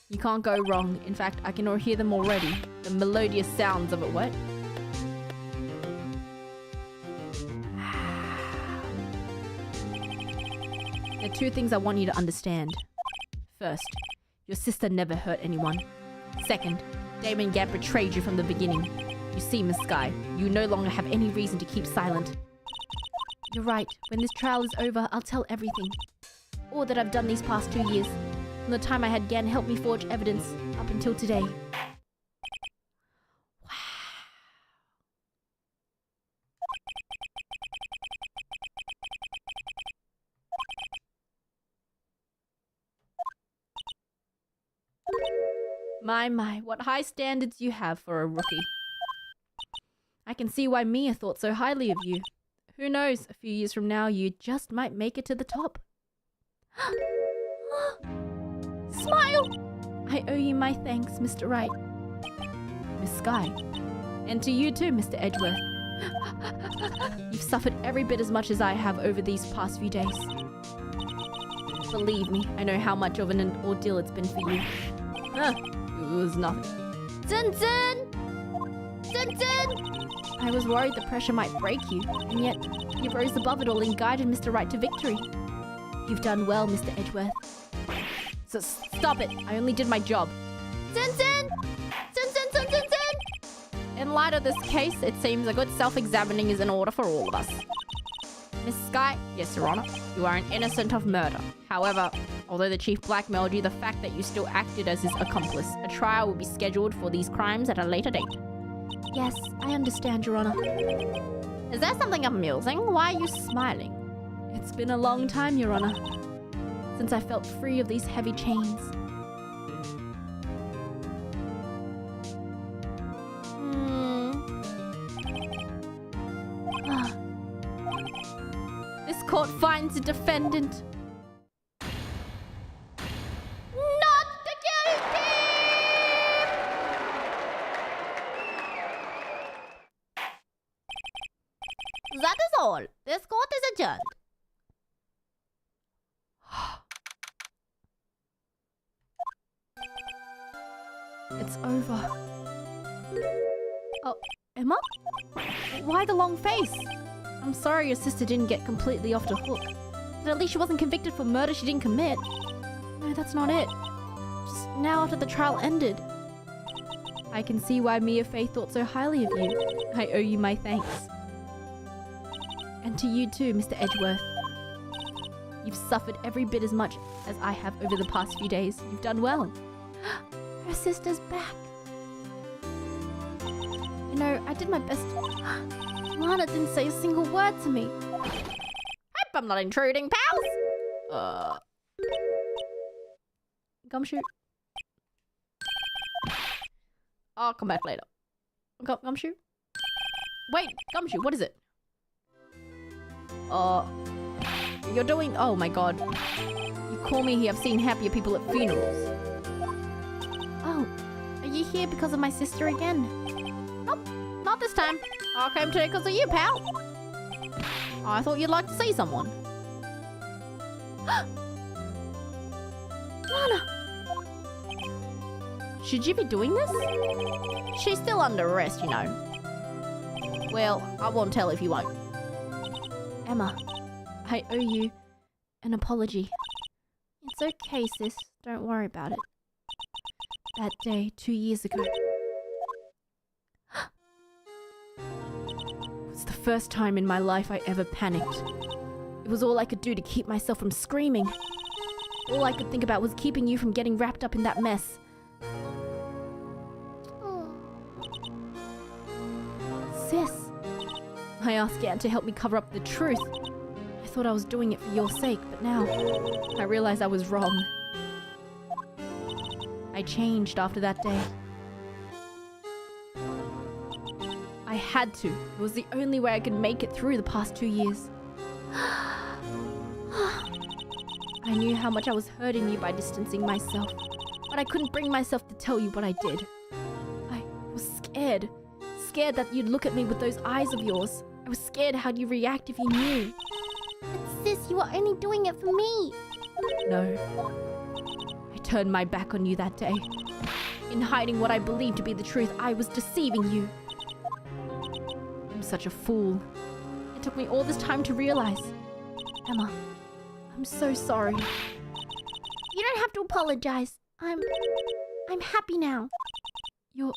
You can't go wrong. In fact, I can hear them already. The melodious sounds of it. What? There are two things I want you to understand. First, your sister never hurt anyone. Second, Damon Gant betrayed you from the beginning. You see, Miss Sky, you no longer have any reason to keep silent. You're right. When this trial is over, I'll tell everything. All that I've done these past 2 years. From the time I had Gant help me forge evidence, up until today. Wow. My, what high standards you have for a rookie. I can see why Mia thought so highly of you. Who knows, a few years from now, you just might make it to the top. Smile! I owe you my thanks, Mr. Wright. Miss Sky. And to you too, Mr. Edgeworth. You've suffered every bit as much as I have over these past few days. Believe me, I know how much of an ordeal it's been for you. It was nothing. Dun dun! Dun dun! I was worried the pressure might break you, and yet you rose above it all and guided Mr. Wright to victory. You've done well, Mr. Edgeworth. So stop it! I only did my job. Dun dun! Dun dun dun dun dun! In light of this case, it seems a good self-examining is in order for all of us. Miss Sky, yes, Your Honor, you are an innocent of murder. However, although the chief blackmailed you, the fact that you still acted as his accomplice, a trial will be scheduled for these crimes at a later date. Yes, I understand, Your Honor. Is there something amusing? Why are you smiling? It's been a long time, Your Honor, since I felt free of these heavy chains. This court finds the defendant not guilty! That is all. This court is adjourned. It's over. Oh, Emma? Why the long face? I'm sorry your sister didn't get completely off the hook. But at least she wasn't convicted for murder she didn't commit. No, that's not it. Just now after the trial ended. I can see why Mia Faye thought so highly of you. I owe you my thanks. And to you too, Mr. Edgeworth. You've suffered every bit as much as I have over the past few days. You've done well. Her sister's back. You know, I did my best. Lana didn't say a single word to me. Hope I'm not intruding, pals. Gumshoe. I'll come back later. Gumshoe? Wait, Gumshoe, what is it? You're doing... Oh my god. You call me here. I've seen happier people at funerals. Oh, are you here because of my sister again? Nope, not this time. I came today because of you, pal. I thought you'd like to see someone. Lana! Should you be doing this? She's still under arrest, you know. Well, I won't tell if you won't. Emma, I owe you an apology. It's okay, sis. Don't worry about it. That day, 2 years ago. It was the first time in my life I ever panicked. It was all I could do to keep myself from screaming. All I could think about was keeping you from getting wrapped up in that mess. Sis, I asked Gant to help me cover up the truth. I thought I was doing it for your sake, but now I realize I was wrong. I changed after that day. I had to. It was the only way I could make it through the past 2 years. I knew how much I was hurting you by distancing myself, but I couldn't bring myself to tell you what I did. I was scared. Scared that you'd look at me with those eyes of yours. I was scared how you'd react if you knew. But sis, you were only doing it for me. No. I turned my back on you that day. In hiding what I believed to be the truth, I was deceiving you. I'm such a fool. It took me all this time to realize. Emma, I'm so sorry. You don't have to apologize. I'm happy now. You're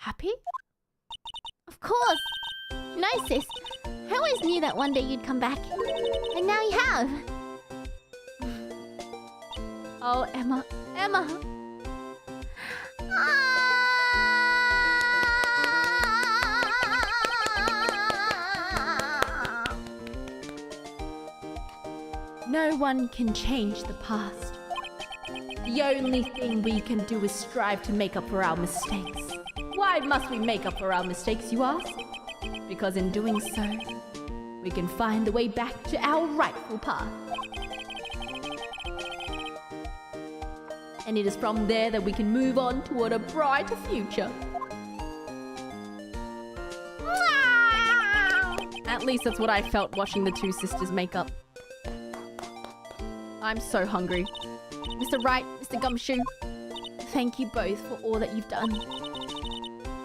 happy? Of course. No, sis. I always knew that one day you'd come back. And now you have. Oh, Emma. Emma! No one can change the past. The only thing we can do is strive to make up for our mistakes. Why must we make up for our mistakes, you ask? Because in doing so, we can find the way back to our rightful path. And it is from there that we can move on toward a brighter future. At least that's what I felt watching the two sisters make up. I'm so hungry. Mr. Wright, Mr. Gumshoe, thank you both for all that you've done.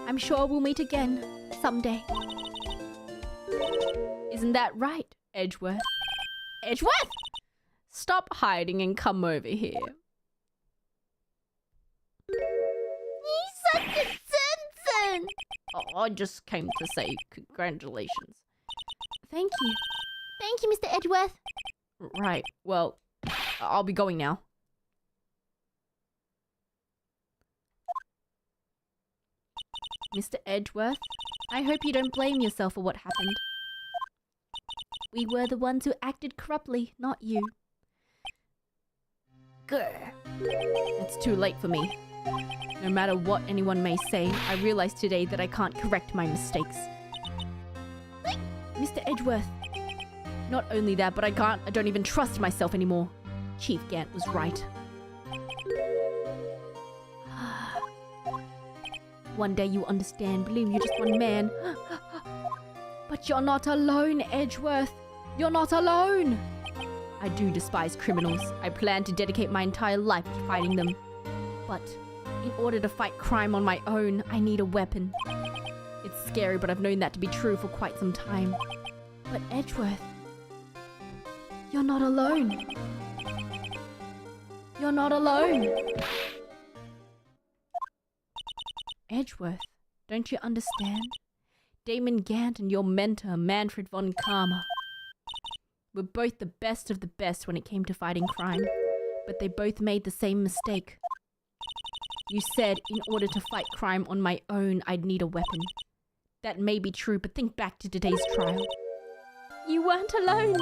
I'm sure we'll meet again someday. Isn't that right, Edgeworth? Edgeworth! Stop hiding and come over here. He's such a Simpson! Oh, I just came to say congratulations. Thank you. Thank you, Mr. Edgeworth. Right, well, I'll be going now. Mr. Edgeworth, I hope you don't blame yourself for what happened. We were the ones who acted corruptly, not you. Grr. It's too late for me. No matter what anyone may say, I realize today that I can't correct my mistakes. Mr. Edgeworth. Not only that, but I don't even trust myself anymore. Chief Gant was right. One day you'll understand. Believe you're just one man. But you're not alone, Edgeworth. You're not alone. I do despise criminals. I plan to dedicate my entire life to fighting them. But in order to fight crime on my own, I need a weapon. It's scary, but I've known that to be true for quite some time. But Edgeworth, you're not alone. You're not alone. Edgeworth, don't you understand? Damon Gant and your mentor, Manfred von Karma, were both the best of the best when it came to fighting crime, but they both made the same mistake. You said in order to fight crime on my own, I'd need a weapon. That may be true, but think back to today's trial. You weren't alone.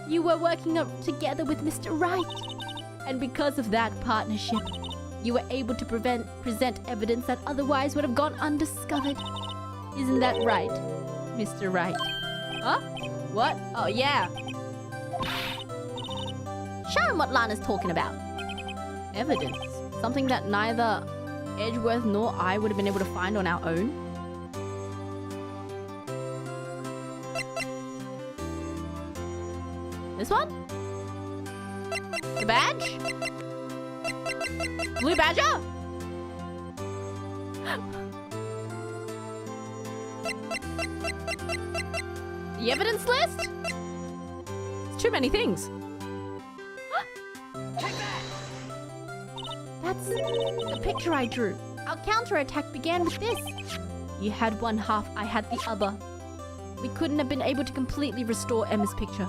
You were working up together with Mr. Wright. And because of that partnership, you were able to present evidence that otherwise would have gone undiscovered. Isn't that right, Mr. Wright? Huh? What? Oh, yeah. Show him what Lana's talking about. Evidence? Something that neither Edgeworth nor I would have been able to find on our own? This one? The badge? Blue Badger? The evidence list? It's too many things. That's the picture I drew. Our counterattack began with this. You had one half, I had the other. We couldn't have been able to completely restore Emma's picture.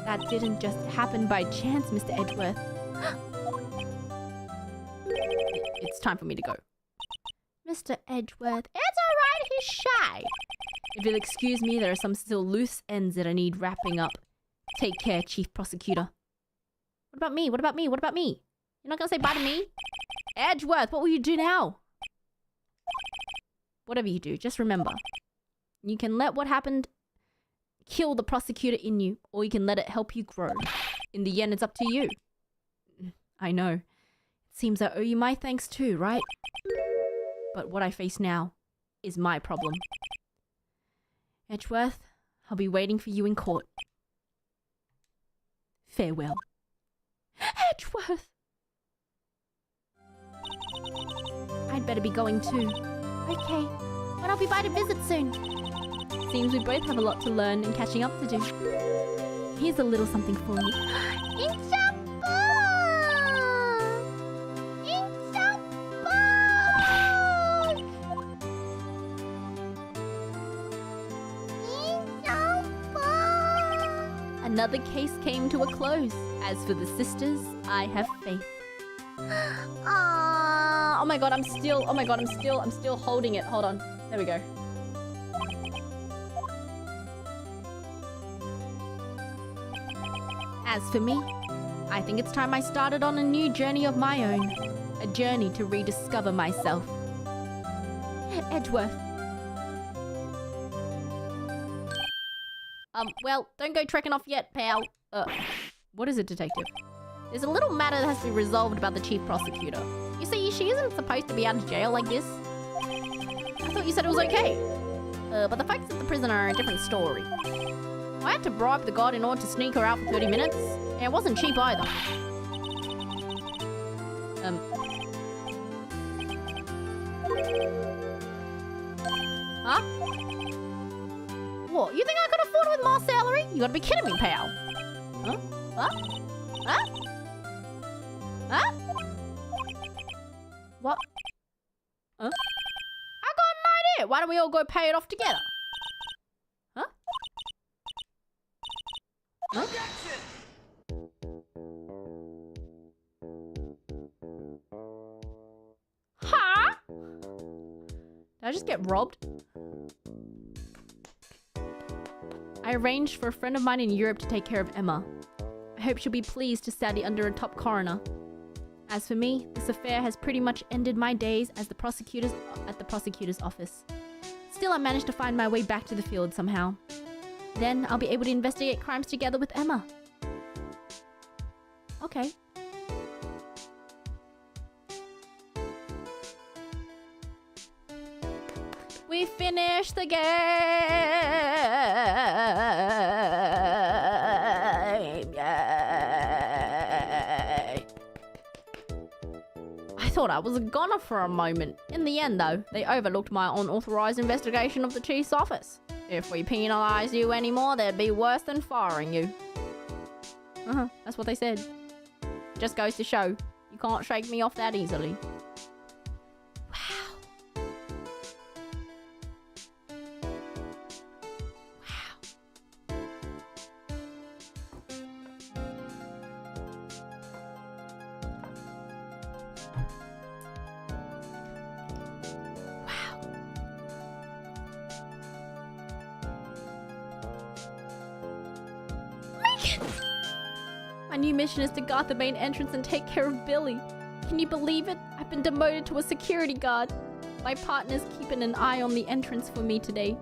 That didn't just happen by chance, Mr. Edgeworth. It's time for me to go. Mr. Edgeworth, it's alright, he's shy. If you'll excuse me, there are some still loose ends that I need wrapping up. Take care, Chief Prosecutor. What about me? What about me? What about me? You're not gonna say bye to me? Edgeworth, what will you do now? Whatever you do, just remember. You can let what happened kill the prosecutor in you, or you can let it help you grow. In the end, it's up to you. I know. It seems I owe you my thanks too, right? But what I face now is my problem. Edgeworth, I'll be waiting for you in court. Farewell. Edgeworth! I'd better be going too. Okay, but I'll be by to visit soon. Seems we both have a lot to learn and catching up to do. Here's a little something for you. It's a book! It's a book! It's a book! Another case came to a close. As for the sisters, I have faith. Oh my god, I'm still holding it. Hold on. There we go. As for me, I think it's time I started on a new journey of my own. A journey to rediscover myself. Edgeworth. Well, don't go trekking off yet, pal. What is it, detective? There's a little matter that has to be resolved about the chief prosecutor. You see, she isn't supposed to be out of jail like this. I thought you said it was okay. But the facts of the prisoner are a different story. I had to bribe the god in order to sneak her out for 30 minutes. And it wasn't cheap either. Huh? What? You think I could afford it with my salary? You gotta be kidding me, pal. Huh? Huh? Huh? Huh? What? Huh? I got an idea. Why don't we all go pay it off together? Huh? Huh? Objection! Huh? Did I just get robbed? I arranged for a friend of mine in Europe to take care of Emma. I hope she'll be pleased to study under a top coroner. As for me, this affair has pretty much ended my days as the prosecutor's office. Still, I managed to find my way back to the field somehow. Then I'll be able to investigate crimes together with Emma. Okay. We finished the game! Yay! I thought I was a goner for a moment. In the end, though, they overlooked my unauthorized investigation of the chief's office. If we penalize you anymore, that'd be worse than firing you. That's what they said. Just goes to show, you can't shake me off that easily. My new mission is to guard the main entrance and take care of Billy. Can you believe it? I've been demoted to a security guard. My partner's keeping an eye on the entrance for me today.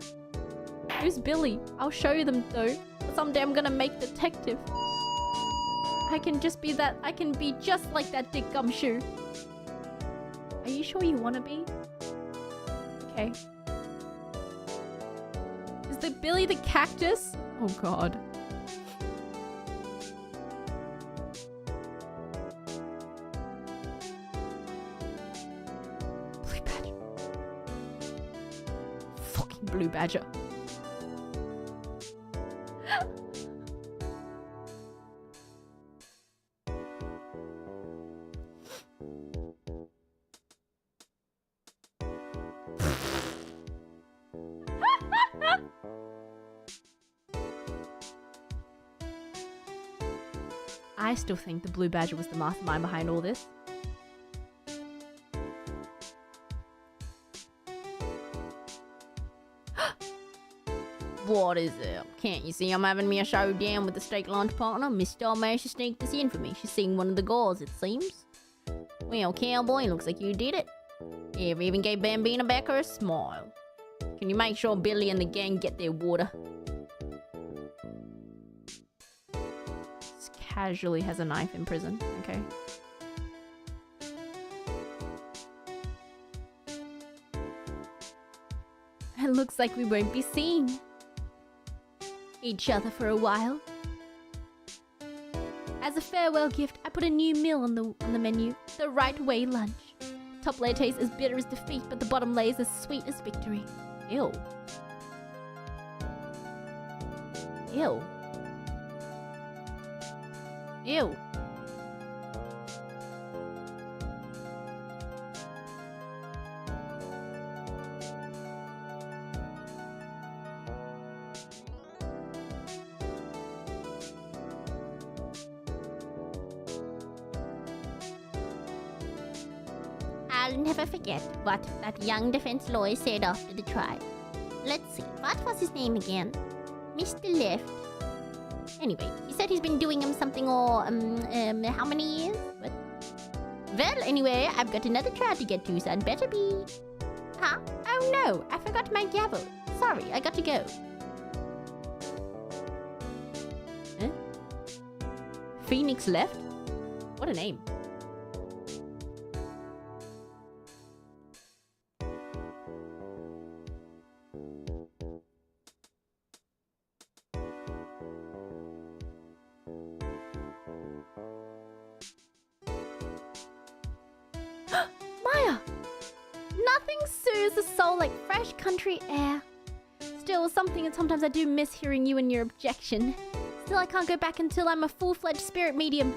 Who's Billy? I'll show you them though. But someday I'm gonna make detective. I can be just like that Dick Gumshoe. Are you sure you wanna be? Okay. Is the Billy the cactus? Oh god. Blue badger. I still think the blue badger was the mastermind behind all this. What is it? Can't you see I'm having me a showdown with the steak lunch partner? Miss Star managed to sneak this in for me. She's seen one of the goals, it seems. Well, cowboy, looks like you did it. You even gave Bambina back her a smile. Can you make sure Billy and the gang get their water? Just casually has a knife in prison. Okay. It looks like we won't be seeing each other for a while. As a farewell gift, I put a new meal on the menu, the Right Way lunch. Top layer tastes as bitter as defeat, but the bottom layer is as sweet as victory. Ew. Ew. Ew. I'll never forget what that young defense lawyer said after the trial. Let's see, what was his name again? Mr. Left. Anyway, he said he's been doing him something or, how many years? What? Well, anyway, I've got another trial to get to, so I'd better be... Huh? Oh no, I forgot my gavel. Sorry, I got to go. Huh? Phoenix Left? What a name. Maya! Nothing soothes the soul like fresh country air. Still, sometimes I do miss hearing you and your objection. Still, I can't go back until I'm a full-fledged spirit medium.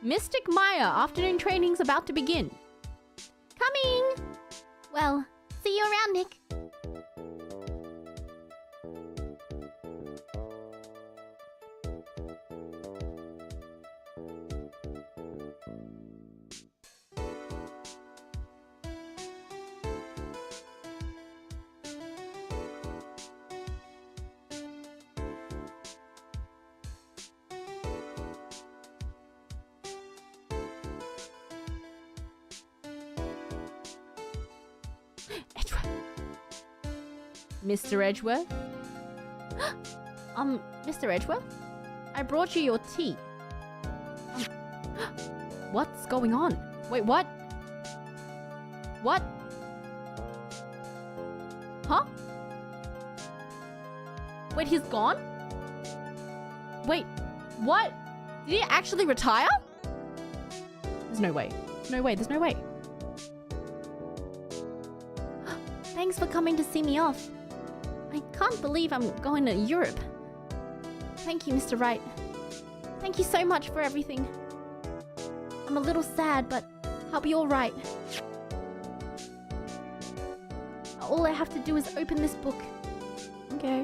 Mystic Maya, afternoon training's about to begin. Coming! Well, see you around, Nick. Mr. Edgeworth? Mr. Edgeworth? I brought you your tea. What's going on? Wait, what? What? Huh? Wait, he's gone? Wait, what? Did he actually retire? There's no way. No way, there's no way. Thanks for coming to see me off. I can't believe I'm going to Europe. Thank you, Mr. Wright. Thank you so much for everything. I'm a little sad, but I'll be alright. All I have to do is open this book. Okay.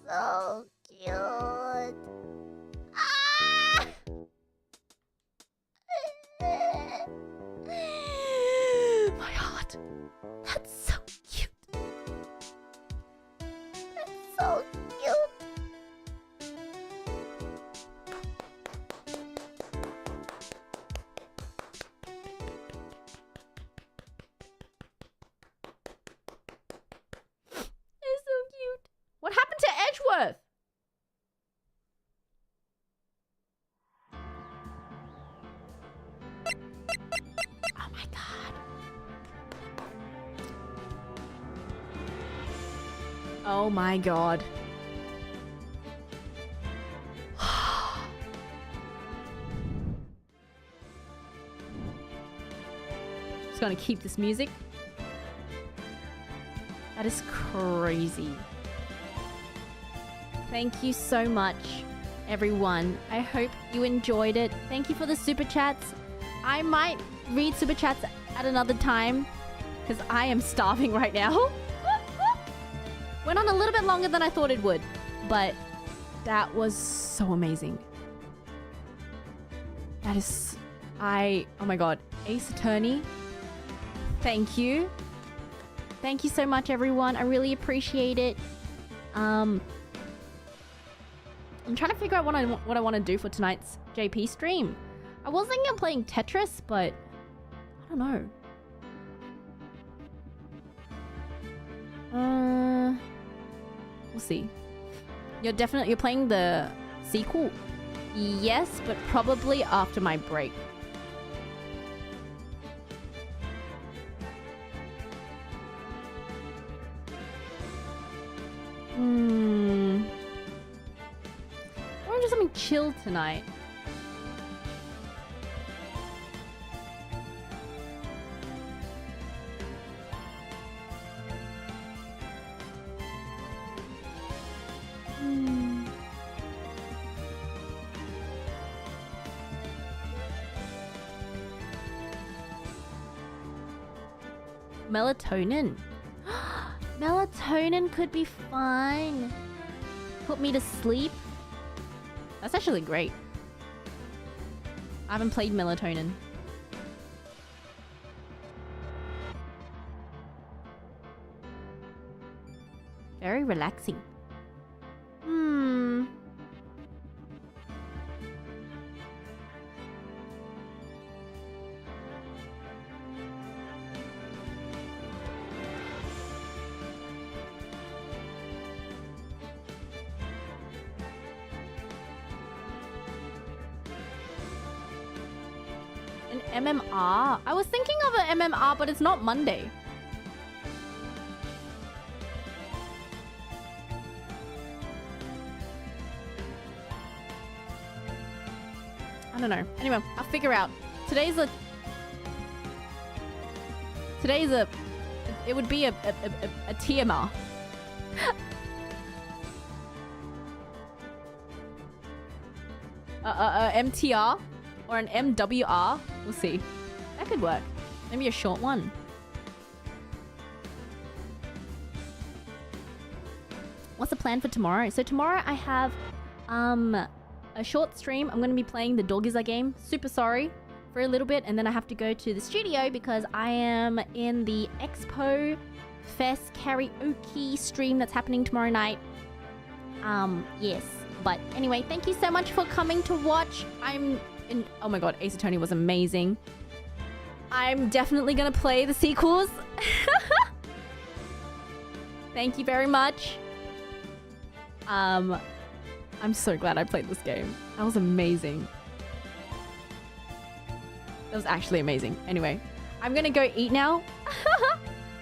Oh, so cute. Ah! My heart. That's so cute. So cute. It's so cute. What happened to Edgeworth? Oh my god. Oh my god. Just gonna keep this music. That is crazy. Thank you so much, everyone. I hope you enjoyed it. Thank you for the super chats. I might read super chats at another time because I am starving right now. Went on a little bit longer than I thought it would, but that was so amazing. That is... oh my god. Ace Attorney. Thank you. Thank you so much, everyone. I really appreciate it. I'm trying to figure out what I want to do for tonight's JP stream. I was thinking of playing Tetris, but I don't know. We'll see. You're playing the sequel? Yes, but probably after my break. I want to do something chill tonight. Melatonin. Melatonin could be fun. Put me to sleep. That's actually great. I haven't played Melatonin. Very relaxing. MMR? I was thinking of an MMR, but it's not Monday. I don't know. Anyway, I'll figure out. Today's a... It would be a TMR. MTR? Or an MWR? We'll see. That could work. Maybe a short one. What's the plan for tomorrow? So tomorrow I have a short stream. I'm going to be playing the Doggies game. Super sorry for a little bit. And then I have to go to the studio because I am in the Expo Fest karaoke stream that's happening tomorrow night. Yes. But anyway, thank you so much for coming to watch. Oh my god, Ace Attorney was amazing. I'm definitely gonna play the sequels. Thank you very much. I'm so glad I played this game. That was amazing. That was actually amazing. Anyway, I'm gonna go eat now.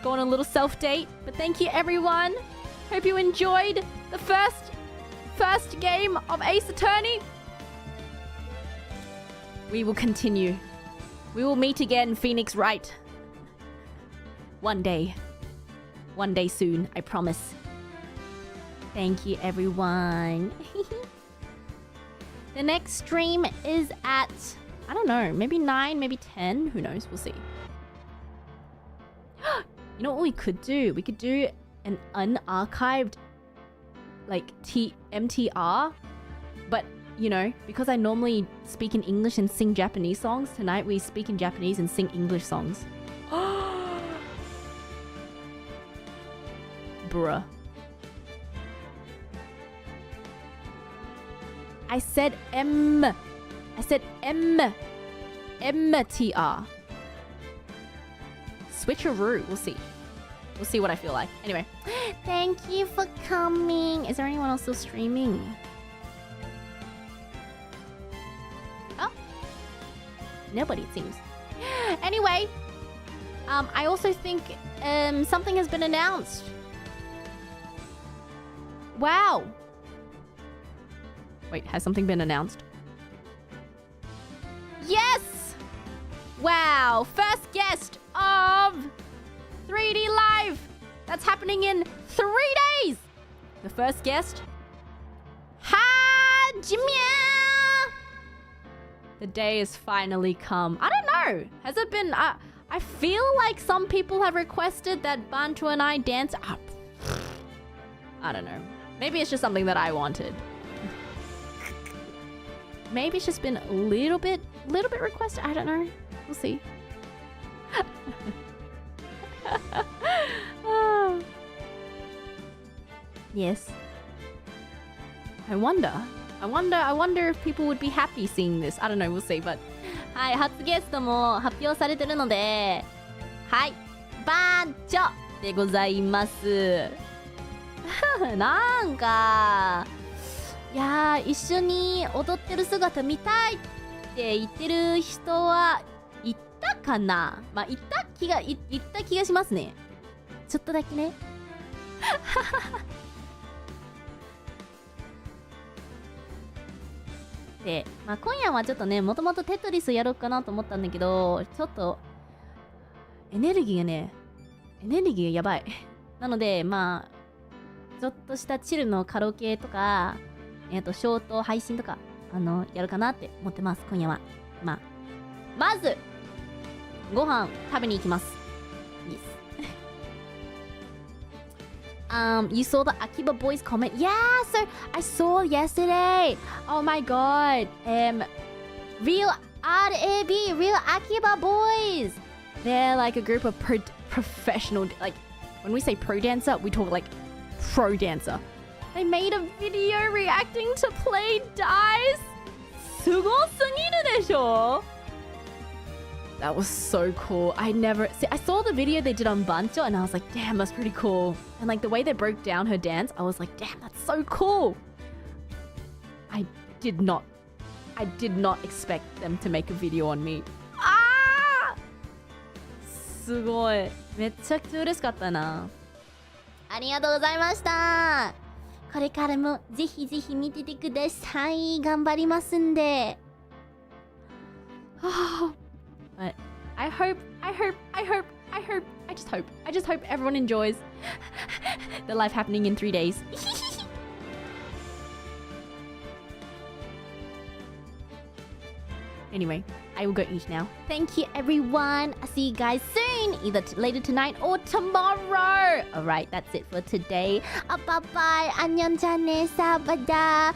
Go on a little self-date. But thank you, everyone. Hope you enjoyed the first game of Ace Attorney. We will continue. We will meet again, Phoenix Wright. One day. One day soon, I promise. Thank you, everyone. The next stream is at, I don't know, maybe 9, maybe 10. Who knows? We'll see. You know what we could do? We could do an unarchived, like, MTR. But, you know, because I normally speak in English and sing Japanese songs, tonight we speak in Japanese and sing English songs. Bruh. I said MTR. Switcheroo. We'll see. We'll see what I feel like. Anyway. Thank you for coming. Is there anyone else still streaming? Oh. Nobody, it seems. Anyway. I also think something has been announced. Wow. Wait, has something been announced? Yes! Wow, first guest of 3D Live! That's happening in 3 days! The first guest, Hajime! The day has finally come. I don't know. Has it been... I feel like some people have requested that Bantu and I dance... I don't know. Maybe it's just something that I wanted. Maybe it's just been a little bit requested. I don't know. We'll see. Yes. I wonder if people would be happy seeing this. I don't know. We'll see. But はい、初ゲストも発表されてるので、はい、バンチョでございます。なんか。いやー、一緒に踊ってる姿見たいって言ってる人はいたかな。まあ、いた気がしますね。ちょっとだけね。で、まあ、今夜はちょっとね、もともとテトリスやろうかなと思ったんだけど、ちょっとエネルギーがやばい。なので、まあ、ちょっとしたチルのカラオケとか、ショート配信とか、やるかなって思ってます、今夜は。まず、ご飯食べに行きます。Yes. You saw the Akiba Boys comment? Yeah, so I saw yesterday. Oh my god. Real RAB, Real Akiba Boys. They're like a group of professional, like, when we say pro dancer, we talk like pro dancer. They made a video reacting to Play Dice. すごすぎるでしょ? That was so cool. I saw the video they did on Bancho and I was like, damn, that's pretty cool. And like the way they broke down her dance, I was like, damn, that's so cool. I did not expect them to make a video on me. すごい。めちゃくちゃ嬉しかったな。ありがとうございました。これからもぜひぜひ見ててください。頑張りますんで。But I just hope everyone enjoys the life happening in 3 days. Anyway, I will go eat now. Thank you, everyone. I'll see you guys soon, either later tonight or tomorrow. Alright, that's it for today. Bye-bye. 안녕, 잘내, 사바다.